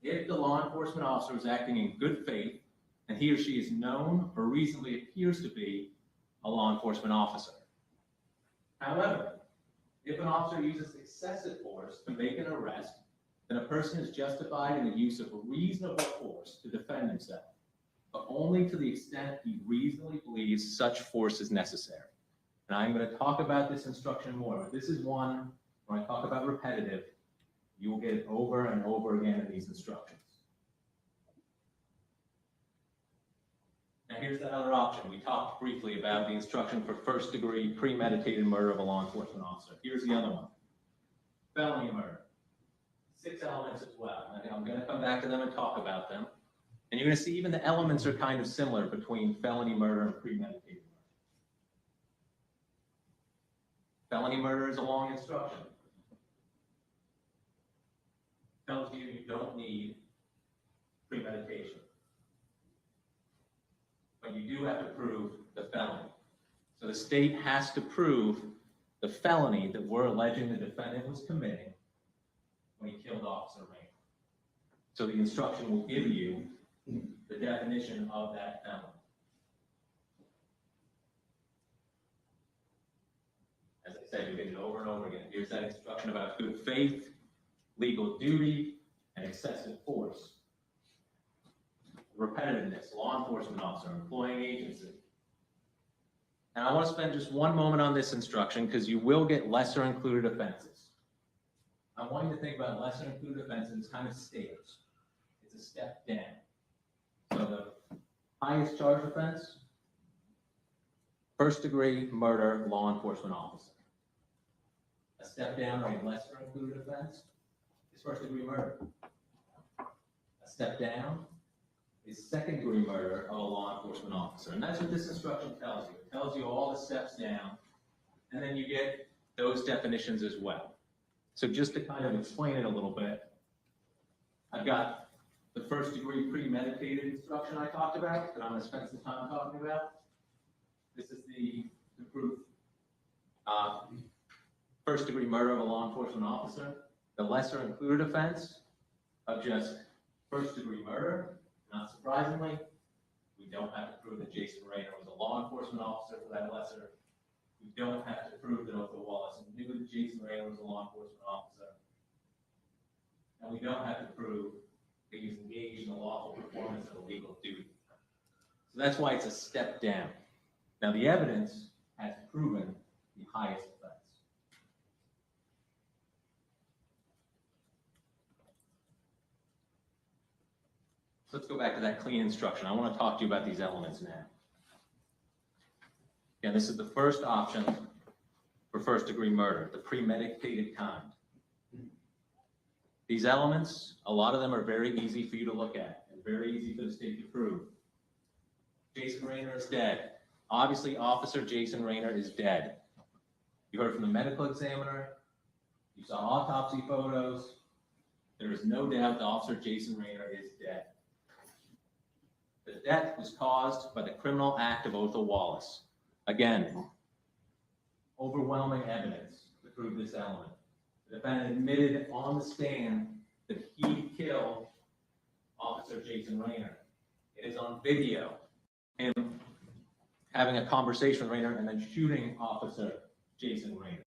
if the law enforcement officer is acting in good faith and he or she is known or reasonably appears to be a law enforcement officer. However, if an officer uses excessive force to make an arrest, then a person is justified in the use of reasonable force to defend himself, but only to the extent he reasonably believes such force is necessary. And I'm going to talk about this instruction more, but this is one, when I talk about repetitive, you will get it over and over again in these instructions. Now here's that other option. We talked briefly about the instruction for first-degree premeditated murder of a law enforcement officer. Here's the other one. Felony murder. 6 elements as well. And I'm going to come back to them and talk about them. And you're going to see even the elements are kind of similar between felony murder and premeditated murder. Felony murder is a long instruction. Tells you you don't need premeditation. But you do have to prove the felony. So the state has to prove the felony that we're alleging the defendant was committing when he killed Officer Raynor. So the instruction will give you the definition of that felony. As I said, you get it over and over again. Here's that instruction about good faith, legal duty, and excessive force. repetitiveness, law enforcement officer, employing agency. And I want to spend just one moment on this instruction because you will get lesser included offenses. I want you to think about lesser included offenses as kind of stairs. It's a step down. So the highest charge offense, first degree murder, law enforcement officer. A step down or a lesser included offense is first degree murder. A step down is second degree murder of a law enforcement officer. And that's what this instruction tells you. It tells you all the steps down, and then you get those definitions as well. So just to kind of explain it a little bit, I've got the first degree premeditated instruction I talked about that I'm going to spend some time talking about. This is the proof. First degree murder of a law enforcement officer. The lesser included offense of just first degree murder. Not surprisingly, we don't have to prove that Jason Raynor was a law enforcement officer for that lesser. We don't have to prove that Othal Wallace knew that Jason Raynor was a law enforcement officer. And we don't have to prove that he was engaged in the lawful performance of a legal duty. So that's why it's a step down. Now the evidence has proven the highest offense. So let's go back to that clean instruction. I want to talk to you about these elements now. Again, this is the first option for first degree murder, the premeditated kind. These elements, a lot of them are very easy for you to look at and very easy for the state to prove. Jason Raynor is dead. Obviously, Officer Jason Raynor is dead. You heard from the medical examiner. You saw autopsy photos. There is no doubt that Officer Jason Raynor is dead. The death was caused by the criminal act of Othal Wallace. Again, overwhelming evidence to prove this element. The defendant admitted on the stand that he killed Officer Jason Raynor. It is on video, him having a conversation with Raynor and then shooting Officer Jason Raynor.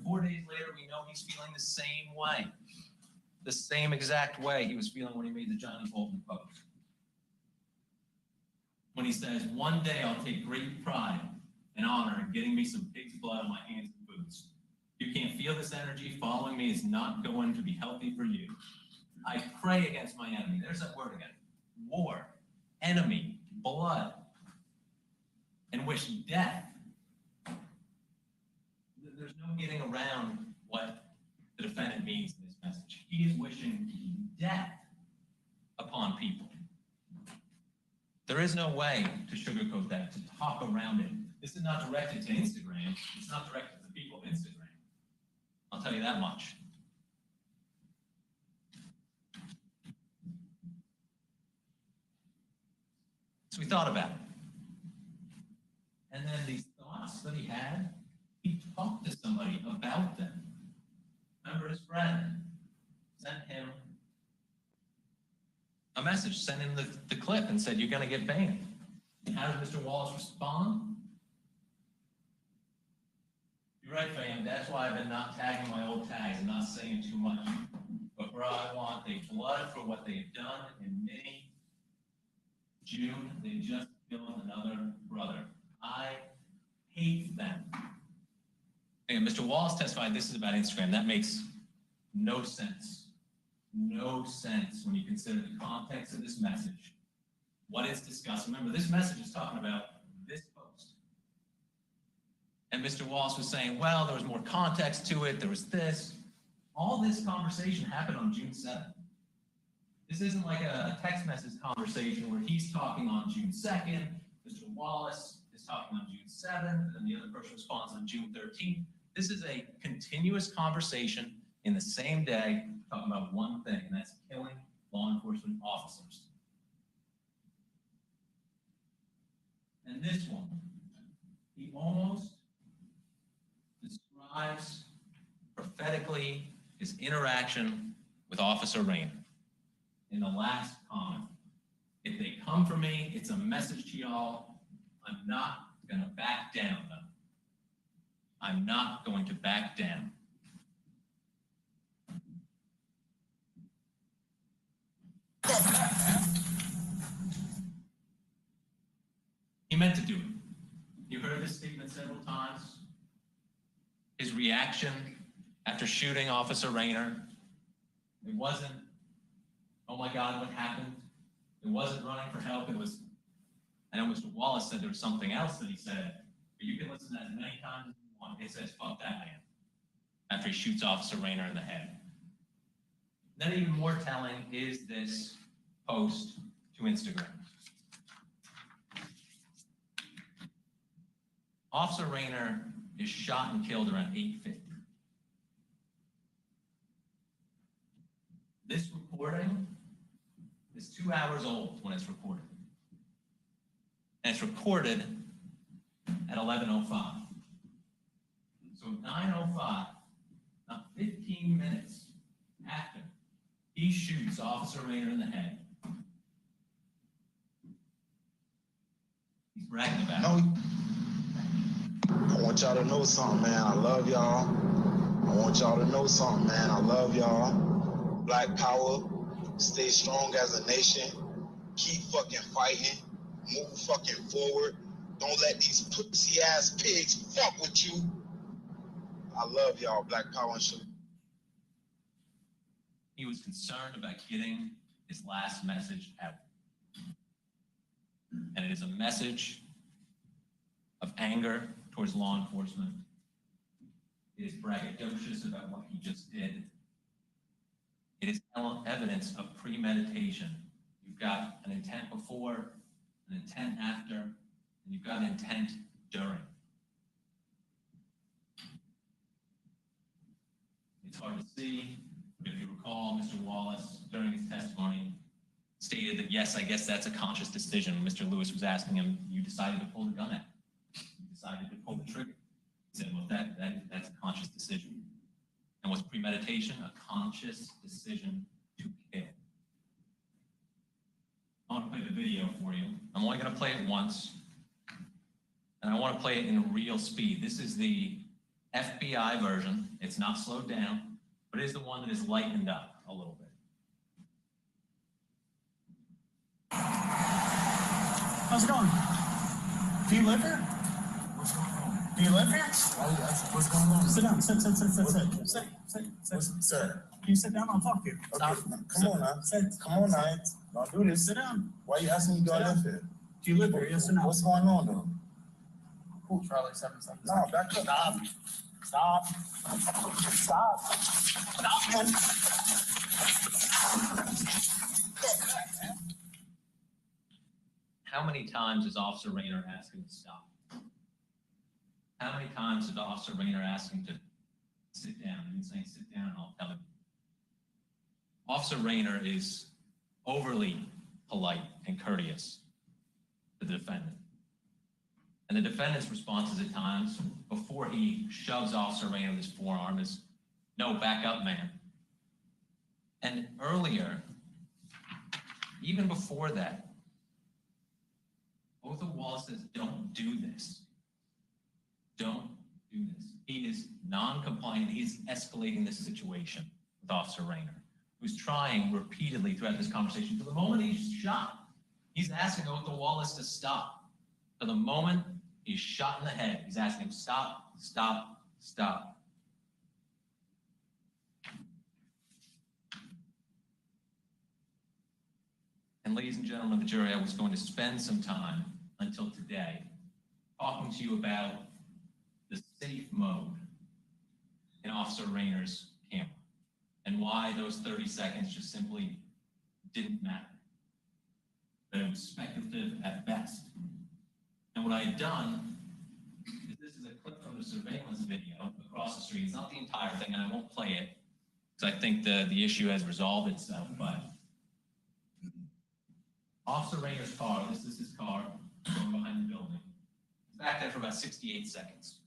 4 days later, we know he's feeling the same way. The same exact way he was feeling when he made the Johnny Bolton post. When he says, one day I'll take great pride and honor in getting me some pig's blood on my hands and boots. You can't feel this energy. Following me is not going to be healthy for you. I pray against my enemy. There's that word again. War, enemy, blood, and wish death. There's no getting around what the defendant means in this message. He is wishing death upon people. There is no way to sugarcoat that, to talk around it. This is not directed to Instagram. It's not directed to the people of Instagram. I'll tell you that much. So we thought about it. And then these thoughts that he had, he talked to somebody about them. Remember, his friend sent him a message, sent him the clip and said, you're going to get banned. And how does Mr. Wallace respond? You're right, fam. That's why I've been not tagging my old tags and not saying too much. But bro, I want their blood for what they've done in May, June. They just killed another brother. I hate them. And Mr. Wallace testified this is about Instagram. That makes no sense. No sense when you consider the context of this message. What it's discussed. Remember, this message is talking about this post. And Mr. Wallace was saying, well, there was more context to it. There was this. All this conversation happened on June 7th. This isn't like a text message conversation where he's talking on June 2nd, Mr. Wallace is talking on June 7th, and the other person responds on June 13th. This is a continuous conversation in the same day, talking about one thing, and that's killing law enforcement officers. And this one, he almost describes prophetically his interaction with Officer Raynor in the last comment. If they come for me, it's a message to y'all. I'm not going to back down, though. I'm not going to back down. He meant to do it. You heard this statement several times. His reaction after shooting Officer Raynor, it wasn't, oh my God, what happened? It wasn't running for help. It was, I know Mr. Wallace said there was something else that he said, but you can listen to that as many times as you want. It says, fuck that man, after he shoots Officer Raynor in the head. Then even more telling is this post to Instagram. Officer Raynor is shot and killed around 8:50. This recording is 2 hours old when it's recorded. And it's recorded at 11:05. So 9:05, not 15 minutes after he shoots Officer Raynor in the head, he's bragging about it. I want y'all to know something, man. I love y'all. I want y'all to know something, man. I love y'all. Black power. Stay strong as a nation. Keep fucking fighting. Move fucking forward. Don't let these pussy ass pigs fuck with you. I love y'all. Black power and shit. He was concerned about getting his last message out. And it is a message of anger towards law enforcement. It is braggadocious about what he just did. It is evidence of premeditation. You've got an intent before, an intent after, and you've got an intent during. It's hard to see, but if you recall, Mr. Wallace, during his testimony, stated that, yes, I guess that's a conscious decision. Mr. Lewis was asking him, you decided to pull the gun out. You decided to pull the trigger. He said, well, that's a conscious decision. And what's premeditation? A conscious decision to kill. I want to play the video for you. I'm only going to play it once. And I want to play it in real speed. This is the FBI version. It's not slowed down, but it is the one that is lightened up a little bit. How's it going? Do you live here? Do you live here? What's going on? Sit down. Sit. Sir. Can you sit down? I'll talk to you. Stop. Come on now. Come on now. Don't do this. Sit down. Why you asking me do I live here? Do you live here? Yes or no? What's going on though? Cool, Charlie 777. No, back up. Stop, man. How many times is Officer Raynor asking to stop? How many times did Officer Raynor ask him to sit down? He didn't say sit down, I'll tell him. Officer Raynor is overly polite and courteous to the defendant. And the defendant's responses at times, before he shoves Officer Raynor with his forearm, is, no, back up, man. And earlier, even before that, Othal Wallace says, don't do this. Don't do this. He is non-compliant. He is escalating this situation with Officer Raynor, who's trying repeatedly throughout this conversation. To the moment he's shot, he's asking Othal Wallace to stop. To the moment he's shot in the head, he's asking him, stop, stop, stop. And ladies and gentlemen of the jury, I was going to spend some time until today talking to you about the safe mode in Officer Raynor's camera and why those 30 seconds just simply didn't matter. That it was speculative at best. And what I had done is this is a clip from the surveillance video across the street. It's not the entire thing, and I won't play it because I think the issue has resolved itself, but Officer Raynor's car, this is his car, going behind the building. It's back there for about 68 seconds.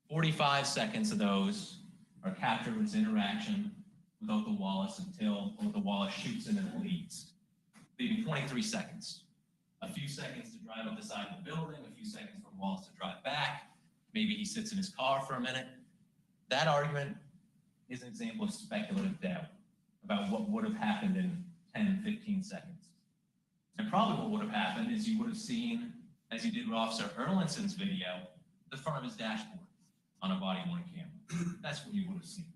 45 seconds of those are captured with his interaction with Othal Wallace until Othal Wallace shoots him and leaves, leaving 23 seconds. A few seconds to drive up the side of the building, a few seconds for Wallace to drive back. Maybe he sits in his car for a minute. That argument is an example of speculative doubt about what would have happened in 10, 15 seconds. And probably what would have happened is you would have seen, as you did with Officer Erlinson's video, the front of his dashboard on a body-worn camera. That's what you would have seen.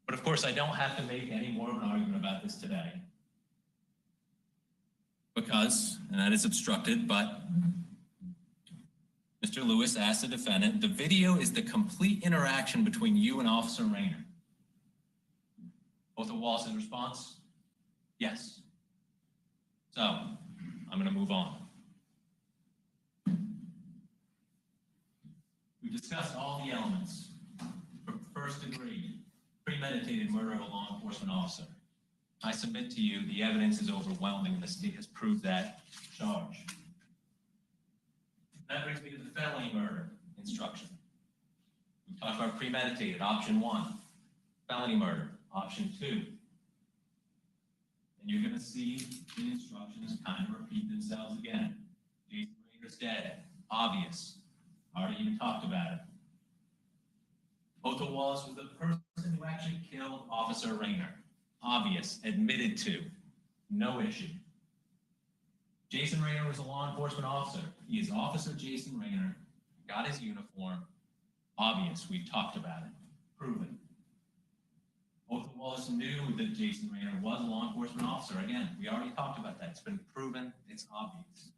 But of course, I don't have to make any more of an argument about this today. Because, and that is obstructed, but Mr. Lewis asked the defendant, the video is the complete interaction between you and Officer Raynor. Othal Wallace's response, yes. So, I'm going to move on. We've discussed all the elements for first degree, premeditated murder of a law enforcement officer. I submit to you the evidence is overwhelming and the state has proved that charge. That brings me to the felony murder instruction. We talked about premeditated, option 1. Felony murder, option 2. And you're going to see the instructions kind of repeat themselves again. Jason Raynor's dead, obvious. Already even talked about it. Othal Wallace was the person who actually killed Officer Raynor. Obvious, admitted to, no issue. Jason Raynor was a law enforcement officer. He is Officer Jason Raynor, got his uniform, obvious, we've talked about it, proven. Othal Wallace knew that Jason Raynor was a law enforcement officer. Again, we already talked about that. It's been proven, it's obvious.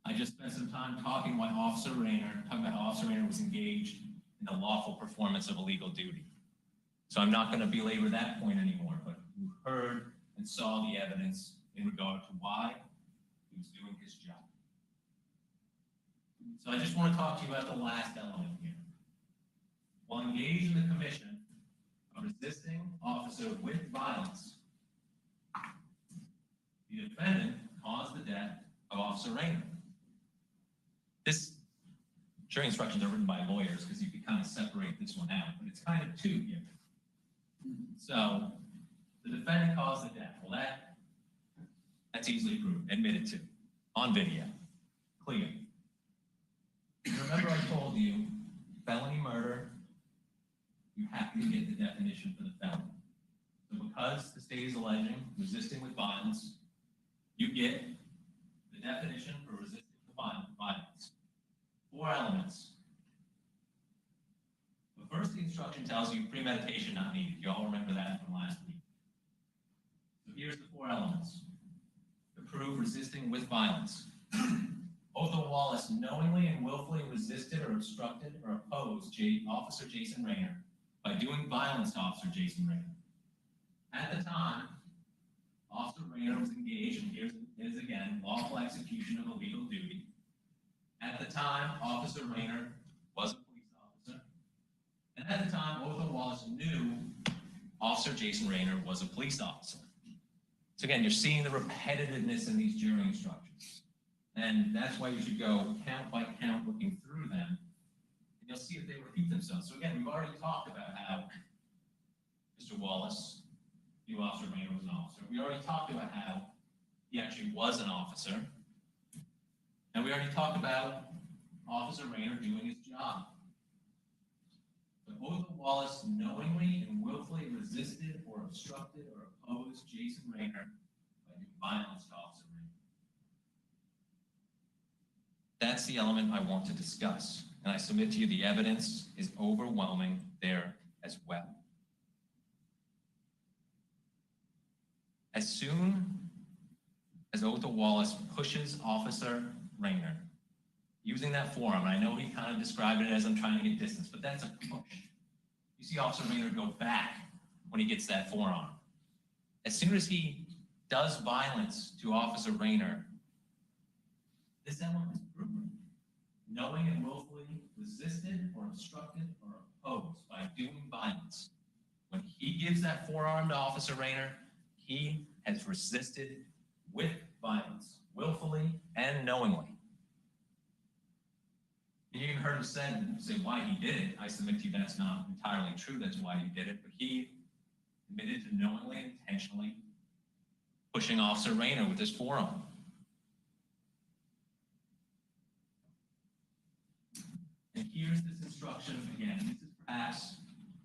I just spent some time talking about how Officer Raynor was engaged in the lawful performance of a legal duty. So I'm not going to belabor that point anymore, but you heard and saw the evidence in regard to why he was doing his job. So I just want to talk to you about the last element here. While engaged in the commission of resisting officer with violence, the defendant caused the death of Officer Raynor. This jury instructions are written by lawyers because you can kind of separate this one out, but it's kind of two here. So the defendant caused the death. Well, that's easily proven, admitted to, on video, clear. You remember I told you, felony murder, you have to get the definition for the felony. So because the state is alleging resisting with violence, you get the definition for resisting with violence. 4 elements. The first, the instruction tells you premeditation not needed. You all remember that from last week. So here's the 4 elements to prove resisting with violence. Othal Wallace knowingly and willfully resisted or obstructed or opposed Officer Jason Raynor by doing violence to Officer Jason Raynor. At the time, Officer Raynor was engaged, and here's is again, lawful execution of a legal duty. At the time, Officer Raynor was a police officer. And at the time, Othal Wallace knew Officer Jason Raynor was a police officer. So again, you're seeing the repetitiveness in these jury instructions. And that's why you should go count by count looking through them. And you'll see if they repeat themselves. So again, we've already talked about how Mr. Wallace knew Officer Raynor was an officer. We already talked about how he actually was an officer. And we already talked about Officer Raynor doing his job. But Othal Wallace knowingly and willfully resisted or obstructed or opposed Jason Raynor by doing violence to Officer Raynor. That's the element I want to discuss. And I submit to you the evidence is overwhelming there as well. As soon as Othal Wallace pushes Officer Raynor, using that forearm, and I know he kind of described it as I'm trying to get distance, but that's a push. You see Officer Raynor go back when he gets that forearm. As soon as he does violence to Officer Raynor, this element is proven. Knowing and willfully resisted or obstructed or opposed by doing violence. When he gives that forearm to Officer Raynor, he has resisted with violence, willfully and knowingly. You even heard him say why he did it. I submit to you that's not entirely true. That's why he did it. But he admitted to knowingly and intentionally pushing Officer Raynor with his forearm. And here's this instruction again. This is perhaps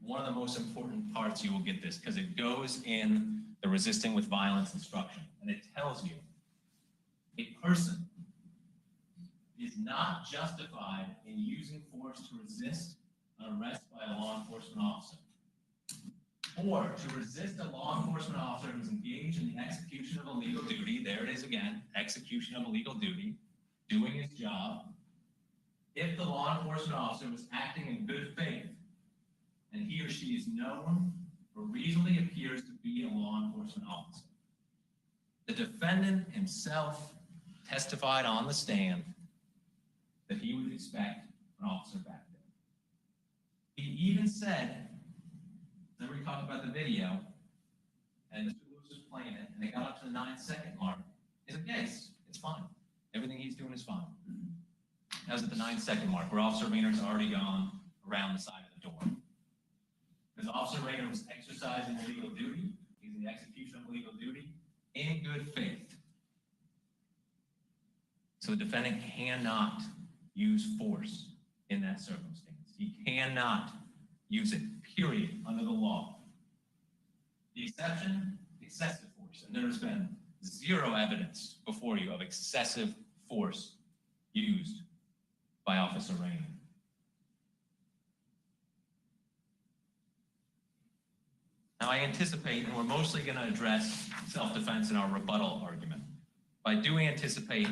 one of the most important parts you will get this because it goes in the resisting with violence instruction. And it tells you a person is not justified in using force to resist an arrest by a law enforcement officer, or to resist a law enforcement officer who's engaged in the execution of a legal duty. There it is again, execution of a legal duty, doing his job, if the law enforcement officer was acting in good faith and he or she is known or reasonably appears to be a law enforcement officer. The defendant himself testified on the stand that he would expect an officer back there. He even said, remember we talked about the video, and Mr. Lewis was playing it, and they got up to the 9-second mark. He said, yes, it's fine. Everything he's doing is fine. That was at the 9-second mark, where Officer Raynor's already gone around the side of the door. Because Officer Raynor was exercising legal duty, he's in the execution of legal duty, in good faith. So the defendant cannot use force in that circumstance. He cannot use it, period, under the law. The exception, excessive force. And there's been zero evidence before you of excessive force used by Officer Raynor. Now I anticipate, and we're mostly going to address self-defense in our rebuttal argument, but I do anticipate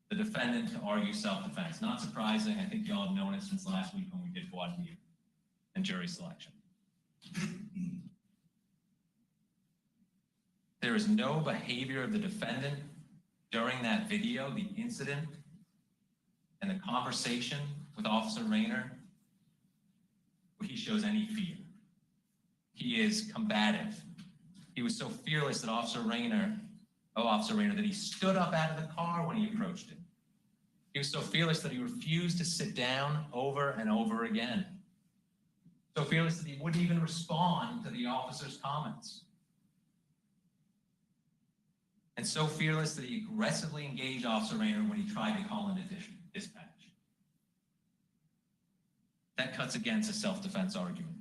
the defendant to argue self-defense. Not surprising, I think you all have known it since last week when we did voir dire and jury selection. There is no behavior of the defendant during that video, the incident, and the conversation with Officer Raynor, where he shows any fear. He is combative. He was so fearless that Officer Raynor, that he stood up out of the car when he approached him. He was so fearless that he refused to sit down over and over again. So fearless that he wouldn't even respond to the officer's comments. And so fearless that he aggressively engaged Officer Raynor when he tried to call in dispatch. That cuts against a self-defense argument.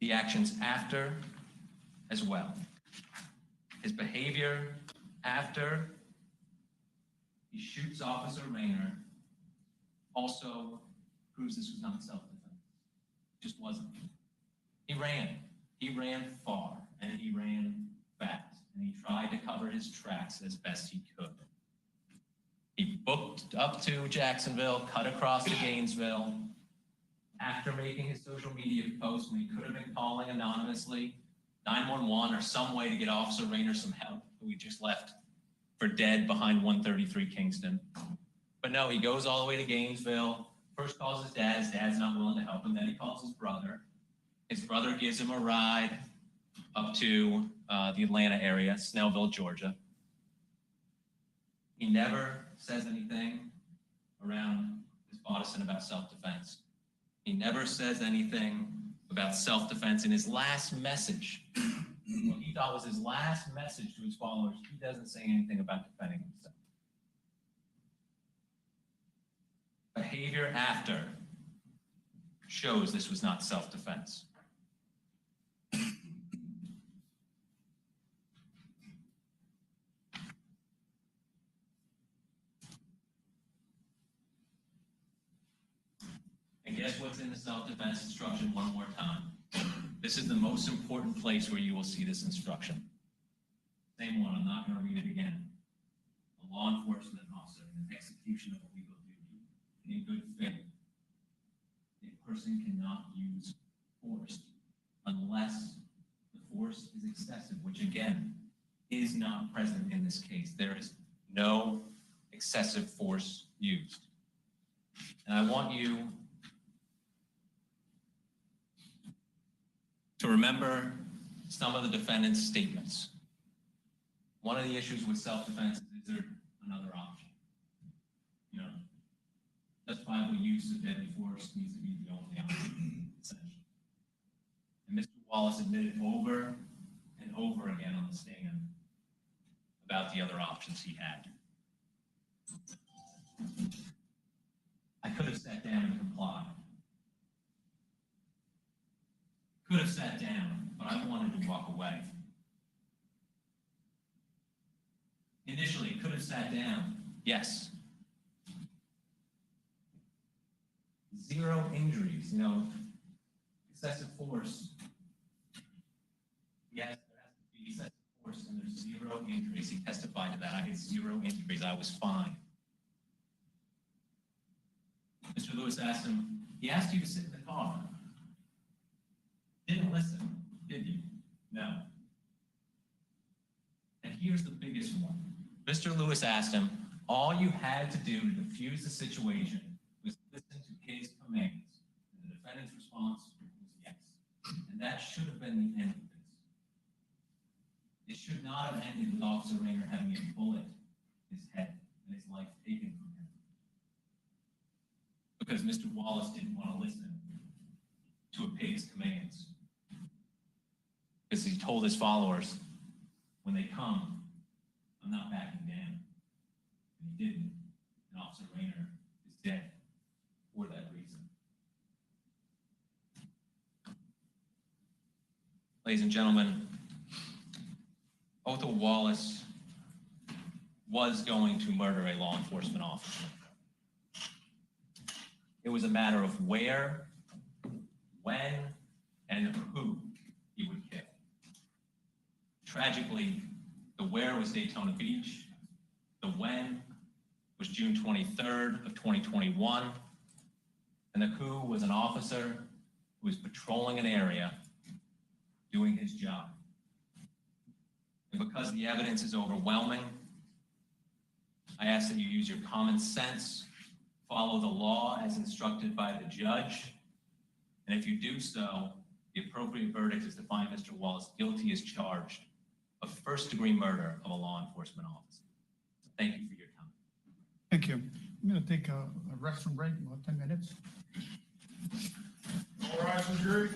The actions after as well. His behavior after he shoots Officer Raynor also proves this was not self-defense. It just wasn't. He ran far, and he ran fast, and he tried to cover his tracks as best he could. He booked up to Jacksonville, cut across to Gainesville. After making his social media post, when he could have been calling anonymously, 911 or some way to get Officer Raynor some help, who he just left for dead behind 133 Kingston. But no, he goes all the way to Gainesville. First calls his dad. His dad's not willing to help him. Then he calls his brother. His brother gives him a ride up to the Atlanta area, Snellville, Georgia. He never says anything around his Bodison about self-defense. He never says anything about self-defense in his last message. What he thought was his last message to his followers, he doesn't say anything about defending himself. Behavior after shows this was not self-defense. And guess what's in the self-defense instruction one more time? This is the most important place where you will see this instruction. Same one, I'm not going to read it again. A law enforcement officer in the execution of a legal duty in good faith. A person cannot use force unless the force is excessive, which again is not present in this case. There is no excessive force used. And I want you to remember some of the defendant's statements. One of the issues with self-defense is there another option? You know, justifiable use of deadly force needs to be the only option, essentially. And Mr. Wallace admitted over and over again on the stand about the other options he had. I could have sat down and complied. Could have sat down, but I wanted to walk away. Initially, could have sat down, yes. 0 injuries, you know, excessive force. Yes, there has to be excessive force, and there's 0 injuries. He testified to that. I had 0 injuries. I was fine. Mr. Lewis asked him, he asked you to sit in the car. Didn't listen, did you? No. And here's the biggest one. Mr. Lewis asked him, all you had to do to defuse the situation was listen to his commands. And the defendant's response was yes. And that should have been the end of this. It should not have ended with Officer Raynor having a bullet in his head and his life taken from him. Because Mr. Wallace didn't want to listen to a pig's commands. Because he told his followers, when they come, I'm not backing down. And he didn't. And Officer Raynor is dead for that reason. Ladies and gentlemen, Othal Wallace was going to murder a law enforcement officer. It was a matter of where, when, and who he would kill. Tragically, the where was Daytona Beach, the when was June 23rd of 2021, and the who was an officer who was patrolling an area doing his job. And because the evidence is overwhelming, I ask that you use your common sense, follow the law as instructed by the judge, and if you do so, the appropriate verdict is to find Mr. Wallace guilty as charged of first-degree murder of a law enforcement officer. Thank you for your time. Thank you. I'm going to take a restroom break, about 10 minutes. All rise for jury.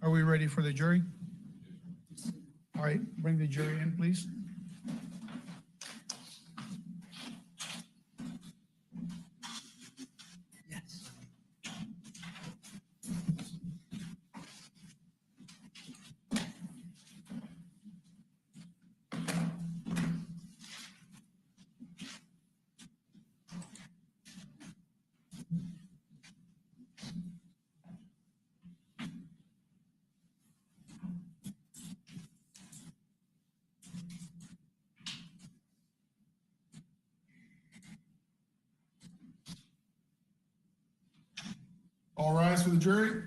Are we ready for the jury? All right, bring the jury in, please. All rise for the jury.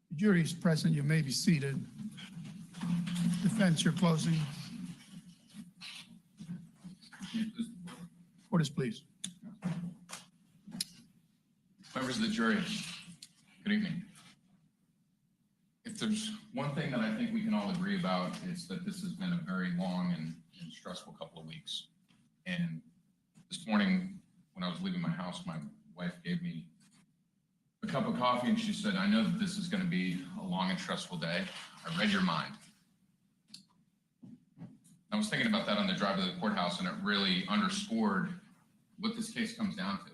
The jury is present. You may be seated. Defense, you're closing. Court is pleased. Members of the jury, good evening. If there's one thing that I think we can all agree about, it's that this has been a very long and stressful couple of weeks. And this morning, when I was leaving my house, my wife gave me a cup of coffee and she said, I know that this is going to be a long and stressful day. I read your mind. I was thinking about that on the drive to the courthouse, and it really underscored what this case comes down to,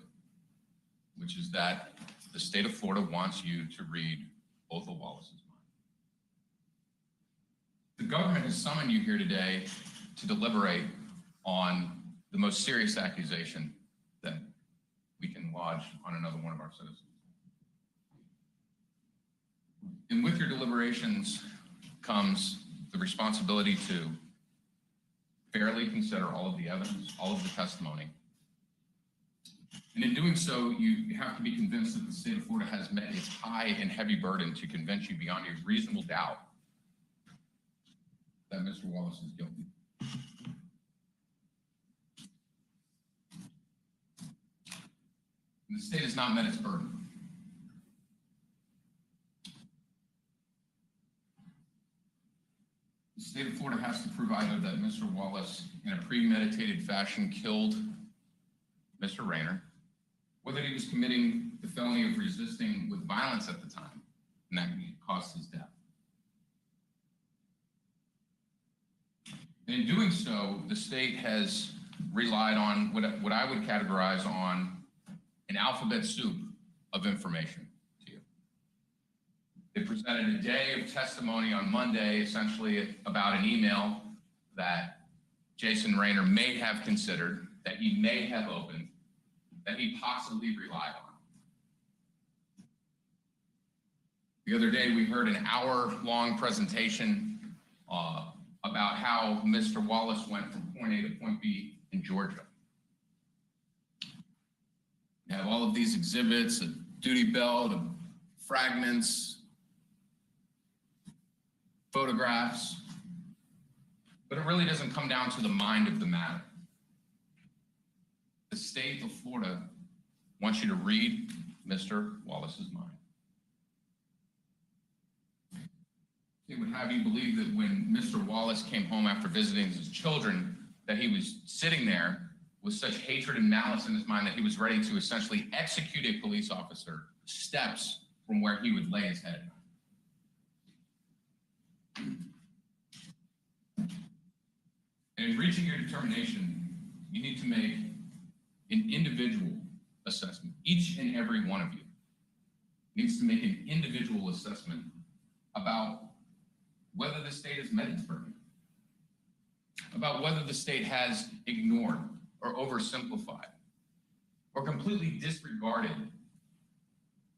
which is that the state of Florida wants you to read Othal Wallace's mind. The government has summoned you here today to deliberate on the most serious accusation that we can lodge on another one of our citizens. And with your deliberations comes the responsibility to fairly consider all of the evidence, all of the testimony. And in doing so, you have to be convinced that the state of Florida has met its high and heavy burden to convince you beyond a reasonable doubt that Mr. Wallace is guilty. And the state has not met its burden. The state of Florida has to prove either that Mr. Wallace, in a premeditated fashion, killed Mr. Raynor, whether he was committing the felony of resisting with violence at the time, and that caused his death. And in doing so, the state has relied on what I would categorize on an alphabet soup of information to you. They presented a day of testimony on Monday, essentially about an email that Jason Raynor may have considered, that he may have opened, that he possibly relied on. The other day, we heard an hour-long presentation about how Mr. Wallace went from point A to point B in Georgia. You have all of these exhibits, a duty belt, fragments, photographs, but it really doesn't come down to the mind of the matter. The state of Florida wants you to read Mr. Wallace's mind. It would have you believe that when Mr. Wallace came home after visiting his children, that he was sitting there with such hatred and malice in his mind that he was ready to essentially execute a police officer steps from where he would lay his head. And in reaching your determination, you need to make an individual assessment. Each and every one of you needs to make an individual assessment about whether the state has met its burden, about whether the state has ignored or oversimplified or completely disregarded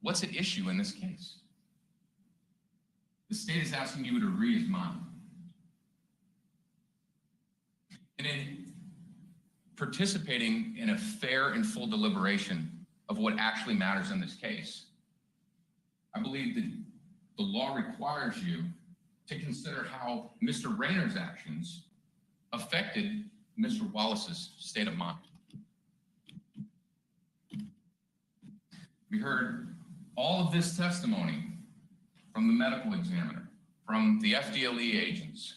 what's at issue in this case. The state is asking you to read his mind. And in participating in a fair and full deliberation of what actually matters in this case, I believe that the law requires you to consider how Mr. Raynor's actions affected Mr. Wallace's state of mind. We heard all of this testimony from the medical examiner, from the FDLE agents,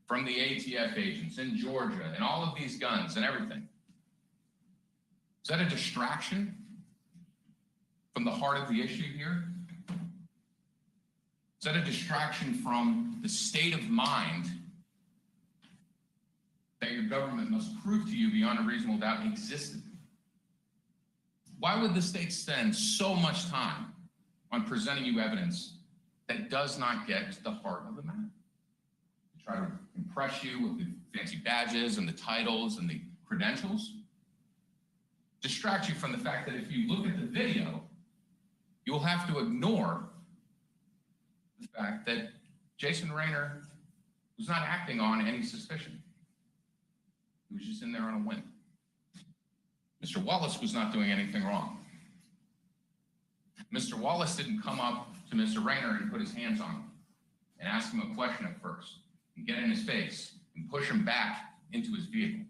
from the ATF agents in Georgia, and all of these guns and everything. Is that a distraction from the heart of the issue here? Is that a distraction from the state of mind that your government must prove to you beyond a reasonable doubt existed? Why would the state spend so much time on presenting you evidence that does not get to the heart of the matter? To try to impress you with the fancy badges and the titles and the credentials? Distract you from the fact that if you look at the video, you will have to ignore the fact that Jason Raynor was not acting on any suspicion. He was just in there on a whim. Mr. Wallace was not doing anything wrong. Mr. Wallace didn't come up to Mr. Raynor and put his hands on him and ask him a question at first and get in his face and push him back into his vehicle.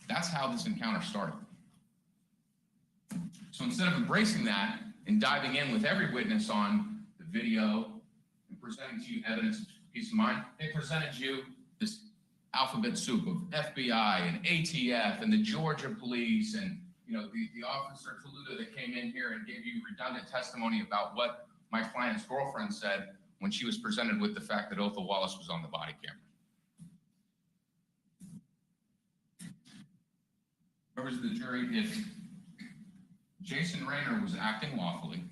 That's how this encounter started. So instead of embracing that and diving in with every witness on the video and presenting to you evidence of peace of mind, they presented you this alphabet soup of FBI and ATF and the Georgia police and the officer Toluta that came in here and gave you redundant testimony about what my client's girlfriend said when she was presented with the fact that Othal Wallace was on the body camera. Members of the jury, if Jason Raynor was acting lawfully,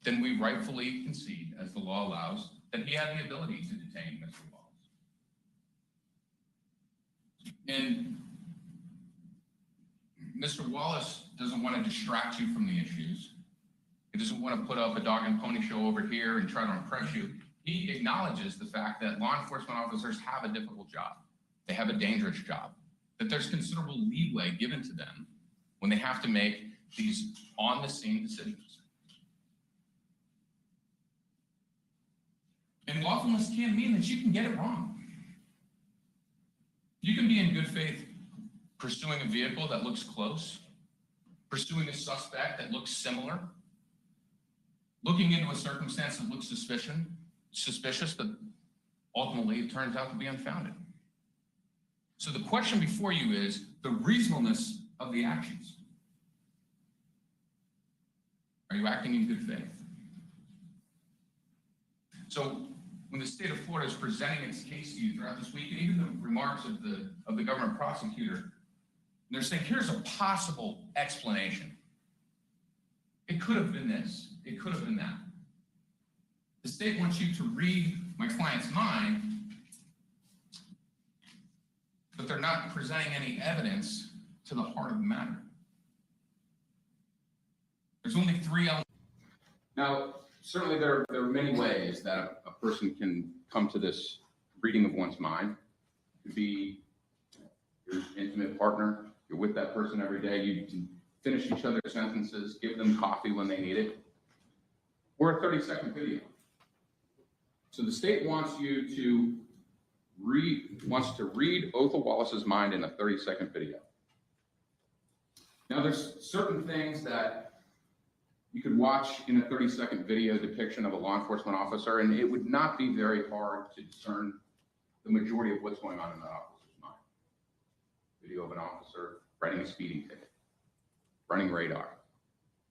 then we rightfully concede, as the law allows, that he had the ability to detain Mr. Wallace. And Mr. Wallace doesn't want to distract you from the issues. He doesn't want to put up a dog and pony show over here and try to impress you. He acknowledges the fact that law enforcement officers have a difficult job. They have a dangerous job, that there's considerable leeway given to them when they have to make these on-the-scene decisions. And lawfulness can mean that you can get it wrong. You can be in good faith pursuing a vehicle that looks close, pursuing a suspect that looks similar, looking into a circumstance that looks suspicious, but ultimately it turns out to be unfounded. So the question before you is the reasonableness of the actions. Are you acting in good faith? So when the state of Florida is presenting its case to you throughout this week, and even the remarks of the government prosecutor, they're saying, here's a possible explanation. It could have been this. It could have been that. The state wants you to read my client's mind, but they're not presenting any evidence to the heart of the matter. There's only 3 elements. Now, certainly there are many ways that a person can come to this reading of one's mind. It could be your intimate partner. You're with that person every day. You can finish each other's sentences, give them coffee when they need it. Or a 30-second video. So the state wants you to read Othal Wallace's mind in a 30-second video. Now, there's certain things that you could watch in a 30-second video depiction of a law enforcement officer, and it would not be very hard to discern the majority of what's going on in that officer's mind. Video of an officer writing a speeding ticket, running radar,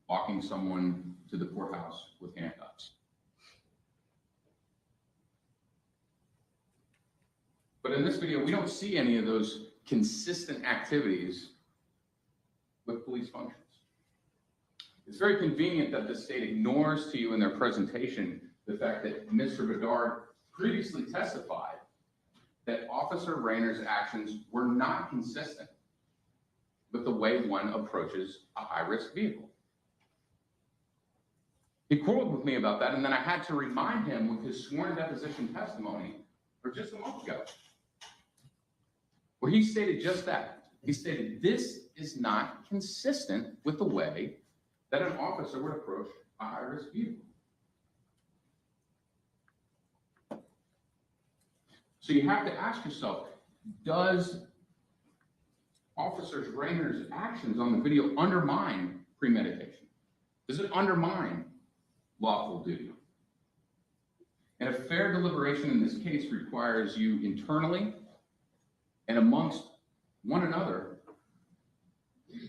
walking someone to the courthouse with handcuffs. But in this video, we don't see any of those consistent activities with police functions. It's very convenient that the state ignores to you in their presentation the fact that Mr. Bedard previously testified that Officer Raynor's actions were not consistent with the way one approaches a high-risk vehicle. He quarreled with me about that, and then I had to remind him with his sworn deposition testimony for just a month ago, where he stated just that. He stated, this is not consistent with the way that an officer would approach a high-risk vehicle. So you have to ask yourself, does Officer Raynor's actions on the video undermine premeditation? Does it undermine lawful duty? And a fair deliberation in this case requires you internally and amongst one another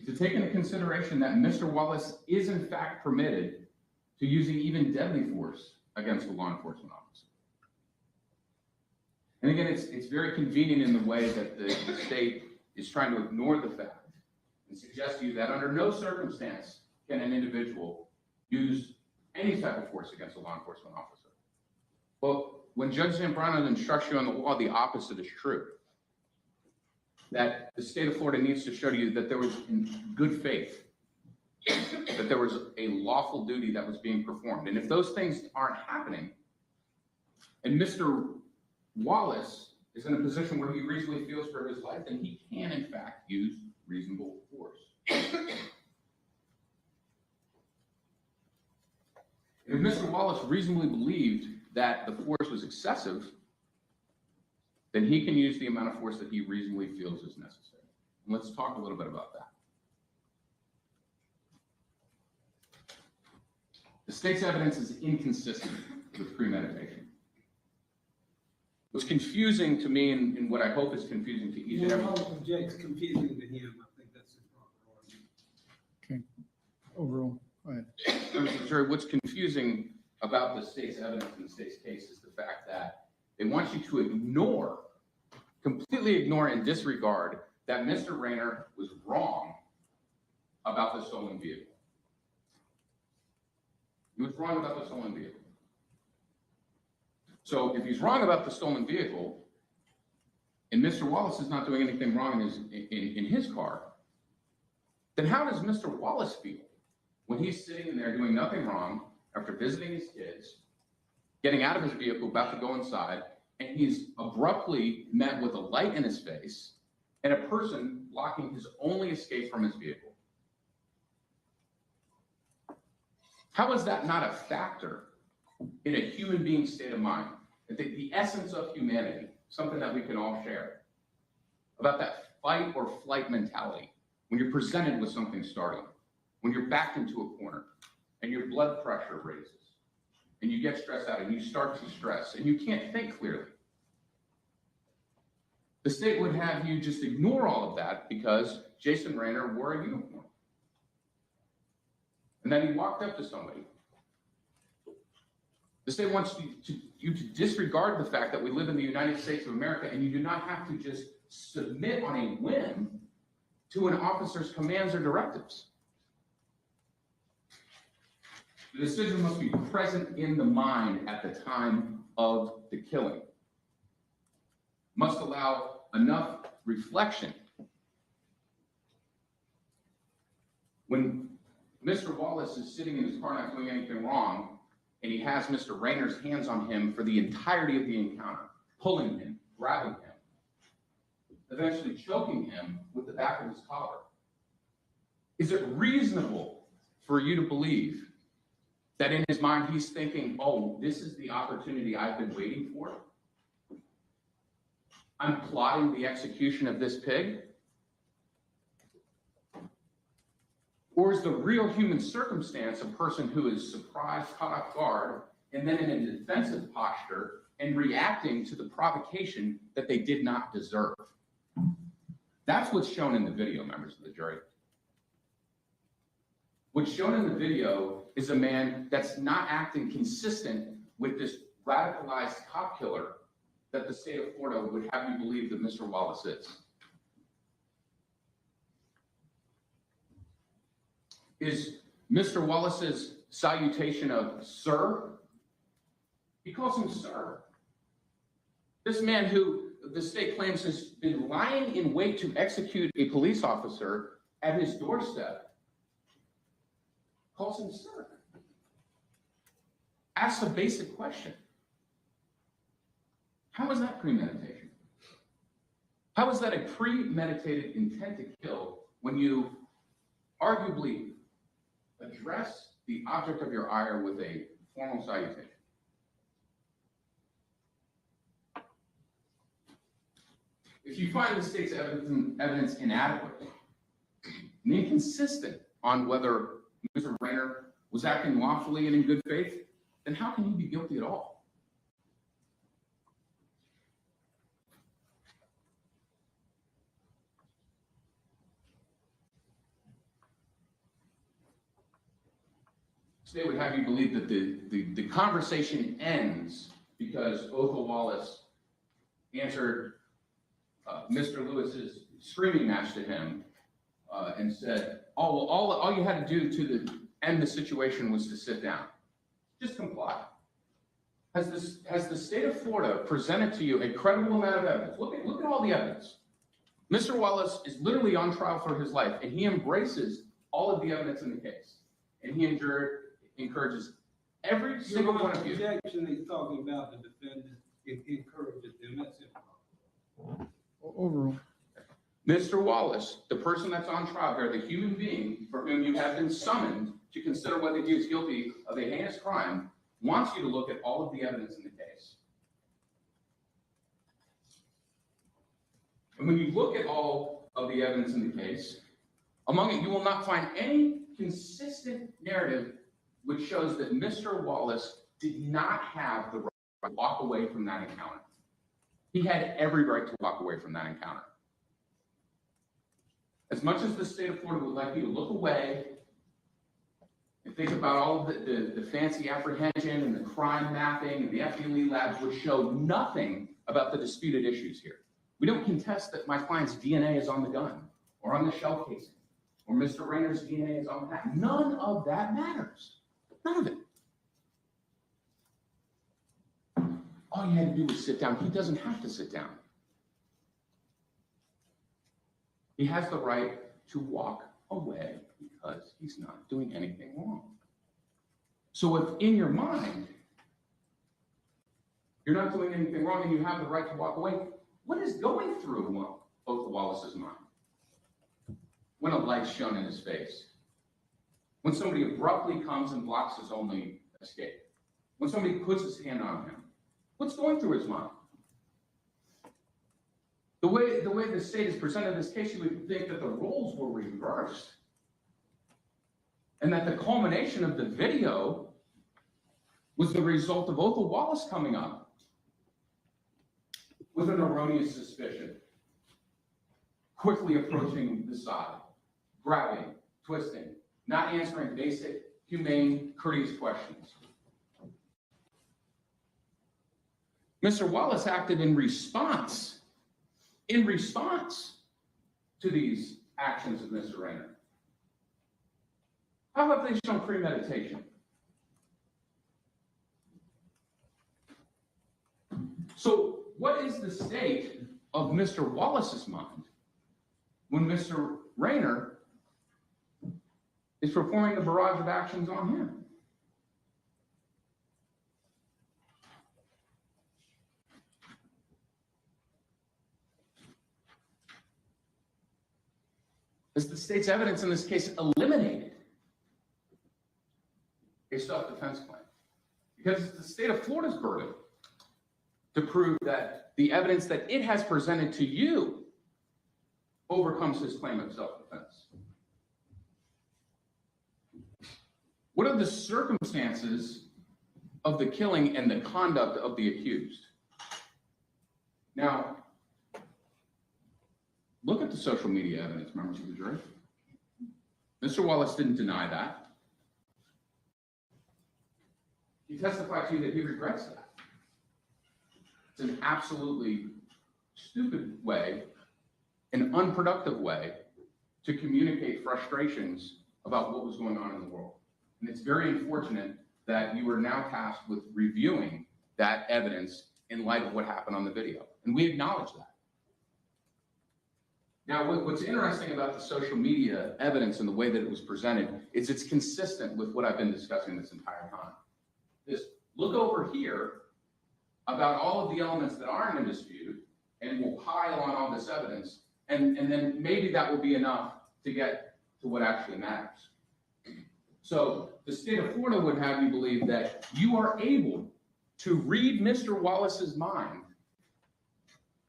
to take into consideration that Mr. Wallace is in fact permitted to using even deadly force against a law enforcement officer. And again, it's very convenient in the way that the state is trying to ignore the fact and suggest to you that under no circumstance can an individual use any type of force against a law enforcement officer. Well, when Judge Zambrano instructs you on the law, the opposite is true. That the state of Florida needs to show to you that there was in good faith, that there was a lawful duty that was being performed. And if those things aren't happening, and Mr. Wallace is in a position where he reasonably feels for his life, then he can in fact use reasonable force. If Mr. Wallace reasonably believed that the force was excessive, then he can use the amount of force that he reasonably feels is necessary. And let's talk a little bit about that. The state's evidence is inconsistent with premeditation. What's confusing to me, and what I hope is confusing to each and every one. Jake's confusing to him. I think that's his proper argument. Okay, overall, go ahead. Mr. Jury, what's confusing about the state's evidence in the state's case is the fact that they want you to ignore, completely ignore and disregard that Mr. Raynor was wrong about the stolen vehicle. He was wrong about the stolen vehicle. So if he's wrong about the stolen vehicle, and Mr. Wallace is not doing anything wrong in his car, then how does Mr. Wallace feel when he's sitting in there doing nothing wrong after visiting his kids, getting out of his vehicle, about to go inside, and he's abruptly met with a light in his face and a person blocking his only escape from his vehicle? How is that not a factor in a human being's state of mind? The essence of humanity, something that we can all share, about that fight or flight mentality when you're presented with something startling, when you're backed into a corner and your blood pressure raises and you get stressed out and you start to stress and you can't think clearly. The state would have you just ignore all of that because Jason Raynor wore a uniform. And then he walked up to somebody. The state wants you to disregard the fact that we live in the United States of America and you do not have to just submit on a whim to an officer's commands or directives. The decision must be present in the mind at the time of the killing. Must allow enough reflection. When Mr. Wallace is sitting in his car not doing anything wrong, and he has Mr. Raynor's hands on him for the entirety of the encounter, pulling him, grabbing him, eventually choking him with the back of his collar. Is it reasonable for you to believe that in his mind he's thinking, oh, this is the opportunity I've been waiting for? I'm plotting the execution of this pig? Or is the real human circumstance a person who is surprised, caught off guard, and then in a defensive posture and reacting to the provocation that they did not deserve? That's what's shown in the video, members of the jury. What's shown in the video is a man that's not acting consistent with this radicalized cop killer that the state of Florida would have you believe that Mr. Wallace is. Is Mr. Wallace's salutation of sir? He calls him sir. This man who the state claims has been lying in wait to execute a police officer at his doorstep calls him sir. Asks a basic question. How is that premeditation? How is that a premeditated intent to kill when you arguably address the object of your ire with a formal salutation? if you find the state's evidence inadequate and inconsistent on whether Mr. Raynor was acting lawfully and in good faith, then how can he be guilty at all? They would have you believe that the conversation ends because Othal Wallace answered Mr. Lewis's screaming match to him and said, "Oh, well, all you had to do to end the situation was to sit down. Just comply." Has the state of Florida presented to you a credible amount of evidence? Look at all the evidence. Mr. Wallace is literally on trial for his life, and he embraces all of the evidence in the case, and he encourages every single one of you. The objection he's talking about, the defendant encourages them, that's it. Overall. Mr. Wallace, the person that's on trial here, the human being for whom you have been summoned to consider whether he is guilty of a heinous crime, wants you to look at all of the evidence in the case. And when you look at all of the evidence in the case, among it, you will not find any consistent narrative which shows that Mr. Wallace did not have the right to walk away from that encounter. He had every right to walk away from that encounter. As much as the state of Florida would like you to look away and think about all of the fancy apprehension and the crime mapping and the FDLE labs, which show nothing about the disputed issues here. We don't contest that my client's DNA is on the gun or on the shell casing or Mr. Raynor's DNA is on the hat. None of that matters. None of it. All you had to do was sit down. He doesn't have to sit down. He has the right to walk away because he's not doing anything wrong. So if in your mind, you're not doing anything wrong and you have the right to walk away, what is going through Othal Wallace's mind? When a light's shown in his face, when somebody abruptly comes and blocks his only escape, when somebody puts his hand on him, what's going through his mind? The way the state has presented this case, you would think that the roles were reversed and that the culmination of the video was the result of Othal Wallace coming up with an erroneous suspicion, quickly approaching the side, grabbing, twisting, not answering basic, humane, courteous questions. Mr. Wallace acted in response to these actions of Mr. Raynor. How have they shown premeditation? So what is the state of Mr. Wallace's mind when Mr. Raynor is performing a barrage of actions on him? Is the state's evidence in this case eliminated a self-defense claim? Because it's the state of Florida's burden to prove that the evidence that it has presented to you overcomes his claim of self-defense. What are the circumstances of the killing and the conduct of the accused? Now, look at the social media evidence, members of the jury. Mr. Wallace didn't deny that. He testified to you that he regrets that. It's an absolutely stupid way, an unproductive way to communicate frustrations about what was going on in the world. And it's very unfortunate that you are now tasked with reviewing that evidence in light of what happened on the video. And we acknowledge that. Now, what's interesting about the social media evidence and the way that it was presented is it's consistent with what I've been discussing this entire time. This look over here about all of the elements that aren't in dispute, and we'll pile on all this evidence, and then maybe that will be enough to get to what actually matters. So the state of Florida would have you believe that you are able to read Mr. Wallace's mind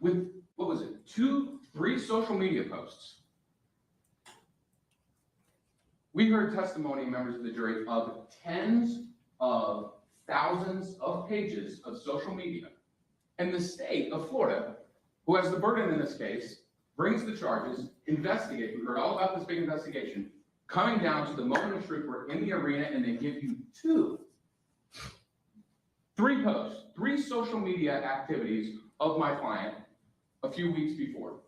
with what was it, 3 social media posts. We heard testimony, members of the jury, of tens of thousands of pages of social media. And the state of Florida, who has the burden in this case, brings the charges, investigates. We heard all about this big investigation, coming down to the moment of truth. We're in the arena and they give you 3 posts, 3 social media activities of my client a few weeks before.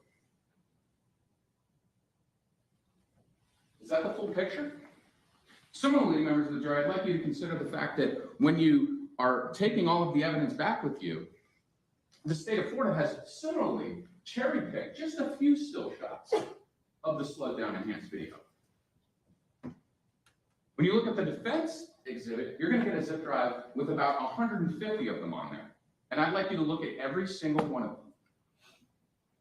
Is that the full picture? Similarly, members of the jury, I'd like you to consider the fact that when you are taking all of the evidence back with you, the state of Florida has similarly cherry-picked just a few still shots of the slowed-down enhanced video. When you look at the defense exhibit, you're going to get a zip drive with about 150 of them on there. And I'd like you to look at every single one of them.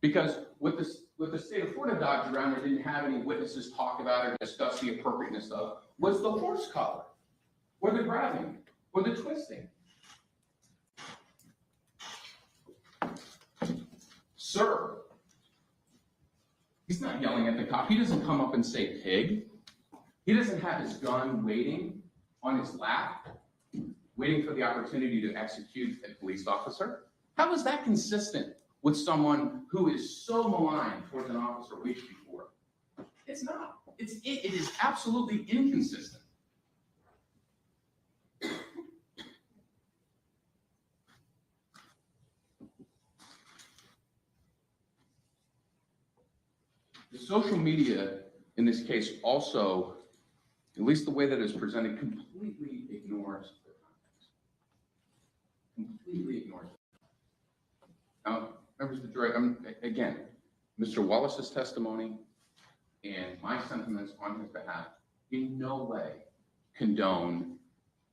Because what the state of Florida dodged around or didn't have any witnesses talk about or discuss the appropriateness of was the horse collar, or the grabbing, or the twisting. Sir, he's not yelling at the cop. He doesn't come up and say pig. He doesn't have his gun waiting on his lap, waiting for the opportunity to execute a police officer. How is that consistent with someone who is so maligned towards an officer weeks before? It's not. It is absolutely inconsistent. The social media in this case also, at least the way that it's presented, completely ignores the context. Completely ignores it. Now, members of the jury, again, Mr. Wallace's testimony and my sentiments on his behalf in no way condone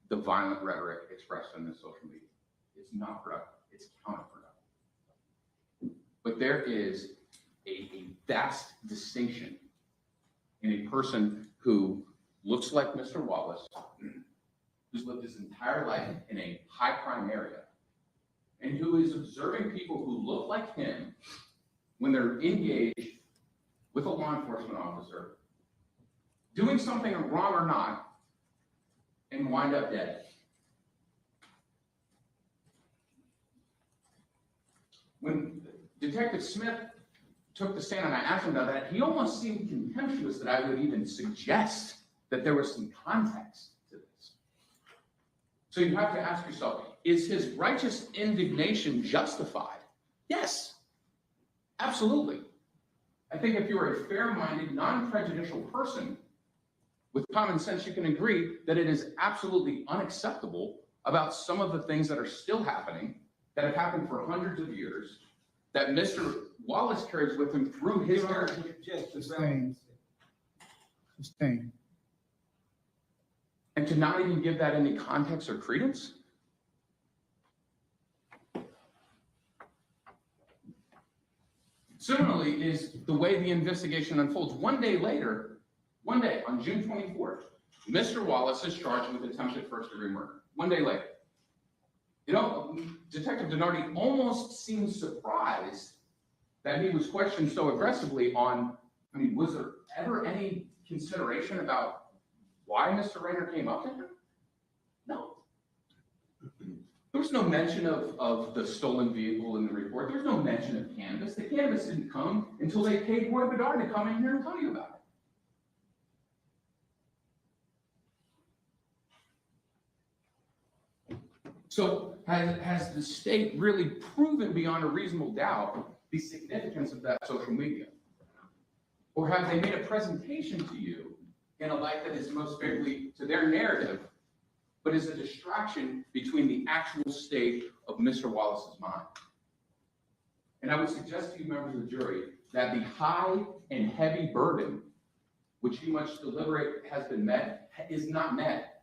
the violent rhetoric expressed in this social media. It's not productive. It's counterproductive. But there is a vast distinction in a person who looks like Mr. Wallace, who's lived his entire life in a high crime area, and who is observing people who look like him when they're engaged with a law enforcement officer, doing something wrong or not, and wind up dead. When Detective Smith took the stand and I asked him about that, he almost seemed contemptuous that I would even suggest that there was some context to this. So you have to ask yourself, is his righteous indignation justified? Yes, absolutely. I think if you're a fair-minded, non-prejudicial person with common sense, you can agree that it is absolutely unacceptable about some of the things that are still happening, that have happened for hundreds of years, that Mr. Wallace carries with him through his heritage. Sustained. And to not even give that any context or credence? Similarly is the way the investigation unfolds. One day on June 24th, Mr. Wallace is charged with attempted first-degree murder. One day later. You know, Detective Donardi almost seemed surprised that he was questioned so aggressively on, I mean, was there ever any consideration about why Mr. Raynor came up to him? No. There was no mention of the stolen vehicle in the report. There was no mention of cannabis. The cannabis didn't come until they paid Roy Bedard to come in here and tell you about it. So has the state really proven beyond a reasonable doubt the significance of that social media? Or have they made a presentation to you in a light that is most favorably to their narrative, but is a distraction between the actual state of Mr. Wallace's mind? And I would suggest to you, members of the jury, that the high and heavy burden, which you must deliberate has been met, is not met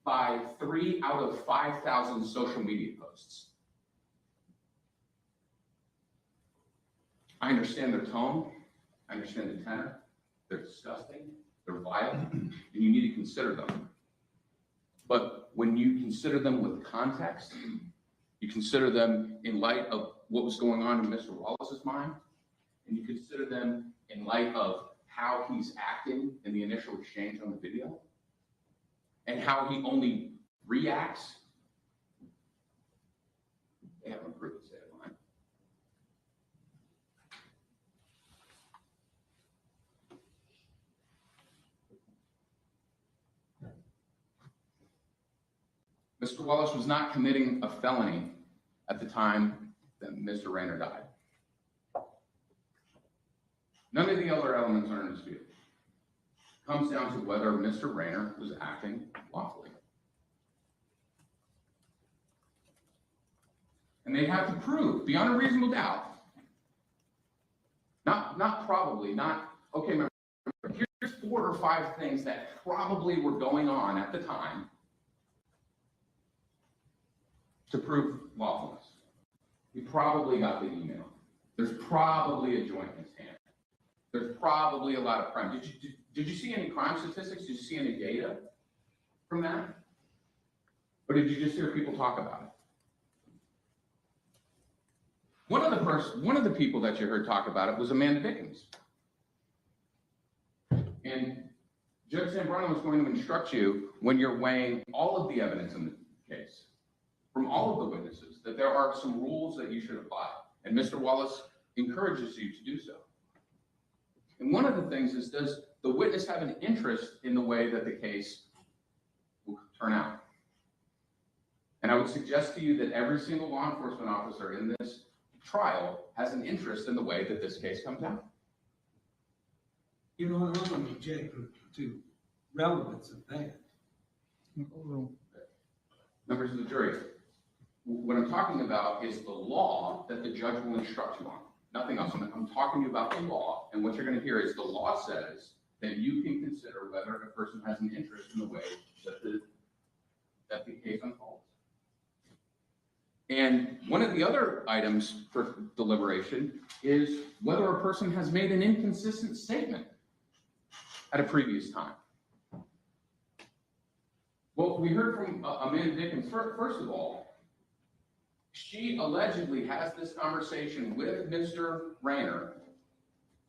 by 3 out of 5,000 social media posts. I understand their tone, I understand the tenor, they're disgusting, they're vile, and you need to consider them. But when you consider them with context, you consider them in light of what was going on in Mr. Wallace's mind, and you consider them in light of how he's acting in the initial exchange on the video, and how he only reacts, they haven't improved the state of mind. Mr. Wallace was not committing a felony at the time that Mr. Raynor died. None of the other elements are in dispute. It comes down to whether Mr. Raynor was acting lawfully. And they have to prove beyond a reasonable doubt, not probably, not, okay, remember, here's 4 or 5 things that probably were going on at the time to prove lawfulness. He probably got the email. There's probably a joint in his hand. There's probably a lot of crime. Did you see any crime statistics? Did you see any data from that? Or did you just hear people talk about it? One of the people that you heard talk about it was Amanda Dickens. And Judge Zambrano was going to instruct you, when you're weighing all of the evidence in the case, from all of the witnesses, that there are some rules that you should apply. And Mr. Wallace encourages you to do so. And one of the things is, does the witness have an interest in the way that the case will turn out? And I would suggest to you that every single law enforcement officer in this trial has an interest in the way that this case comes out. You know, I'm going to object to relevance of that. Members of the jury, what I'm talking about is the law that the judge will instruct you on. Nothing else. I'm talking to you about the law, and what you're going to hear is the law says that you can consider whether a person has an interest in the way that the case unfolds. And one of the other items for deliberation is whether a person has made an inconsistent statement at a previous time. Well, we heard from Amanda Dickens. First of all, she allegedly has this conversation with Mr. Raynor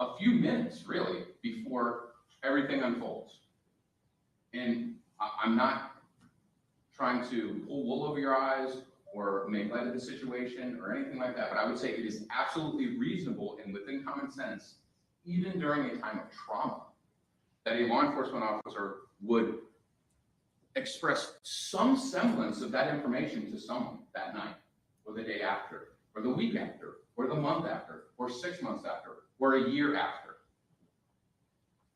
a few minutes, really, before everything unfolds. And I'm not trying to pull wool over your eyes or make light of the situation or anything like that, but I would say it is absolutely reasonable and within common sense, even during a time of trauma, that a law enforcement officer would express some semblance of that information to someone that night, or the day after, or the week after, or the month after, or 6 months after, or a year after.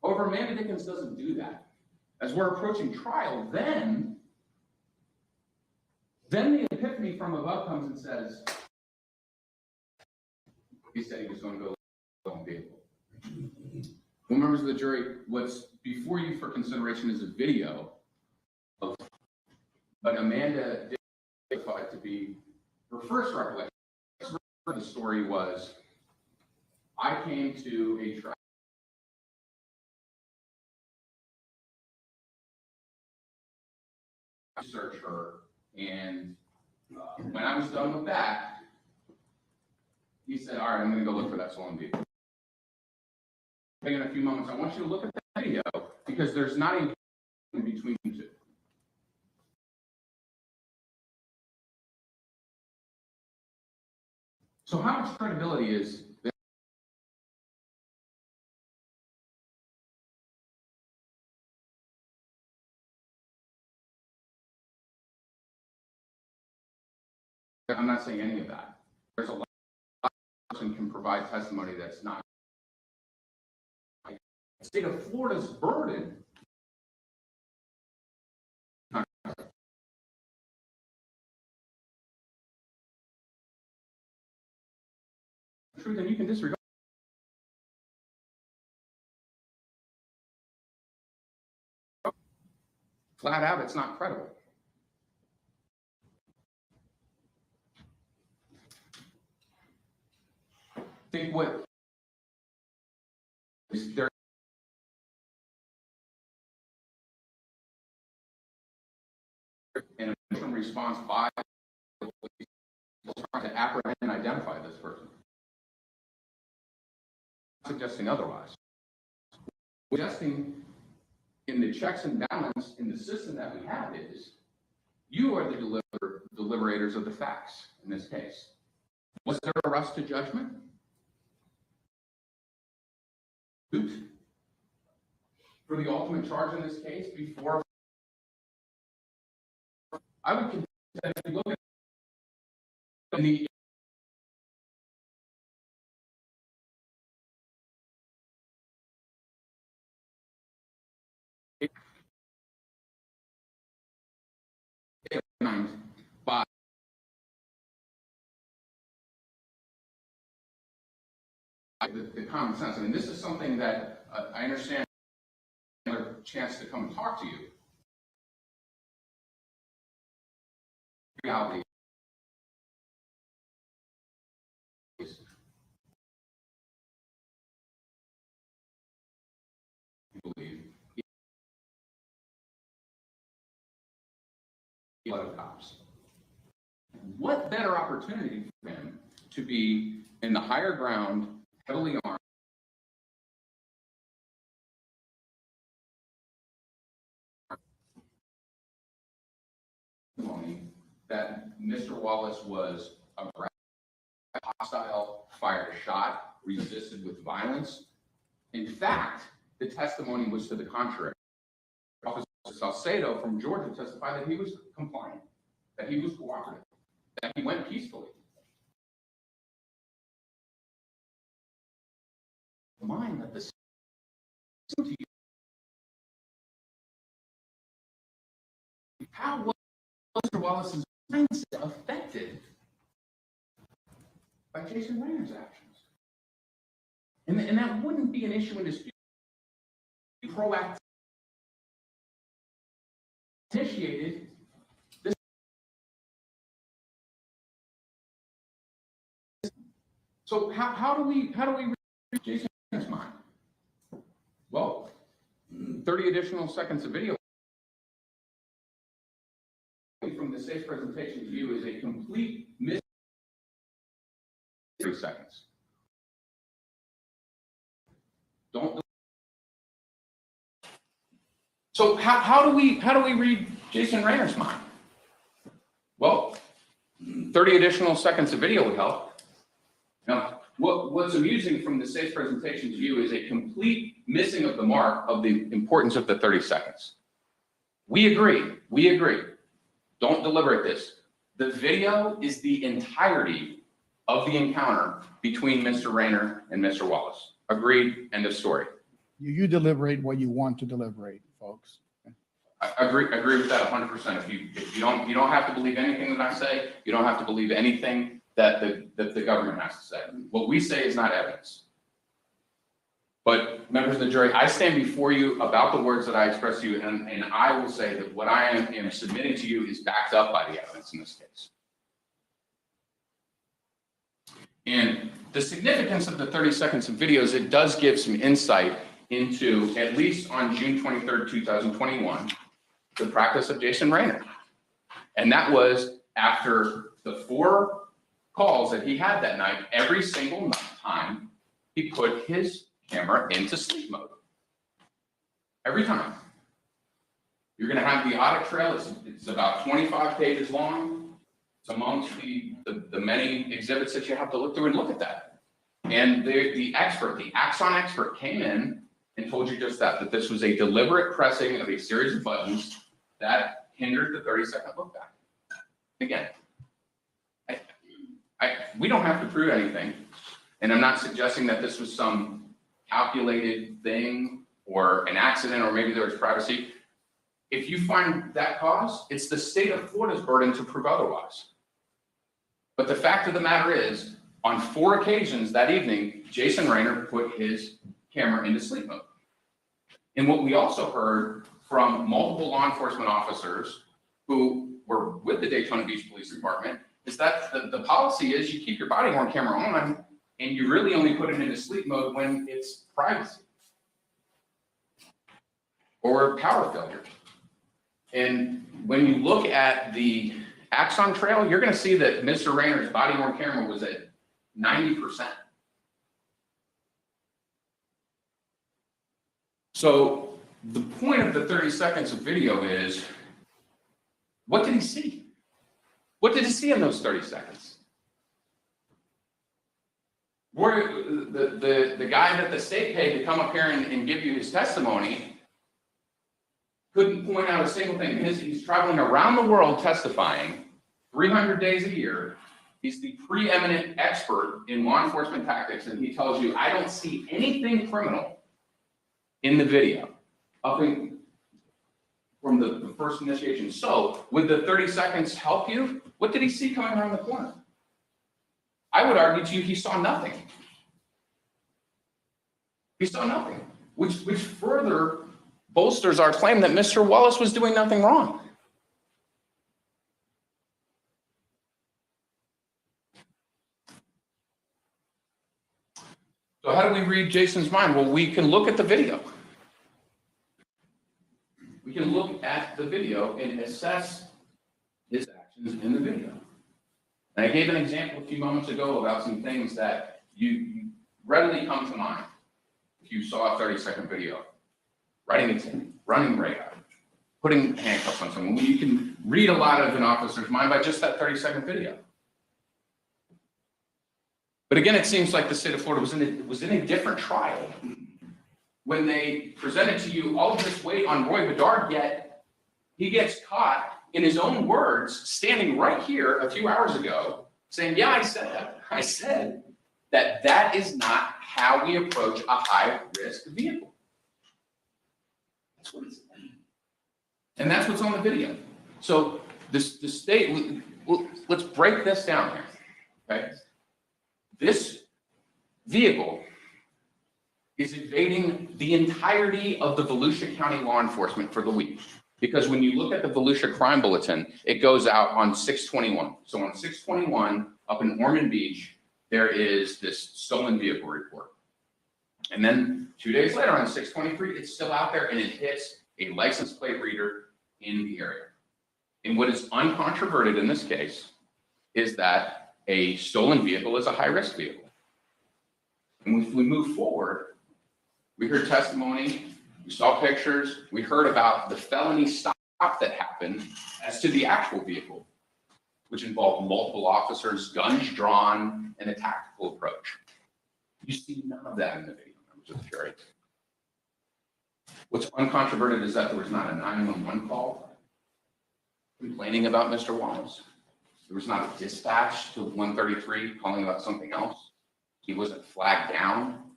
However, Amanda Dickens doesn't do that. As we're approaching trial, then the epiphany from above comes and says, he said he was going to go on vehicle. Well, members of the jury, what's before you for consideration is a video of, but Amanda did thought it to be her first recollection. The story was, I came to a trial. Search her, and when I was done with that, he said, all right, I'm going to go look for that stolen vehicle. In a few moments, I want you to look at that video because there's not a in between the two. So how much credibility is there? I'm not saying any of that. There's a lot of person can provide testimony that's not. The state of Florida's burden true, then you can disregard. Flat out, it's not credible. Think what is there an response by trying to apprehend and identify this person. I'm suggesting otherwise. We're suggesting in the checks and balance in the system that we have is you are the deliberators of the facts in this case. Was there a rush to judgment? For the ultimate charge in this case before I would contend that if you look at the by the common sense. I mean, this is something that I understand another chance to come and talk to you. Reality is you believe of cops. What better opportunity for him to be in the higher ground, heavily armed, that Mr. Wallace was aggressive, hostile, fired a shot, resisted with violence. In fact, the testimony was to the contrary. Officer Salcedo from Georgia testified that he was compliant, that he was cooperative, that he went peacefully. Mind that this how was Mr. Wallace's mindset affected by Jason Raynor's actions? And that wouldn't be an issue in dispute. Proactive initiated this. So how do we read Jason Raynor's mind? Well, 30 additional seconds of video from the safe presentation to you is a complete miss. 3 seconds. Don't. So how do we read Jason Raynor's mind? Well, 30 additional seconds of video would help. Now, what's amusing from the safe presentation to you is a complete missing of the mark of the importance of the 30 seconds. We agree. Don't deliberate this. The video is the entirety of the encounter between Mr. Raynor and Mr. Wallace. Agreed, end of story. You deliberate what you want to deliberate, folks. I agree with that 100%. If you don't have to believe anything that I say, you don't have to believe anything that the government has to say. What we say is not evidence. But members of the jury, I stand before you about the words that I expressed to you, and I will say that what I am submitting to you is backed up by the evidence in this case. And the significance of the 30 seconds of videos, it does give some insight into, at least on June 23rd, 2021, the practice of Jason Raynor. And that was after the 4 calls that he had that night, every single time he put his camera into sleep mode. Every time. You're going to have the audit trail. It's about 25 pages long. It's amongst the many exhibits that you have to look through and look at that. And the expert, the Axon expert, came in and told you just that this was a deliberate pressing of a series of buttons that hindered the 30-second look back. Again, we don't have to prove anything, and I'm not suggesting that this was some calculated thing or an accident, or maybe there was privacy. If you find that cause, it's the state of Florida's burden to prove otherwise. But the fact of the matter is, on 4 occasions that evening, Jason Raynor put his camera into sleep mode. And what we also heard from multiple law enforcement officers who were with the Daytona Beach Police Department is that the policy is you keep your body worn camera on, and you really only put it into sleep mode when it's privacy or power failure. And when you look at the Axon Trail, you're going to see that Mr. Raynor's body worn camera was at 90%. So the point of the 30 seconds of video is, what did he see? What did he see in those 30 seconds? Where the guy that the state paid to come up here and give you his testimony couldn't point out a single thing. He's traveling around the world testifying 300 days a year. He's the preeminent expert in law enforcement tactics, and he tells you, I don't see anything criminal in the video from the first initiation. So would the 30 seconds help you? What did he see coming around the corner? I would argue to you he saw nothing. He saw nothing, which further bolsters our claim that Mr. Wallace was doing nothing wrong. So how do we read Jason's mind? Well, we can look at the video. We can look at the video and assess his actions in the video. And I gave an example a few moments ago about some things that you readily come to mind if you saw a 30-second video. Writing a ticket, running radar, putting handcuffs on someone. You can read a lot of an officer's mind by just that 30-second video. But again, it seems like the state of Florida was in a different trial when they presented to you all of this weight on Roy Bedard, yet he gets caught in his own words, standing right here a few hours ago, saying, yeah, I said that. I said that that is not how we approach a high-risk vehicle. That's what he said. And that's what's on the video. So the state, let's break this down here, okay? This vehicle is evading the entirety of the Volusia County law enforcement for the week. Because when you look at the Volusia Crime Bulletin, it goes out on 6/21. So on 6/21, up in Ormond Beach, there is this stolen vehicle report. And then 2 days later on 6/23, it's still out there and it hits a license plate reader in the area. And what is uncontroverted in this case is that a stolen vehicle is a high-risk vehicle. And if we move forward, we heard testimony, we saw pictures, we heard about the felony stop that happened as to the actual vehicle, which involved multiple officers, guns drawn, and a tactical approach. You see none of that in the video, members of the jury. What's uncontroverted is that there was not a 911 call complaining about Mr. Wallace. There was not a dispatch to 133 calling about something else. He wasn't flagged down.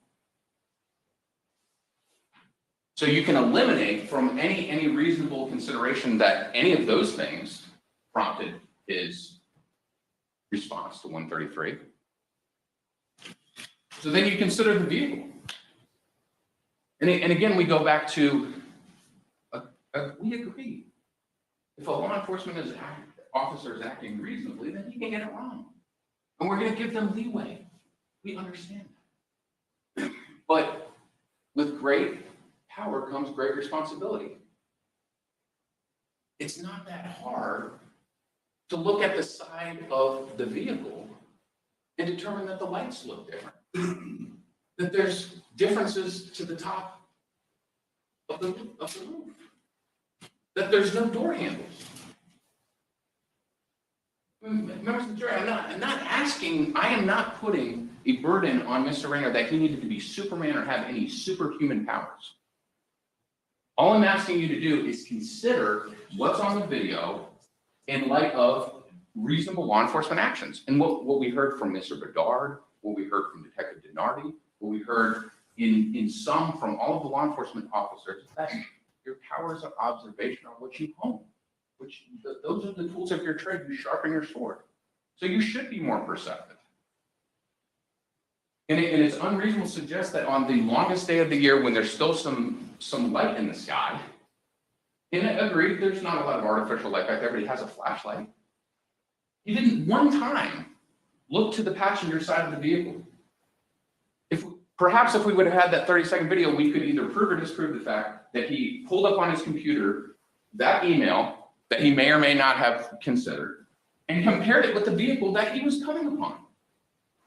So you can eliminate from any reasonable consideration that any of those things prompted his response to 133. So then you consider the vehicle. And again, we go back to, we agree. If a law enforcement officer is acting reasonably, then he can get it wrong. And we're going to give them leeway. We understand that. But with great power comes great responsibility. It's not that hard to look at the side of the vehicle and determine that the lights look different. That there's differences to the top of the roof. That there's no door handles. Members of the jury, I am not putting a burden on Mr. Raynor that he needed to be Superman or have any superhuman powers. All I'm asking you to do is consider what's on the video in light of reasonable law enforcement actions. And what we heard from Mr. Bedard, what we heard from Detective Denardi, what we heard in sum from all of the law enforcement officers, is that your powers of observation are what you hone. Those are the tools of your trade. You sharpen your sword. So you should be more perceptive. And it's unreasonable to suggest that on the longest day of the year, when there's still some light in the sky, and I agree, there's not a lot of artificial light back there, but he has a flashlight. He didn't one time look to the passenger side of the vehicle. Perhaps if we would have had that 30-second video, we could either prove or disprove the fact that he pulled up on his computer that email that he may or may not have considered, and compared it with the vehicle that he was coming upon.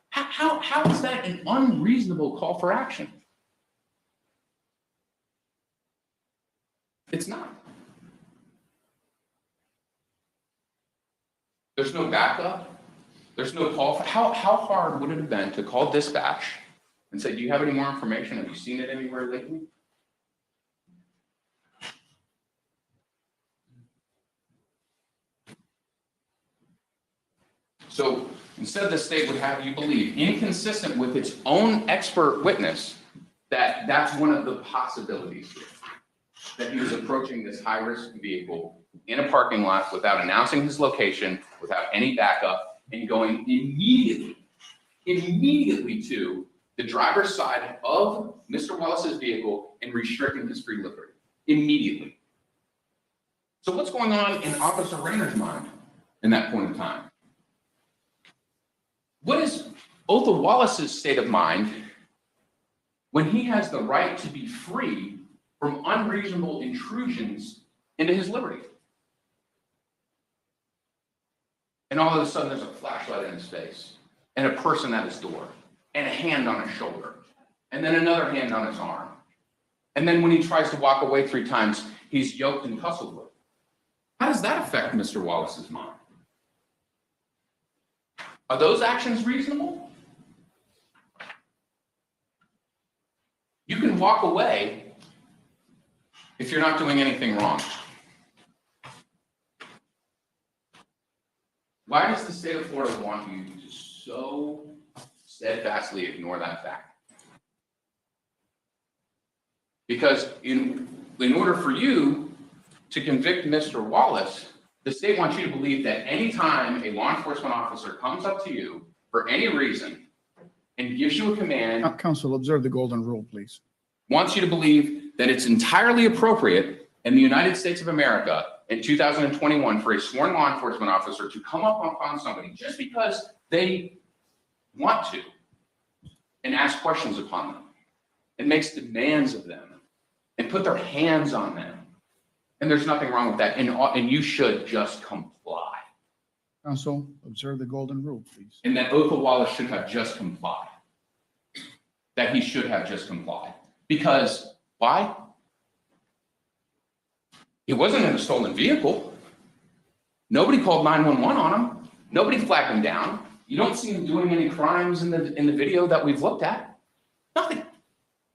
How is that an unreasonable call for action? It's not. There's no backup. There's no call. How hard would it have been to call dispatch and say, do you have any more information? Have you seen it anywhere lately? So instead, the state would have you believe, inconsistent with its own expert witness, that that's one of the possibilities here, that he was approaching this high-risk vehicle in a parking lot without announcing his location, without any backup, and going immediately to the driver's side of Mr. Wallace's vehicle and restricting his free liberty. Immediately. So what's going on in Officer Raynor's mind in that point in time? What is Othal Wallace's state of mind when he has the right to be free from unreasonable intrusions into his liberty? And all of a sudden there's a flashlight in his face, and a person at his door, and a hand on his shoulder, and then another hand on his arm. And then when he tries to walk away 3 times, he's yoked and tussled with. How does that affect Mr. Wallace's mind? Are those actions reasonable? You can walk away if you're not doing anything wrong. Why does the state of Florida want you to so steadfastly ignore that fact? Because in order for you to convict Mr. Wallace, the state wants you to believe that anytime a law enforcement officer comes up to you for any reason and gives you a command, Counsel, observe the golden rule, please. wants you to believe that it's entirely appropriate in the United States of America in 2021 for a sworn law enforcement officer to come up on somebody just because they want to and ask questions upon them and makes demands of them and put their hands on them. And there's nothing wrong with that. And you should just comply. Counsel, observe the golden rule, please. And that Othal Wallace should have just complied. That he should have just complied. Because why? He wasn't in a stolen vehicle. Nobody called 911 on him. Nobody flagged him down. You don't see him doing any crimes in the video that we've looked at. Nothing.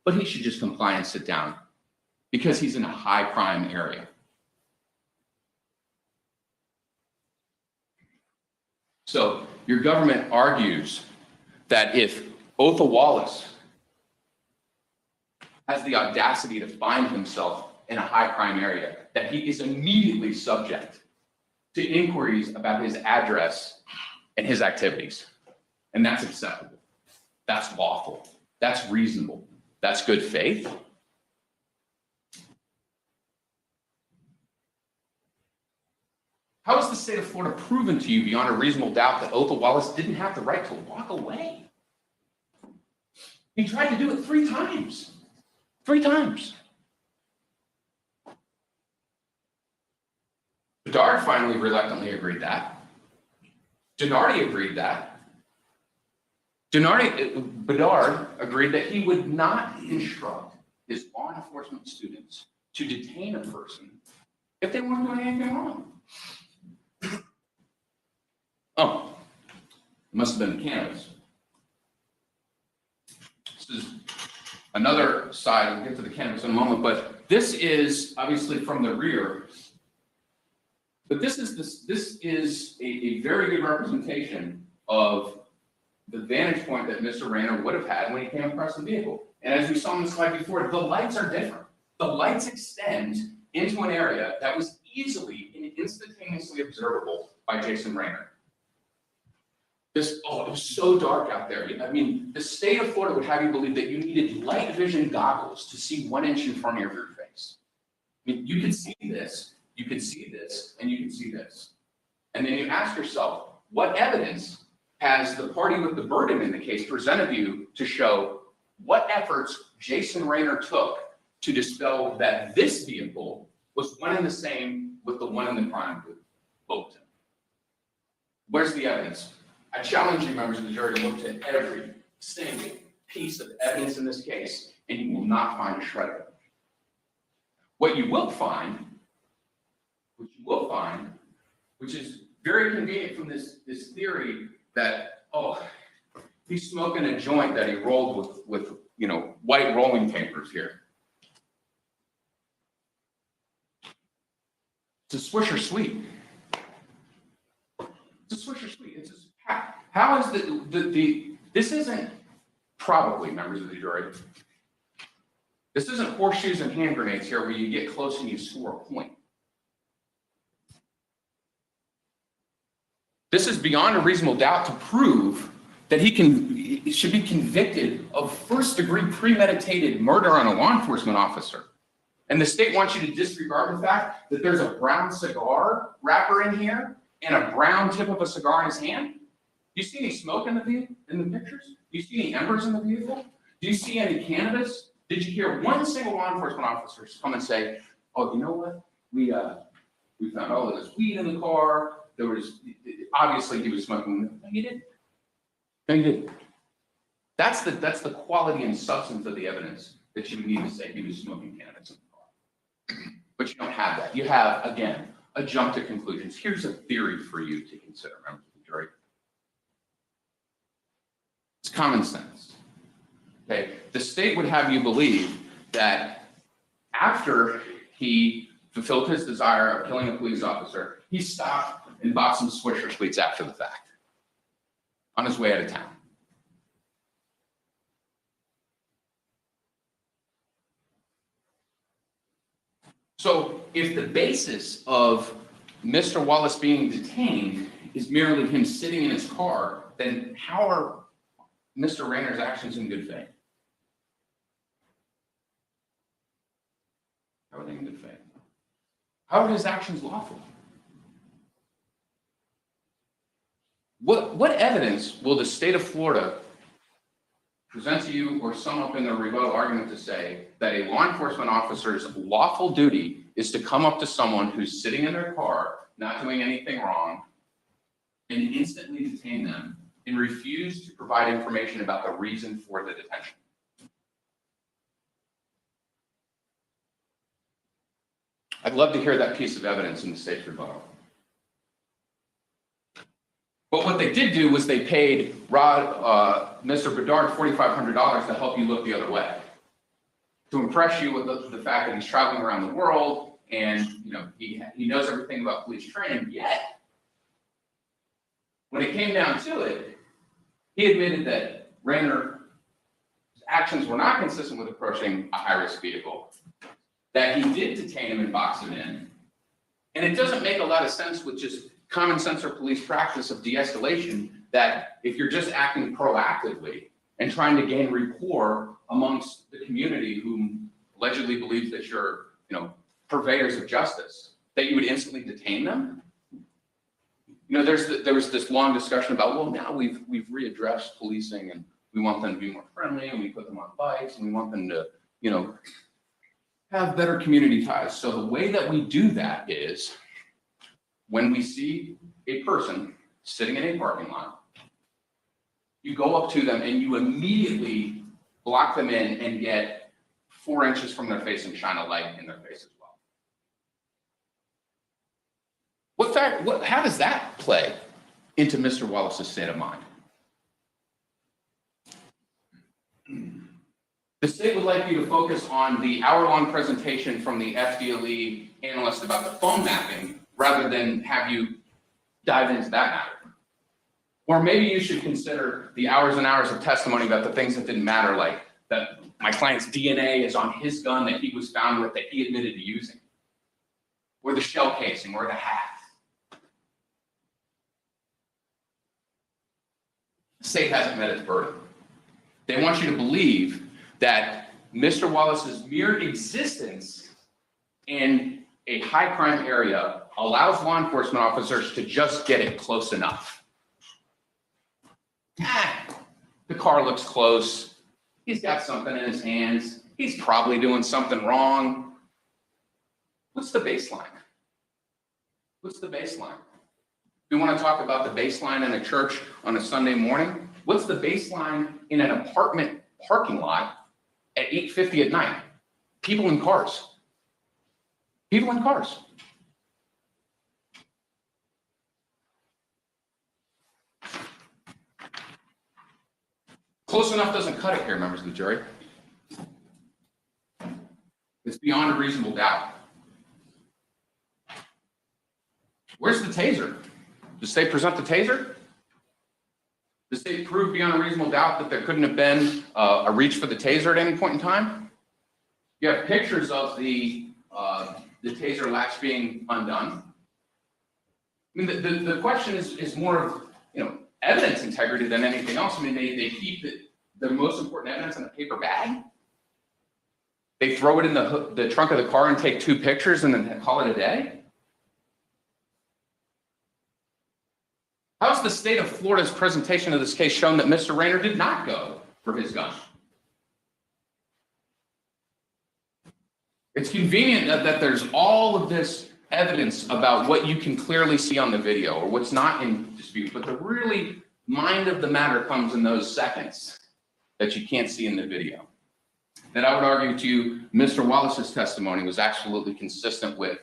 But he should just comply and sit down because he's in a high crime area. So your government argues that if Othal Wallace has the audacity to find himself in a high crime area, that he is immediately subject to inquiries about his address and his activities. And that's acceptable. That's lawful. That's reasonable. That's good faith. How has the state of Florida proven to you beyond a reasonable doubt that Othal Wallace didn't have the right to walk away? He tried to do it 3 times. 3 times. Bedard finally reluctantly agreed that. Gennardi agreed that. Bedard agreed that he would not instruct his law enforcement students to detain a person if they weren't doing anything wrong. Oh, it must have been the cannabis. This is another side. We'll get to the cannabis in a moment, but this is obviously from the rear. But this is a very good representation of the vantage point that Mr. Raynor would have had when he came across the vehicle. And as we saw on the slide before, the lights are different. The lights extend into an area that was easily and instantaneously observable by Jason Raynor. It was so dark out there. I mean, the state of Florida would have you believe that you needed light vision goggles to see 1 inch in front of your face. I mean, you can see this, you can see this, and you can see this. And then you ask yourself, what evidence has the party with the burden in the case presented you to show what efforts Jason Raynor took to dispel that this vehicle was one and the same with the one in the crime booth? Where's the evidence? I challenge you, members of the jury, to look at every single piece of evidence in this case, and you will not find a shred of it. What you will find, which is very convenient from this theory that, oh, he's smoking a joint that he rolled with white rolling papers here. It's a Swisher Sweet. It's a Swisher Sweet. It's how is this isn't probably, members of the jury, this isn't horseshoes and hand grenades here where you get close and you score a point. This is beyond a reasonable doubt to prove that he should be convicted of first-degree premeditated murder on a law enforcement officer. And the state wants you to disregard the fact that there's a brown cigar wrapper in here and a brown tip of a cigar in his hand. Do you see any smoke in the pictures? Do you see any embers in the vehicle? Do you see any cannabis? Did you hear one single law enforcement officer come and say, oh, you know what? We found all of this weed in the car. There was, obviously he was smoking. No, you didn't. No, you didn't. That's the quality and substance of the evidence that you would need to say he was smoking cannabis in the car. But you don't have that. You have, again, a jump to conclusions. Here's a theory for you to consider, members of the jury. It's common sense. Okay, the state would have you believe that after he fulfilled his desire of killing a police officer, he stopped and bought some Swisher Sweets after the fact on his way out of town. So if the basis of Mr. Wallace being detained is merely him sitting in his car, then how are Mr. Raynor's actions in good faith? How are they in good faith? How are his actions lawful? What evidence will the state of Florida present to you or sum up in their rebuttal argument to say that a law enforcement officer's lawful duty is to come up to someone who's sitting in their car, not doing anything wrong, and instantly detain them and refuse to provide information about the reason for the detention? I'd love to hear that piece of evidence in the state's rebuttal. But what they did do was they paid Mr. Bedard $4,500 to help you look the other way, to impress you with the fact that he's traveling around the world and he knows everything about police training. Yet, when it came down to it, he admitted that Raynor's actions were not consistent with approaching a high-risk vehicle, that he did detain him and box him in. And it doesn't make a lot of sense with just common sense or police practice of de-escalation that if you're just acting proactively and trying to gain rapport amongst the community whom allegedly believes that you're, purveyors of justice, that you would instantly detain them. There was this long discussion about, well, now we've readdressed policing and we want them to be more friendly and we put them on bikes and we want them to, have better community ties. So the way that we do that is when we see a person sitting in a parking lot, you go up to them and you immediately block them in and get 4 inches from their face and shine a light in their face as well. How does that play into Mr. Wallace's state of mind? The state would like you to focus on the hour-long presentation from the FDLE analyst about the phone mapping rather than have you dive into that matter. Or maybe you should consider the hours and hours of testimony about the things that didn't matter, like that my client's DNA is on his gun that he was found with that he admitted to using, or the shell casing, or the hat. The state hasn't met its burden. They want you to believe that Mr. Wallace's mere existence in a high crime area allows law enforcement officers to just get it close enough. The car looks close. He's got something in his hands. He's probably doing something wrong. What's the baseline? What's the baseline? We want to talk about the baseline in a church on a Sunday morning. What's the baseline in an apartment parking lot at 8:50 at night? People in cars. People in cars. Close enough doesn't cut it here, members of the jury. It's beyond a reasonable doubt. Where's the taser? Does the state present the taser? The state prove beyond a reasonable doubt that there couldn't have been a reach for the taser at any point in time? You have pictures of the taser latch being undone. I mean, the question is more of, evidence integrity than anything else. I mean, they keep the most important evidence in a paper bag. They throw it in the trunk of the car and take 2 pictures and then call it a day. How's the state of Florida's presentation of this case shown that Mr. Raynor did not go for his gun? It's convenient that there's all of this evidence about what you can clearly see on the video or what's not in dispute, but the really mind of the matter comes in those seconds that you can't see in the video. That I would argue to you, Mr. Wallace's testimony was absolutely consistent with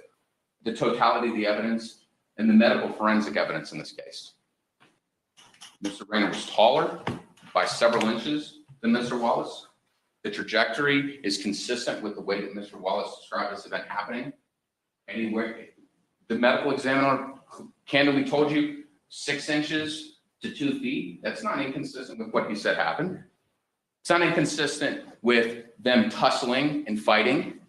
the totality of the evidence and the medical forensic evidence in this case. Mr. Raynor was taller by several inches than Mr. Wallace. The trajectory is consistent with the way that Mr. Wallace described this event happening. Anywhere, the medical examiner candidly told you 6 inches to 2 feet. That's not inconsistent with what he said happened. It's not inconsistent with them tussling and fighting.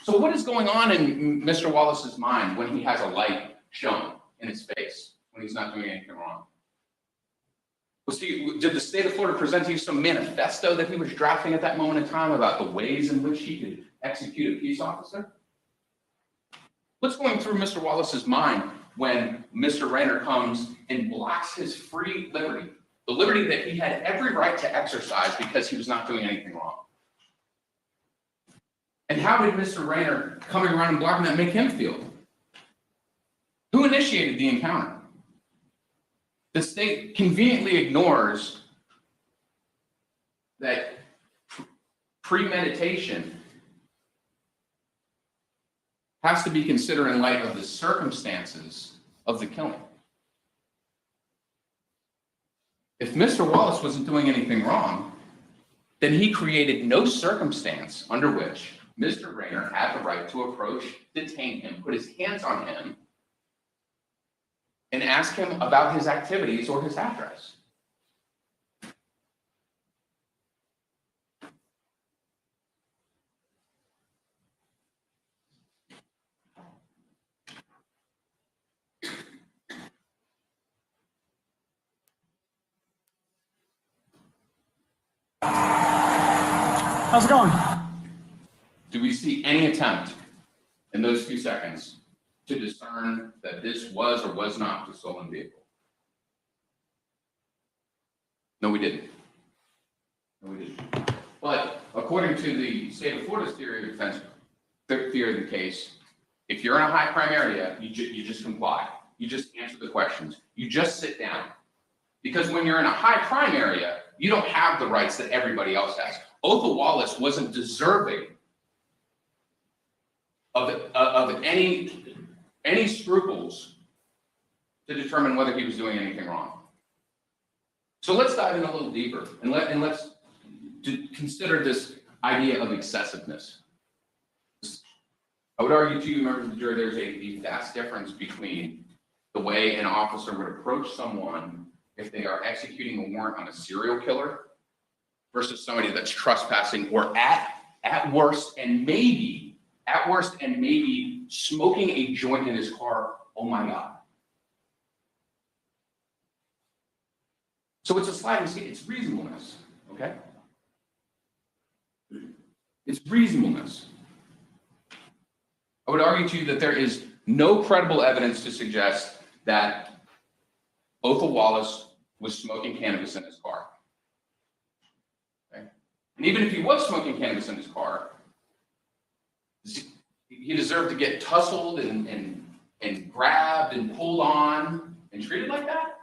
So what is going on in Mr. Wallace's mind when he has a light shown in his face, when he's not doing anything wrong? Did the state of Florida present to you some manifesto that he was drafting at that moment in time about the ways in which he could execute a peace officer? What's going through Mr. Wallace's mind when Mr. Raynor comes and blocks his free liberty, the liberty that he had every right to exercise because he was not doing anything wrong? And how did Mr. Raynor coming around and blocking that make him feel? Who initiated the encounter? The state conveniently ignores that premeditation has to be considered in light of the circumstances of the killing. If Mr. Wallace wasn't doing anything wrong, then he created no circumstance under which Mr. Raynor had the right to approach, detain him, put his hands on him, and ask him about his activities or his address. How's it going? Do we see any attempt in those few seconds to discern that this was or was not the stolen vehicle? No, we didn't. No, we didn't. But according to the state of Florida's theory of defense, theory of the case, if you're in a high crime area, you just comply. You just answer the questions. You just sit down. Because when you're in a high crime area, you don't have the rights that everybody else has. Othal Wallace wasn't deserving of any scruples to determine whether he was doing anything wrong. So let's dive in a little deeper and let's consider this idea of excessiveness. I would argue to you, members of the jury, there's a vast difference between the way an officer would approach someone if they are executing a warrant on a serial killer versus somebody that's trespassing or at worst and maybe smoking a joint in his car. Oh my God. So it's a sliding scale. It's reasonableness, okay? It's reasonableness. I would argue to you that there is no credible evidence to suggest that Othal Wallace was smoking cannabis in his car. Okay? And even if he was smoking cannabis in his car, he deserved to get tussled and and grabbed and pulled on and treated like that?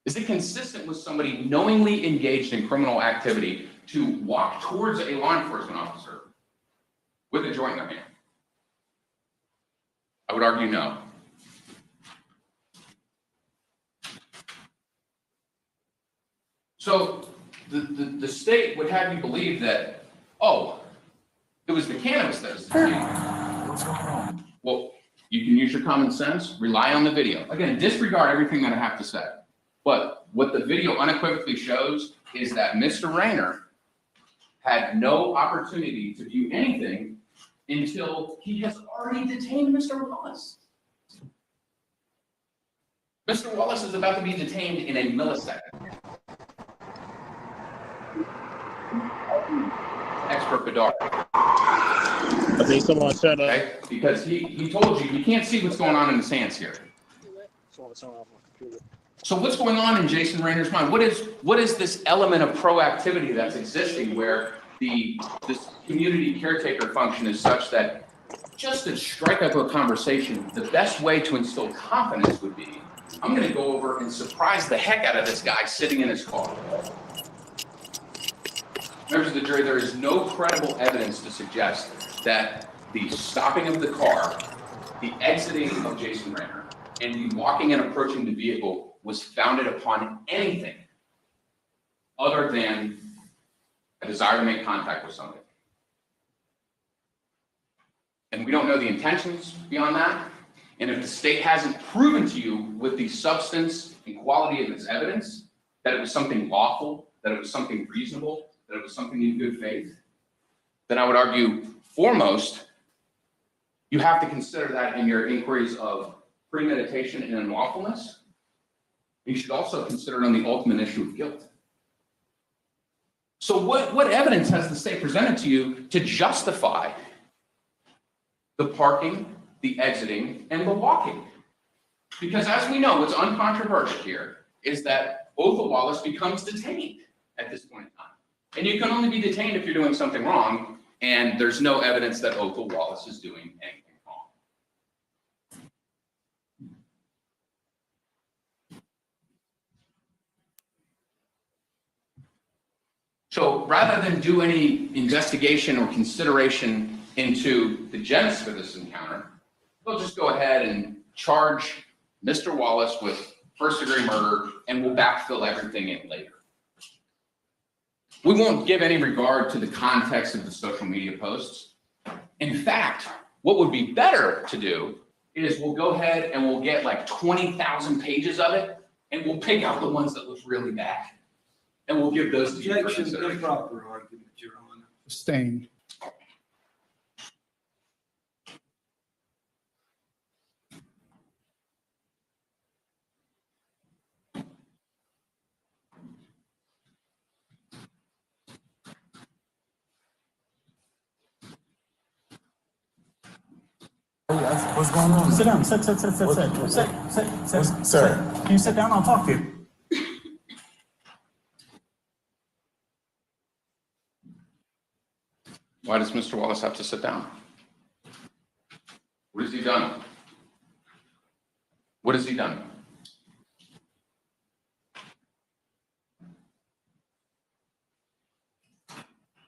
Is it consistent with somebody knowingly engaged in criminal activity to walk towards a law enforcement officer with a joint in their hand? I would argue no. So the state would have you believe that, oh, it was the cannabis that was detained. Well, you can use your common sense, rely on the video. Again, disregard everything that I have to say. But what the video unequivocally shows is that Mr. Raynor had no opportunity to view anything until he has already detained Mr. Wallace. Mr. Wallace is about to be detained in a millisecond. Expert Bedard. I think someone said okay? Because he told you, you can't see what's going on in his hands here. So what's going on in Jason Raynor's mind? What is this element of proactivity that's existing where this community caretaker function is such that just to strike up a conversation, the best way to instill confidence would be, I'm going to go over and surprise the heck out of this guy sitting in his car. Members of the jury, there is no credible evidence to suggest that the stopping of the car, the exiting of Jason Raynor, and the walking and approaching the vehicle was founded upon anything other than a desire to make contact with somebody. And we don't know the intentions beyond that. And if the state hasn't proven to you with the substance and quality of its evidence that it was something lawful, that it was something reasonable, that it was something in good faith, then I would argue, foremost, you have to consider that in your inquiries of premeditation and unlawfulness. You should also consider it on the ultimate issue of guilt. So what evidence has the state presented to you to justify the parking, the exiting, and the walking? Because as we know, what's uncontroversial here is that Othal Wallace becomes detained at this point in time. And you can only be detained if you're doing something wrong, and there's no evidence that Othal Wallace is doing anything wrong. So rather than do any investigation or consideration into the genesis of this encounter, we'll just go ahead and charge Mr. Wallace with first-degree murder, and we'll backfill everything in later. We won't give any regard to the context of the social media posts. In fact, what would be better to do is we'll go ahead and we'll get like 20,000 pages of it, and we'll pick out the ones that look really bad. And we'll give those to you for consideration. Improper argument, Your Honor. Sustained. What's going on? Sit down, sit. Sir. Can you sit down? I'll talk to you. Why does Mr. Wallace have to sit down? What has he done? What has he done?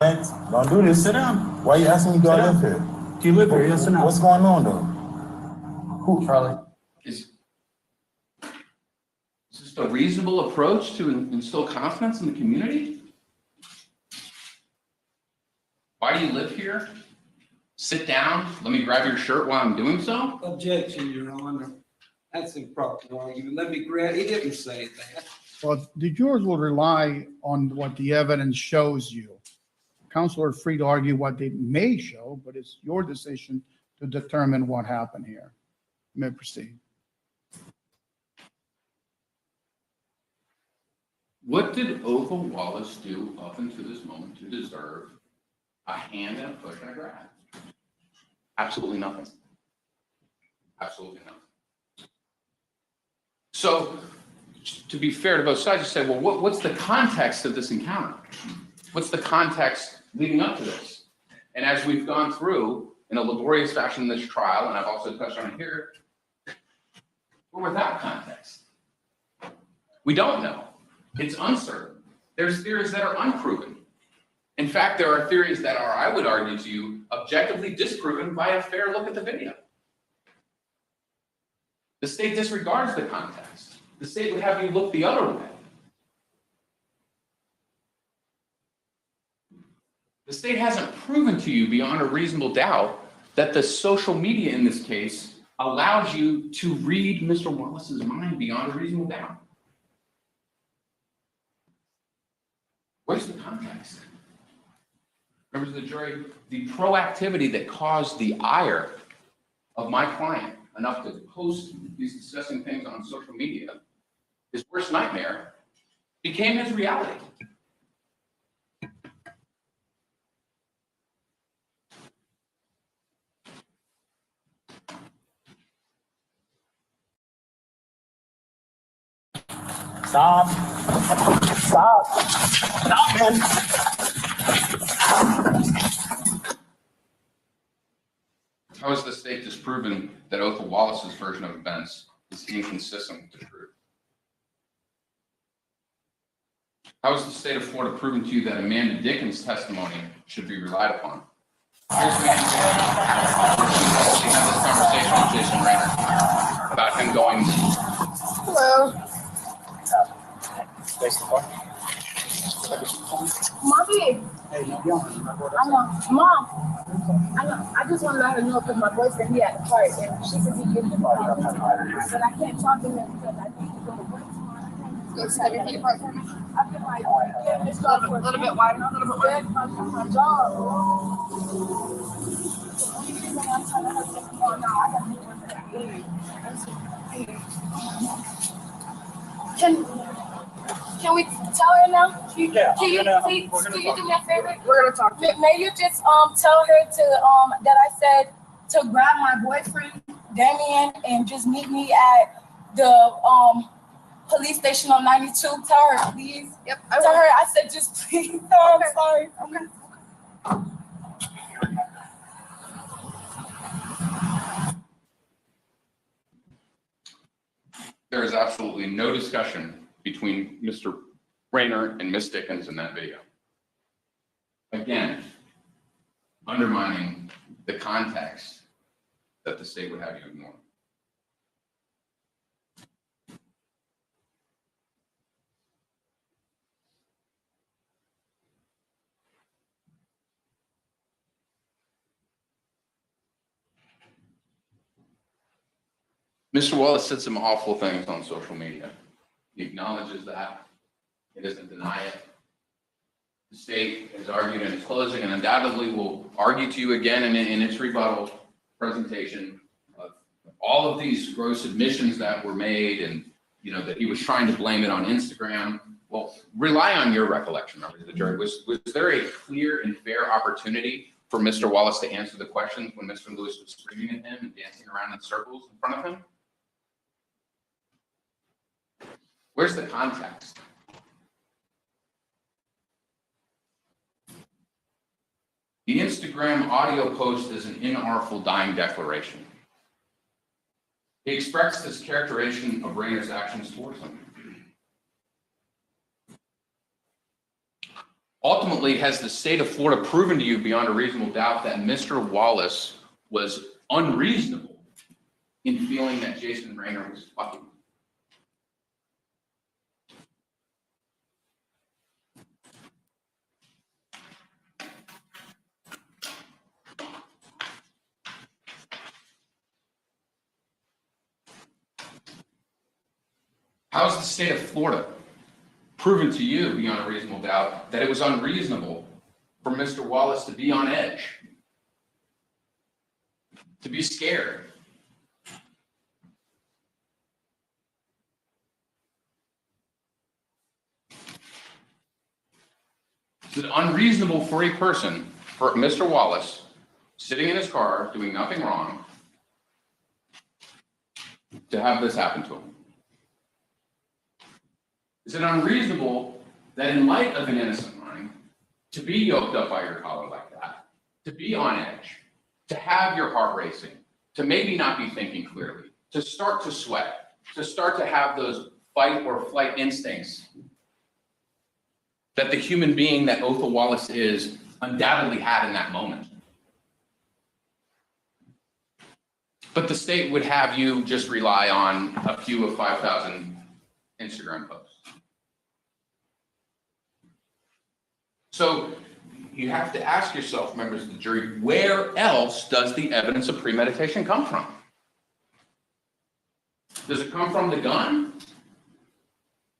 Don't do this. Sit down. Why are you asking me do I live here? Do you live here? Yes or no? What's going on though? Who, Charlie? Is this a reasonable approach to instill confidence in the community? Why do you live here? Sit down. Let me grab your shirt while I'm doing so. Objection, Your Honor. That's improper argument. Let me grab, he didn't say that. Well, the jurors will rely on what the evidence shows you. Counsel are free to argue what they may show, but it's your decision to determine what happened here. You may proceed. What did Othal Wallace do up until this moment to deserve a hand and a push and a grab? Absolutely nothing. Absolutely nothing. So, to be fair to both sides, you say, well, what's the context of this encounter? What's the context leading up to this? And as we've gone through in a laborious fashion in this trial, and I've also touched on it here, were without context. We don't know. It's uncertain. There's theories that are unproven. In fact, there are theories that are, I would argue to you, objectively disproven by a fair look at the video. The state disregards the context. The state would have you look the other way. The state hasn't proven to you beyond a reasonable doubt that the social media in this case allows you to read Mr. Wallace's mind beyond a reasonable doubt. Where's the context? Members of the jury, the proactivity that caused the ire of my client enough to post these disgusting things on social media, his worst nightmare, became his reality. Stop. Stop. Stop, man. How is the state disproven that Othal Wallace's version of events is inconsistent with the truth? How is the state of Florida proven to you that Amanda Dickens' testimony should be relied upon? Here's me having this conversation with Jason Raynor about him going. Hello. Mommy. I know. Mom. I know. I just want to let her know because my boyfriend, he had a fight and she said he gave me a party. I said I can't talk to him because I need to go to work tomorrow. Yes, have your feet apart for me. I've been like, yeah, it's a little bit wider, a little bit wider. My job. I'm trying to help them tomorrow now. I got to work that. Can we tell her now? Can you do me a favor? We're gonna talk. May you just tell her to that I said to grab my boyfriend Damien and just meet me at the police station on 92. Tell her, please. Yep. Tell her I said just please. Oh, I'm sorry. Okay. There is absolutely no discussion between Mr. Raynor and Ms. Dickens in that video. Again, undermining the context that the state would have you ignore. Mr. Wallace said some awful things on social media. He acknowledges that. He doesn't deny it. The state has argued in its closing and undoubtedly will argue to you again in its rebuttal presentation of all of these gross admissions that were made and, you know, that he was trying to blame it on Instagram. Well, rely on your recollection, members of the jury. Was there a clear and fair opportunity for Mr. Wallace to answer the questions when Mr. Lewis was screaming at him and dancing around in circles in front of him? Where's the context? The Instagram audio post is an inartful dying declaration. He expressed his characterization of Raynor's actions towards him. Ultimately, has the state of Florida proven to you beyond a reasonable doubt that Mr. Wallace was unreasonable in feeling that Jason Raynor was fucking him? How is the state of Florida proven to you beyond a reasonable doubt that it was unreasonable for Mr. Wallace to be on edge, to be scared? Is it unreasonable for a person, for Mr. Wallace, sitting in his car doing nothing wrong, to have this happen to him? Is it unreasonable that in light of an innocent mind, to be yoked up by your collar like that, to be on edge, to have your heart racing, to maybe not be thinking clearly, to start to sweat, to start to have those fight or flight instincts that the human being that Othal Wallace is undoubtedly had in that moment. But the state would have you just rely on a few of 5,000 Instagram posts. So you have to ask yourself, members of the jury, where else does the evidence of premeditation come from? Does it come from the gun?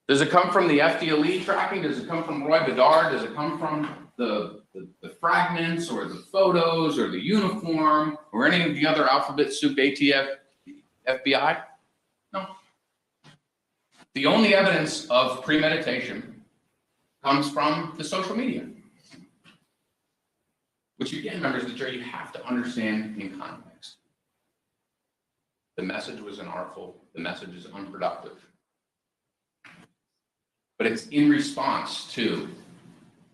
Does it come from the FDLE tracking? Does it come from Roy Bedard? Does it come from the fragments or the photos or the uniform or any of the other alphabet soup ATF FBI? No. The only evidence of premeditation comes from the social media, which again, members of the jury, you have to understand in context. The message was inartful. The message is unproductive. But it's in response to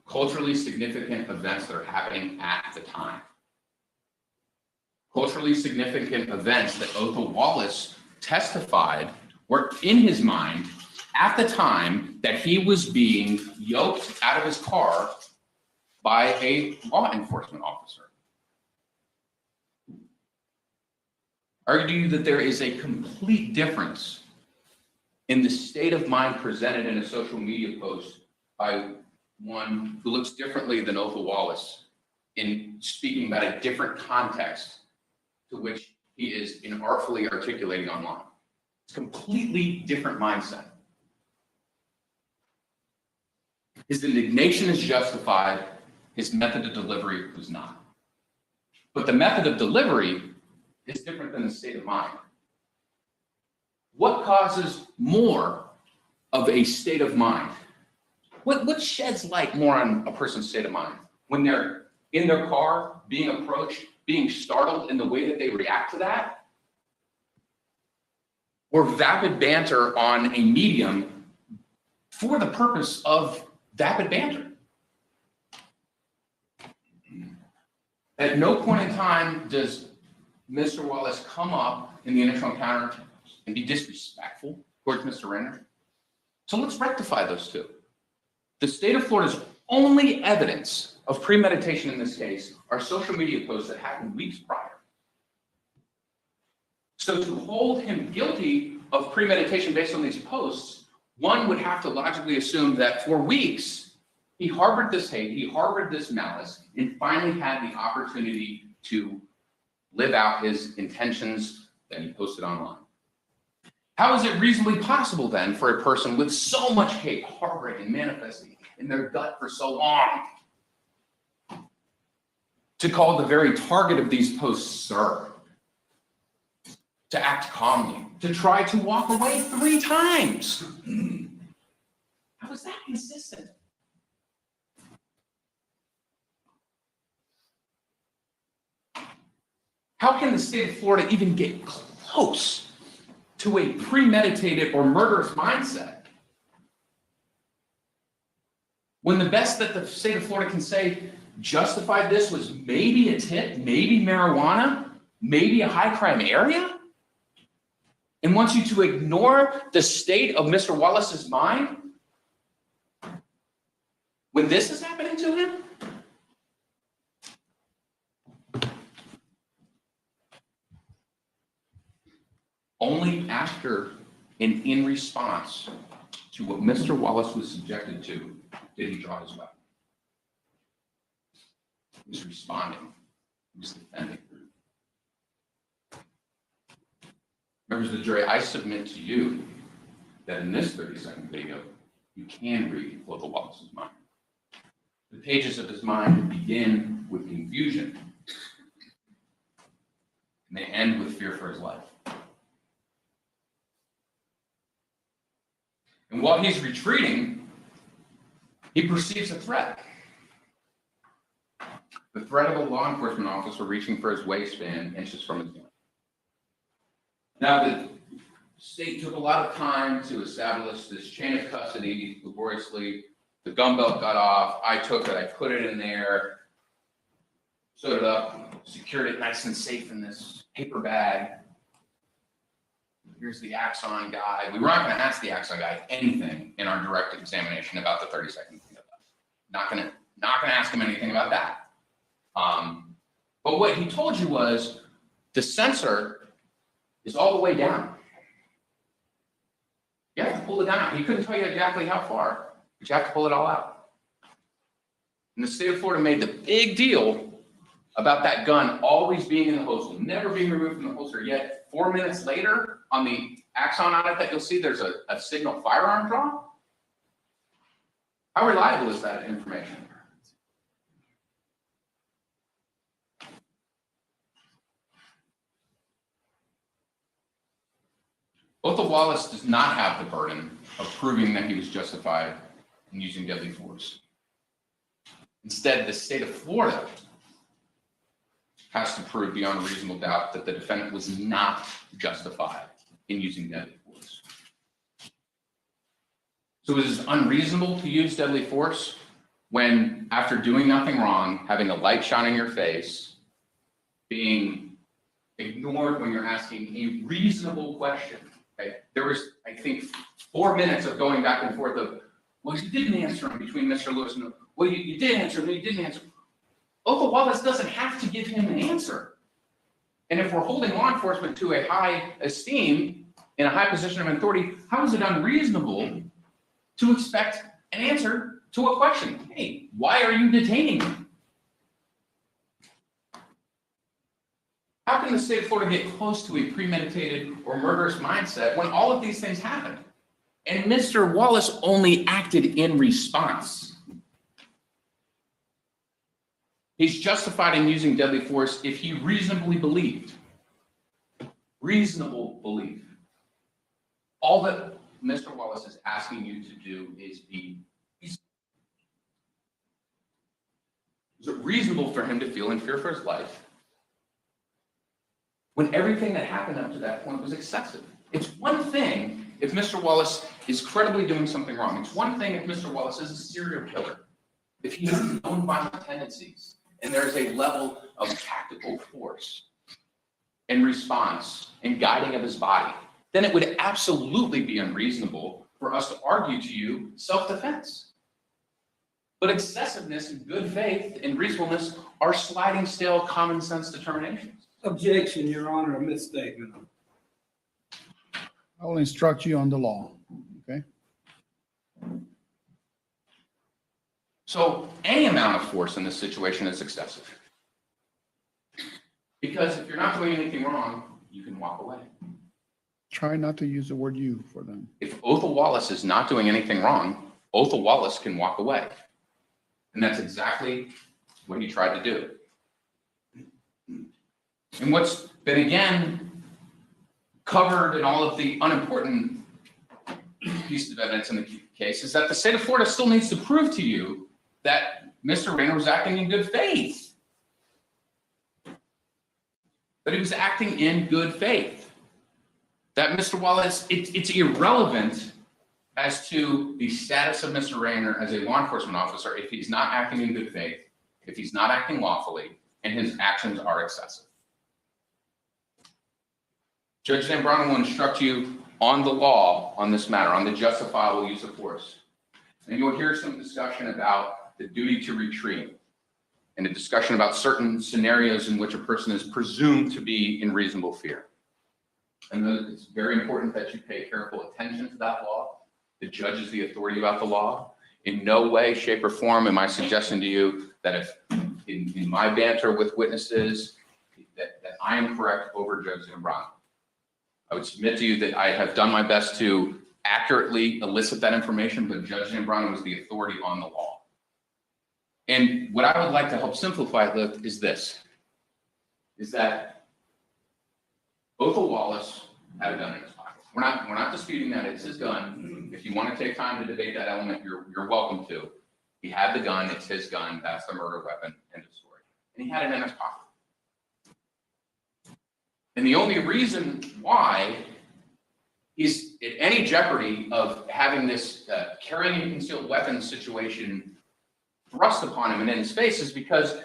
culturally significant events that are happening at the time. Culturally significant events that Othal Wallace testified were in his mind at the time that he was being yoked out of his car by a law enforcement officer. Argue that there is a complete difference in the state of mind presented in a social media post by one who looks differently than Othal Wallace in speaking about a different context to which he is inartfully articulating online. It's a completely different mindset. His indignation is justified. His method of delivery was not. But the method of delivery is different than the state of mind. What causes more of a state of mind? What sheds light more on a person's state of mind? When they're in their car, being approached, being startled in the way that they react to that? Or vapid banter on a medium for the purpose of vapid banter? At no point in time does Mr. Wallace come up in the initial encounter and be disrespectful towards Mr. Raynor. So let's rectify those two. The state of Florida's only evidence of premeditation in this case are social media posts that happened weeks prior. So to hold him guilty of premeditation based on these posts, one would have to logically assume that for weeks, he harbored this hate, he harbored this malice, and finally had the opportunity to live out his intentions that he posted online. How is it reasonably possible then for a person with so much hate harboring and manifesting in their gut for so long to call the very target of these posts sir, to act calmly, to try to walk away 3 times? How is that consistent? How can the state of Florida even get close to a premeditated or murderous mindset when the best that the state of Florida can say justified this was maybe a tip, maybe marijuana, maybe a high crime area, and wants you to ignore the state of Mr. Wallace's mind when this is happening to him? Only after and in response to what Mr. Wallace was subjected to did he draw his weapon. He was responding. He was defending. Members of the jury, I submit to you that in this 30-second video, you can read Othal Wallace's mind. The pages of his mind begin with confusion, and they end with fear for his life. And while he's retreating, he perceives a threat. The threat of a law enforcement officer reaching for his waistband inches from his gun. Now, the state took a lot of time to establish this chain of custody laboriously. The gun belt got off. I took it. I put it in there. sewed it up, secured it nice and safe in this paper bag. Here's the Axon guy. We were not going to ask the Axon guy anything in our direct examination about the 30-second video. Not going to ask him anything about that. But what he told you was the sensor is all the way down. You have to pull it down. He couldn't tell you exactly how far, but you have to pull it all out. And the state of Florida made the big deal about that gun always being in the holster, never being removed from the holster. Yet 4 minutes later, on the Axon audit that you'll see, there's a signal firearm draw. How reliable is that information? Othal Wallace does not have the burden of proving that he was justified in using deadly force. Instead, the state of Florida has to prove beyond a reasonable doubt that the defendant was not justified in using deadly force. So it is unreasonable to use deadly force when, after doing nothing wrong, having a light shine in your face, being ignored when you're asking a reasonable question. Okay? There was, I think, 4 minutes of going back and forth of, well, you didn't answer him between Mr. Lewis and, well, you did answer him, you didn't answer. Othal Wallace doesn't have to give him an answer. And if we're holding law enforcement to a high esteem, in a high position of authority, how is it unreasonable to expect an answer to a question? Hey, why are you detaining me? How can the state of Florida get close to a premeditated or murderous mindset when all of these things happened? And Mr. Wallace only acted in response. He's justified in using deadly force if he reasonably believed. Reasonable belief. All that Mr. Wallace is asking you to do is be reasonable. Is it reasonable for him to feel in fear for his life when everything that happened up to that point was excessive? It's one thing if Mr. Wallace is credibly doing something wrong. It's one thing if Mr. Wallace is a serial killer. If he has known violent tendencies and there is a level of tactical force in response and guiding of his body, then it would absolutely be unreasonable for us to argue to you self-defense. But excessiveness and good faith and reasonableness are sliding scale common sense determinations. Objection, Your Honor, a misstatement. I will instruct you on the law, okay? So any amount of force in this situation is excessive. Because if you're not doing anything wrong, you can walk away. Try not to use the word you for them. If Othal Wallace is not doing anything wrong, Othal Wallace can walk away. And that's exactly what he tried to do. And what's been again covered in all of the unimportant pieces of evidence in the case is that the state of Florida still needs to prove to you that Mr. Raynor was acting in good faith. That he was acting in good faith. That Mr. Wallace, it's irrelevant as to the status of Mr. Raynor as a law enforcement officer if he's not acting in good faith, if he's not acting lawfully, and his actions are excessive. Judge Zambrano will instruct you on the law on this matter, on the justifiable use of force. And you'll hear some discussion about the duty to retreat and a discussion about certain scenarios in which a person is presumed to be in reasonable fear. And it's very important that you pay careful attention to that law. The judge is the authority about the law. In no way, shape, or form am I suggesting to you that if in my banter with witnesses that I am correct over Judge Zambrano. I would submit to you that I have done my best to accurately elicit that information, but Judge Zambrano is the authority on the law. And what I would like to help simplify it is this, is that Othal Wallace had a gun in his pocket. We're not disputing that it's his gun. If you want to take time to debate that element, you're welcome to. He had the gun, it's his gun, that's the murder weapon, end of story. And he had it in his pocket. And the only reason why he's at any jeopardy of having this carrying a concealed weapon situation thrust upon him and in his face is because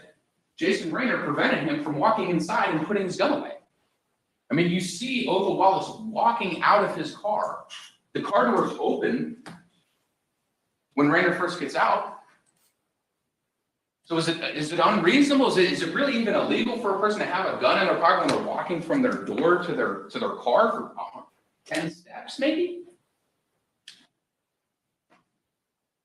Jason Raynor prevented him from walking inside and putting his gun away. I mean, you see Othal Wallace walking out of his car. The car door is open when Raynor first gets out. So is it unreasonable? Is it really even illegal for a person to have a gun in their car when they're walking from their door to their car for 10 steps, maybe?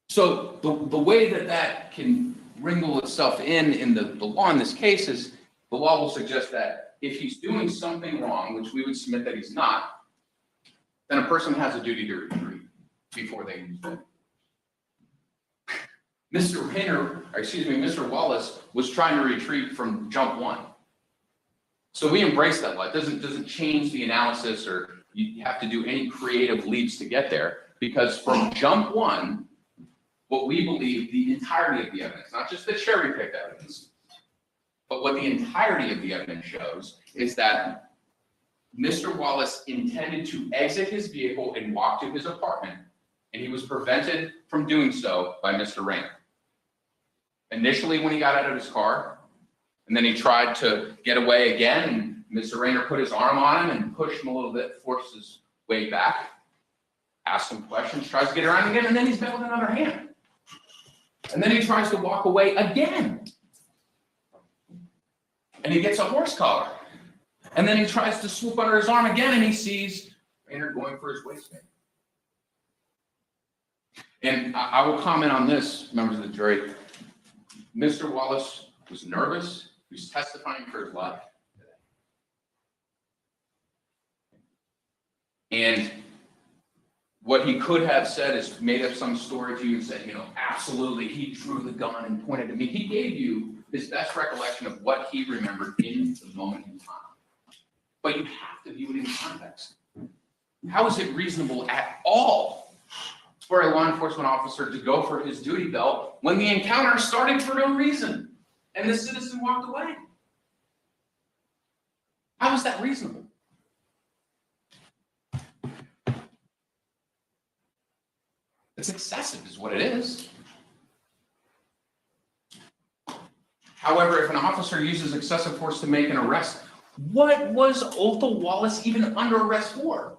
So the way that can wrinkle itself in the law in this case is the law will suggest that if he's doing something wrong, which we would submit that he's not, then a person has a duty to retreat before they use it. Mr. Wallace was trying to retreat from jump one. So we embrace that law. It doesn't change the analysis or you have to do any creative leaps to get there, because from jump one, what we believe the entirety of the evidence, not just the cherry picked evidence, but what the entirety of the evidence shows is that Mr. Wallace intended to exit his vehicle and walk to his apartment, and he was prevented from doing so by Mr. Raynor. Initially when he got out of his car, and then he tried to get away again, and Mr. Raynor put his arm on him and pushed him a little bit, forced his way back, asked him questions, tries to get around again, and then he's met with another hand. And then he tries to walk away again. And he gets a horse collar. And then he tries to swoop under his arm again, and he sees Raynor going for his waistband. And I will comment on this, members of the jury. Mr. Wallace was nervous. He was testifying for his life. And what he could have said is made up some story to you and said, absolutely, he drew the gun and pointed at me. He gave you his best recollection of what he remembered in the moment in time. But you have to view it in context. How is it reasonable at all for a law enforcement officer to go for his duty belt when the encounter started for no reason and the citizen walked away? How is that reasonable? It's excessive is what it is. However, if an officer uses excessive force to make an arrest, what was Othal Wallace even under arrest for?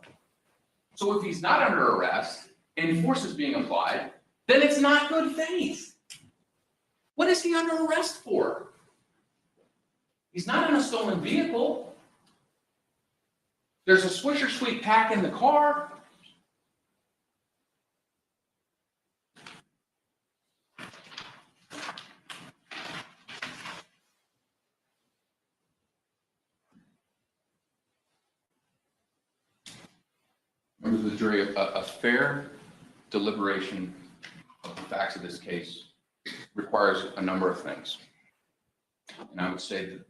So if he's not under arrest and force is being applied, then it's not good faith. What is he under arrest for? He's not in a stolen vehicle. There's a Swisher Sweet pack in the car. Members of the jury, a fair deliberation of the facts of this case requires a number of things. And I would say that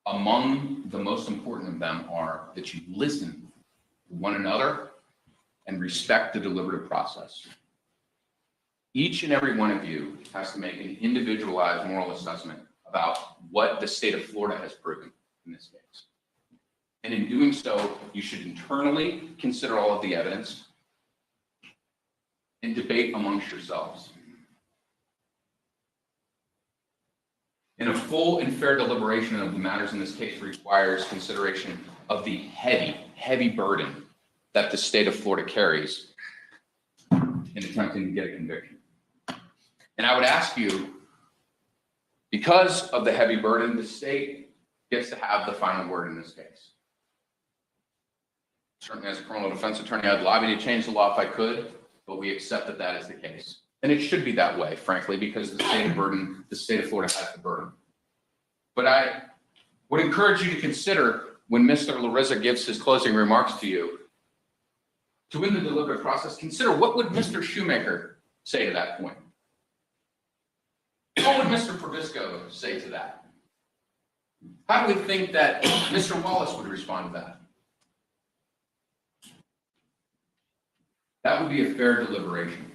among the most important of them are that you listen to one another and respect the deliberative process. Each and every one of you has to make an individualized moral assessment about what the state of Florida has proven in this case. And in doing so, you should internally consider all of the evidence and debate amongst yourselves. And a full and fair deliberation of the matters in this case requires consideration of the heavy burden that the state of Florida carries in attempting to get a conviction. And I would ask you, because of the heavy burden, the state gets to have the final word in this case. Certainly as a criminal defense attorney, I'd lobby to change the law if I could, but we accept that that is the case. And it should be that way, frankly, because the state of Florida has the burden. But I would encourage you to consider when Mr. Larissa gives his closing remarks to you, to win the deliberative process, consider what would Mr. Shoemaker say to that point? What would Mr. Provisco say to that? How do we think that Mr. Wallace would respond to that? That would be a fair deliberation.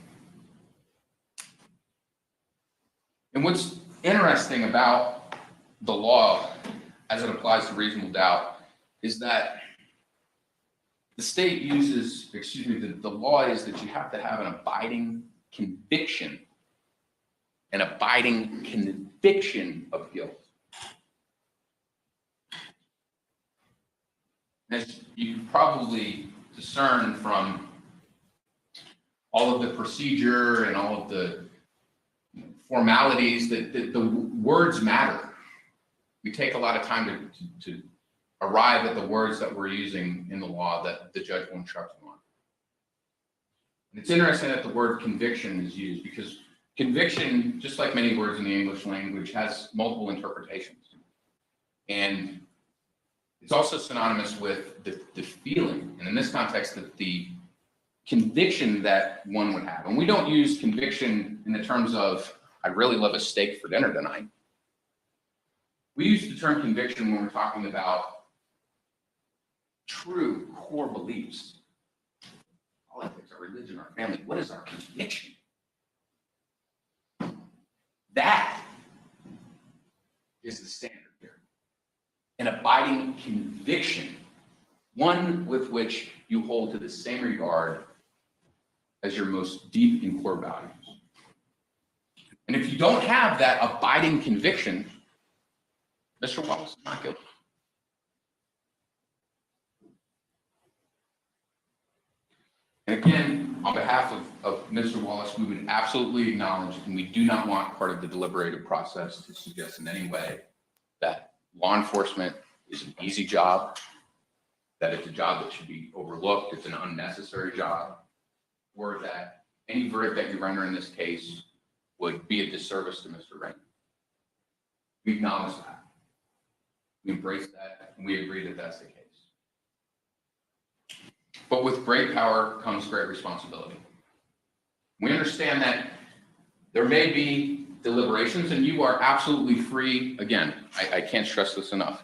And what's interesting about the law as it applies to reasonable doubt is that the state uses, the law is that you have to have an abiding conviction of guilt. you can probably discern from all of the procedure and all of the formalities that the words matter. We take a lot of time to arrive at the words that we're using in the law that the judge will instruct them on. And it's interesting that the word conviction is used because conviction, just like many words in the English language, has multiple interpretations. And it's also synonymous with the feeling, and in this context, the conviction that one would have. And we don't use conviction in the terms of, I really love a steak for dinner tonight. We use the term conviction when we're talking about true core beliefs. Politics, our religion, our family. What is our conviction? That is the standard here. An abiding conviction, one with which you hold to the same regard as your most deep and core values. And if you don't have that abiding conviction, Mr. Wallace is not guilty. And again, on behalf of Mr. Wallace, we would absolutely acknowledge, and we do not want part of the deliberative process to suggest in any way that law enforcement is an easy job, that it's a job that should be overlooked, it's an unnecessary job, or that any verdict that you render in this case would be a disservice to Mr. Raynor. We acknowledge that. We embrace that, and we agree that that's the case. But with great power comes great responsibility. We understand that there may be deliberations, and you are absolutely free. Again, I can't stress this enough.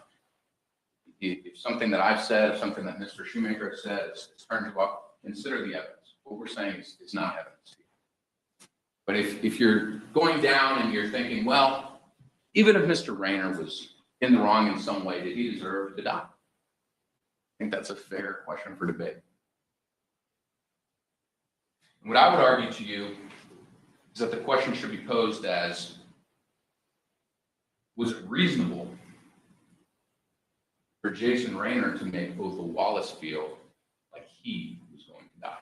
If something that I've said, if something that Mr. Shoemaker has said is turned you off, consider the evidence. What we're saying is not evidence. But if you're going down and you're thinking, well, even if Mr. Raynor was in the wrong in some way, did he deserve to die? I think that's a fair question for debate. What I would argue to you is that the question should be posed as, was it reasonable for Jason Raynor to make Othal Wallace feel like he was going to die?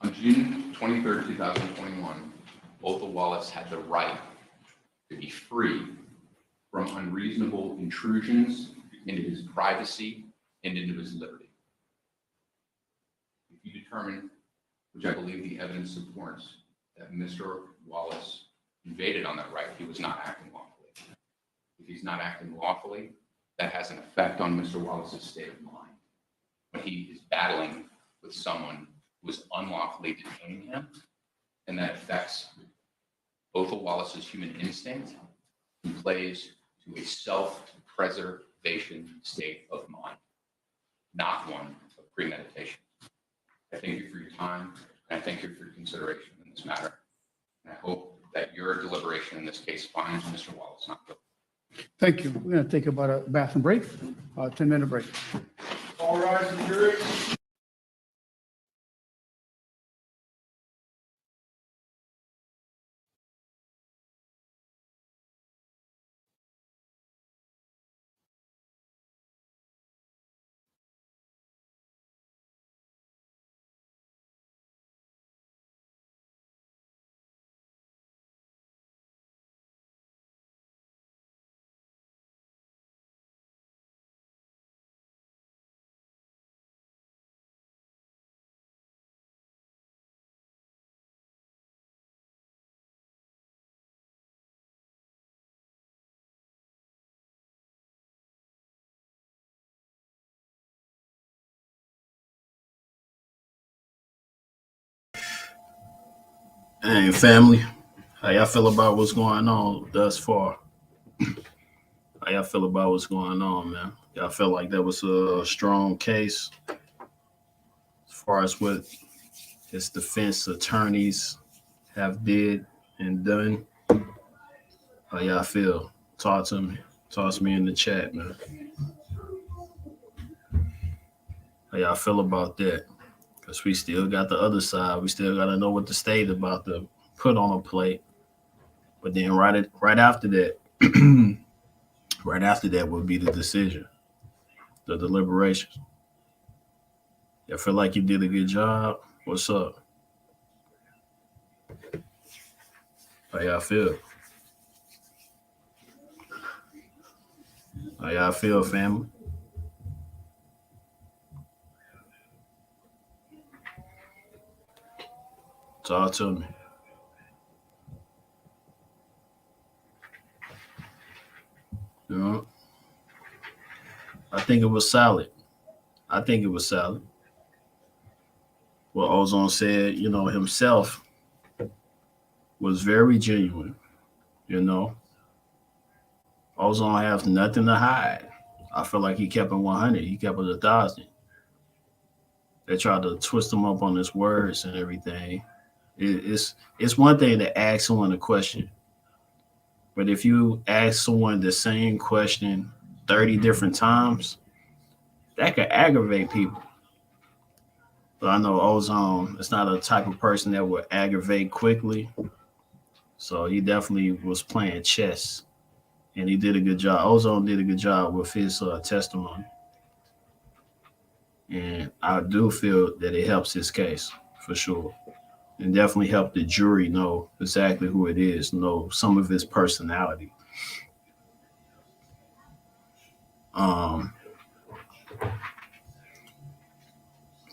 On June 23rd, 2021, Othal Wallace had the right to be free from unreasonable intrusions into his privacy and into his liberty. If you determine, which I believe the evidence supports, that Mr. Wallace invaded on that right, he was not acting lawfully. If he's not acting lawfully, that has an effect on Mr. Wallace's state of mind. When he is battling with someone who is unlawfully detaining him, and that affects Othal Wallace's human instinct and plays to a self-preservation state of mind, not one of premeditation. I thank you for your time, and I thank you for your consideration in this matter. And I hope that your deliberation in this case finds Mr. Wallace not guilty. Thank you. We're going to take about a bathroom break, 10-minute break. All rise, jury. Hey, family, how y'all feel about what's going on thus far? How y'all feel about what's going on, man? Y'all feel like that was a strong case as far as what his defense attorneys have did and done? How y'all feel? Talk to me. Talk to me in the chat, man. How y'all feel about that? Because we still got the other side. We still got to know what the state about to put on a plate. But then right after that, Right after that would be the decision, the deliberations. I feel like you did a good job. What's up? How y'all feel? How y'all feel, family? Talk to me. You know, I think it was solid. I think it was solid. What Ozone said, himself was very genuine. You know, Ozone has nothing to hide. I feel like he kept it 100. He kept it 1,000. They tried to twist him up on his words and everything. It's one thing to ask someone a question, but if you ask someone the same question 30 different times, that could aggravate people. But I know Ozone is not a type of person that would aggravate quickly. So he definitely was playing chess, and he did a good job. Ozone did a good job with his testimony. And I do feel that it helps his case for sure. And definitely helped the jury know exactly who it is, know some of his personality.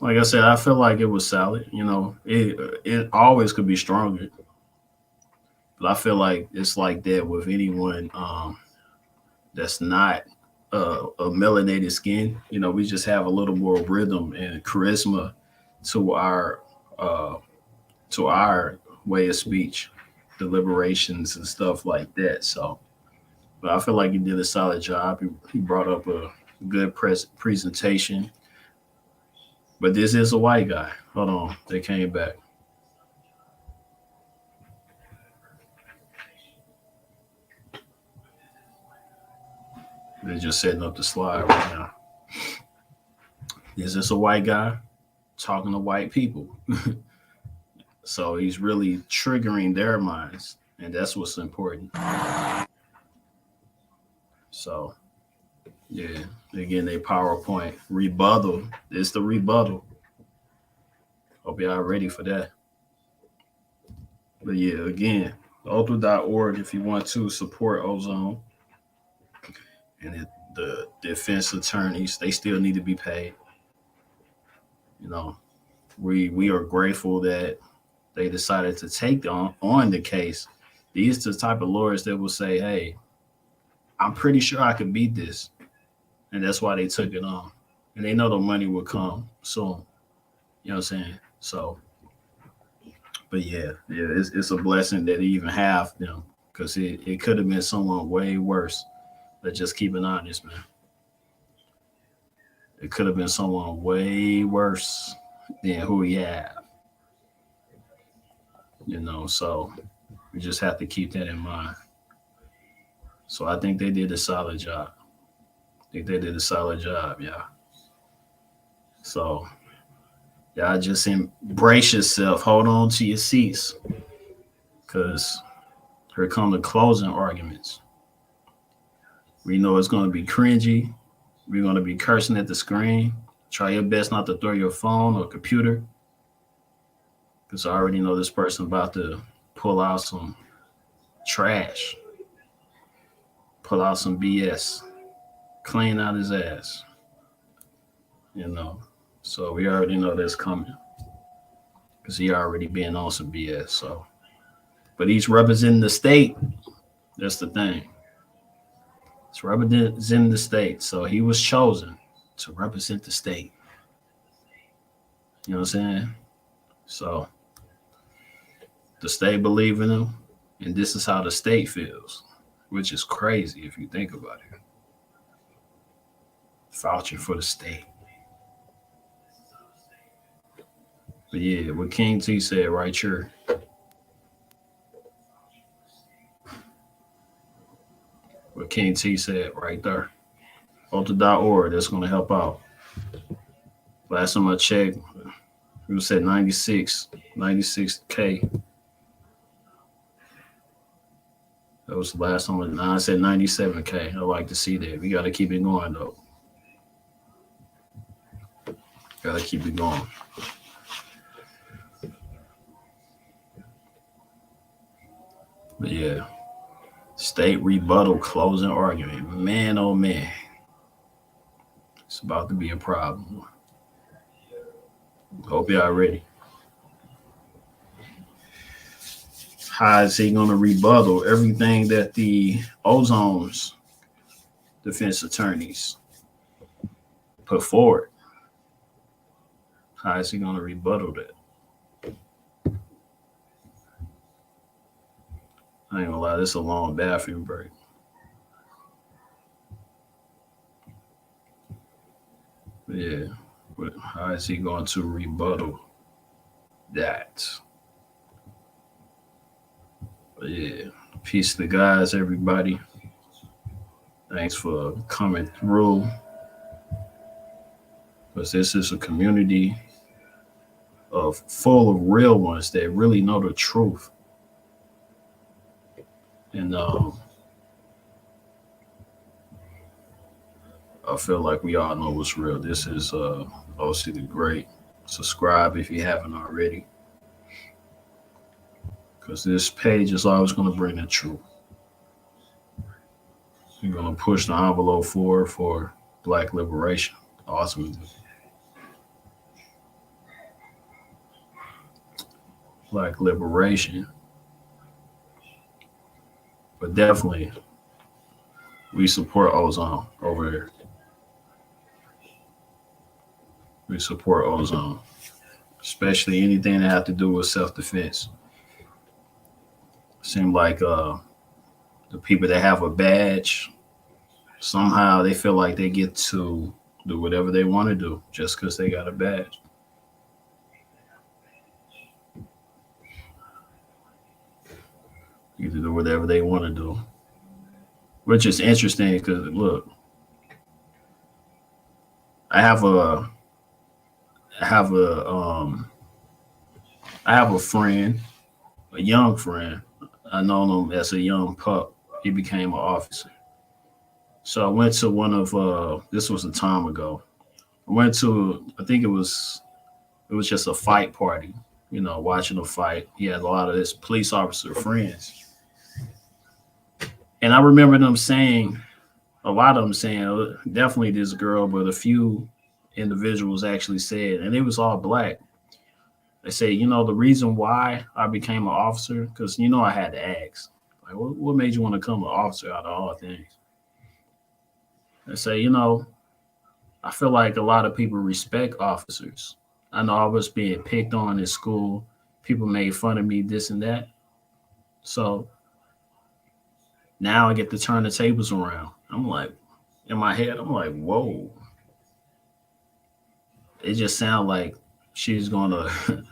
Like I said, I feel like it was solid. It always could be stronger, but I feel like it's like that with anyone that's not a melanated skin. We just have a little more rhythm and charisma to our way of speech, deliberations and stuff like that. So, but I feel like he did a solid job. He brought up a good presentation. But this is a white guy. Hold on, they came back. They're just setting up the slide right now. Is this a white guy talking to white people? So he's really triggering their minds, and that's what's important. So, yeah, again, they PowerPoint rebuttal. It's the rebuttal. Hope y'all ready for that. But yeah, again, Othel.org if you want to support Ozone. And the defense attorneys, they still need to be paid. We are grateful that they decided to take on the case. These are the type of lawyers that will say, hey, I'm pretty sure I can beat this. And that's why they took it on. And they know the money will come soon. You know what I'm saying? So, but yeah, it's a blessing that they even have them, because it could have been someone way worse. But just keep it honest, man. It could have been someone way worse than who he had. So we just have to keep that in mind. So I think they did a solid job. Yeah. So y'all just embrace yourself. Hold on to your seats, because here come the closing arguments. We know it's going to be cringy. We're going to be cursing at the screen. Try your best not to throw your phone or computer, because I already know this person about to pull out some trash, pull out some BS, clean out his ass. So we already know that's coming, because he already been on some BS. So, but he's representing the state. That's the thing. It's representing the state. So he was chosen to represent the state. You know what I'm saying? So the state believe in him, and this is how the state feels, which is crazy if you think about it. Vouching for the state. But yeah, what King T said right here. What King T said right there. Othel.org, that's going to help out. Last time I checked, it was at 96K. That was the last one. I said 97K. I like to see that. We got to keep it going, though. Got to keep it going. But yeah, state rebuttal closing argument. Man, oh man. It's about to be a problem. Hope y'all ready. How is he going to rebuttal everything that the Ozone's defense attorneys put forward? How is he going to rebuttal that? I ain't gonna lie, this is a long bathroom break. Yeah, but how is he going to rebuttal that? But yeah, peace to the guys, everybody. Thanks for coming through. Because this is a community full of real ones that really know the truth. And I feel like we all know what's real. This is OC the Great. Subscribe if you haven't already. Because this page is always going to bring the truth. We're going to push the envelope forward for Black liberation, ultimately. Black liberation. But definitely, we support Ozone over here. We support Ozone, especially anything that have to do with self-defense. Seem like the people that have a badge, somehow they feel like they get to do whatever they want to do just because they got a badge. You can do whatever they want to do, which is interesting because look, I have a friend, a young friend. I know him as a young pup. He became an officer. So I went to one of this was a time ago. I went to, I think it was just a fight party, you know, watching a fight. He had a lot of his police officer friends. And I remember them saying, a lot of them saying, definitely this girl, but a few individuals actually said, and it was all Black. They say, you know, the reason why I became an officer, because, you know, I had to ask, like, what made you want to become an officer out of all things? They say, you know, I feel like a lot of people respect officers. I know I was being picked on in school. People made fun of me, this and that. So now I get to turn the tables around. I'm like, in my head, I'm like, whoa. It just sounds like she's going to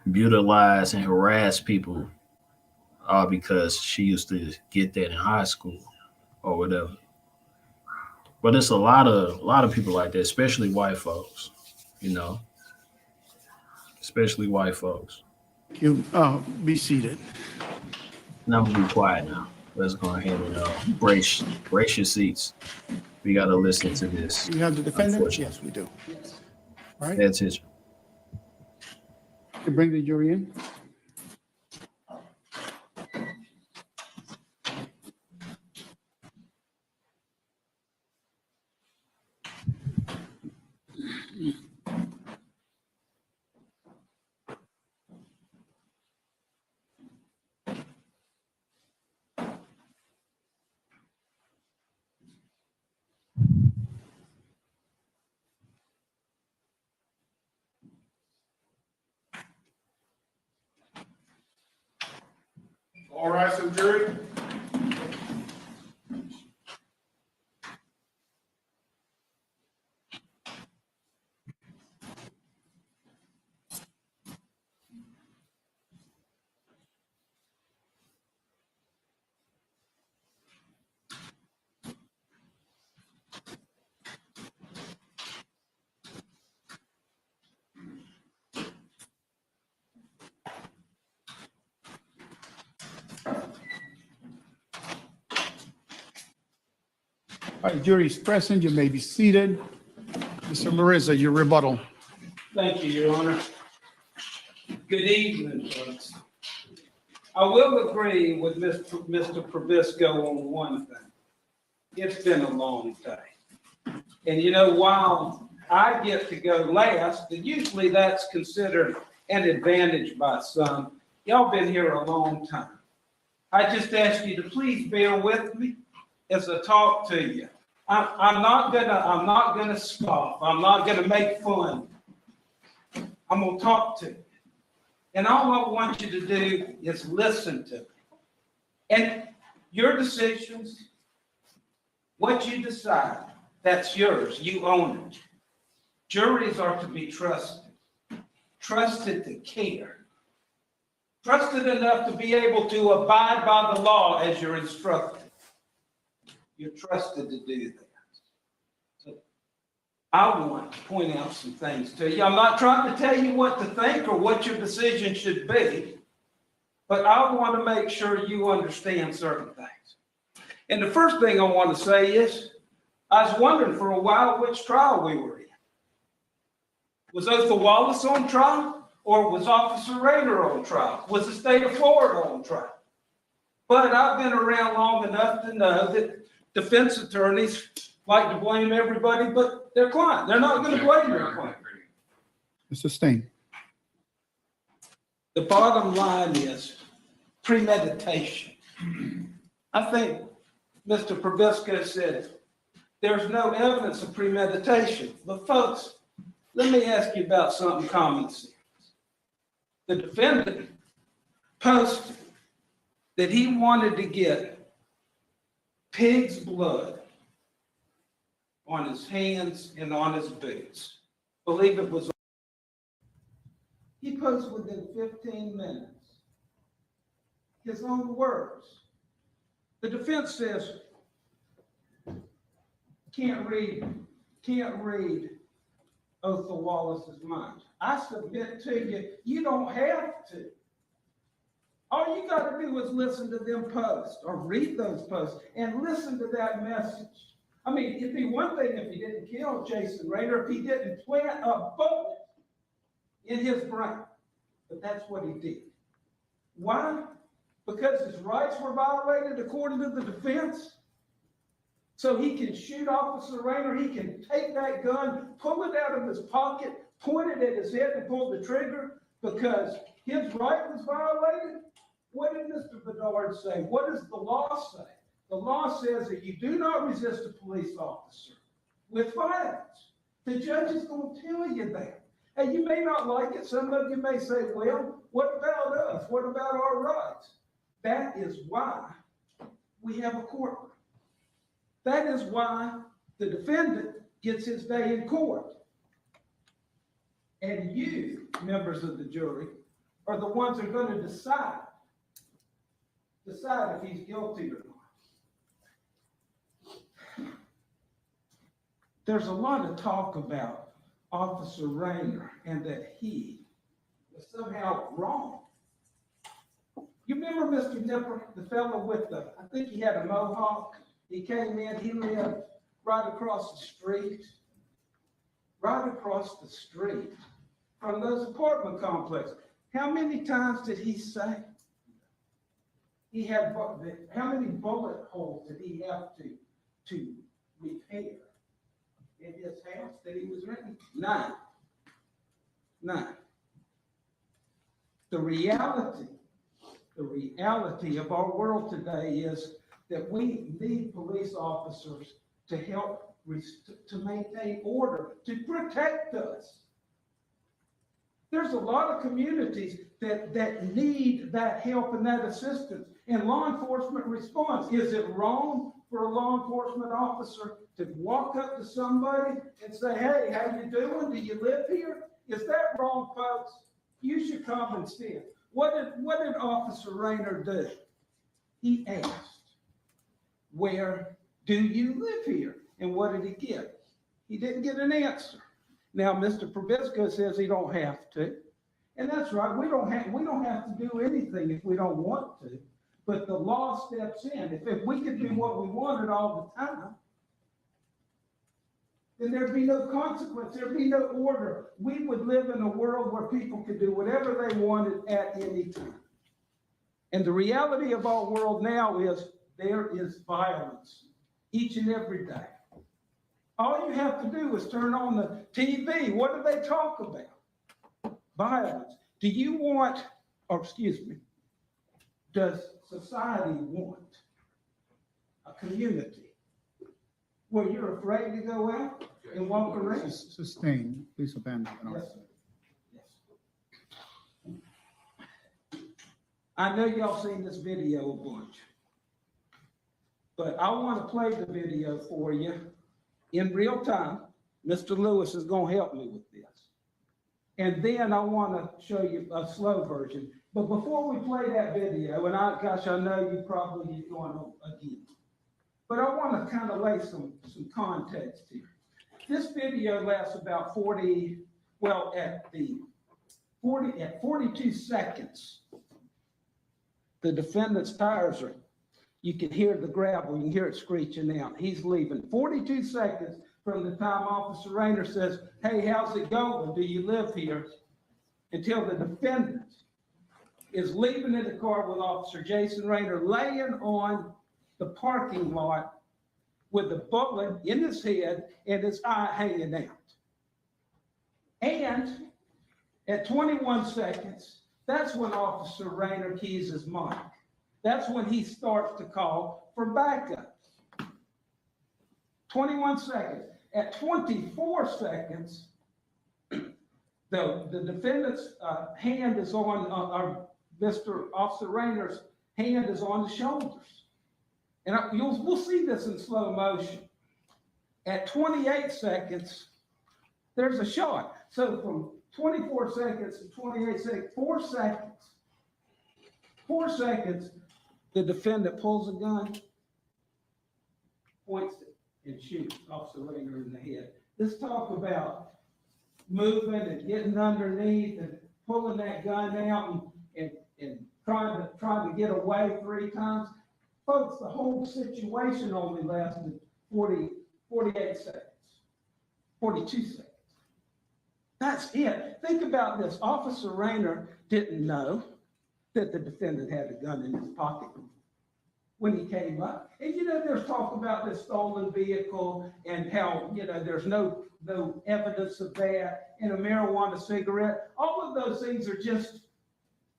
brutalize and harass people all because she used to get that in high school or whatever. But it's a lot of people like that, especially white folks, you know, especially white folks. You be seated. And I'm gonna be quiet now. Let's go ahead and brace your seats. We got to listen to this. You have the defendant? Yes, we do. All right. Pay attention. You bring the jury in. All right, so jury. All right, jury is present. You may be seated. Mr. Marissa, your rebuttal. Thank you, Your Honor. Good evening, folks. I will agree with Mr. Probisco on one thing. It's been a long day. And you know, while I get to go last, and usually that's considered an advantage by some, y'all been here a long time. I just ask you to please bear with me as I talk to you. I'm not gonna scoff. I'm not gonna make fun. I'm gonna talk to you. And all I want you to do is listen to me. And your decisions, what you decide, that's yours. You own it. Juries are to be trusted. Trusted to care. Trusted enough to be able to abide by the law as you're instructed. You're trusted to do that. So I want to point out some things to you. I'm not trying to tell you what to think or what your decision should be, but I want to make sure you understand certain things. And the first thing I want to say is, I was wondering for a while which trial we were in. Was Othal Wallace on trial, or was Officer Raynor on trial? Was the state of Florida on trial? But I've been around long enough to know that defense attorneys like to blame everybody but their client. They're not going to blame their client. Mr. Stain. The bottom line is premeditation. I think Mr. Probisco said there's no evidence of premeditation. But folks, let me ask you about something common sense. The defendant posted that he wanted to get pig's blood on his hands and on his boots. Believe it was. He posted within 15 minutes. His own words. The defense says, can't read Othal Wallace's mind. I submit to you, you don't have to. All you got to do is listen to them posts or read those posts and listen to that message. I mean, it'd be one thing if he didn't kill Jason Raynor, if he didn't plant a bullet in his brain. But that's what he did. Why? Because his rights were violated according to the defense. So he can shoot Officer Raynor, he can take that gun, pull it out of his pocket, point it at his head and pull the trigger because his right was violated. What did Mr. Bedard say? What does the law say? The law says that you do not resist a police officer with violence. The judge is going to tell you that. And you may not like it. Some of you may say, well, what about us? What about our rights? That is why we have a courtroom. That is why the defendant gets his day in court. And you, members of the jury, are the ones that are going to decide if he's guilty or not. There's a lot of talk about Officer Raynor and that he was somehow wrong. You remember Mr. Nipper, the fellow with I think he had a mohawk. He came in, he lived right across the street from those apartment complexes. How many times did he say? He had, how many bullet holes did he have to repair in his house that he was renting? 9. The reality of our world today is that we need police officers to help to maintain order, to protect us. There's a lot of communities that need that help and that assistance, and law enforcement response. Is it wrong for a law enforcement officer to walk up to somebody and say, hey, how you doing? Do you live here? Is that wrong, folks? Use your common sense. What did Officer Raynor do? He asked, where do you live here? And what did he get? He didn't get an answer. Now, Mr. Probisco says he don't have to. And that's right. We don't have to do anything if we don't want to. But the law steps in. If we could do what we wanted all the time, then there'd be no consequence, there'd be no order. We would live in a world where people could do whatever they wanted at any time. And the reality of our world now is there is violence each and every day. All you have to do is turn on the TV. What do they talk about? Violence. Do you want, or excuse me, does society want a community where you're afraid to go out and walk around? Sustain, please abandon. Yes, sir. Yes. I know y'all seen this video a bunch, but I want to play the video for you in real time. Mr. Lewis is going to help me with this. And then I want to show you a slow version. But before we play that video, and I know you probably is going on again, but I want to kind of lay some context here. This video lasts about 42 seconds. The defendant's tires are, you can hear the gravel, you can hear it screeching out. He's leaving 42 seconds from the time Officer Raynor says, hey, how's it going? Do you live here? Until the defendant is leaving in the car with Officer Jason Raynor laying on the parking lot with a bullet in his head and his eye hanging out. And at 21 seconds, that's when Officer Raynor keys his mic. That's when he starts to call for backup. 21 seconds. At 24 seconds, the defendant's hand is on, Mr. Officer Raynor's hand is on the shoulders. And we'll see this in slow motion. At 28 seconds, there's a shot. So from 24 seconds to 28 seconds, 4 seconds, the defendant pulls a gun, points it, and shoots Officer Raynor in the head. Let's talk about moving and getting underneath and pulling that gun out and trying to get away 3 times. Folks, the whole situation only lasted 48 seconds, 42 seconds. That's it. Think about this. Officer Raynor didn't know that the defendant had a gun in his pocket when he came up. And there's talk about this stolen vehicle and how, there's no evidence of that, and a marijuana cigarette. All of those things are just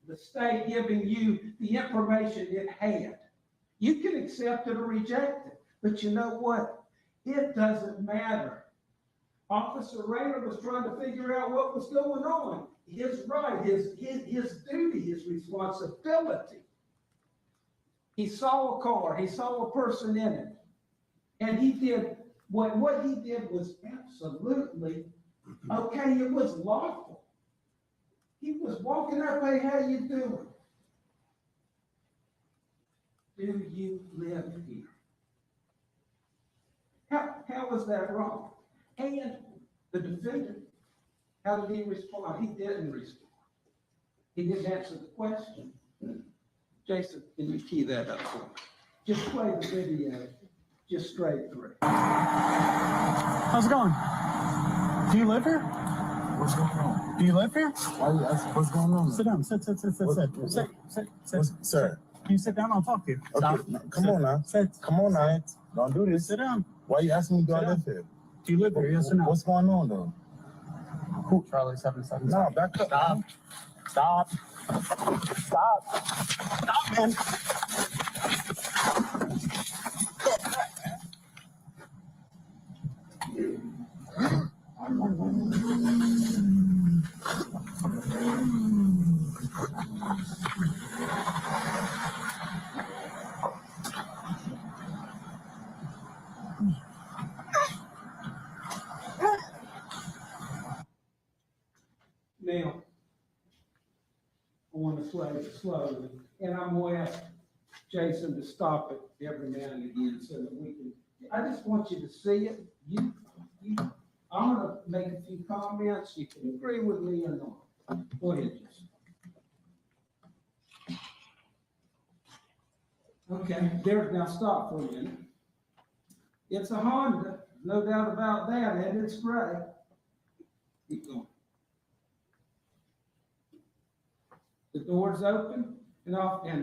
the state giving you the information it had. You can accept it or reject it, but you know what? It doesn't matter. Officer Raynor was trying to figure out what was going on. His right, his duty, his responsibility. He saw a car, he saw a person in it, and he did, what he did was absolutely okay, it was lawful. He was walking up, hey, how you doing? Do you live here? How was that wrong? And the defendant, how did he respond? He didn't respond. He didn't answer the question. Jason, can you key that up for me? Just play the video, just straight through. How's it going? Do you live here? What's going on? Do you live here? Why are you asking? What's going on? Sit down. Sit. Sir. Can you sit down? I'll talk to you. Okay, come on now. Sit. Come on now. Don't do this. Sit down. Why are you asking me, do I live here? Do you live here? Yes or no? What's going on though? Charlie 77. No, back up. Stop, man. Now, I want to play it slowly, and I'm going to ask Jason to stop it every now and again so that we can, I just want you to see it. I'm going to make a few comments. You can agree with me or not. Go ahead, Jason. Okay, now stop for a minute. It's a Honda, No doubt about that, and it's spray. Keep going. The door's open, and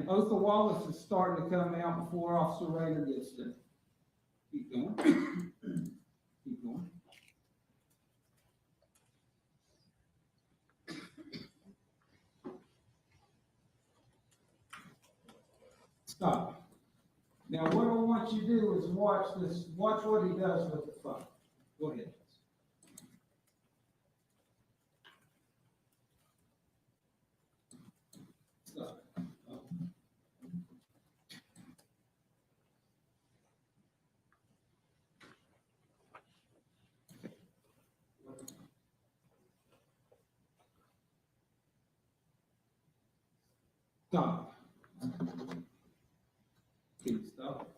Othal Wallace is starting to come out before Officer Raynor gets there. Keep going. Keep going. Stop. Now, what I want you to do is watch this. Watch what he does with the phone. Go ahead. Stop. Stop. Stop.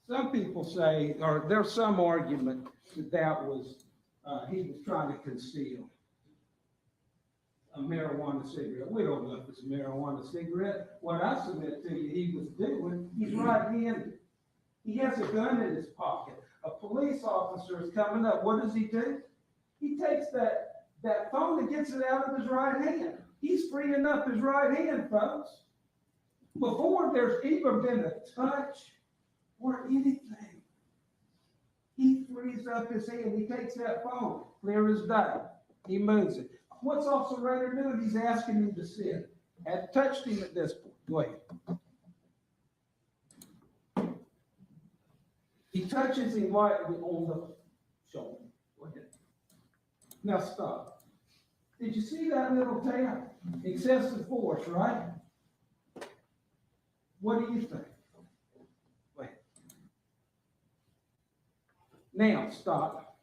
Some people say, or there's some argument that was, he was trying to conceal a marijuana cigarette. We don't know if it's a marijuana cigarette. What I submit to you he was doing, he's right-handed. He has a gun in his pocket. A police officer is coming up. What does he do? He takes that phone and gets it out of his right hand. He's freeing up his right hand, folks. Before there's even been a touch or anything, he frees up his hand. He takes that phone, clear as day. He moves it. What's Officer Raynor doing? He's asking him to sit. Had touched him at this point. Go ahead. He touches him lightly on the shoulder. Go ahead. Now stop. Did you see that little tap? Excessive force, right? What do you think? Go ahead. Now stop.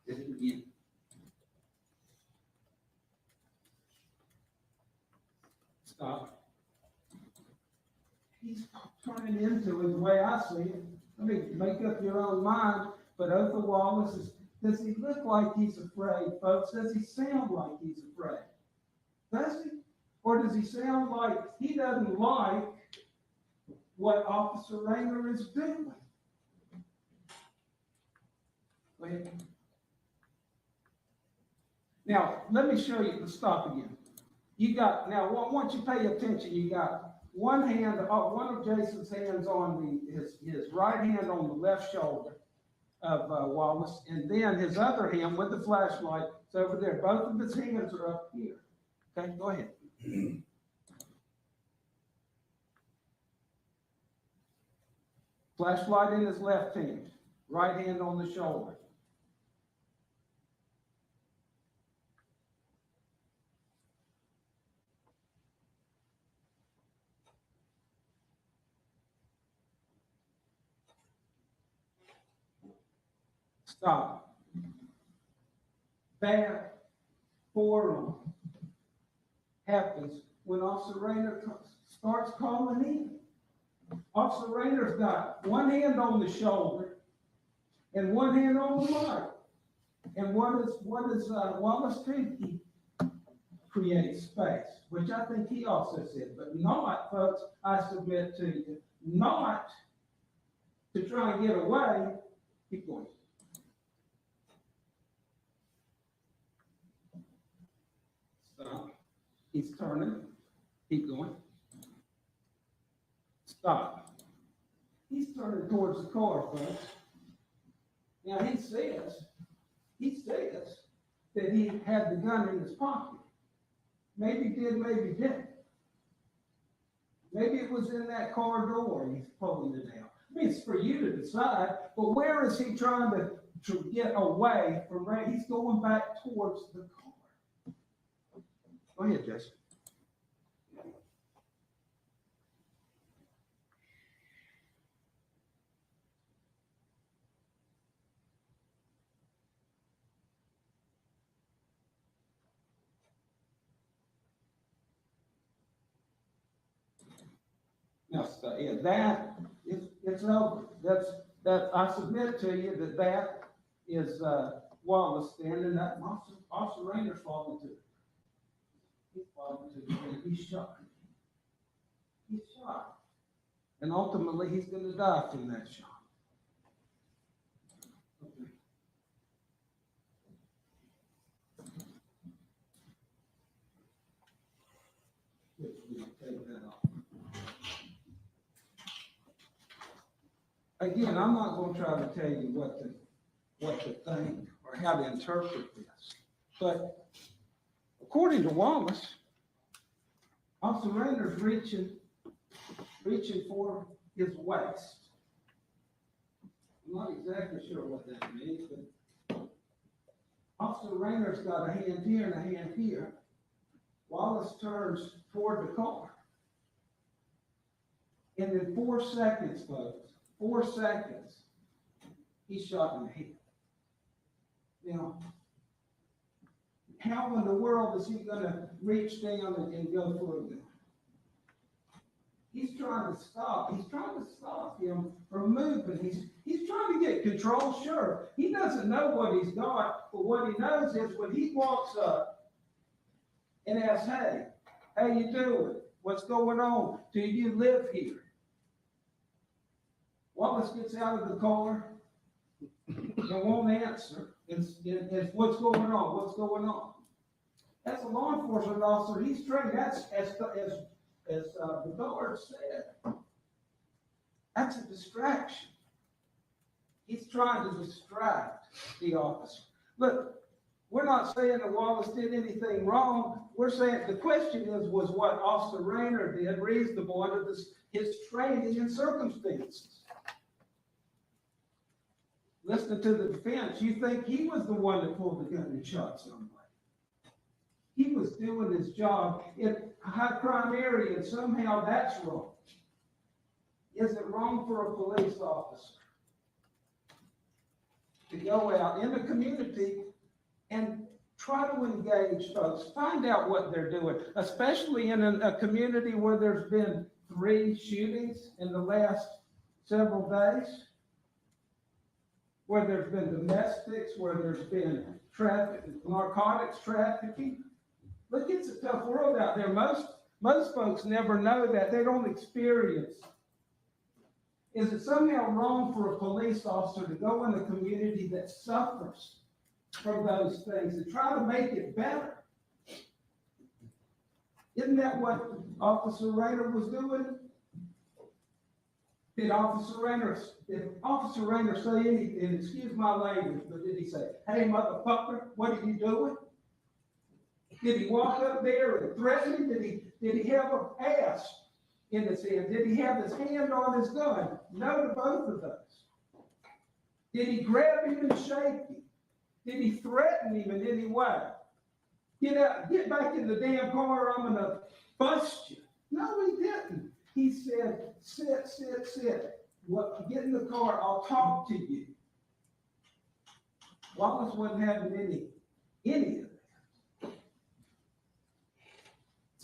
Did it again. Stop. He's turning into it the way I see it. I mean, make up your own mind, but Othal Wallace is, does he look like he's afraid, folks? Does he sound like he's afraid? Does he? Or does he sound like he doesn't like what Officer Raynor is doing? Go ahead. Now, let me show you the stop again. You got, now, once you pay attention, you got one hand, one of Jason's hands on his right hand on the left shoulder of Wallace, and then his other hand with the flashlight is over there. Both of his hands are up here. Okay, go ahead. Flashlight in his left hand, right hand on the shoulder. Stop. That forearm happens when Officer Raynor starts calling in. Officer Raynor's got one hand on the shoulder and one hand on the mic. And what does Wallace do? He creates space, which I think he also said, but not, folks, I submit to you, not to try and get away. Keep going. Stop. He's turning. Keep going. Stop. He's turning towards the car, folks. Now he says that he had the gun in his pocket. Maybe did, maybe didn't. Maybe it was in that car door. He's pulling it out. I mean, it's for you to decide. But where is he trying to get away from? Right? He's going back towards the car. Go ahead, Jason. Now, yeah, that is, it's over. That I submit to you that is Wallace standing up. Officer Raynor's falling to it. He's falling to it. He's shot. He's shot. And ultimately, he's gonna die from that shot. Take that off. Again, I'm not gonna try to tell you what to think or how to interpret this. But according to Wallace, Officer Raynor's reaching for his waist. I'm not exactly sure what that means, but Officer Raynor's got a hand here and a hand here. Wallace turns toward the car. And in 4 seconds, folks, 4 seconds, he's shot in the head. Now, how in the world is he gonna reach down and go for him? He's trying to stop him from moving. He's trying to get control, sure. He doesn't know what he's got, but what he knows is when he walks up and asks, hey, how you doing? What's going on? Do you live here? Wallace gets out of the car and won't answer. It's what's going on? What's going on? As a law enforcement officer, he's trained. That's as the guard said. That's a distraction. He's trying to distract the officer. Look, we're not saying that Wallace did anything wrong. We're saying the question is, was what Officer Raynor did reasonable under his training and circumstances? Listening to the defense, you think he was the one that pulled the gun and shot somebody. He was doing his job in a high crime area, and somehow that's wrong. Is it wrong for a police officer to go out in the community and try to engage folks, find out what they're doing, especially in a community where there's been 3 shootings in the last several days, where there's been domestics, where there's been narcotics trafficking? Look, it's a tough world out there. Most folks never know that. They don't experience. Is it somehow wrong for a police officer to go in a community that suffers from those things and try to make it better? Isn't that what Officer Raynor was doing? Did Officer Raynor say anything? Excuse my language, but did he say, hey, motherfucker, what are you doing? Did he walk up there and threaten him? Did he have a pass in his hand? Did he have his hand on his gun? No to both of those. Did he grab him and shake him? Did he threaten him in any way? Get out, get back in the damn car, I'm gonna bust you. No, he didn't. He said, sit. What, get in the car, I'll talk to you. Wallace wasn't having any of that.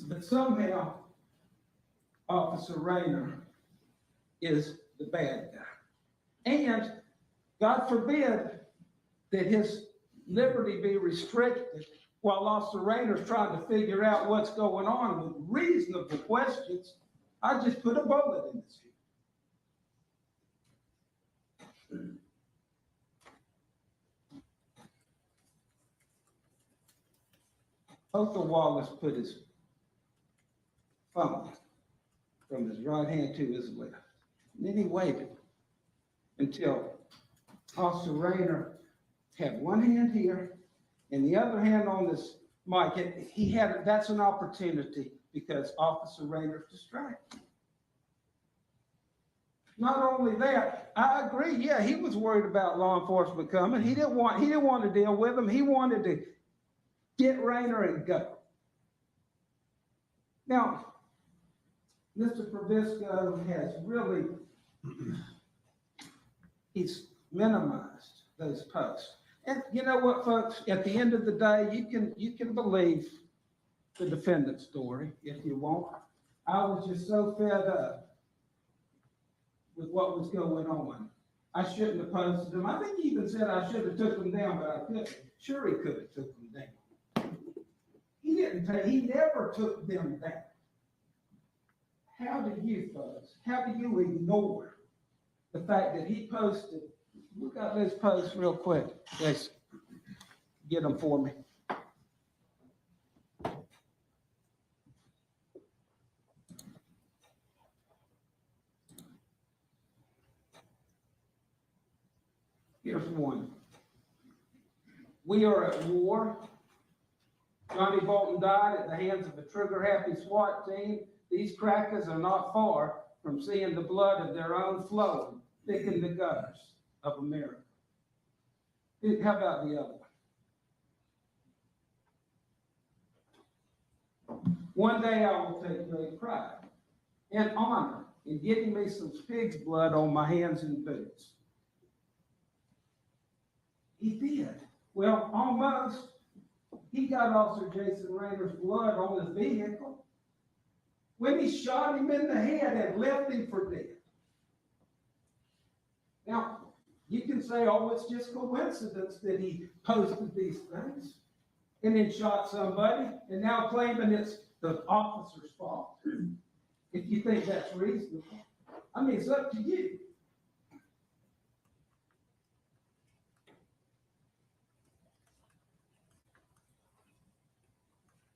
But somehow, Officer Raynor is the bad guy. And God forbid that his liberty be restricted while Officer Raynor's trying to figure out what's going on with reasonable questions. I just put a bullet in his head. Othal Wallace put his phone from his right hand to his left. And then he waited until Officer Raynor had one hand here and the other hand on this mic. That's an opportunity because Officer Raynor's distracted. Not only that, I agree. Yeah, he was worried about law enforcement coming. He didn't want to deal with them. He wanted to get Raynor and go. Now, Mr. Provisco has really, he's minimized those posts. And you know what, folks? At the end of the day, you can believe the defendant's story if you want. I was just so fed up with what was going on. I shouldn't have posted them. I think he even said I should have took them down, but I couldn't. Sure, he could have took them down. He never took them down. how do you folks, how do you ignore the fact that he posted, look at those posts real quick, guys, get them for me. Here's one. We are at war. Johnny Bolton died at the hands of a trigger-happy SWAT team. These crackers are not far from seeing the blood of their own flowing thick in the gutters of America. How about the other one? One day I will take great pride and honor in getting me some pig's blood on my hands and boots. He did. Well, almost. He got Officer Jason Raynor's blood on his vehicle when he shot him in the head and left him for dead. Now, you can say, oh, it's just coincidence that he posted these things and then shot somebody and now claiming it's the officer's fault. If you think that's reasonable. I mean, it's up to you.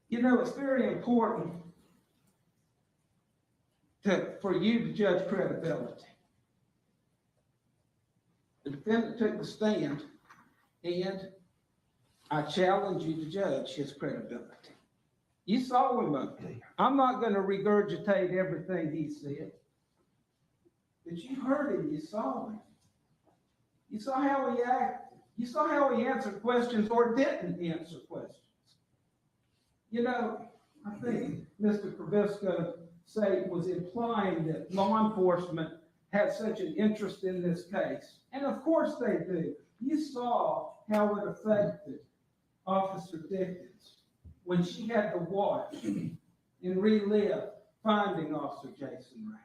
You know, it's very important for you to judge credibility. The defendant took the stand, and I challenge you to judge his credibility. You saw him up there. I'm not going to regurgitate everything he said, but you heard him, you saw him. You saw how he acted. You saw how he answered questions or didn't answer questions. You know, I think Mr. Provisco was implying that law enforcement had such an interest in this case. And of course they do. You saw how it affected Officer Dickens when she had to watch and relive finding Officer Jason Raynor.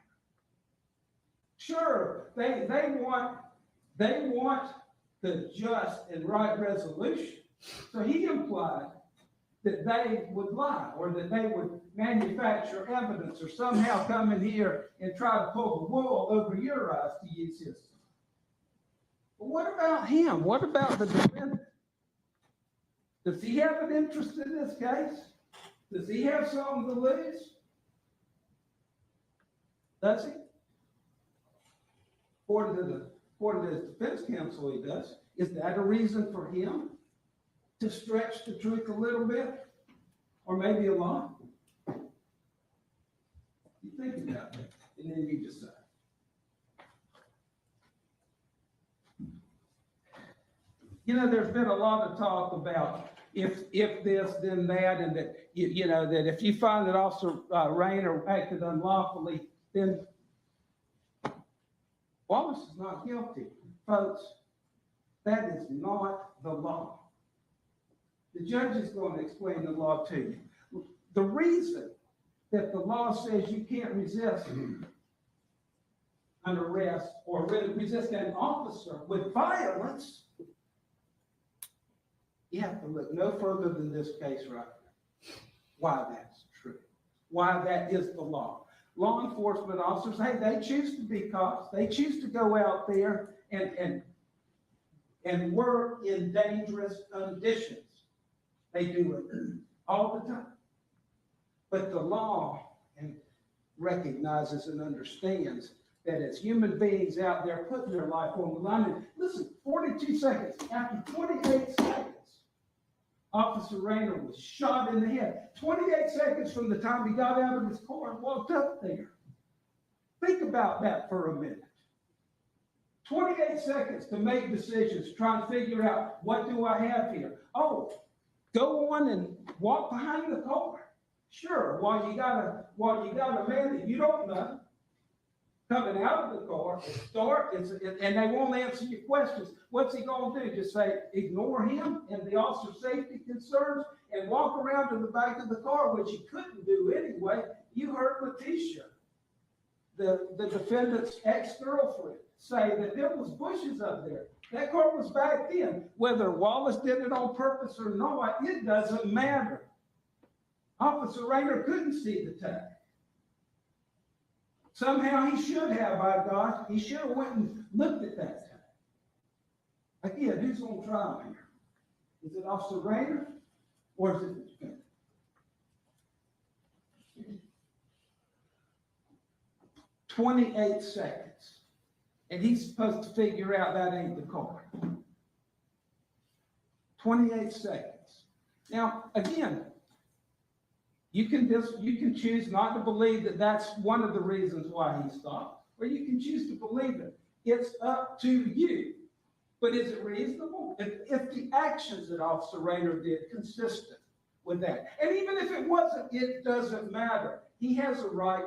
Sure, they want the just and right resolution. So he implied that they would lie or that they would manufacture evidence or somehow come in here and try to pull the wool over your eyes, to use his term. But what about him? What about the defendant? Does he have an interest in this case? Does he have something to lose? Does he? According to his defense counsel, he does. Is that a reason for him to stretch the truth a little bit? Or maybe a lot? You think about that, and then you decide. You know, there's been a lot of talk about if this, then that, and that, you know, that if you find that Officer Raynor acted unlawfully, then Wallace is not guilty. Folks, that is not the law. The judge is going to explain the law to you. The reason that the law says you can't resist an arrest or resist an officer with violence, you have to look no further than this case right now. Why that's true. Why that is the law. Law enforcement officers, hey, they choose to be cops. They choose to go out there and work in dangerous conditions. They do it all the time. But the law recognizes and understands that as human beings out there putting their life on the line, and listen, 42 seconds, after 28 seconds, Officer Raynor was shot in the head. 28 seconds from the time he got out of his car and walked up there. Think about that for a minute. 28 seconds to make decisions, trying to figure out, what do I have here? Oh, go on and walk behind the car. Sure, while you got a man that you don't know coming out of the car, and they won't answer your questions. What's he going to do? Just say, ignore him and the officer's safety concerns and walk around to the back of the car, which he couldn't do anyway. You heard Letitia, the defendant's ex-girlfriend, say that there was bushes up there. That car was backed in. Whether Wallace did it on purpose or not, it doesn't matter. Officer Raynor couldn't see the tag. Somehow he should have, by God, he should have went and looked at that time. Again, who's on trial here? Is it Officer Raynor or is it the defendant? 28 seconds. And he's supposed to figure out that ain't the car. 28 seconds. Now, again, you can choose not to believe that that's one of the reasons why he stopped, or you can choose to believe it. It's up to you. But is it reasonable? If the actions that Officer Raynor did consistent with that, and even if it wasn't, it doesn't matter. He has a right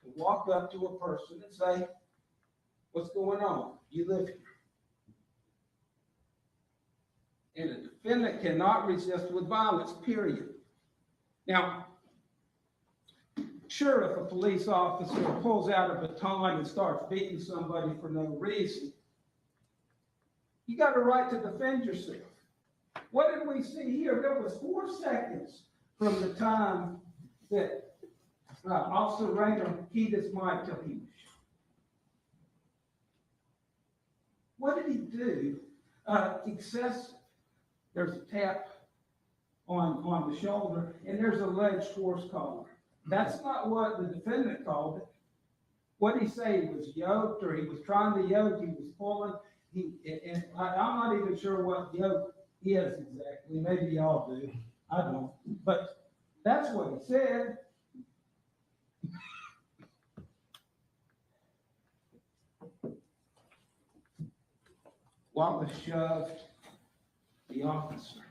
to walk up to a person and say, what's going on? You live here. And a defendant cannot resist with violence, period. Now, sure, if a police officer pulls out a baton and starts beating somebody for no reason, you got a right to defend yourself. What did we see here? There was 4 seconds from the time that Officer Raynor keyed his mic till he was shot. What did he do? Excessive. There's a tap on the shoulder, and there's alleged horse collar. That's not what the defendant called it. What did he say? He was yoked, or he was trying to yoke, he was pulling. And I'm not even sure what yoke is exactly. Maybe y'all do. I don't. But that's what he said. Wallace shoved the officer,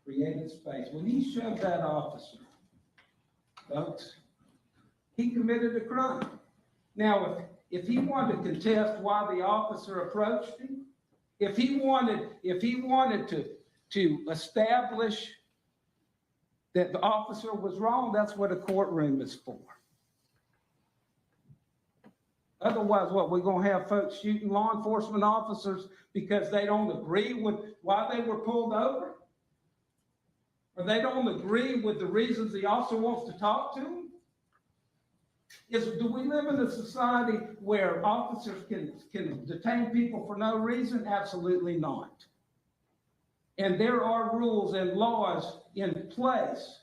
created space. When he shoved that officer, folks, he committed a crime. Now, if he wanted to contest why the officer approached him, if he wanted to establish that the officer was wrong, that's what a courtroom is for. Otherwise, what, we're going to have folks shooting law enforcement officers because they don't agree with why they were pulled over? Or they don't agree with the reasons the officer wants to talk to them? Do we live in a society where officers can detain people for no reason? Absolutely not. And there are rules and laws in place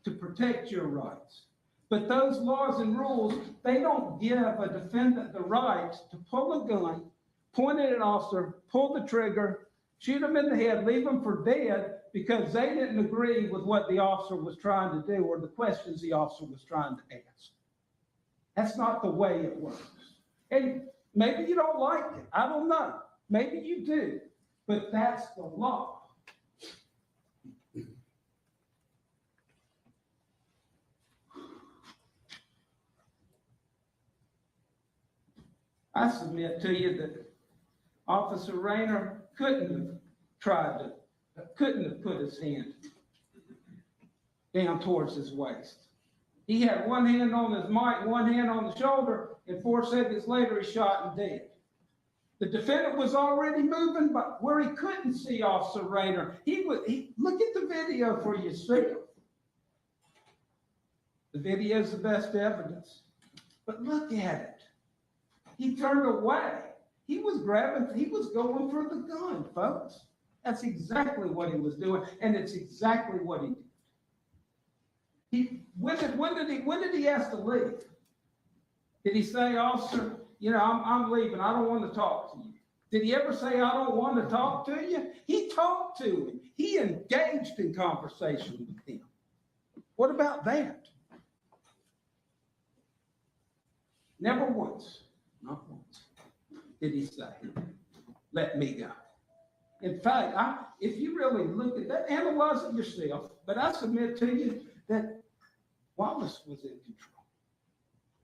to protect your rights. But those laws and rules, they don't give a defendant the right to pull a gun, point at an officer, pull the trigger, shoot him in the head, leave him for dead because they didn't agree with what the officer was trying to do or the questions the officer was trying to ask. That's not the way it works. And maybe you don't like it. I don't know. Maybe you do. But that's the law. I submit to you that Officer Raynor couldn't have put his hand down towards his waist. He had one hand on his mic, one hand on the shoulder, and 4 seconds later, he's shot and dead. The defendant was already moving, but where he couldn't see Officer Raynor, look at the video for yourself. The video is the best evidence, but look at it. He turned away. He was going for the gun, folks. That's exactly what he was doing, and it's exactly what he did. When did he ask to leave? Did he say, officer, I'm leaving. I don't want to talk to you. Did he ever say, I don't want to talk to you? He talked to him. He engaged in conversation with him. What about that? Never once, not once, did he say, let me go. In fact, if you really look at that, analyze it yourself, but I submit to you that Wallace was in control.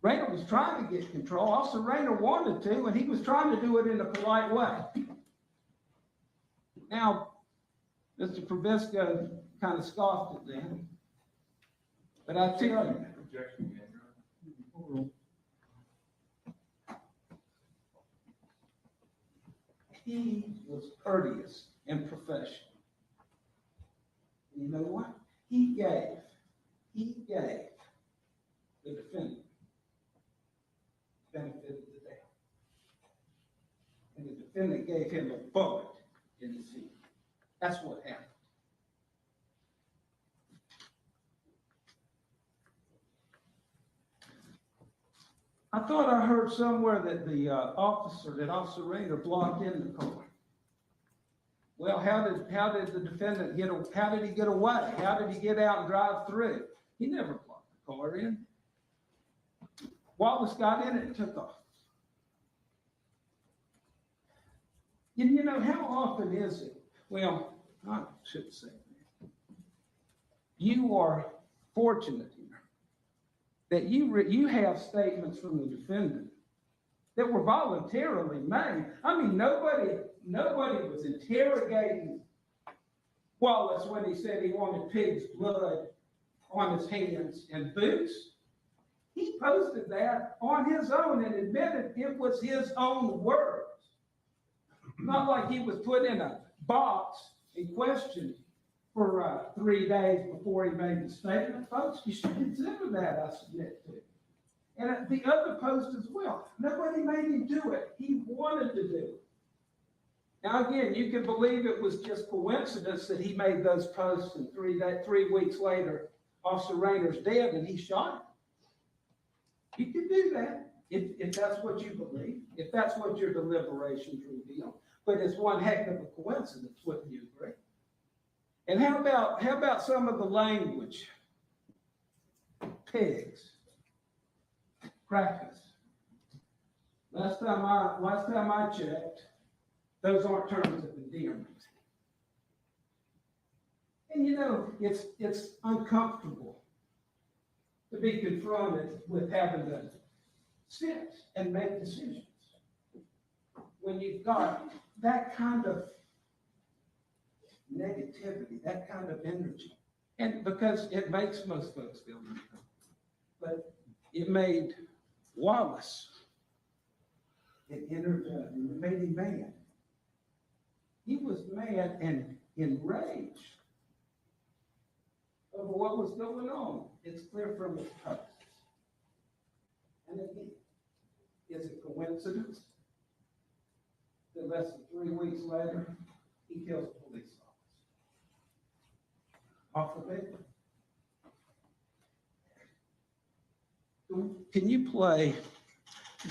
Raynor was trying to get control. Officer Raynor wanted to, and he was trying to do it in a polite way. Now, Mr. Probisco kind of scoffed at that. But I tell you, he was courteous and professional. And you know what? He gave the defendant benefit of the doubt. And the defendant gave him a bullet in his head. That's what happened. I thought I heard somewhere that the Officer Raynor blocked in the car. Well, how did the defendant how did he get away? How did he get out and drive through? He never blocked the car in. Wallace got in it and took off. You know, how often is it? Well, I shouldn't say that. You are fortunate here that you have statements from the defendant that were voluntarily made. I mean, nobody was interrogating Wallace when he said he wanted pig's blood on his hands and boots. He posted that on his own and admitted it was his own words. Not like he was put in a box and questioned for 3 days before he made the statement. Folks, you should consider that, I submit to you. And the other post as well. Nobody made him do it. He wanted to do it. Now, again, you can believe it was just coincidence that he made those posts and 3 weeks later, Officer Raynor's dead and he shot him. You can do that if that's what you believe, if that's what your deliberations reveal. But it's one heck of a coincidence, wouldn't you agree? And how about some of the language? Pigs, crackers. Last time I checked, those aren't terms of endearment. And you know, it's uncomfortable to be confronted with having to sit and make decisions when you've got that kind of negativity, that kind of energy. And because it makes most folks feel uncomfortable. But it made Wallace, it made him mad. He was mad and enraged over what was going on. It's clear from his posts. And again, is it coincidence that less than 3 weeks later, he kills a police officer? Off the paper. Can you play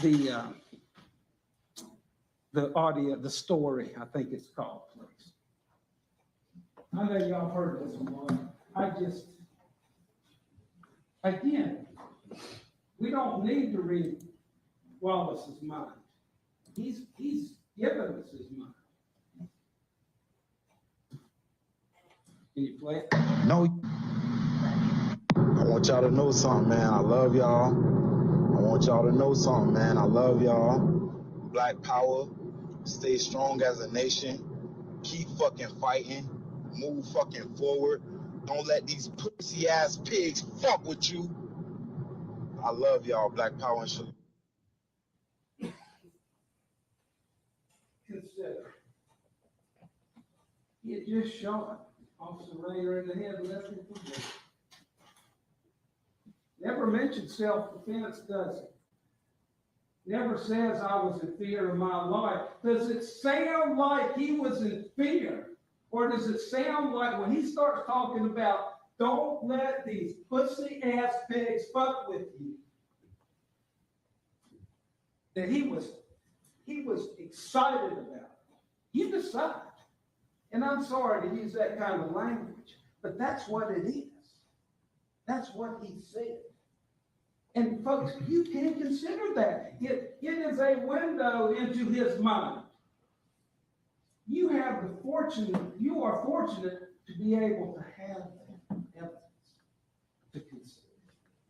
the audio, the story, I think it's called, please? I know y'all heard this one. Again, we don't need to read Wallace's mind. He's given us his mind. Can you play it? No. I want y'all to know something, man. I love y'all. I want y'all to know something, man. I love y'all. Black power. Stay strong as a nation. Keep fucking fighting. Move fucking forward. Don't let these pussy ass pigs fuck with you. I love y'all. Black power and shit. Consider. He had just shot Officer Raynor in the head and left him for dead. Never mentioned self-defense, does it? Never says I was in fear of my life. Does it sound like he was in fear? Or does it sound like when he starts talking about don't let these pussy-ass pigs fuck with you, that he was excited about it? You decide. And I'm sorry to use that kind of language, but that's what it is. That's what he said. And folks, you can consider that. It is a window into his mind. You are fortunate to be able to have that evidence to consider.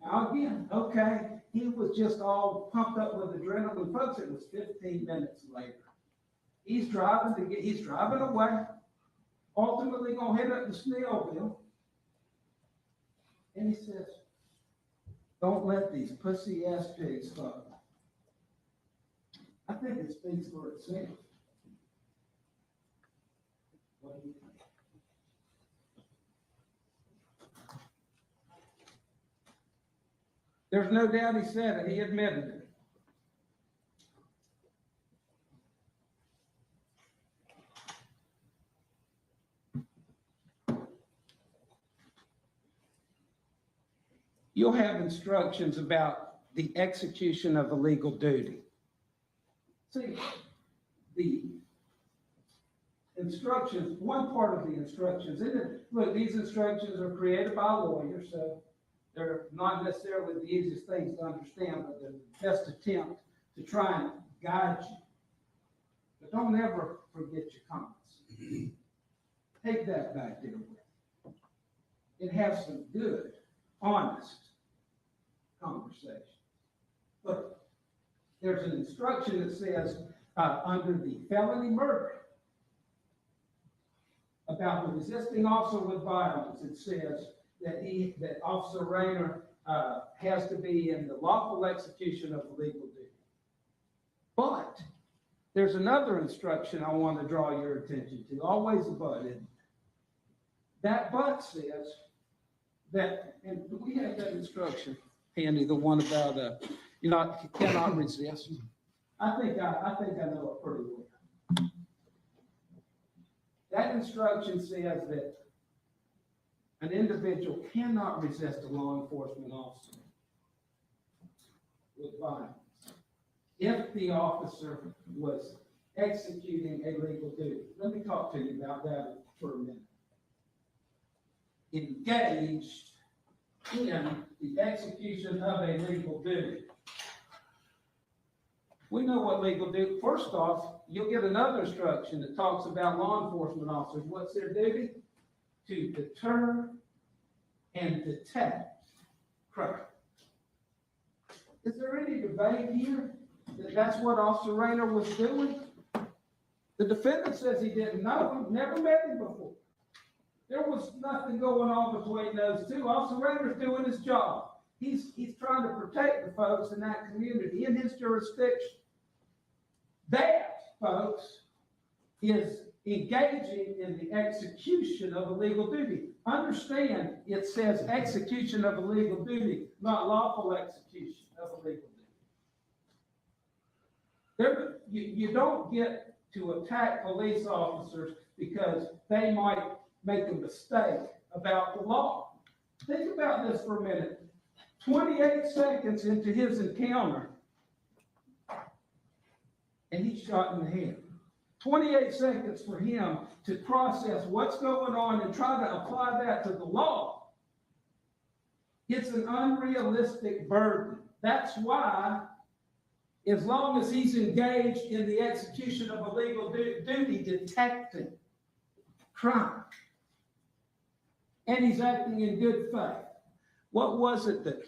Now again, okay, he was just all pumped up with adrenaline. Folks, it was 15 minutes later. He's driving away, ultimately gonna head up to Snellville. And he says, don't let these pussy ass pigs fuck. I think it speaks for itself. What do you think? There's no doubt he said it. He admitted it. you'll have instructions about the execution of a legal duty. See, the instructions, one part of the instructions, look, these instructions are created by a lawyer, so they're not necessarily the easiest things to understand, but they're the best attempt to try and guide you. But don't ever forget your comments. Take that back there with you. And have some good, honest conversation. But there's an instruction that says, under the felony murder, about the resisting officer with violence, it says that Officer Raynor has to be in the lawful execution of the legal duty. But there's another instruction I want to draw your attention to, always a but. That but says that, and we have that instruction handy, the one about you cannot resist. I think I know it pretty well. That instruction says that an individual cannot resist a law enforcement officer with violence if the officer was executing a legal duty. Let me talk to you about that for a minute. Engaged in the execution of a legal duty. We know what legal duty, first off, you'll get another instruction that talks about law enforcement officers. What's their duty? To deter and detect crime. Is there any debate here that that's what Officer Raynor was doing? The defendant says he didn't know him, never met him before. There was nothing going on between those two. Officer Raynor's doing his job. He's trying to protect the folks in that community, in his jurisdiction. That, folks, is engaging in the execution of a legal duty. Understand, it says execution of a legal duty, not lawful execution of a legal duty. You don't get to attack police officers because they might make a mistake about the law. Think about this for a minute. 28 seconds into his encounter, and he's shot in the head. 28 seconds for him to process what's going on and try to apply that to the law. It's an unrealistic burden. That's why, as long as he's engaged in the execution of a legal duty, detecting crime, and he's acting in good faith. What was it that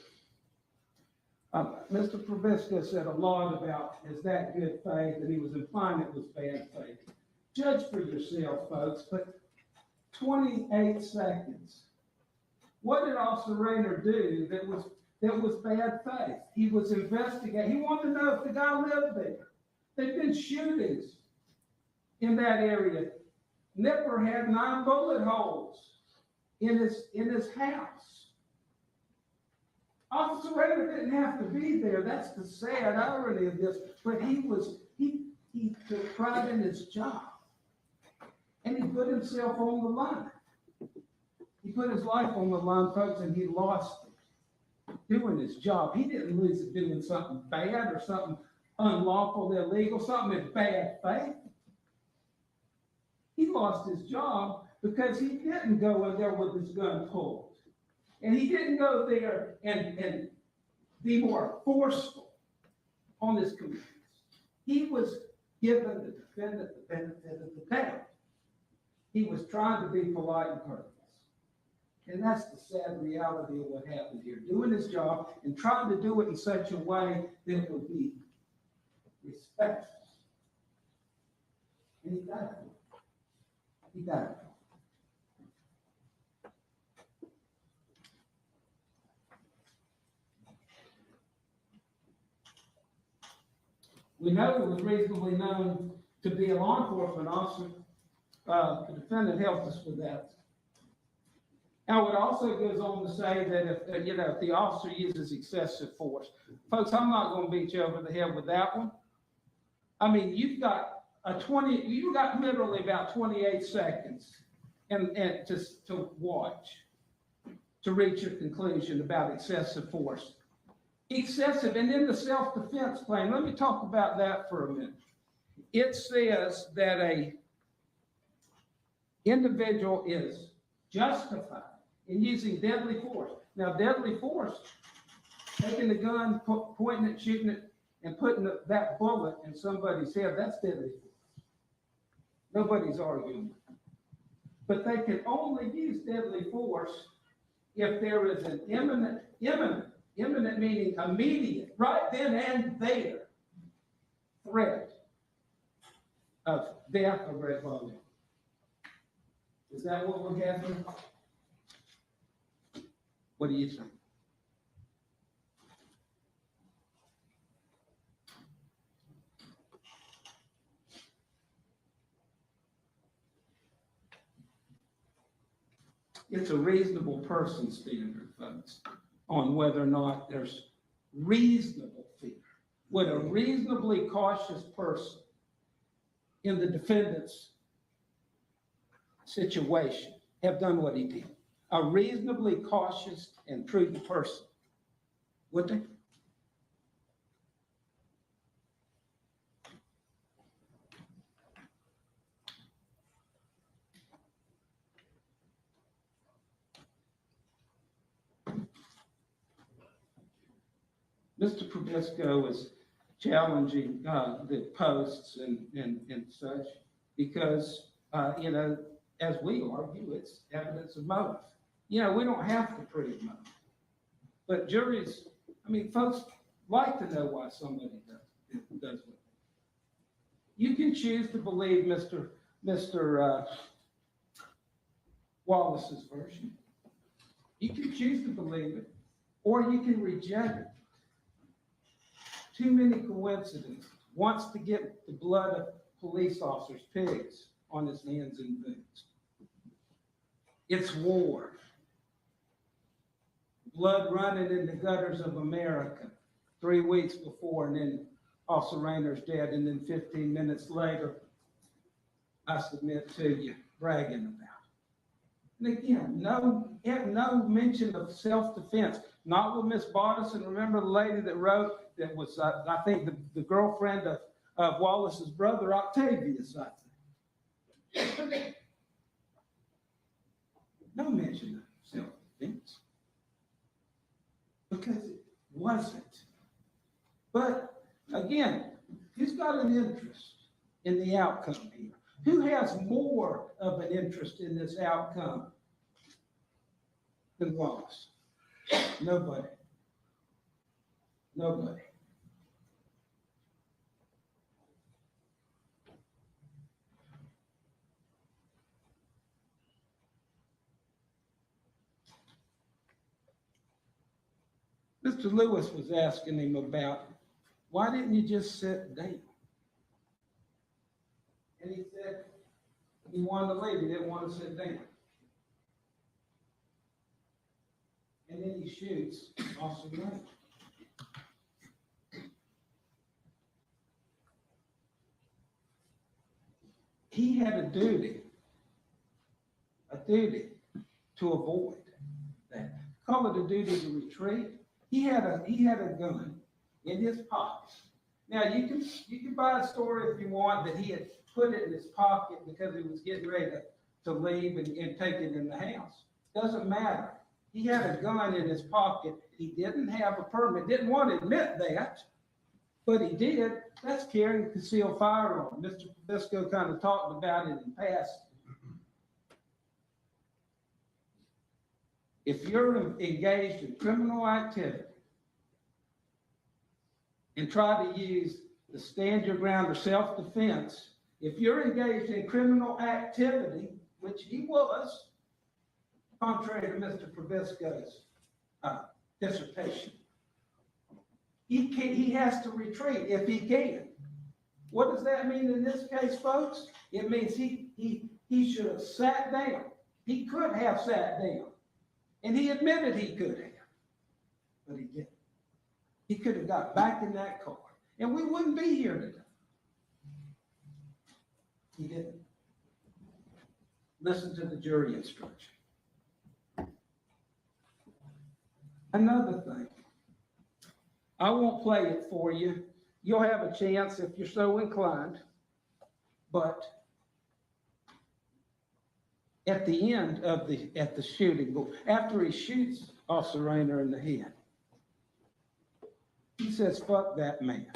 Mr. Proviska said a lot about, is that good faith, and he was implying it was bad faith. Judge for yourself, folks, but 28 seconds. What did Officer Raynor do that was bad faith? He was investigating. He wanted to know if the guy lived there. There'd been shootings in that area. Nipper had 9 bullet holes in his house. Officer Raynor didn't have to be there. That's the sad irony of this. But he took pride in his job. And he put himself on the line. He put his life on the line, folks, and he lost it doing his job. He didn't lose it doing something bad or something unlawful, illegal, something in bad faith. He lost his job because he didn't go in there with his gun pulled. And he didn't go there and be more forceful on his commands. He was giving the defendant the benefit of the doubt. He was trying to be polite and courteous. And that's the sad reality of what happened here. Doing his job and trying to do it in such a way that would be respectful. And he got it. He got it. We know he was reasonably known to be a law enforcement officer. The defendant helped us with that. Now, it also goes on to say that if the officer uses excessive force, folks, I'm not going to beat you over the head with that one. I mean, you've got literally about 28 seconds and to watch. to reach a conclusion about excessive force. Excessive, and then the self-defense claim, let me talk about that for a minute. It says that a individual is justified in using deadly force. Now, deadly force, taking the gun, pointing it, shooting it, and putting that bullet in somebody's head, that's deadly force. Nobody's arguing. But they can only use deadly force if there is an imminent meaning immediate, right then and there, threat of death or great bodily. Is that what we're gathering? What do you think? It's a reasonable person standard, folks, on whether or not there's reasonable fear. Would a reasonably cautious person in the defendant's situation have done what he did? A reasonably cautious and prudent person, would they? Mr. Probisco is challenging the posts and such because, you know, as we argue, it's evidence of motive. You know, we don't have to prove motive. But juries, I mean, folks like to know why somebody does what they do. You can choose to believe Mr. Wallace's version. You can choose to believe it, or you can reject it. Too many coincidences. Wants to get the blood of police officers, pigs, on his hands and boots. It's war. Blood running in the gutters of America 3 weeks before, and then Officer Raynor's dead, and then 15 minutes later, I submit to you, bragging about it. And again, no mention of self-defense. Not with Miss Bodison. Remember the lady that wrote, that was, I think, the girlfriend of Wallace's brother, Octavius, I think. No mention of self-defense. Because it wasn't. But again, who's got an interest in the outcome here? Who has more of an interest in this outcome than Wallace? Nobody. Nobody. Mr. Lewis was asking him about, why didn't you just sit down? And he said he wanted to leave. He didn't want to sit down. And then he shoots Officer Raynor. He had a duty to avoid that. Call it a duty to retreat. He had a gun in his pocket. Now you can buy a story if you want that he had put it in his pocket because he was getting ready to leave and take it in the house. Doesn't matter. He had a gun in his pocket. He didn't have a permit. Didn't want to admit that, but he did. That's carrying a concealed firearm. Mr. Probisco kind of talked about it in passing. If you're engaged in criminal activity and try to use the stand your ground or self-defense, if you're engaged in criminal activity, which he was, contrary to Mr. Probisco's dissertation, he has to retreat if he can. What does that mean in this case, folks? It means he should have sat down. He could have sat down. And he admitted he could have, but he didn't. He could have got back in that car, and we wouldn't be here today. He didn't. Listen to the jury instruction. Another thing, I won't play it for you. You'll have a chance if you're so inclined. But at the end of the shooting, after he shoots Officer Raynor in the head, he says, "Fuck that man."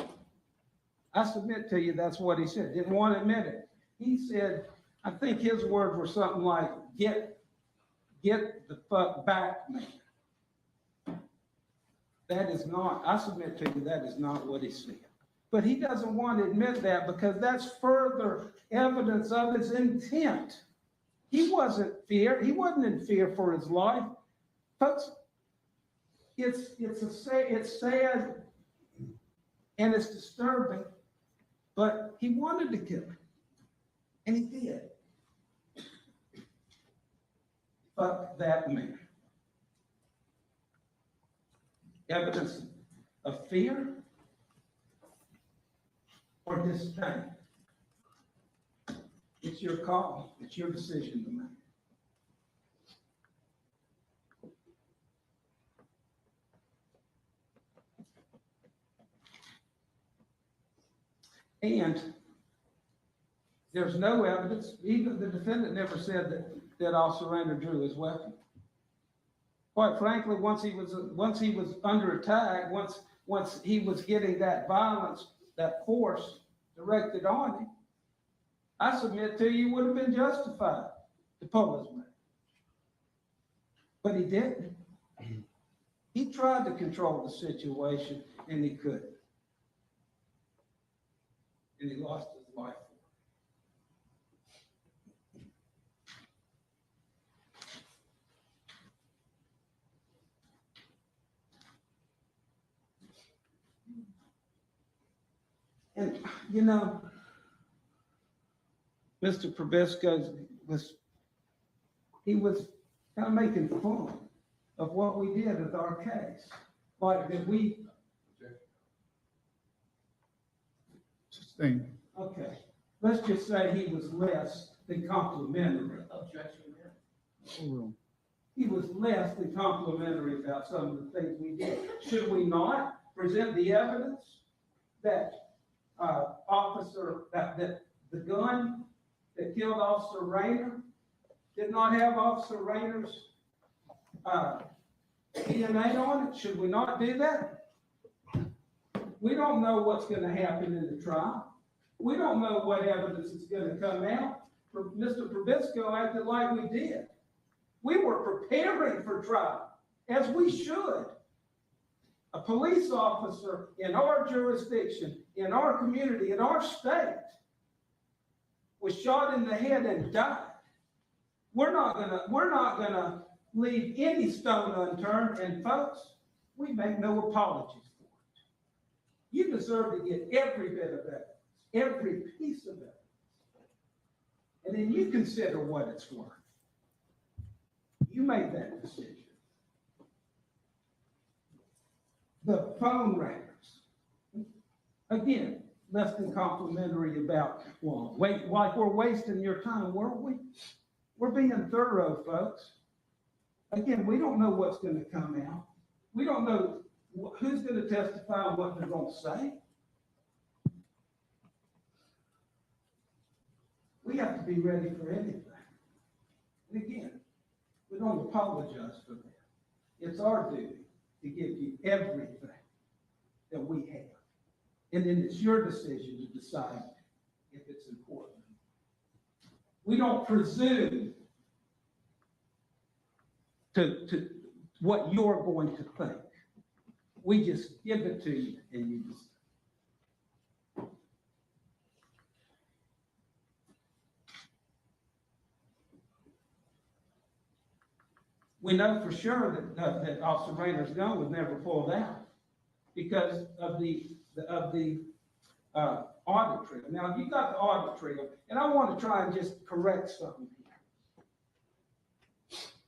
I submit to you that's what he said. Didn't want to admit it. He said, I think his words were something like, get the fuck back, man. That is not, I submit to you, that is not what he said. But he doesn't want to admit that because that's further evidence of his intent. He wasn't in fear for his life. Folks, it's sad and it's disturbing, but he wanted to kill him, and he did. Fuck that man. Evidence of fear or disdain. It's your call. It's your decision to make. And there's no evidence, even the defendant never said that Officer Raynor drew his weapon. Quite frankly, once he was under attack, once he was getting that violence, that force directed on him, I submit to you would have been justified to pull his weapon. But he didn't. He tried to control the situation and he couldn't. And he lost his life. And, you know, Mr. Probisco was kind of making fun of what we did with our case. Like that we. Sustain. Okay, let's just say he was less than complimentary. Objection. He was less than complimentary about some of the things we did. Should we not present the evidence that that the gun that killed Officer Raynor did not have Officer Raynor's DNA on it? Should we not do that? We don't know what's going to happen in the trial. We don't know what evidence is going to come out. Mr. Probisco acted like we did. We were preparing for trial, as we should. A police officer in our jurisdiction, in our community, in our state, was shot in the head and died. We're not gonna leave any stone unturned, and folks, we make no apologies for it. You deserve to get every bit of evidence, every piece of evidence, and then you consider what it's worth. You made that decision. The phone ringers, again, less than complimentary about, well, wait, like we're wasting your time, weren't we? We're being thorough, folks. Again, we don't know what's going to come out. We don't know who's going to testify and what they're going to say. We have to be ready for anything. And again, we don't apologize for that. It's our duty to give you everything that we have. And then it's your decision to decide if it's important. We don't presume to what you're going to think. We just give it to you and you decide. We know for sure that Officer Raynor's gun was never pulled out because of the audit trail. Now, you got the audit trail, and I want to try and just correct something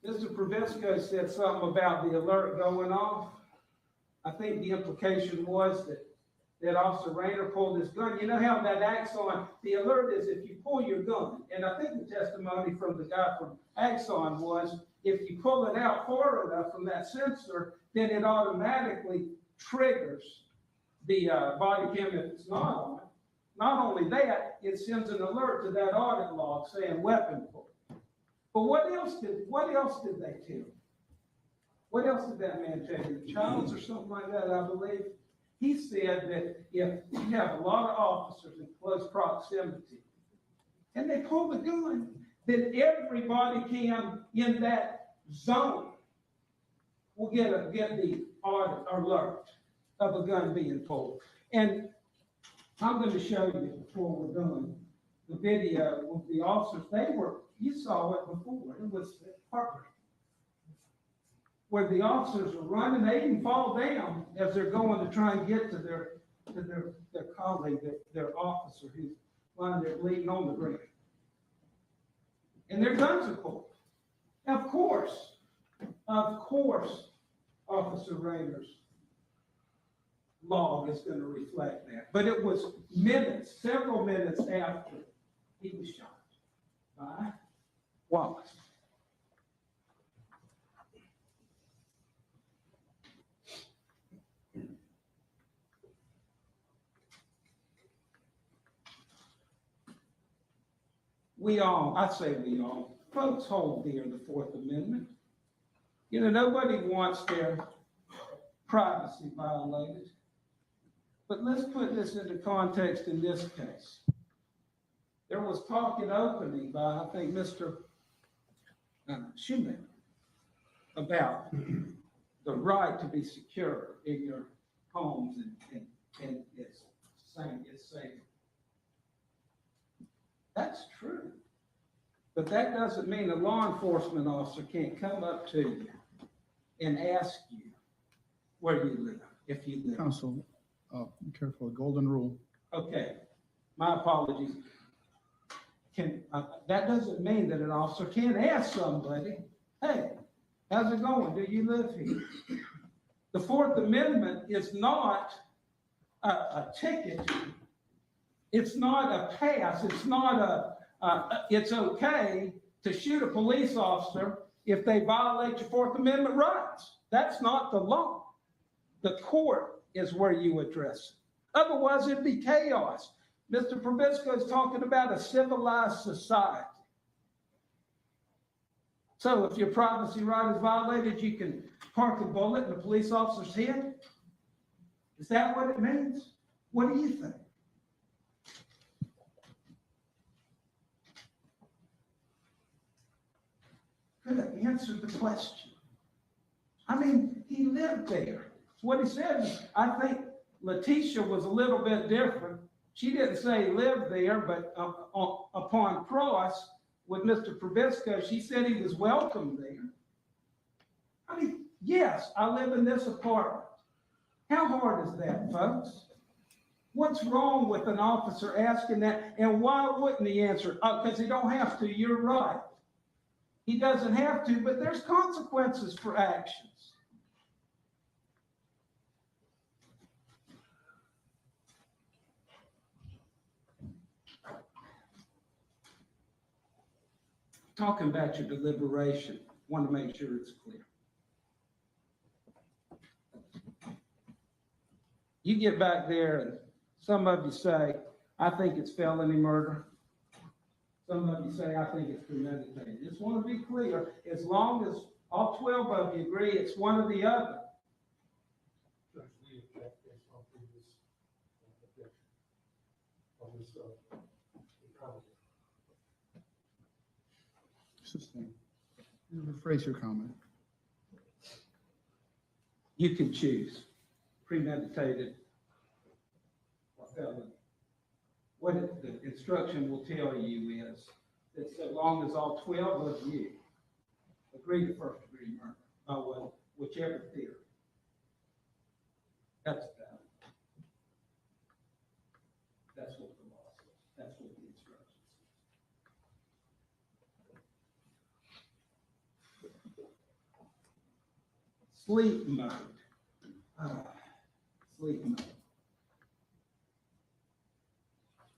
here. Mr. Probisco said something about the alert going off. I think the implication was that Officer Raynor pulled his gun. You know how that Axon, the alert is if you pull your gun. And I think the testimony from the guy from Axon was if you pull it out far enough from that sensor, then it automatically triggers the body cam if it's not on. Not only that, it sends an alert to that audit log saying weapon pull. But what else did they tell you? What else did that man tell you? Childs or something like that, I believe. He said that if you have a lot of officers in close proximity and they pull the gun, then everybody cam in that zone will get the audit alert of a gun being pulled. And I'm going to show you before we're done the video with the officers. You saw it before. It was heartbreaking. Where the officers are running, they even fall down as they're going to try and get to their colleague, their officer who's lying there bleeding on the ground. And their guns are pulled. Of course, Officer Raynor's log is going to reflect that. But it was several minutes after he was shot by Wallace. Folks hold dear the Fourth Amendment. You know, nobody wants their privacy violated. But let's put this into context in this case. There was talk in opening by, I think, Mr. Schumann about the right to be secure in your homes and it's safe. That's true. But that doesn't mean a law enforcement officer can't come up to you and ask you where you live, if you live. Counsel, be careful, golden rule. Okay, my apologies. That doesn't mean that an officer can't ask somebody, hey, how's it going? Do you live here? The Fourth Amendment is not a ticket. It's not a pass. It's not it's okay to shoot a police officer if they violate your Fourth Amendment rights. That's not the law. The court is where you address it. Otherwise, it'd be chaos. Mr. Probisco is talking about a civilized society. So if your privacy right is violated, you can park a bullet in a police officer's head? Is that what it means? What do you think? Could have answered the question. I mean, he lived there. It's what he said. I think Letitia was a little bit different. She didn't say he lived there, but upon cross with Mr. Probisco, she said he was welcome there. I mean, yes, I live in this apartment. How hard is that, folks? What's wrong with an officer asking that? And why wouldn't he answer? Because he don't have to. You're right. He doesn't have to, but there's consequences for actions. Talking about your deliberation, want to make sure it's clear. You get back there and some of you say, I think it's felony murder. Some of you say, I think it's premeditated. Just want to be clear, as long as all 12 of you agree it's one or the other. Rephrase your comment. You can choose premeditated or felony. What the instruction will tell you is that so long as all 12 of you agree to first degree murder, whichever theory, that's valid. That's what the law says. That's what the instruction says. Sleep mode. Sleep mode.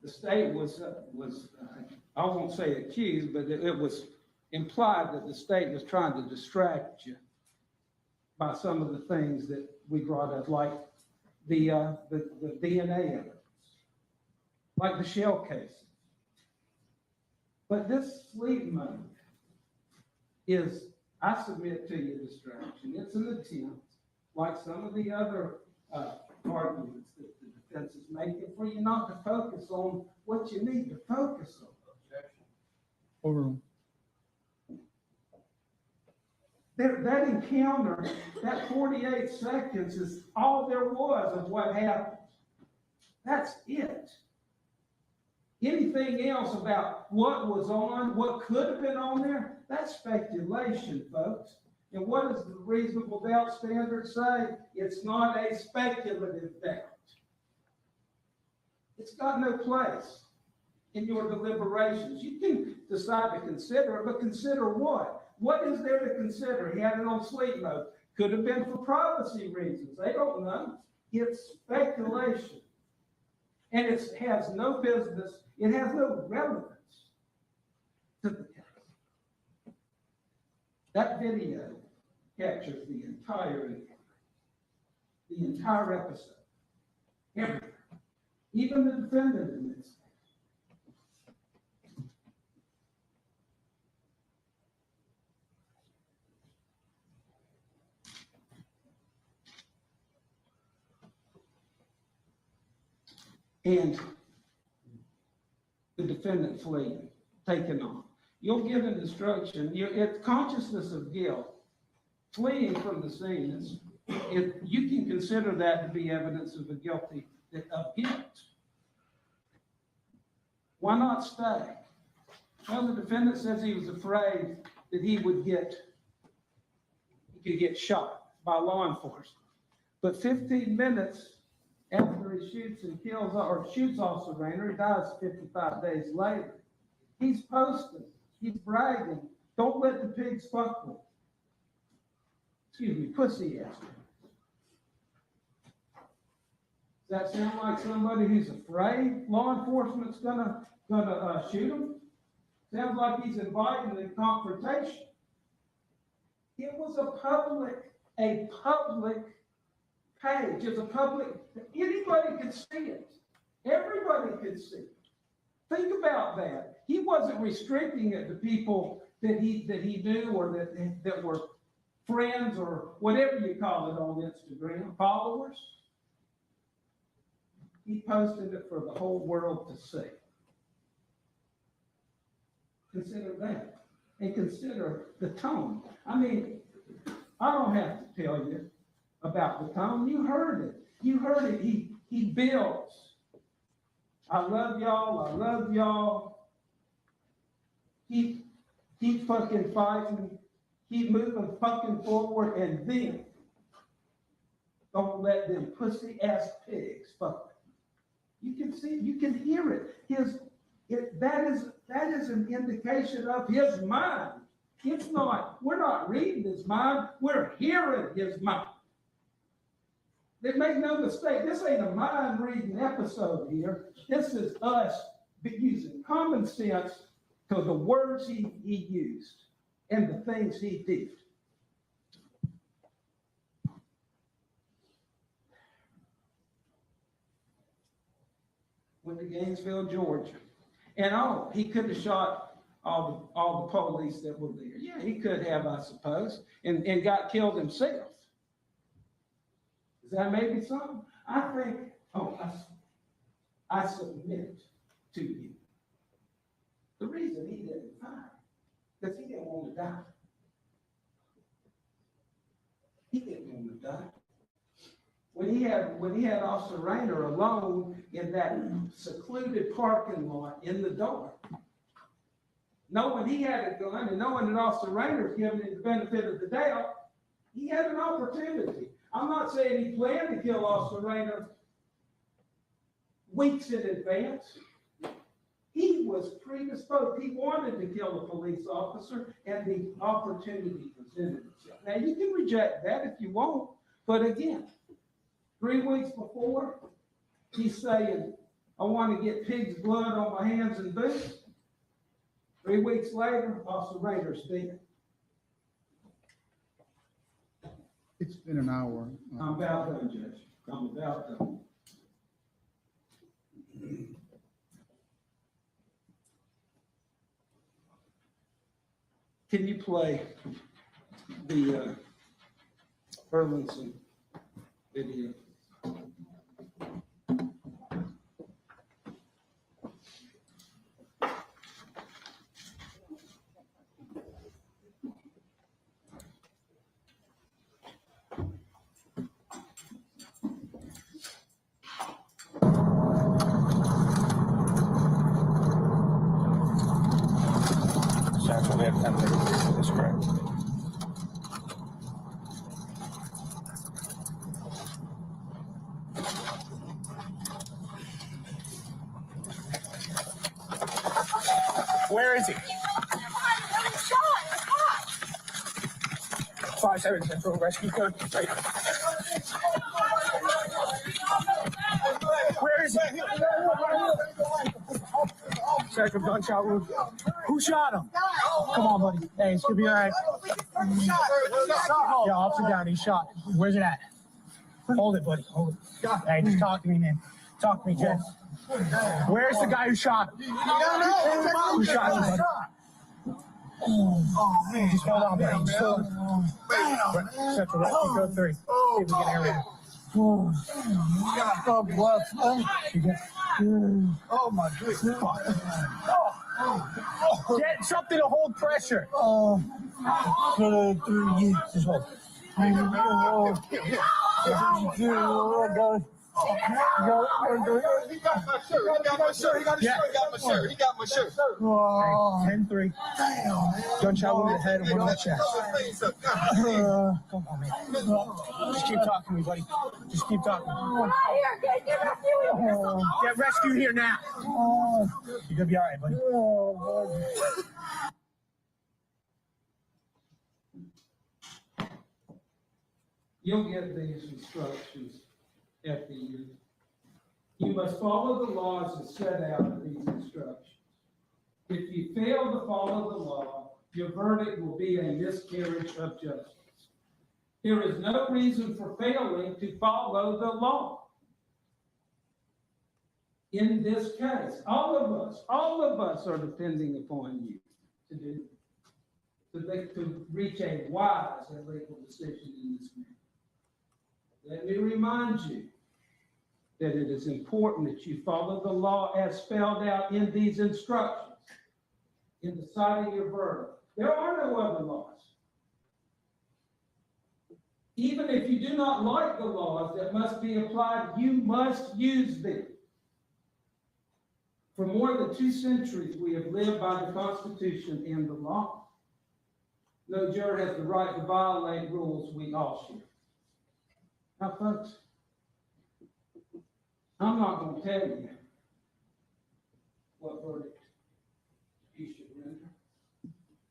The state was I won't say accused, but it was implied that the state was trying to distract you by some of the things that we brought up, like the DNA evidence, like the shell casing. But this sleep mode is, I submit to you, distraction. It's an attempt, like some of the other arguments that the defense is making, for you not to focus on what you need to focus on. Overruled. That encounter, that 48 seconds is all there was of what happened. That's it. Anything else about what was on, what could have been on there, that's speculation, folks. And what does the reasonable doubt standard say? It's not a speculative doubt. It's got no place in your deliberations. You can decide to consider it, but consider what? What is there to consider? He had it on sleep mode. Could have been for privacy reasons. They don't know. It's speculation. And it has no business, it has no relevance to the case. That video captures the entire episode. Everything. Even the defendant in this case. And the defendant fleeing, taken off. You'll give an instruction. It's consciousness of guilt, fleeing from the scene. You can consider that to be evidence of guilt. Why not stay? Well, the defendant says he was afraid that he could get shot by law enforcement. But 15 minutes after he shoots and kills, or shoots Officer Raynor, he dies 55 days later. He's posting, he's bragging, don't let the pigs fuck with. Excuse me, pussy ass. Does that sound like somebody who's afraid law enforcement's gonna shoot him? Sounds like he's inviting the confrontation. It was a public page. It's a public, anybody could see it. Everybody could see it. Think about that. He wasn't restricting it to people that he knew or that were friends or whatever you call it on Instagram, followers. He posted it for the whole world to see. Consider that. And consider the tone. I mean, I don't have to tell you about the tone. You heard it. You heard it. He builds. I love y'all. I love y'all. Keep fucking fighting. Keep moving fucking forward, and then don't let them pussy ass pigs fuck. You can see, you can hear it. That is an indication of his mind. It's not, we're not reading his mind, we're hearing his mind. They make no mistake, this ain't a mind reading episode here. This is us using common sense to the words he used and the things he did. Went to Gainesville, Georgia. And he could have shot all the police that were there. Yeah, he could have, I suppose, and got killed himself. Is that maybe something? I think, I submit to you. The reason he didn't fire, because he didn't want to die. He didn't want to die. When he had Officer Raynor alone in that secluded parking lot in the dark, knowing he had a gun and knowing that Officer Raynor was giving him the benefit of the doubt, he had an opportunity. I'm not saying he planned to kill Officer Raynor weeks in advance. He was predisposed. He wanted to kill a police officer, and the opportunity presented itself. Now, you can reject that if you want, but again, 3 weeks before, he's saying, I want to get pig's blood on my hands and boots. 3 weeks later, Officer Raynor's dead. It's been an hour. I'm about done, Judge. I'm about done. Can you play the Burlington video? That's correct. Where is he? 5-7 Central Rescue Code. Right. Where is he? Second gunshot wound. Who shot him? Come on, buddy. Hey, it's gonna be all right. Yeah, officer down. He's shot. Where's it at? Hold it, buddy. Hold it. Hey, just talk to me, man. Talk to me, Ken. Where's the guy who shot him? Who shot him, buddy? Oh, man. Just hold on, buddy. Just hold on. Central Rescue Code 3. See if we can hear him. God bless, man. Oh, my goodness. Get something to hold pressure. Just hold. He got my shirt. He got my shirt. He got my shirt. He got my shirt. He got my shirt. 10-3. Damn. Gunshot wound to the head and one on the chest. Come on, man. Just keep talking to me, buddy. Just keep talking. Get rescued here now. You're gonna be all right, buddy. You'll get these instructions at the end. You must follow the laws as set out in these instructions. If you fail to follow the law, your verdict will be a miscarriage of justice. There is no reason for failing to follow the law. In this case, all of us are depending upon you to reach a wise and legal decision in this matter. Let me remind you that it is important that you follow the law as spelled out in these instructions in deciding your verdict. There are no other laws. Even if you do not like the laws that must be applied, you must use them. For more than 2 centuries, we have lived by the Constitution and the law. No juror has the right to violate rules we all share. Now, folks, I'm not going to tell you what verdict you should render.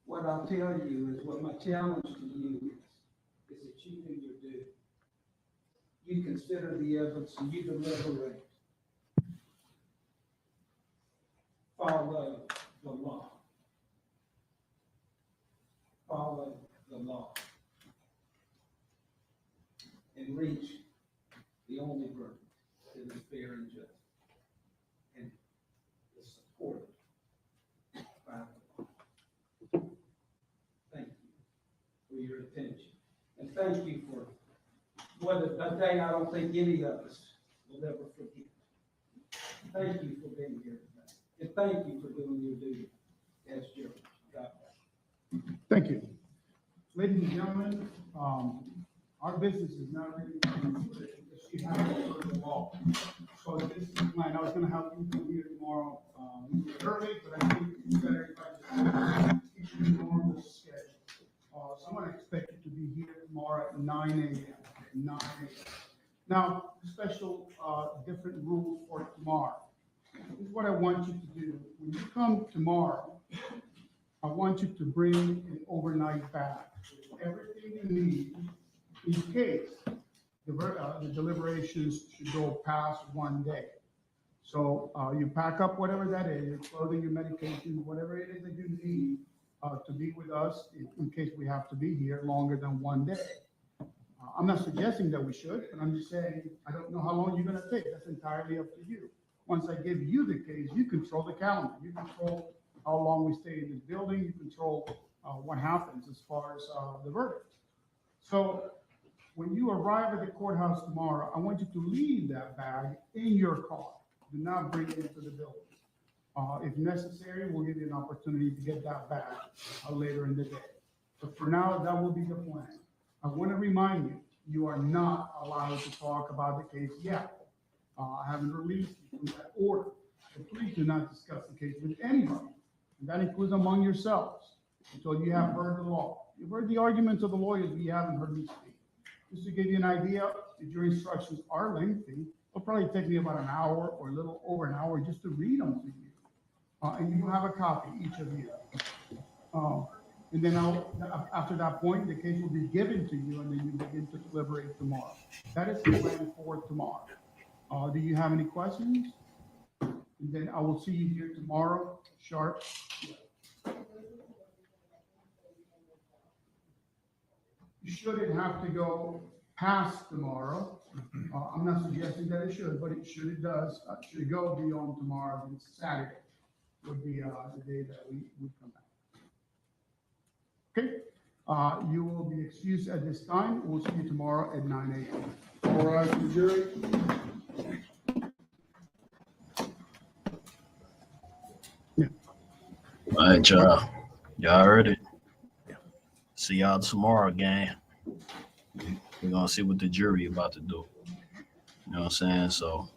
What I'll tell you is what my challenge to you is that you do your duty. You consider the evidence and you deliberate. Follow the law. Follow the law. And reach the only verdict that is fair and just and is supported by the law. Thank you for your attention. And thank you for a day I don't think any of us will ever forget. Thank you for being here today. And thank you for doing your duty as jurors. God bless. Thank you. Ladies and gentlemen, our business is not really she has the law. So this is mine. I was going to help you come here tomorrow early, but I think it's better if I just keep the normal schedule. So I'm going to expect you to be here tomorrow at 9 a.m. 9 a.m. Now, special different rules for tomorrow. This is what I want you to do. When you come tomorrow, I want you to bring an overnight bag. Everything you need in case the deliberations should go past one day. So you pack up whatever that is, your clothing, your medication, whatever it is that you need to be with us in case we have to be here longer than one day. I'm not suggesting that we should, but I'm just saying, I don't know how long you're gonna take. That's entirely up to you. Once I give you the case, you control the calendar. You control how long we stay in this building. You control what happens as far as the verdict. So when you arrive at the courthouse tomorrow, I want you to leave that bag in your car. Do not bring it into the building. If necessary, we'll give you an opportunity to get that back later in the day. But for now, that will be the plan. I want to remind you, you are not allowed to talk about the case yet. I haven't released you from that order. So please do not discuss the case with anybody. And that includes among yourselves until you have heard the law. You've heard the arguments of the lawyers, but you haven't heard me speak. Just to give you an idea, the jury instructions are lengthy. It'll probably take me about an hour or a little over an hour just to read them to you. And you have a copy, each of you. And then after that point, the case will be given to you, and then you begin to deliberate tomorrow. That is the plan for tomorrow. Do you have any questions? And then I will see you here tomorrow, sharp. You shouldn't have to go past tomorrow. I'm not suggesting that it should, but it should, it does. Should go beyond tomorrow, and Saturday would be the day that we would come back. Okay, you will be excused at this time. We'll see you tomorrow at 9 a.m. All right, the jury. Yeah. All right, y'all. Y'all heard it. See y'all tomorrow, gang. We're gonna see what the jury about to do. You know what I'm saying? So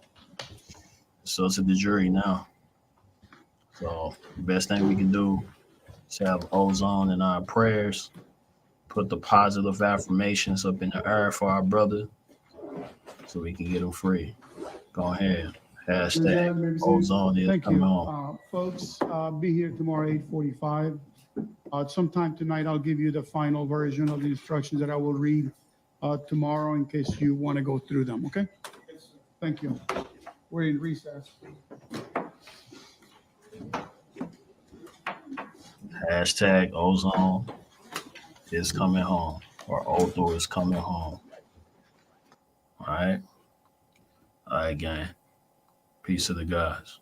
to the jury now. So the best thing we can do is have ozone in our prayers, put the positive affirmations up in the air for our brother so we can get him free. Go ahead. Hashtag ozone is coming on. Folks, be here tomorrow 8:45. Sometime tonight, I'll give you the final version of the instructions that I will read tomorrow in case you want to go through them, okay? Thank you. We're in recess. Hashtag ozone is coming home, or Othal is coming home. All right, gang. Peace to the guys.